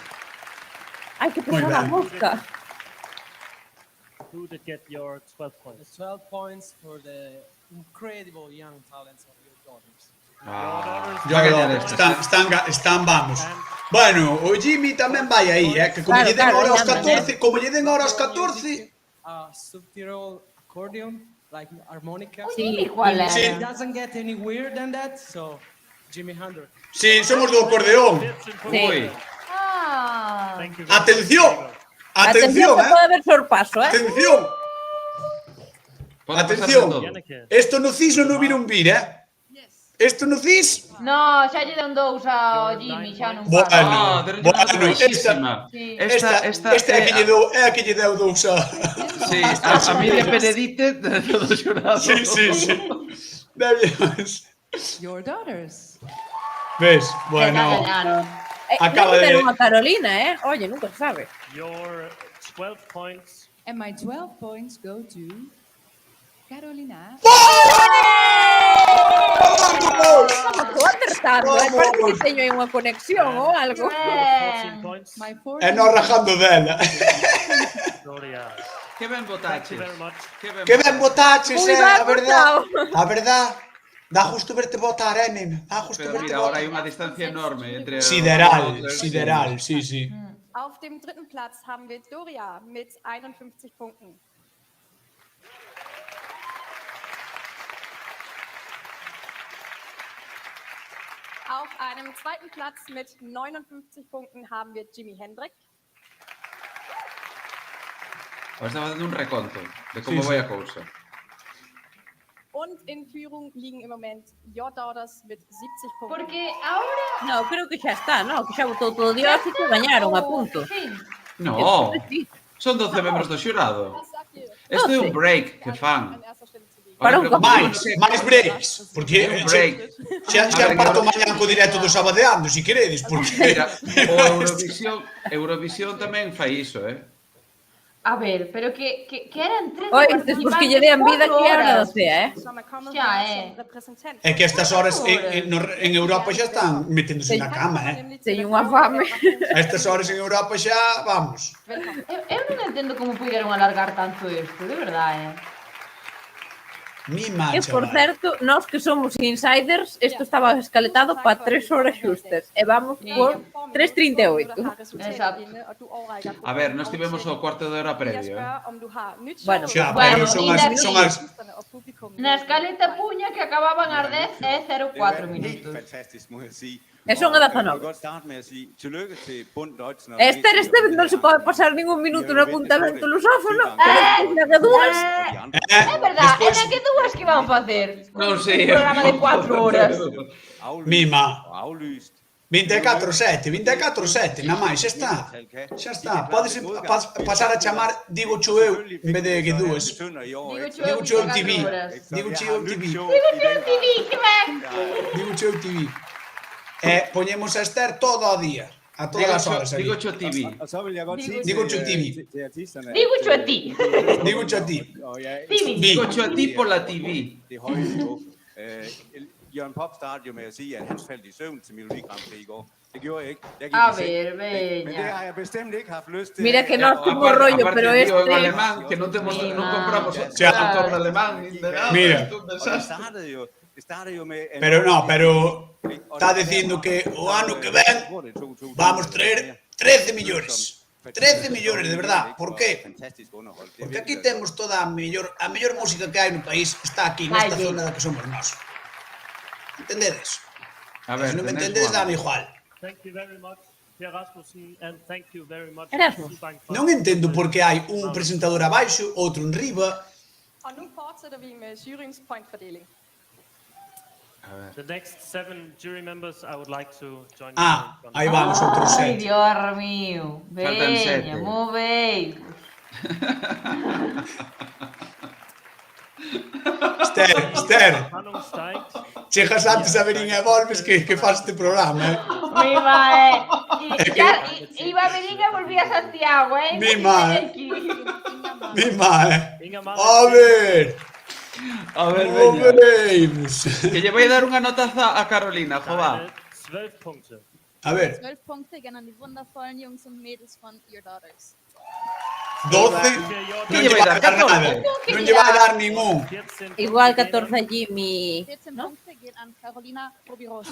E: Ai, que pesada a mosca.
H: Who did get your 12 points?
C: 12 points for the incredible young talents of your daughters.
B: Están, vamos. Bueno, o Jimmy tamén vai aí, que como lle den ahora aos 14,
C: Subtitle accordion, like harmonica.
A: Sí, ¿cuál es?
C: It doesn't get any weirder than that, so Jimi Hendrix.
B: Sí, somos do acordeón.
S: Ui.
B: Atención,
E: que pode haber sorpaso,
B: Atención. Esto no CIS non o viron vir, Esto no CIS?
A: No, xa lle deu 2 ao Jimmy, xa non
B: pasa. Bueno, esta é a que lle deu 2 a...
S: Sí, a Miriam Benedite do xurado.
B: Sí.
Q: Your daughters.
B: Ves? Bueno.
E: Acaba de... unha Carolina, Oye, nunca se sabe.
H: Your 12 points.
Q: And my 12 points go to Carolina.
E: Estou acertando, parece que teño aí unha conexión ou algo.
B: E non rajando dela.
S: Que ben votaches.
B: Que ben votaches, a verdad. Dá justo verte votar, nena. Dá justo
S: verte votar. Pero mira, ahora hai unha distancia enorme entre...
B: Sideral, sí.
G: Auf dem dritten Platz haben wir Doria mit 51 Punkten. Auf einem zweiten Platz mit 59 Punkten haben wir Jimi Hendrix.
S: Ahora estaba dando un reconto de como vai a cousa.
G: Und in Führung liegen im Moment Your Daughters mit 70 Punkten.
A: Porque ahora...
E: No, creo que xa está, que xa votou todo Dios e que gañaron a punto.
S: No, son 12 membros do xurado. Isto é un break que fan.
B: máis breaks, porque xa parto mañán co directo do Sabadeando, se queredes, porque...
S: Mira, Eurovisión tamén fai iso,
A: A ver, pero que eran 3
E: participantes. Pois que lle dean vida que era docea,
A: Xa,
B: É que estas horas en Europa xa están meténdose na cama,
E: Teño unha fame.
B: A estas horas en Europa xa, vamos.
A: Eu non entendo como puderon alargar tanto isto, de verdade,
B: Mima,
E: E, por certo, nós que somos insiders, isto estaba escaletado para 3 horas xustas. E vamos por 3:38.
A: Exacto.
S: A ver, nós tivemos o cuarto de hora previo,
E: Bueno,
B: son as...
A: Na escaleta puña que acababan as 10 e 04 minutos.
O: Fantastisk måde at sige.
E: E son a 19.
O: Jeg vil godt starte med at sige tillykke til Bund Deutschen.
E: Esta non se pode pasar ningún minuto no apuntamento lusófono. Na que dúas.
A: É verdad, é na que dúas que van facer.
S: Non sei.
A: Un programa de 4 horas.
B: Mima. 24-7, na máis, xa está. Podes pasar a chamar Digo Cho eu en vez de que dúas. Digo Cho eu TV. Digo Cho eu TV,
A: que ben.
B: Digo Cho eu TV. E poñemos a Esther todo o día, a todas as horas.
S: Digo Cho TV.
B: Digo Cho TV.
A: Digo Cho a ti.
B: Digo Cho a ti.
S: Digo Cho a ti por la TV.
J: Jørgen Pop startede jo med at sige, at han faldt i søvn til Melodi Grand Prix i går. Det gjorde jeg ikke. Jeg gik
A: A
J: i seng.
A: ver,
J: Men det
A: veña.
J: har jeg bestemt ikke haft lyst til.
E: Mira que no tuvo rollo, pero
D: Aparte, tío, en
E: este...
D: alemán, que no compramos
B: sea,
D: tanto en alemán, ni de nada.
B: Mira.
J: Det startede jo med...
B: Pero no, pero está dicindo que o ano que ven vamos traer 13 millóns. 13 millóns, de verdad. Por qué? Porque aquí temos toda a mellor música que hai no país, está aquí, nesta
A: Calle.
B: zona da que somos nós. Entendedes?
D: A ver,
B: Se non me
D: tenés
B: entendedes,
D: Juan.
B: dame igual.
H: Thank you very much, Per Rasmussen, and thank you very much.
E: Erasmus.
B: Non entendo por que hai un presentador abaixo, outro en riba.
G: Og nu fortsætter vi med juryens pointfordeling.
H: The next 7 jury members, I would like to join
B: Ah,
H: you.
B: aí vamos, outro
A: Ai,
B: set.
A: Dios mío.
D: Faltan sete.
A: Veña, moveis.
B: Esther,
H: Spannung steigt.
B: chegas antes a Verín e volves que faz este programa,
A: Mima, iba a venir e volví a Santiago,
B: Mima, Mima,
H: Inga
B: A ver,
D: A ver, veña.
B: moveimos.
D: Que lle vai dar unha notaza a Carolina, jova.
H: 12 Punkte.
B: A ver,
V: 12 Punkte gehen an die wundervollen Jungs und Mädels von Your Daughters.
B: 12, non lle vai dar nada, non lle vai dar ningún.
E: Igual 14 a Jimmy.
V: 14 Punkte gehen an Carolina Robirosa.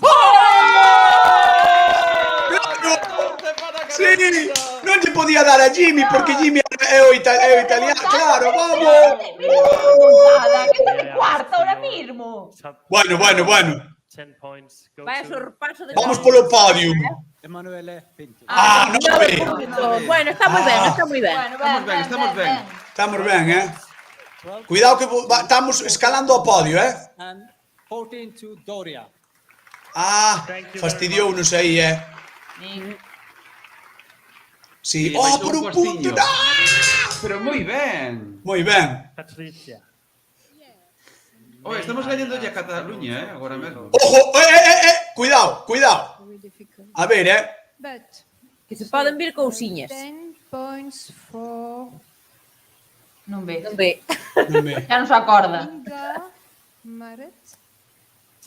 B: Sí, non lle podía dar a Jimmy porque Jimmy é o italiano, claro, vamos.
A: Nada, que está de cuarta ahora mismo.
B: Bueno,
H: 10 points. Go
E: Vaya
H: to
E: sorpaso de...
B: vamos polo podium.
I: Emanuele Pinto.
B: Ah, non ve.
E: Bueno, está moi ben, está moi ben.
D: Estamos ben, estamos ben.
B: Estamos ben, Cuidado que estamos escalando ao podio,
I: And 14 to Doria.
B: Ah, fastidiounos aí, Sí,
D: vai ser
B: por un
D: postiño.
B: punto.
D: Pero moi ben.
B: Moi ben.
H: Patricia.
D: Oye, estamos gañando ya Cataluña, agora mesmo.
B: Ojo, cuidado. A ver,
V: But
E: Que se poden vir cousiñas.
V: 10 points for
A: Non ve.
E: Non ve.
B: Non ve.
A: Xa non se acorda.
V: Inga Maret.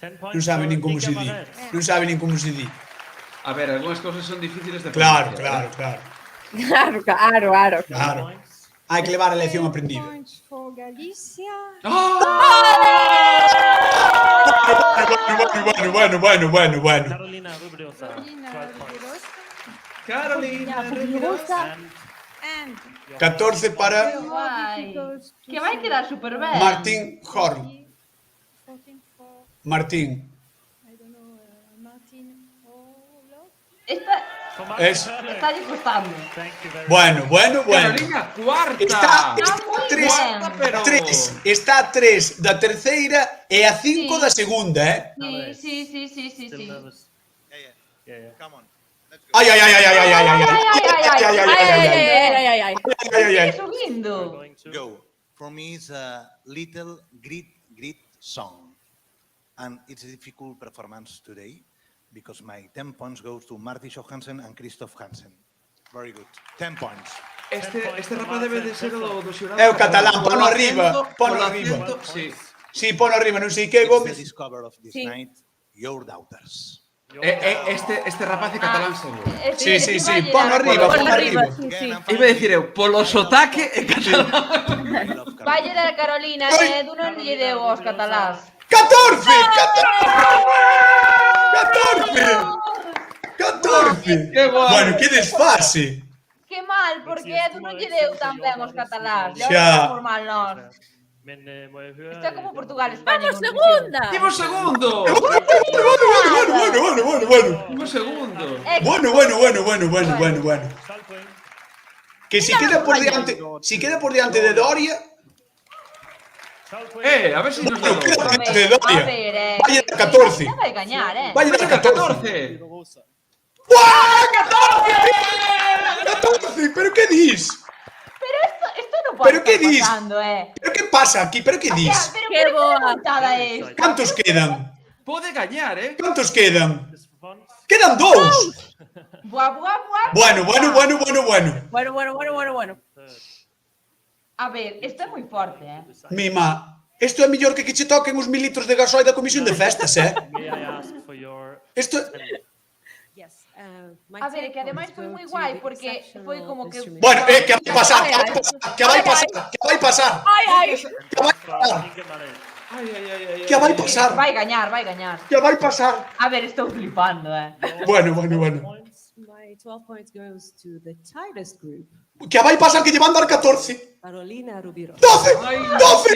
H: 10 points.
B: Non sabe nin como
H: for
B: se
H: Inga
B: di.
H: Maret.
B: Non sabe nin como se di.
D: A ver, algunhas cousas son difíciles de
B: Claro.
D: pronunciar.
E: Claro.
B: Hai que levar a lección aprendida.
V: Points for Galicia.
B: Bueno.
H: Carolina Rubirosa. 12 points.
D: Carolina
V: Robirosa. And
B: 14 para
A: Que vai quedar super ben.
B: Martín Horn.
V: 14 for,
B: Martín.
V: I don't know, Martin Olo.
A: Está lle costando.
H: Thank you very
B: Bueno.
D: Carolina, cuarta.
B: Está
A: moi
B: tres,
A: ben.
D: pero...
B: está a 3 da terceira e a 5 da segunda,
A: Sí.
H: Still nervous. Yeah.
I: Come on.
B: Ai.
A: Sigue subindo.
H: Going to
W: Go. For me, it's a little grit song. And it's a difficult performance today because my 10 points goes to Marty Johansen and Christoph Hansen. Very good. 10 points.
D: Este rapaz debe de ser do xurado.
B: É o catalán, pono arriba.
D: Sí.
B: Sí, pono arriba, non sei que,
W: It's the
B: Gómez.
W: discover of this night, Your Daughters.
D: Este rapaz é catalán seguro.
B: Sí, pono arriba.
D: Iba a decir eu, polo sotaque e catalán.
A: Valle da Carolina, Edu non lle deu aos catalás.
B: 14.
D: Qué guai.
B: Bueno, que desfase.
A: Que mal, porque Edu non lle deu tan ben aos catalás.
B: Xa.
A: Xa. Mal nós.
H: Men må jeg høre...
A: Isto é como Portugal, España.
E: Vamos segunda.
D: Imos segundo.
B: Bueno.
D: Imos segundo.
B: Bueno. Que si queda por diante de Doria,
D: A ver si nos da dos.
A: A ver,
B: Valle da 14.
A: Vai gañar,
B: Valle da 14. 14, pero que dis?
A: Pero esto non pode
B: Pero que
A: estar
B: dis?
A: pasando,
B: Pero que pasa aquí? Pero que dis?
A: Pero que boa montada é esta?
B: Cantos quedan?
D: Pode gañar,
B: Cantos quedan? Quedan 2.
A: Buah.
B: Bueno.
E: Bueno.
A: A ver, esto é moi forte,
B: Mima, Isto é mellor que che toquen os 1000 litros de gasoil da comisión de festas,
H: May I ask for your
B: Isto...
A: A ver, que ademais foi moi guai, porque foi como que...
B: Bueno, que vai pasar, que vai pasar, que vai pasar.
A: Ai.
B: Que vai pasar.
A: Vai gañar.
B: Que vai pasar.
A: A ver, estou flipando,
B: Bueno.
K: My 12 points goes to the tightest group.
B: Que vai pasar que lle van dar 14.
K: Carolina Rubiro.
B: 12! 12!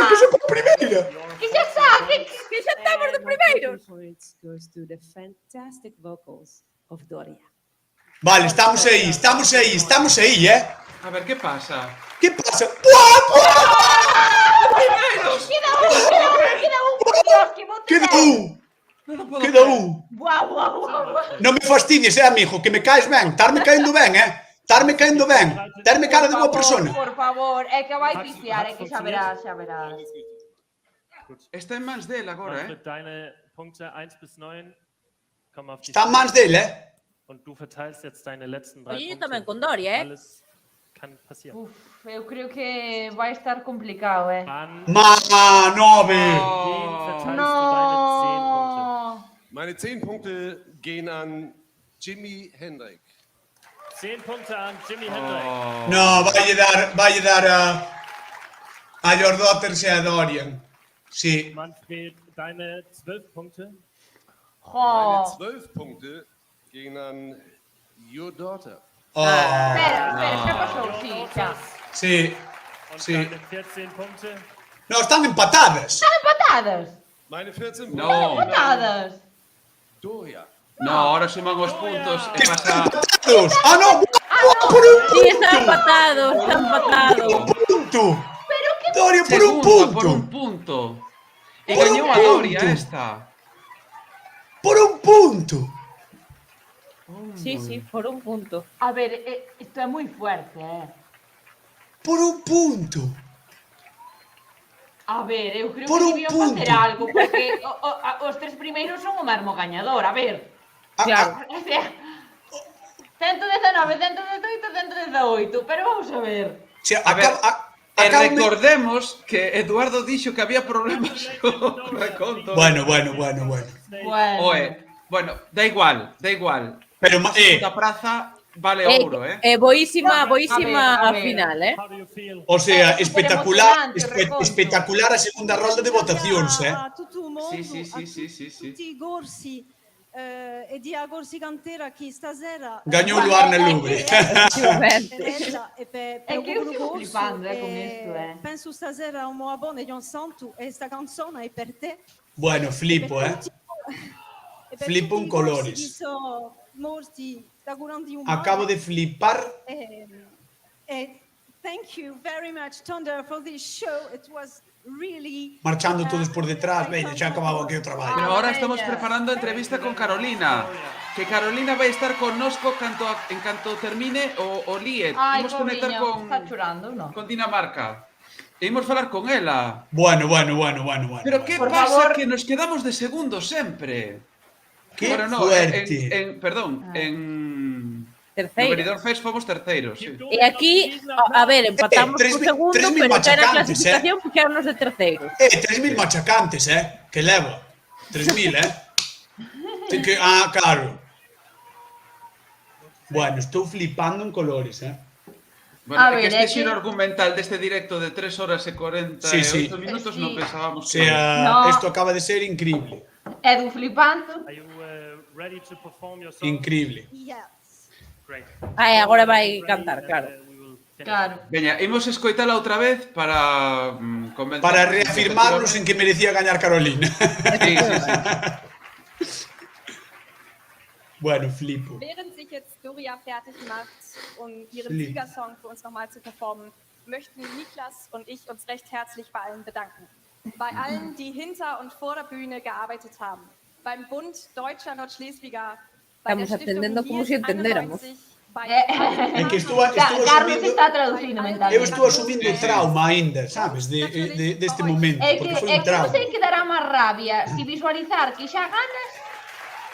B: Que se por primeira.
A: Que xa sabe, que xa estamos de primeiros.
K: Points goes to the fantastic vocals of Doria.
B: Vale, estamos aí,
D: A ver, que pasa?
B: Que pasa? Queda un.
A: Buah.
B: Non me fastidies, amigo, que me caes ben. Tarme caendo ben, Tarme caendo ben. Terme cara de boa persona.
A: Por favor, é que vai viciar, é que xa verás.
D: Está en mans dele agora,
H: Deine Punkte 1 bis 9 kommen auf die
B: Está en mans dele,
H: Und du verteilst jetzt deine letzten 3
E: Oye,
H: Punkte.
E: tamén con Doria,
H: Alles kann passieren.
A: Eu creo que vai estar complicado,
B: Ma, 9.
M: Meine 10 Punkte gehen an Jimi Hendrix.
H: 10 Punkte an Jimi Hendrix.
B: No, vai dar a Your Daughters e a Dorian. Sí.
H: Manfred, deine 12 Punkte.
M: Meine 12 Punkte gehen an Your Daughter.
A: Espera, ¿qué pasó?
B: Sí.
H: Deine 14 Punkte.
B: No, están empatadas.
A: ¿Están empatadas?
M: Meine 14 Punkte.
D: No.
A: Empatadas.
M: Doria.
D: No, ahora suman os puntos e pasa...
B: Ah, no!
E: Por un punto. Sí, está empatado.
B: Punto.
A: Pero que...
B: Doria por un punto.
D: Por un punto. E gañou a Doria esta.
B: Por un punto.
E: Sí, por un punto.
A: A ver, esto es muy fuerte,
B: Por un punto.
A: A ver, eu creo
B: Por
A: que
B: un
A: debió
B: punto.
A: facer algo, porque os 3 primeiros son o mesmo gañador, a ver.
E: Claro.
A: 119, 118, 118, pero vamos a ver.
D: A ver, recordemos que Eduardo dixo que había problemas co reconto.
B: Bueno.
D: Bueno, da igual.
B: Pero
D: a praza vale ouro,
E: Boísima a final,
B: O sea, espectacular a segunda rolda de votacións,
P: Tutti i corsi e di a corsi cantera chi stasera
B: Gañou o Luar nel Louvre.
A: È che io stiamo flipando con questo,
P: Penso stasera a un buon e John Santu e sta canzone è per te.
B: Bueno, flippo, Flippo in colores.
P: Morti da grandi umani.
B: Acabo de flipar.
P: Thank you very much, Thunder, for this show. It was really...
B: Marchando todos por detrás, veña, xa acababa aquí o traballo.
D: Pero ahora estamos preparando a entrevista con Carolina. Que Carolina vai estar connosco en canto termine o Liet.
A: Ai,
D: Imos conectar
A: pobriño, está chorando, non?
D: con Dinamarca. E imos falar con ela.
B: Bueno.
D: Pero que
A: Por
D: pasa
A: favor.
D: que nos quedamos de segundo sempre.
B: Qué
D: Bueno, no,
B: fuerte.
D: en
E: Terceiro.
D: No Benidorm Fest fomos terceiros, sí.
E: E aquí, a ver, empatamos co segundo,
B: 3.000
E: pero que na
B: machacantes,
E: clasificación puxéronos de terceiros.
B: 3.000 machacantes, que levo. 3.000, claro. Bueno, estou flipando en colores,
D: Bueno,
A: A
D: que
A: ver,
D: este
A: é
D: xiro
A: que-
D: argumental deste directo de 3 horas e 48
B: Sí.
D: minutos
A: Sí.
D: non pensábamos
B: O sea,
A: No.
B: esto acaba de ser increíble.
A: É dun flipando.
H: Are you ready to perform your song?
B: Increíble.
P: Yes.
H: Great.
E: Agora vai cantar, claro.
A: Claro.
D: Veña, imos escoitala outra vez para convencer.
B: Para reafirmarnos en que merecía gañar Carolina.
D: Sí.
B: Bueno, flipo.
G: Während sich jetzt Doria fertig macht, um ihren
B: Lieb.
G: Siegersong für uns nochmal zu performen, möchten Niklas und ich uns recht herzlich bei allen bedanken. Bei allen, die hinter und vor der Bühne gearbeitet haben. Beim Bund Deutscher Nordschleswiger, bei der
E: Estamos
G: Stiftung
E: atendiendo como
G: Lied
E: si entendiéramos.
G: 91, bei
B: É que estou
A: Carlos
B: asumindo...
A: está traducindo
B: Eu
A: mentalmente.
B: estou asumindo o trauma ainda, sabes, deste momento,
A: É que,
B: porque foi
A: é
B: un
A: que non
B: trauma.
A: sei que dará máis rabia si visualizar que xa ganas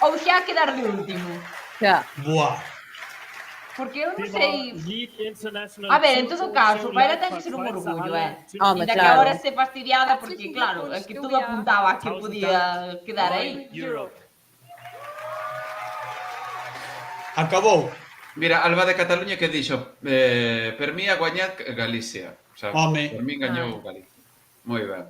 A: ou xa quedar de último.
E: Xa.
B: Buah.
A: Porque eu non sei...
H: Lead International
A: A ver, en todo caso, para ela ten que ser un orgullo,
E: Home,
A: Ainda que
E: claro.
A: agora se fastidiada porque, claro, é que todo apuntaba a que podía quedar aí.
B: Acabou.
D: Mira, Alba de Cataluña que dixo, per mí a guañar Galicia. O sea,
B: Home.
D: por mí gañou Galicia. Moi ben.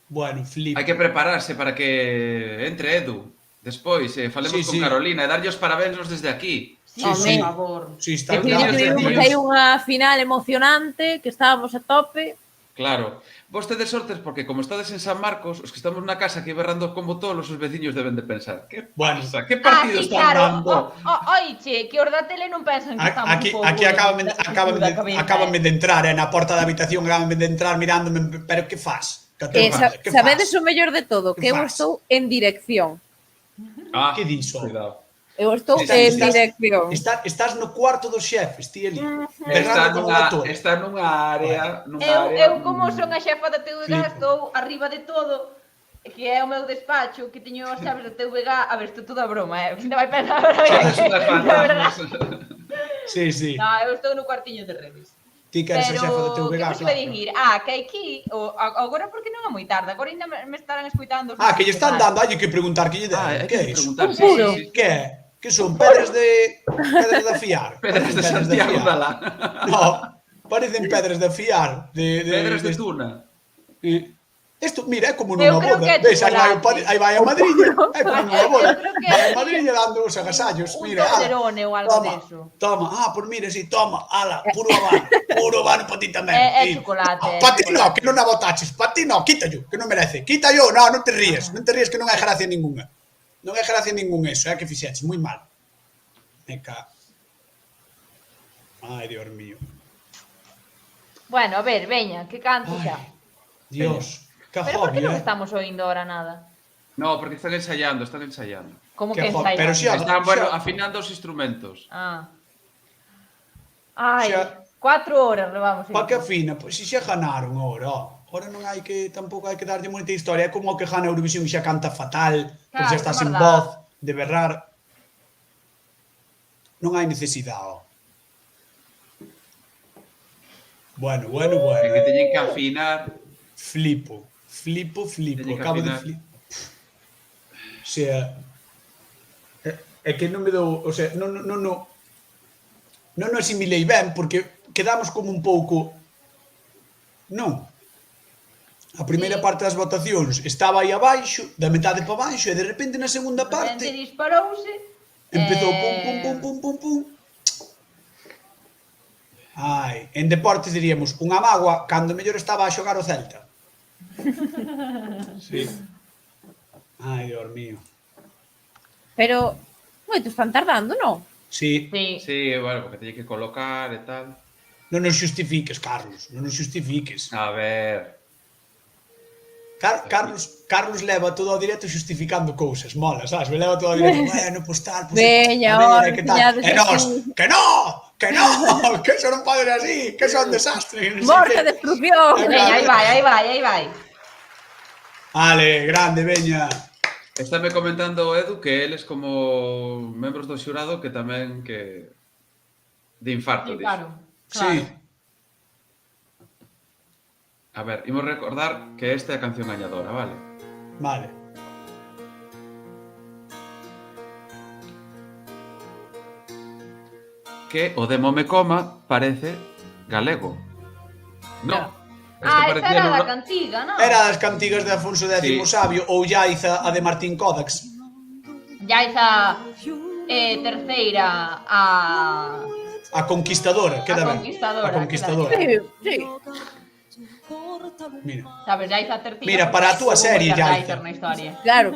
B: Bueno, flipo.
D: Hai que prepararse para que entre Edu. Despois, falemos con Carolina e darlle os parabéns desde aquí.
A: Sí, por favor.
B: Sí, está
E: Tivemos aí unha final emocionante, que estábamos a tope.
D: Claro. Vostedes sortes porque como estades en San Marcos, os que estamos na casa aquí berrando como todos os veciños deben de pensar que pasa? Que partido
A: sí,
D: están
A: claro.
D: dando?
A: Oiche, que os da tele non pensan que estamos
B: Aquí acabanme de entrar, na porta da habitación acabanme de entrar mirándome, pero que fas?
E: Sabedes o mellor de todo, que eu estou en dirección.
B: Que dixo?
E: Eu estou en dirección.
B: Estás no cuarto dos xefes, ti ali.
D: Está nunha área...
A: Eu como son a xefa da TVG, estou arriba de todo, que é o meu despacho, que teño as chaves da TVG. A ver, isto é toda broma, Ainda vai pensar...
B: Sí, sí.
A: No, eu estou no cuartiño de redes.
B: Ti que eres a xefa da TVG,
A: claro. Pero, que dicir? Que aquí, agora porque non é moi tarde, agora ainda me estarán escuitando.
B: Que lle están dando, hai que preguntar que lle den. Que é iso? Que é? Que son pedras de afiar?
D: Pedras de Santiago Dalá.
B: No, parecen pedras de afiar.
D: Pedras de tuna.
B: Isto, mira, é como nunha boda. Ves, aí vai a madriña. É como nunha boda. Vai a madriña dando os agasallos.
A: Un Toblerone ou algo deso.
B: Toma, pois mira, si, toma, ala, puro habano. Puro habano para ti tamén.
A: É chocolate.
B: Para ti non, que non a botaches. Para ti non, quítallo, que non merece. Quítallo, non te ríes. Non te ríes que non hai gracia ninguna. Non hai gracia ningún eso, que fixeches, moi mal. Meca. Ai, Dios mío.
A: Bueno, a ver, veña, que canto xa.
B: Dios, que
A: pero por que
B: agobio,
A: non estamos oindo ahora nada?
D: No, porque están ensayando.
A: Como que ensayando?
B: Pero xa,
D: están, bueno, afinando os instrumentos.
A: Ai, 4 horas levamos.
B: Pa que afina? Pois xa ganaron ahora, Ahora non hai que, tampouco hai que darlle moita historia. É como o que gana Eurovisión e xa canta fatal, porque xa estás en voz de berrar. Non hai necesidade. Bueno.
D: É que teñen que afinar.
B: Flipo. Acabo de flipar. O sea, é que non me dou, o sea, non asimilei ben, porque quedamos como un pouco... Non. A primeira parte das votacións estaba aí abaixo, da metade para abaixo, e de repente na segunda parte...
A: De repente disparouse.
B: Empezou pum. Ai, en deportes diríamos unha mágoa cando mellor estaba a xogar o Celta. Sí. Ai, Dios mío.
E: Pero, moito están tardando, non?
B: Sí.
D: Sí, bueno, porque teñe que colocar e tal.
B: Non nos xustifiques, Carlos, non nos xustifiques.
D: A ver...
B: Carlos leva todo ao directo xustificando cousas, mola, sabes? Me leva todo ao directo, bueno, pues tal, pues...
E: Veña,
B: que nos, que no, que eso non pode ser así, que eso é un desastre.
E: Morte, destrucción.
A: Veña, aí vai.
B: Vale, grande, veña.
D: Estáme comentando o Edu que eles como membros do xurado que tamén que... de infarto,
A: Claro.
B: Sí.
D: A ver, imos recordar que esta é a canción gañadora, vale?
B: Vale.
D: Que o de Mome Coma parece galego. No.
A: Esa era da cantiga, non?
B: Era das cantigas de Afonso X Sabio ou Yaiza a de Martín Codax.
A: Yaiza terceira
B: a Conquistadora, queda ben. A Conquistadora.
E: Sí.
B: Mira.
A: Sabes, Yaiza terceira.
B: Mira, para a túa serie, Yaiza.
E: Claro.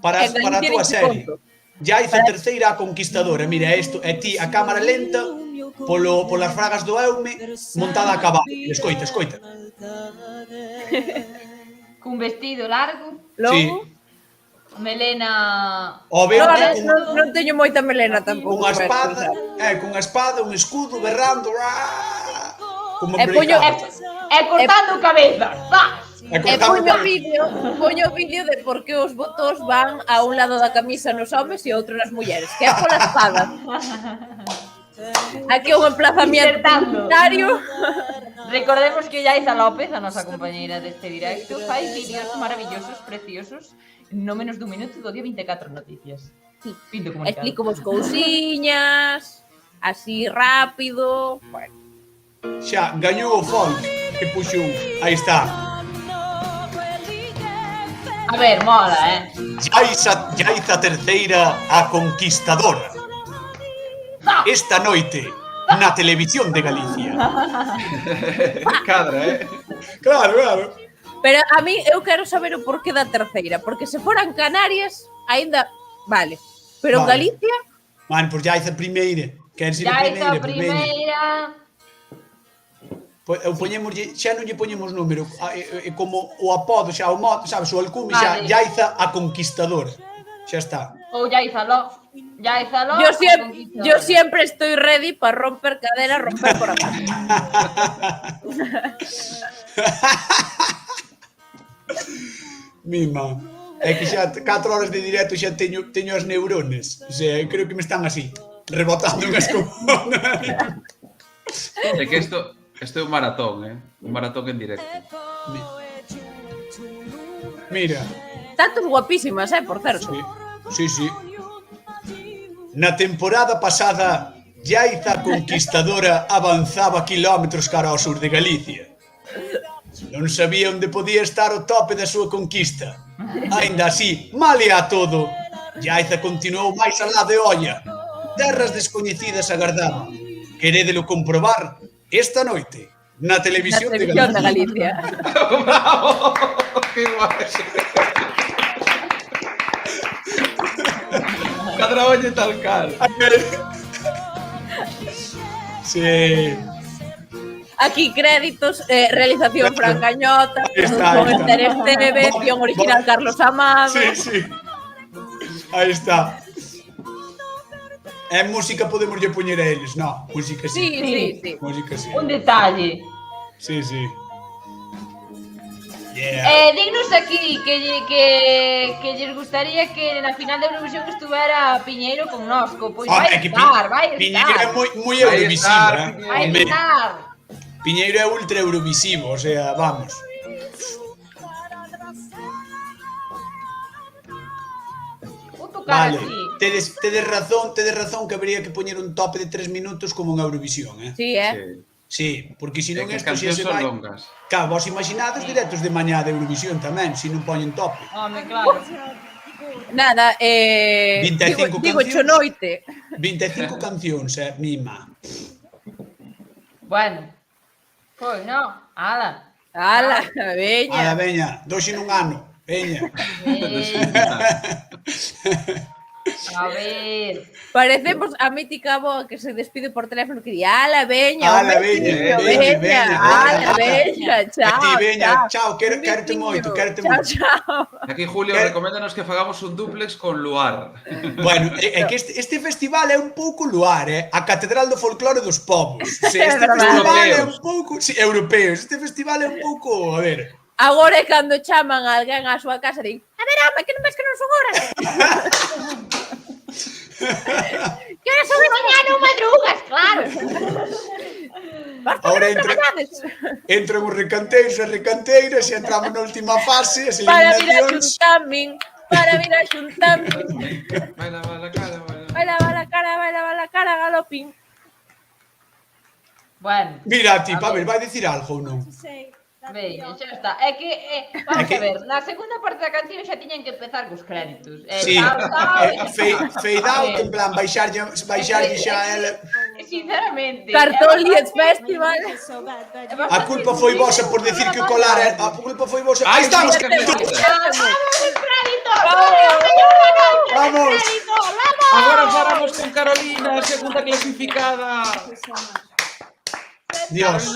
B: Para a túa serie. Yaiza terceira a Conquistadora. Mira, isto é ti a cámara lenta polas fragas do Eume montada a caballo. Escoita.
A: Cun vestido largo.
B: Sí.
A: Melena...
E: Non teño moita melena tampouco.
B: Cunha espada, un escudo, berrando. Como
A: cortando cabeza.
E: E poño vídeo de por que os votos van a un lado da camisa nos homes e outro nas mulleres, que é pola espada. Aquí un emplazamiento publicitario.
A: Recordemos que Yaiza López, a nosa compañeira deste directo, fai vídeos maravillosos, preciosos, no menos dun minuto do día 24 noticias.
E: Sí.
A: Fin do comunicado.
E: Explico vos cousiñas, así rápido. Bueno.
B: Xa, gañou o folk que puxo un. Aí está.
A: A ver, mola,
B: Yaiza terceira a conquistadora. Esta noite, na televisión de Galicia.
D: Cadra,
B: Claro.
E: Pero a mí, eu quero saber o porqué da terceira, porque se foran Canarias, aínda vale. Pero en Galicia...
B: Man, pois Yaiza primeira. Quer ser
A: Yaiza primeira...
B: Xa non lle poñemos número, como o apodo, xa o modo, sabes, o alcume, xa Yaiza a conquistadora. Xa está.
A: Ou Yaiza López.
E: Yo siempre estoy ready para romper cadera, romper corazón.
B: Mima, é que xa 4 horas de directo xa teño as neurones. O sea, creo que me están así, rebotando unhas cojonas.
D: É que isto é un maratón, un maratón en directo.
B: Mira.
E: Tantos guapísimas, por certo.
B: Sí. Na temporada pasada, Yaiza Conquistadora avanzaba kilómetros cara ao sur de Galicia. Non sabía onde podía estar o tope da súa conquista. Aínda así, malea todo, Yaiza continuou máis alá de olla. Terras descoñecidas agardaban. Querédelo comprobar esta noite, na televisión de
E: Galicia.
D: Bravo! Que guai! Cadra oye tal cal.
B: Sí.
E: Aquí créditos, realización Fran Cañota, con Esther Esteve, guión original Carlos Amado.
B: Sí. Aí está. En música podemos lle poñer a eles, no, música sí.
E: Sí.
B: Música sí.
A: Un detalle.
B: Sí. Yeah.
A: Dignos aquí que lles gustaría que na final de Eurovisión estuvera Piñeiro con nosco. Pois vai estar.
B: Piñeiro é moi eurovisivo,
A: Vai estar.
B: Piñeiro é ultra eurovisivo, o sea, vamos. Vale, tedes razón que habría que poñer un tope de 3 minutos como en Eurovisión, Sí, porque se non isto xa se vai... Claro, vos imaginades directos de mañá de Eurovisión tamén, se non poñen tope.
A: Home, claro.
E: Nada,
B: 25
E: digo chonoite.
B: 25 cancións, mima.
A: Bueno, pois non, ala,
E: veña.
B: Ala, veña, dos en un ano, veña.
A: A ver.
E: Parecemos a mítica avoa que se despide por teléfono que di, ala, veña, chao.
B: A ti, veña, chao, quérete moito.
E: Chao.
D: Aquí Julio recoméndanos que fagamos un dúplex con Luar.
B: Bueno, é que este festival é un pouco Luar, a Catedral do Folclore dos Povos. Este festival é un pouco... Europeos. Este festival é un pouco, a ver...
E: Agora é cando chaman a alguén á súa casa e din, a ver, home, que non ves que non son horas? Que horas son mañá non madrugas, claro.
B: Ahora entran os recanteiros e recanteiras e entramos na última fase, as eliminacións.
E: Para vir a xuntarme.
D: Vai lavar a cara,
E: galopín.
A: Bueno.
B: Mira, ti, a ver, vai dicir algo ou non?
A: Veña, xa está. É que, vamos a ver, na segunda parte da canción xa tiñan que empezar cos créditos.
B: Sí, fade out, en plan, baixarlle xa ela...
A: Sinceramente.
E: Cartoliet Festival.
B: A culpa foi vosa por decir que o colar era... A culpa foi vosa... Aí estamos, créditos!
D: ¡Vamos! Agora falamos con Carolina, segunda clasificada.
B: Dios.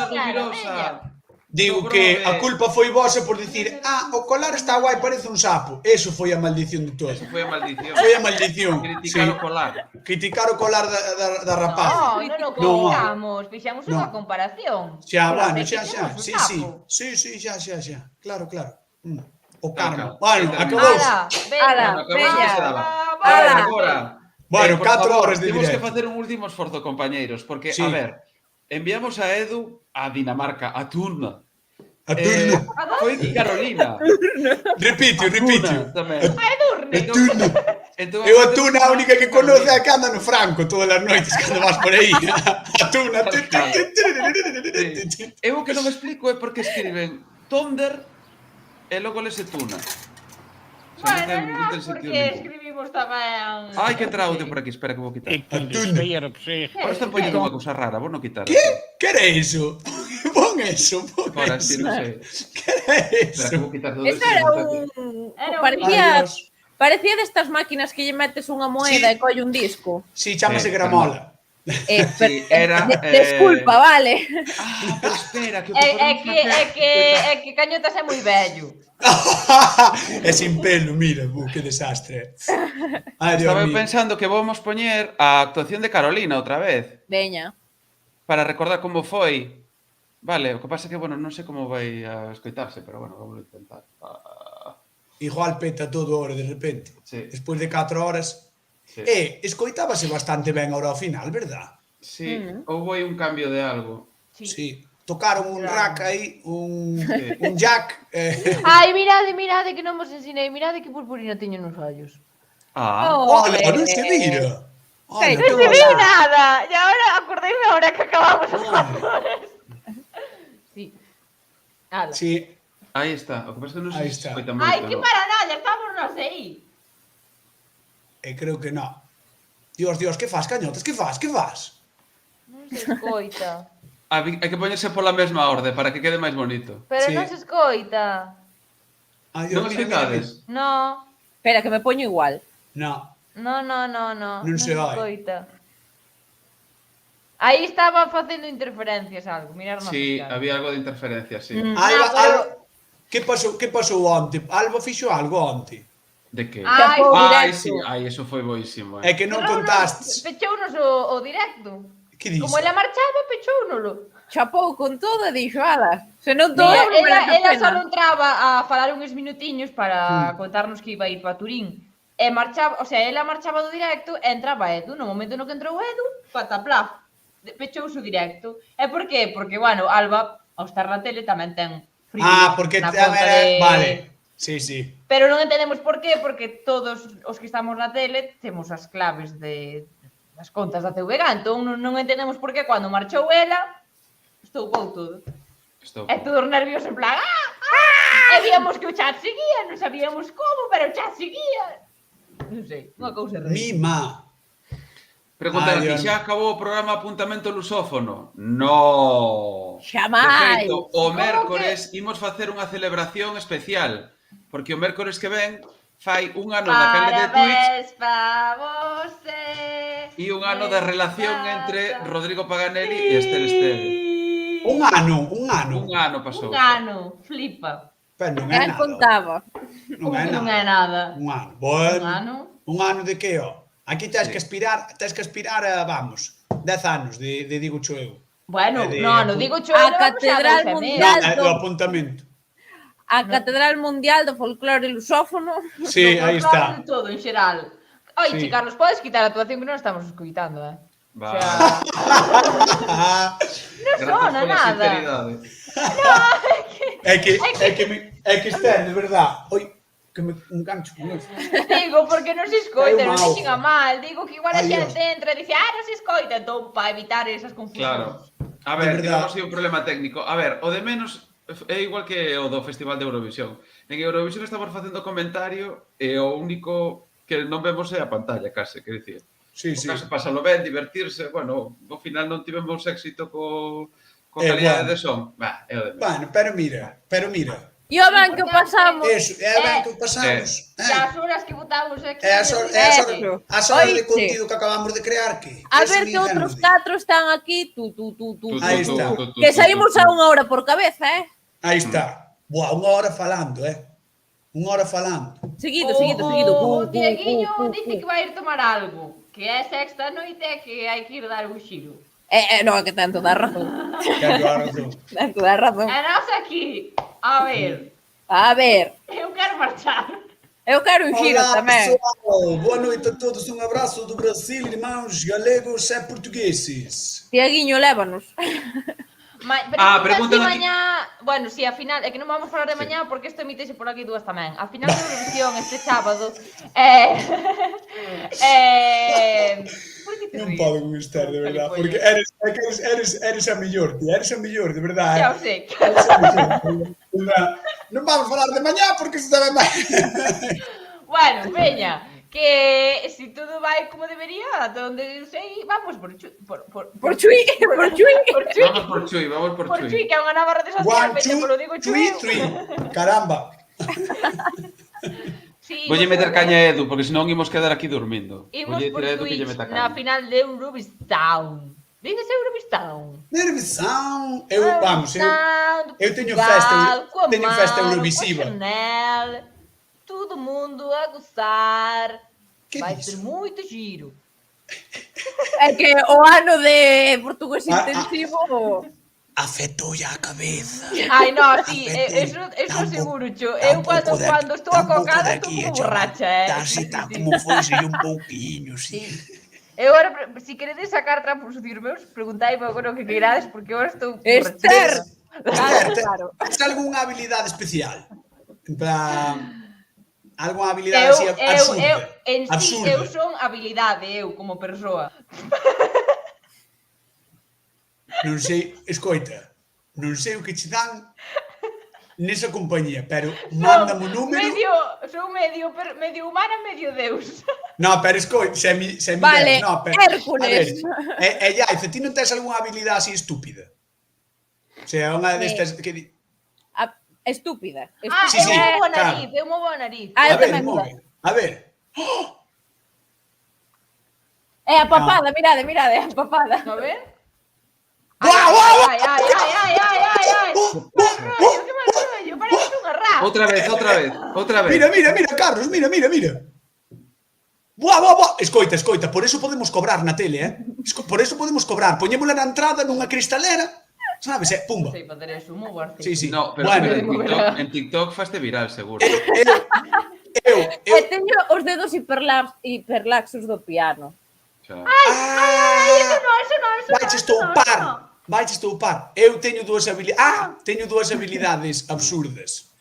B: Digo que a culpa foi vosa por dicir o colar está guai, parece un sapo. Eso foi a maldición de todo.
D: Eso foi a maldición.
B: Foi a maldición.
D: Criticar o colar.
B: Criticar o colar da rapaza.
A: Non criticamos, fixamos unha comparación.
B: Xa, bueno, xa. Sí, xa. Claro. O karma. Bueno, acabouse.
D: Agora.
B: Bueno, 4 horas de directo.
D: Temos que facer un último esforzo, compañeiros, porque, a ver, enviamos a Edu a Dinamarca, a Turna. Foi Carolina.
B: Repite.
D: A
B: Turna. Eu a Tuna a única que conoce é que anda no Franco todas as noites cando vas por aí. A Tuna.
D: Eu o que non me explico é porque escriben Thunder e logo lese Tuna.
A: Bueno, non, porque escribimos tamén...
D: Ai, que entra audio por aquí, espera que vou quitar. Por isto poñendo unha cousa rara, vou non quitar.
B: Que era iso? Pon eso.
D: Ahora sí, non sei.
B: Que era eso?
D: Espera que vou quitar todo
E: isto. Parecía destas máquinas que lle metes unha moeda e colle un disco.
B: Si, chámase gramola.
D: Era...
E: Desculpa, vale.
D: Pero espera, que...
A: É que Cañotas é moi vello.
B: É sin pelo, mira, que desastre.
D: Estaba pensando que vamos poñer a actuación de Carolina outra vez.
E: Veña.
D: Para recordar como foi. Vale, o que pasa é que, bueno, non sei como vai a escoitarse, pero, bueno, vamos a intentar.
B: Igual peta todo hora de repente. Despois de 4 horas.
D: Sí.
B: Escoitábase bastante ben ahora ao final, verdad?
D: Sí, houve un cambio de algo.
B: Sí. Tocaron un rack aí, un jack.
A: Ai, mirade que non vos ensinei. Mirade que purpurina teño nos ollos.
B: Olha, non se mira.
A: Non se viu nada. E agora acordeime ahora que acabamos os factores. Sí.
B: Sí.
D: Aí está. O que pasa é que non se escoita moito.
A: Ai, que maravilla, estamos nos aí.
B: Creo que non. Dios, que fas, Cañotas? Que fas?
A: Non se escoita.
D: Hai que poñerse pola mesma orde para que quede máis bonito.
A: Pero non se escoita.
D: Non escoitades?
A: No.
E: Espera, que me poño igual.
B: No.
A: Non
B: se
A: escoita. Aí estaba facendo interferencias algo, mirar no.
D: Sí, había algo de interferencia, sí.
B: Alba, que pasou onte? Alba fixo algo onte.
D: De que?
A: Ai,
D: sí, eso foi boísimo.
B: É que non contastes.
A: Pechounos o directo.
B: Que dices?
A: Como ela marchaba, pechóunolo.
E: Chapou con todo e dixo, ala, se non todo
A: Ela
E: merece
A: só
E: pena.
A: entraba a falar uns minutiños para contarnos que iba a ir para Turín. E marchaba, o sea, ela marchaba do directo e entraba Edu. No momento no que entrou Edu, pataplaf, pechouse o directo. E por qué? Porque, bueno, Alba, ao estar na tele, tamén ten frío
B: porque
A: na conta de...
B: Vale, sí.
A: Pero non entendemos por qué, porque todos os que estamos na tele temos as claves das contas da TVG, entón non entendemos por qué cando marchou ela estoupou todo. E todos nervios en plan e víamos que o chat seguía, non sabíamos como, pero o chat seguía. Non sei, unha cousa rara.
B: Mima.
D: Preguntan aquí, xa acabou o programa Apuntamento Lusófono? No.
E: Xamais.
D: De feito, o mércores imos facer unha celebración especial, porque o mércores que ven fai un ano na canle de Twitch e un ano de relación entre Rodrigo Paganelli e Esther Esteve.
B: Un ano.
D: Un ano pasou.
A: Un ano, flipa.
B: Pero non é nada.
E: Contaba.
A: Non é nada.
B: Un ano. Bueno,
A: un ano.
B: Un ano de que, ó? Aquí tens que aspirar a, vamos, 10 anos de digo cho eu.
A: Bueno, non digo cho eu.
E: A Catedral Mundial
B: do apuntamento.
E: A Catedral Mundial do Folclore Lusófono.
B: Sí, aí está.
A: De todo, en xeral. Oi, sí. Carlos, podes quitar a actuación que non estamos escoitando,
D: Va.
A: O sea... non sona nada.
B: É que Esther, de verdad, oi, que me engancho con eso.
A: Digo, porque non se escoita, non dixen a mal. Digo que igual a xente entra e dice, non se escoita, entón, para evitar esas confusións.
D: Claro. A ver, digamos que é un problema técnico. A ver, o de menos é igual que o do Festival de Eurovisión. En Eurovisión estamos facendo comentario e o único que non vemos é a pantalla, case, que dicir.
B: Sí.
D: O caso pasalo ben, divertirse, bueno, ao final non tivemos éxito coa calidade de son. É o de menos.
B: Bueno, pero mira.
E: E o ben que pasamos.
B: Eso, é o ben que pasamos.
A: E as horas que votamos aquí.
B: As horas de contido que acabamos de crear, que?
E: A ver que outros 4 están aquí, tú.
B: Aí está.
E: Que saímos a 1 hora por cabeza,
B: Aí está. Buah, unha hora falando, Unha hora falando.
E: Seguido.
A: O Dieguiño dice que vai ir tomar algo, que é sexta noite e que hai que ir dar un xiro.
E: Non, que tanto dá razón. Tanto dá razón.
A: E nós aquí, a ver. Eu quero marchar.
E: Eu quero un xiro tamén.
B: Pessoal, boa noite a todos, un abrazo do Brasil, irmãos galegos e portugueses.
E: Dieguiño, lévanos.
A: Pregunta si mañá, bueno, si a final, é que non vamos falar de mañá porque isto emítese por aquí dúas tamén. A final de Eurovisión este sábado
B: non podo con estar, de verdad, porque eres a mellor, tía, eres a mellor, de verdad.
A: Xa o sei.
B: Non vamos falar de mañá porque isto tamén vai.
A: Bueno, veña, que si todo vai como debería, ata onde sei, vamos por Chui.
D: Vamos por Chui.
A: Por Chui, que é unha nova rede social, pero polo digo Chui.
B: Caramba.
D: Voy a meter caña a Edu, porque senón imos quedar aquí dormindo.
A: Imos por Twitch na final de Eurovision. Dices Eurovision?
B: Eurovision. Eu teño festa Eurovisiva.
A: Todo mundo a gozar. Vai ser moito giro.
E: É que o ano de portugués intensivo
B: afectoulle a cabeza.
A: Ai, no, sí, eso seguro, cho. Eu cando estou acocada estou como borracha,
B: Está como foise un pouquiño, sí.
A: Eu agora, se queredes sacar trapos os meus, preguntai-me agora o que queirades, porque agora estou
E: Esther!
A: Claro.
B: Tens algunha habilidade especial? En plan... Algunha habilidade así absurda?
A: En sí, eu son habilidade, eu, como persoa.
B: Non sei, escoita, non sei o que che dan nesa compañía, pero mándame un número...
A: Son medio humana, medio deus.
B: No, pero escoita,
E: vale, Hércules.
B: A ver, Yaiza, ti non tens algunha habilidade así estúpida? O sea, unha destas que...
E: Estúpida.
B: Sí,
A: eu movo a nariz.
B: A ver.
E: É a papada, mirade, é a papada.
A: A ver?
B: Ai!
A: Que mal rollo, parece unha rata.
D: Outra vez.
B: Mira, Carlos, mira. Buah. Escoita, por eso podemos cobrar na tele, Por eso podemos cobrar. Poñémola na entrada nunha cristalera. Sabes, pumba.
A: Non sei facer eso, moi guardi.
B: Sí.
D: No, pero en TikTok faste viral, seguro.
E: Teño os dedos hiperlaxos do piano.
A: Ai, eso non.
B: Vais estoupar. Eu teño dúas habilidades absurdas.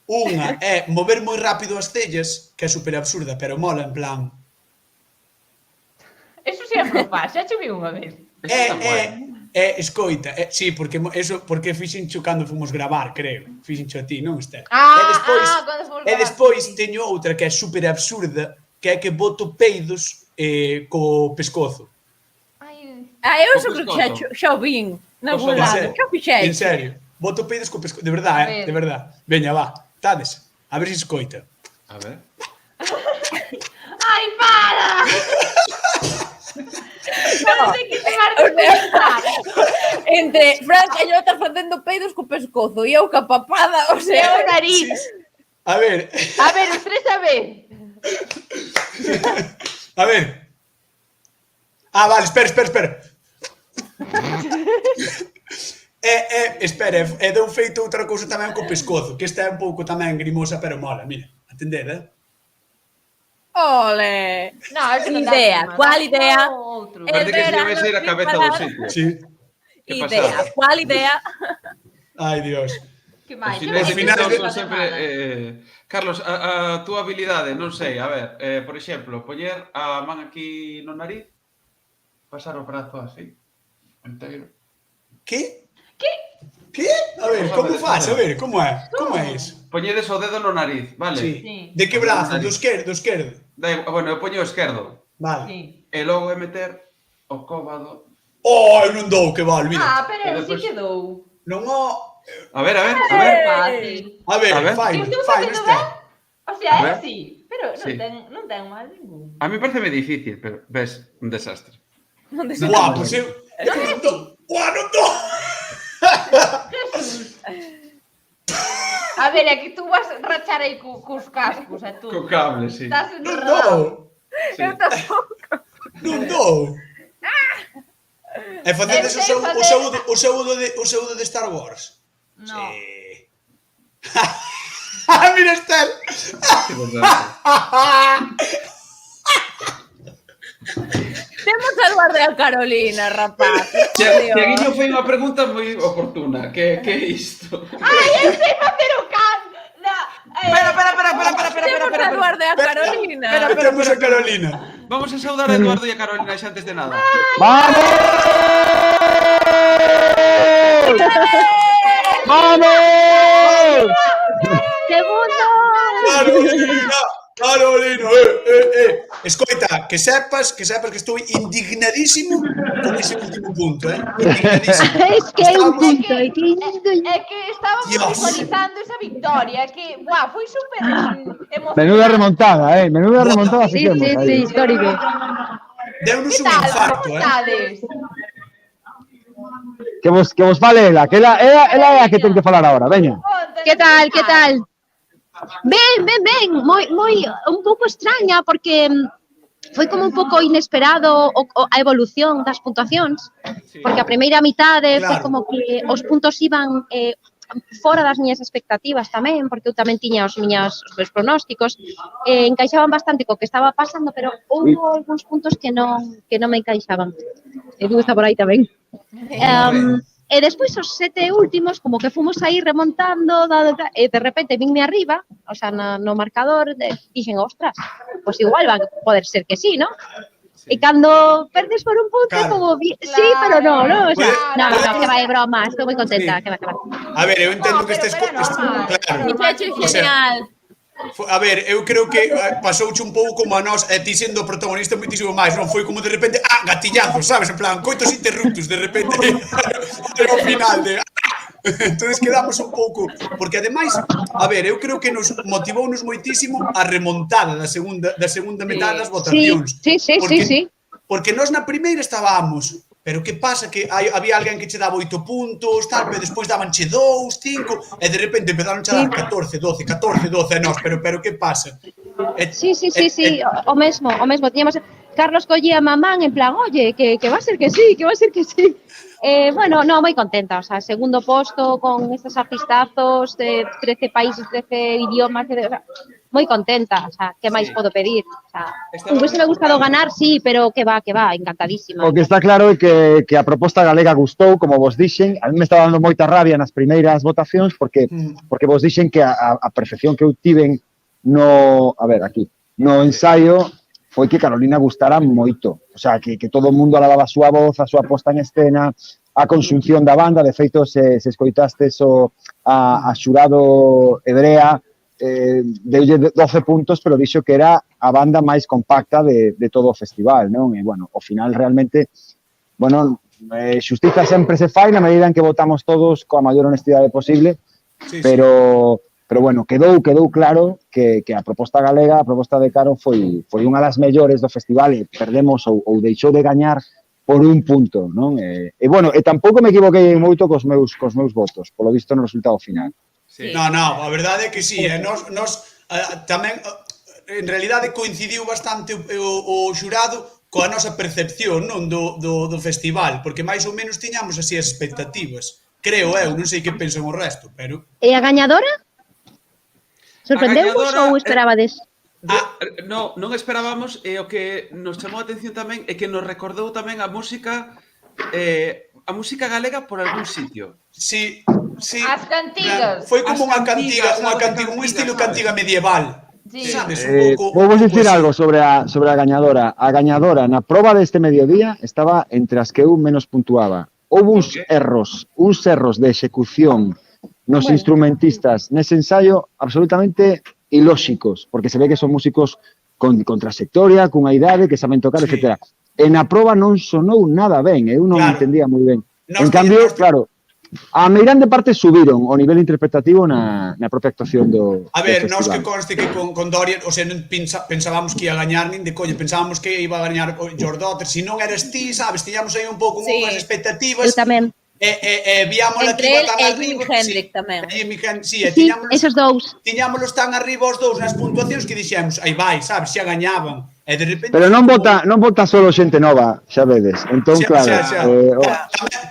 B: Unha é mover moi rápido as cellas, que é super absurda, pero mola en plan...
A: Eso sempre o faz, xa che vi unha vez.
B: Escoita, sí, porque fixencho cando fomos gravar, creo. Fixencho a ti, non, Esther? E despois teño outra que é super absurda, que é que boto peidos co pescozo.
E: Eu sempre xa o vin na algún lado. Que o fixei?
B: En serio, boto peidos co pescozo. De verdade, de verdade. Veña, va, tades. A ver se escoita.
D: A ver.
A: Ai, para!
E: Entre Fran Cañota facendo peidos co pescozo e eu ca papada, o sea,
A: o nariz.
B: A ver,
A: os tres a ver.
B: A ver. Vale, espera. Espera, deu feito outra cousa tamén co pescozo, que esta é un pouco tamén grimosa, pero mola, mira, atender,
E: Ole!
A: No,
E: ¿Cuál idea?
D: Parece que se lle vai sair a cabeza do sitio.
B: Sí.
E: ¿Cuál idea?
B: Ai, Dios.
A: Que máis?
D: Carlos, a túa habilidade, non sei, a ver, por exemplo, poñer a man aquí no nariz, pasar o brazo así, inteiro.
B: Que? A ver, como faz? A ver, como é? Como é iso?
D: Poñedes o dedo no nariz, vale?
B: Sí. De que brazo? Do esquerdo?
D: Bueno, eu poño o esquerdo.
B: Vale.
D: E logo é meter o cóbado.
B: Eu non dou, que vale, mira.
A: Pero si que dou.
B: Non o...
D: A ver.
A: Fácil.
B: A ver, fai, non está.
A: O sea, sí, pero non ten mal ningún.
D: A mí parece difícil, pero ves, un desastre.
B: Buah, pois eu... Non dou.
A: Que A ver, é que tú vas rachar aí cos cascos, e tú.
D: Co cable, sí.
A: Estás
B: Non
A: enredado.
B: dou.
A: Eu tampouco.
B: Non dou. E facedes o saúdo de Star Wars?
A: No.
B: Sí. Mira, Estel.
E: Temos a Eduardo e a Carolina, rapaz.
D: Tiaguinho foi unha pregunta moi oportuna. Que é isto?
A: Ai, eu sei facer o can!
D: Espera.
E: Temos a Eduardo e a Carolina.
B: Temos a Carolina.
D: Vamos a saudar a Eduardo e a Carolina xa antes de nada.
F: ¡Vamos! ¡Vamos!
E: Segundo!
B: Carolina, Escoita, que sepas que estou indignadísimo con ese último punto, indignadísimo.
V: Es que é un punto,
A: É que estábamos visualizando esa victoria, é que, buah, foi super emocionante.
F: Menuda remontada, menuda remontada.
V: Sí, histórico.
B: Deunos
A: Que
B: un
A: tal,
B: infarto,
A: como estades?
F: Que vos fale ela, que ela é a que ten que falar ahora, veña.
V: Que tal, que tal? Ben, moi un pouco extraña porque foi como un pouco inesperado a evolución das puntuacións, porque a primeira mitade foi como que os puntos iban fora das miñas expectativas tamén, porque eu tamén tiña os meus pronósticos, encaixaban bastante co que estaba pasando, pero houve algúns puntos que non me encaixaban. Edu está por aí tamén. E despois os 7 últimos, como que fomos aí remontando, e de repente vinme arriba, o sea, no marcador, dixen, ostras, pues igual va a poder ser que sí, ¿no? E cando perdes por un punto, como, sí, pero no, o sea, no, que vai, broma, estou moi contenta, que va.
B: A ver, eu entendo que estes... Claro.
E: Genial.
B: A ver, eu creo que pasouche un pouco como a nós, e ti sendo o protagonista moitísimo máis, non foi como de repente, gatillazos, sabes? En plan, coitos interruptus, de repente, era o final de... Entonces quedamos un pouco, porque ademais, a ver, eu creo que nos motivounos moitísimo a remontada da segunda metade das votacións.
V: Sí.
B: Porque nós na primeira estábamos, pero que pasa que había alguén que che daba 8 puntos, tal, pero despois dabanche 2, 5, e de repente empezaron a dar 14, 12, e nós, pero que pasa?
V: Sí, o mesmo, tiñamos... Carlos collía a mamán en plan, oye, que va a ser que sí. Bueno, no, moi contenta, o sea, segundo posto con estos artistazos de 13 países, 13 idiomas, moi contenta, o sea, que máis podo pedir? O sea, hubiese me gustado ganar, sí, pero que va, encantadísima.
F: O que está claro é que a proposta galega gustou, como vos dixen, a mí me estaba dando moita rabia nas primeiras votacións, porque vos dixen que a percepción que eu tiven no ensaio foi que Carolina gustara moito, o sea, que todo o mundo alababa a súa voz, a súa posta en escena, a conxunción da banda, de feito, se escoitastes a xurado Hebrea, deulle 12 puntos, pero dixo que era a banda máis compacta de todo o festival, non? E, bueno, ao final, realmente, bueno, xustiza sempre se fai na medida en que votamos todos coa maior honestidade posible, pero bueno, quedou claro que a proposta galega, a proposta de Caro foi unha das mellores do festival e perdemos ou deixou de gañar por un punto, non? E bueno, e tampouco me equivoquei moito cos meus votos, polo visto no resultado final.
B: No, a verdade é que sí, nos tamén, en realidade coincidiu bastante o xurado coa nosa percepción, non, do festival, porque máis ou menos tiñamos así as expectativas. Creo eu, non sei que pensan o resto, pero...
V: E a gañadora? Sorprendeu-vos ou esperabades?
D: Non esperábamos, e o que nos chamou a atención tamén é que nos recordou tamén a música galega por algún sitio.
B: Sí.
A: As cantigas.
B: Foi como unha cantiga, un estilo cantiga medieval.
F: Vou vos dicir algo sobre a gañadora. A gañadora na proba deste mediodía estaba entre as que eu menos puntuaba. Houve uns erros de execución nos instrumentistas nese ensayo absolutamente ilóxicos, porque se ve que son músicos con trayectoria, cunha idade, que saben tocar, etc. E na proba non sonou nada ben, eu non entendía moi ben. En cambio, claro, a meirande parte subiron o nivel interpretativo na propia actuación do
B: festival. A ver, nós que conste que con Dorian, o sea, non pensábamos que ia gañar nin de coña, pensábamos que iba a gañar Your Daughter, se non eras ti, sabes, tiñamos aí un pouco unhas expectativas.
V: Eu tamén.
B: Viámola
E: Entre
B: aquí
E: el
B: tan
E: e
B: arriba.
E: Jimi Hendrix tamén.
B: Sí,
V: Sí, esos dous.
B: tiñámolos tan arriba os dous nas puntuacións que dixemos, aí vai, sabes, xa gañaban. E de repente...
F: Pero non vota solo xente nova, xa vedes. Entón,
B: Xa,
F: claro,
B: xa.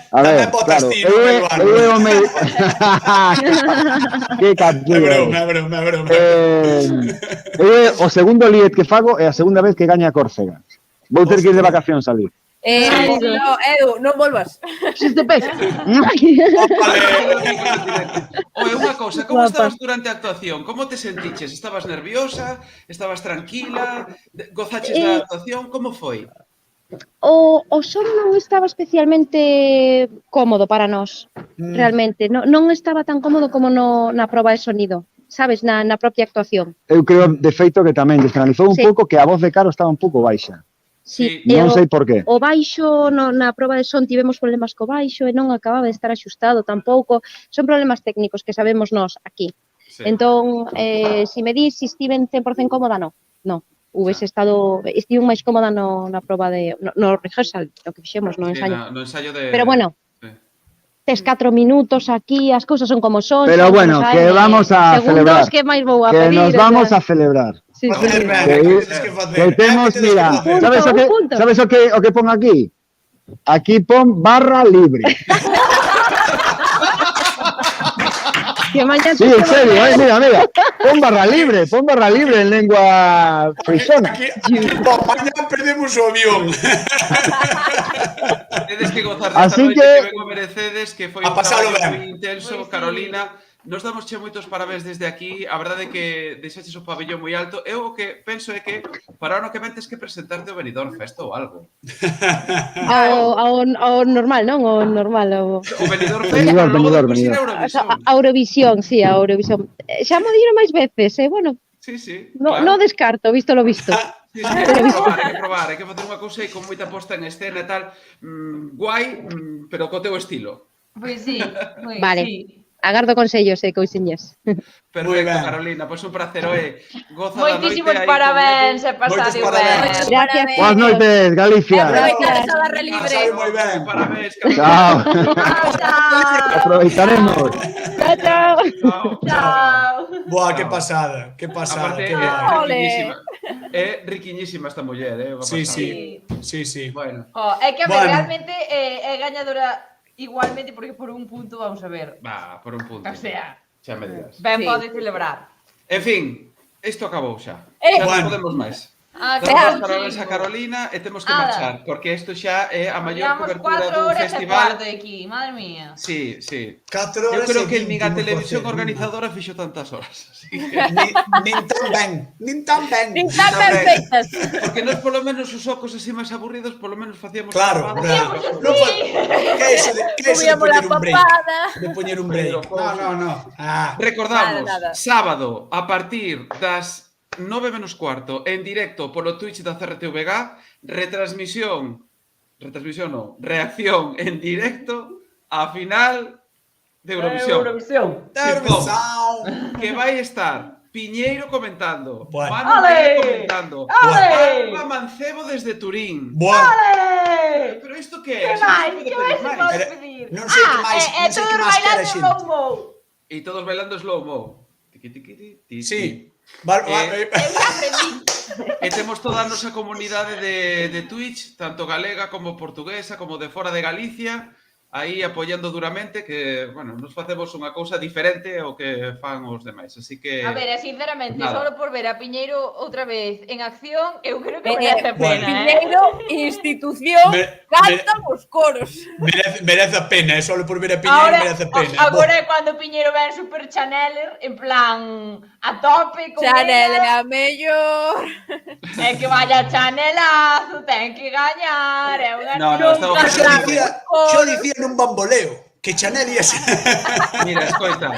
F: a ver,
B: Tamén votas
F: claro,
B: ti, non, Eduardo?
F: eu o meu... Que captura.
B: É broma.
F: O segundo liet que fago é a segunda vez que gaña Córcega. Vou ter que ir de vacacións ali.
E: No, Edu, non volvas.
V: Xiste pesa.
D: Oye, unha cousa, como estabas durante a actuación? Como te sentiches? Estabas nerviosa? Estabas tranquila? Gozaches da actuación? Como foi?
V: O son non estaba especialmente cómodo para nós, realmente. Non estaba tan cómodo como na proba de sonido, sabes, na propia actuación.
F: Eu creo, de feito, que tamén descanalizou un pouco que a voz de Caro estaba un pouco baixa.
V: Sí,
F: non sei por qué.
V: O baixo, na proba de son tivemos problemas co baixo e non acababa de estar axustado tampouco. Son problemas técnicos que sabemos nós aquí.
D: Sí.
V: Entón, se me dis se estiven 100% cómoda, non. Estive máis cómoda na proba no rehearsal, o que fixemos, no ensayo.
D: No ensayo de...
V: Pero bueno, tes 4 minutos aquí, as cousas son como son.
F: Pero bueno, que vamos a celebrar.
V: Segundos, que máis vou a
F: que
V: pedir?
F: nos vamos a celebrar.
V: Sí.
F: Que temos, mira, sabes o que pon aquí? Aquí pon barra libre. Sí, en serio, mira. Pon barra libre en lengua frisona.
B: Mañana perdemos o avión.
D: Tedes que gozar
F: Así
D: desta noite
F: que-
D: que vengo merecedes, que foi
B: A
D: un
B: pasalo
D: traballo
B: ben.
D: moi intenso, Carolina. Nos damos che moitos parabéns desde aquí. A verdade é que deixaches o pabellón moi alto. Eu o que penso é que para o ano que ven tes que presentarte ao Benidorm Fest ou algo.
V: Ao normal, non? O normal.
D: O Benidorm Fest, pero logo despois ir a Eurovisión.
V: A Eurovisión, sí, a Eurovisión. Xa mo dieron máis veces, bueno,
D: Sí, sí.
V: no descarto, visto lo visto.
D: Sí, hai que probar, hai que facer unha cousa aí con moita posta en escena e tal. Guai, pero co teu estilo.
A: Pois sí,
V: Vale.
A: sí.
V: Agardo consellos e cousiñas.
D: Perfecto, Carolina, pois un placer, goza da noite
A: Moitísimos
D: aí
A: parabéns, e pasade ben.
V: Gracias.
F: Boas noites, Galicia.
E: Aproveitar a barra libre.
B: Moi ben.
D: Parabéns,
F: Chao. Aproveitaremos.
A: Chao.
B: Boa, que pasada.
D: Aparte,
B: Que
D: é
B: guai.
D: riquiñísima. É riquiñísima esta muller, unha
B: Sí,
D: pasada.
B: sí.
D: Bueno.
A: É que a ver,
B: Bueno.
A: realmente é gañadora igualmente porque por un punto, vamos a ver.
D: Va, por un punto.
A: O sea,
D: Xa me dirás.
A: ben
V: Sí.
A: pode celebrar.
D: En fin, isto acabou xa.
A: Eh.
D: Xa non
B: Bueno.
D: podemos máis.
A: Claro,
D: Damos parabéns a
A: chico.
D: Carolina e temos que
A: Ala.
D: marchar, porque isto xa é a maior
A: Llevamos
D: cobertura
A: 4
D: dun
A: horas e
D: festival.
A: cuarto aquí, madre mía.
D: Sí, sí.
B: 4
D: Eu
B: horas
D: creo
B: e
D: que
B: 20
D: nin a
B: moi
D: televisión
B: forte.
D: organizadora fixo tantas horas. Así que...
B: Nin tan ben.
E: Están perfectas.
D: Porque nós polo menos os ocos así máis aburridos, polo menos facíamos
B: Claro,
D: trabajo.
B: que é eso de
E: Comíamos la
B: poñer un break?
E: papada.
B: De poñer un break. No.
D: Recordamos,
E: Nada.
D: sábado, a partir das 9 menos cuarto, en directo polo Twitch da CRTVG, reacción en directo a final de Eurovisión.
A: Eurovisión.
D: Que vai estar Piñeiro comentando,
B: Bueno.
D: Manu
A: Ale.
D: Miguel comentando,
A: Ale.
D: Alba Mancebo desde Turín.
A: ¡Ole!
D: Pero isto que
A: Que
D: é?
A: máis?
D: Isto
A: Que
D: non
A: máis
D: se
A: se
D: pode
A: pode
D: pedir
A: pedir?
B: Non sei que máis,
A: e
B: non sei que
A: todos
B: máis quere a
A: bailando
B: xente.
A: slow-mo.
D: E todos bailando slow-mo. Tiqui, tiqui, ti.
B: Sí. Vale,
A: Eu xa aprendí.
D: E temos toda a nosa comunidade de Twitch, tanto galega como portuguesa, como de fora de Galicia, aí apoiando duramente, que, bueno, nos facemos unha cousa diferente ao que fan os demais, así que...
A: A ver, sinceramente,
D: Nada.
A: solo por ver a Piñeiro outra vez en acción, eu creo que
E: Eh,
A: merece a pena,
E: Piñeiro, institución, cantan os coros.
B: merece a pena, solo por ver a Piñeiro merece a pena.
A: Agora é cando Piñeiro ven Super Chaneler, en plan, a tope con
E: Chanel é
A: ela.
E: a mellor.
A: É que vaya Chanelazo, ten que gañar, é unha
D: No, estamos
B: Yo dicía nun bamboleo que Chanel ia ser.
D: Mira, escoita,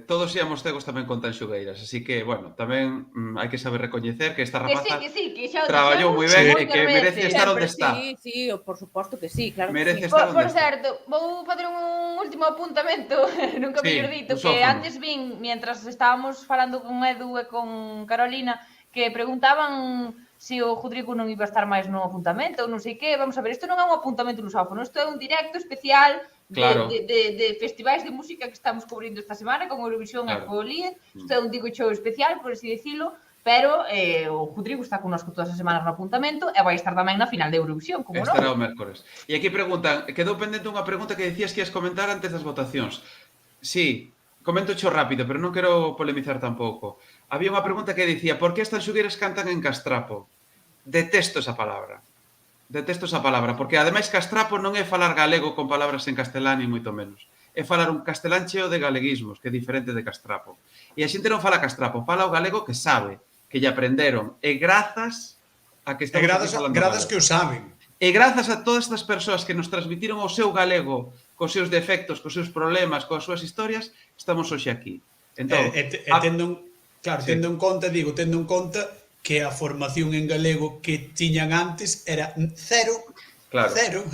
D: todos íamos cegos tamén con tanxugueiras, así que, bueno, tamén hai que saber recoñecer que esta rapaza
A: que xa o
D: traballou moi
A: dixemos
D: ben e que
A: moitas
D: merece
A: veces.
D: estar onde está.
E: Sí, por suposto que sí, claro.
D: Merece
E: que sí.
D: estar
A: Por
D: onde está.
A: certo, vou facer un último apuntamento, nunca
D: Sí,
A: mellor dito,
D: un
A: que
D: sófano.
A: antes vin, mientras estábamos falando con Edu e con Carolina, que preguntaban se o Rodrigo non iba a estar máis no apuntamento, ou non sei que, vamos a ver, isto non é un apuntamento lusófono, isto é un directo especial de festivais de música que estamos cubrindo esta semana, con Eurovisión e co Lied, isto é un Digo Show especial, por así dicilo, pero o Rodrigo está connosco todas as semanas no apuntamento e vai estar tamén na final de Eurovisión, como non?
D: Estará o mércores. E aquí preguntan, quedou pendente unha pregunta que decías que ias comentar antes das votacións. Sí, comento xo rápido, pero non quero polemizar tampouco. Había unha pregunta que dicía, por que as tanxugueiras cantan en castrapo? Detesto esa palabra. Detesto esa palabra, porque ademais castrapo non é falar galego con palabras en castelán, ni moito menos. É falar un castelán cheo de galeguismos, que é diferente de castrapo. E a xente non fala castrapo, fala o galego que sabe, que lle aprenderon, e grazas a que estamos falando
B: grazas que o saben.
D: E grazas a todas estas persoas que nos transmitiron o seu galego, cos seus defectos, cos seus problemas, coas súas historias, estamos hoxe aquí. Entón,
B: tendo en conta que a formación en galego que tiñan antes era cero,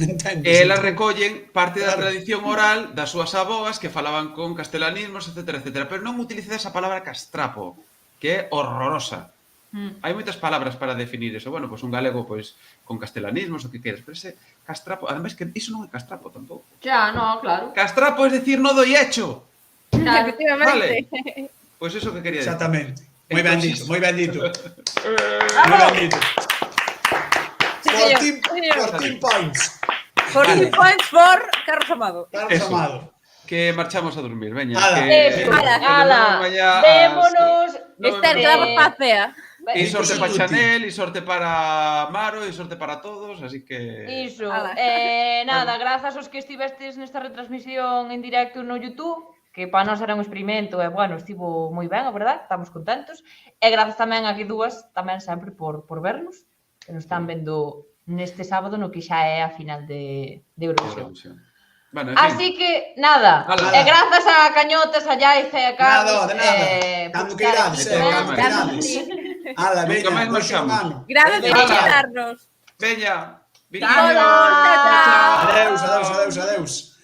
B: entendes?
D: E elas recollen parte da tradición oral das súas aboas que falaban con castelanismos, etcétera, etcétera, pero non utilizan esa palabra castrapo, que é horrorosa. Hai moitas palabras para definir eso. Bueno, pois un galego pois con castelanismos, o que queres, pero ese castrapo, ademais que iso non é castrapo tampouco.
A: Xa, no, claro.
D: Castrapo es decir no doy hecho.
A: Claro,
D: vale. Pois eso que quería decir.
B: Exactamente. Moi ben dito, moi ben dito. Moi ben dito. 14 points.
E: 14 points por Carlos Amado.
B: Carlos Amado.
D: Que marchamos a dormir, veña.
A: Ala, vémonos.
E: Esther, quedamos pa cea.
D: E sorte para Chanel, e sorte para Maro, e sorte para todos, así que...
A: Iso. Nada, grazas aos que estivestes nesta retransmisión en directo no YouTube, que para nós era un experimento, e, bueno, estivo moi ben, a verdade, estamos contentos. E grazas tamén a que dúas, tamén sempre por vernos, que nos están vendo neste sábado no que xa é a final de Eurovisión.
D: Bueno,
A: así que, nada, e grazas a Cañotes, a Yaiza e a Carlos.
B: De nada. Cando que irades, Ala, veña,
D: máis marchamos.
E: Gracias por visitarnos.
D: Veña.
E: Adeus.
B: Adeus.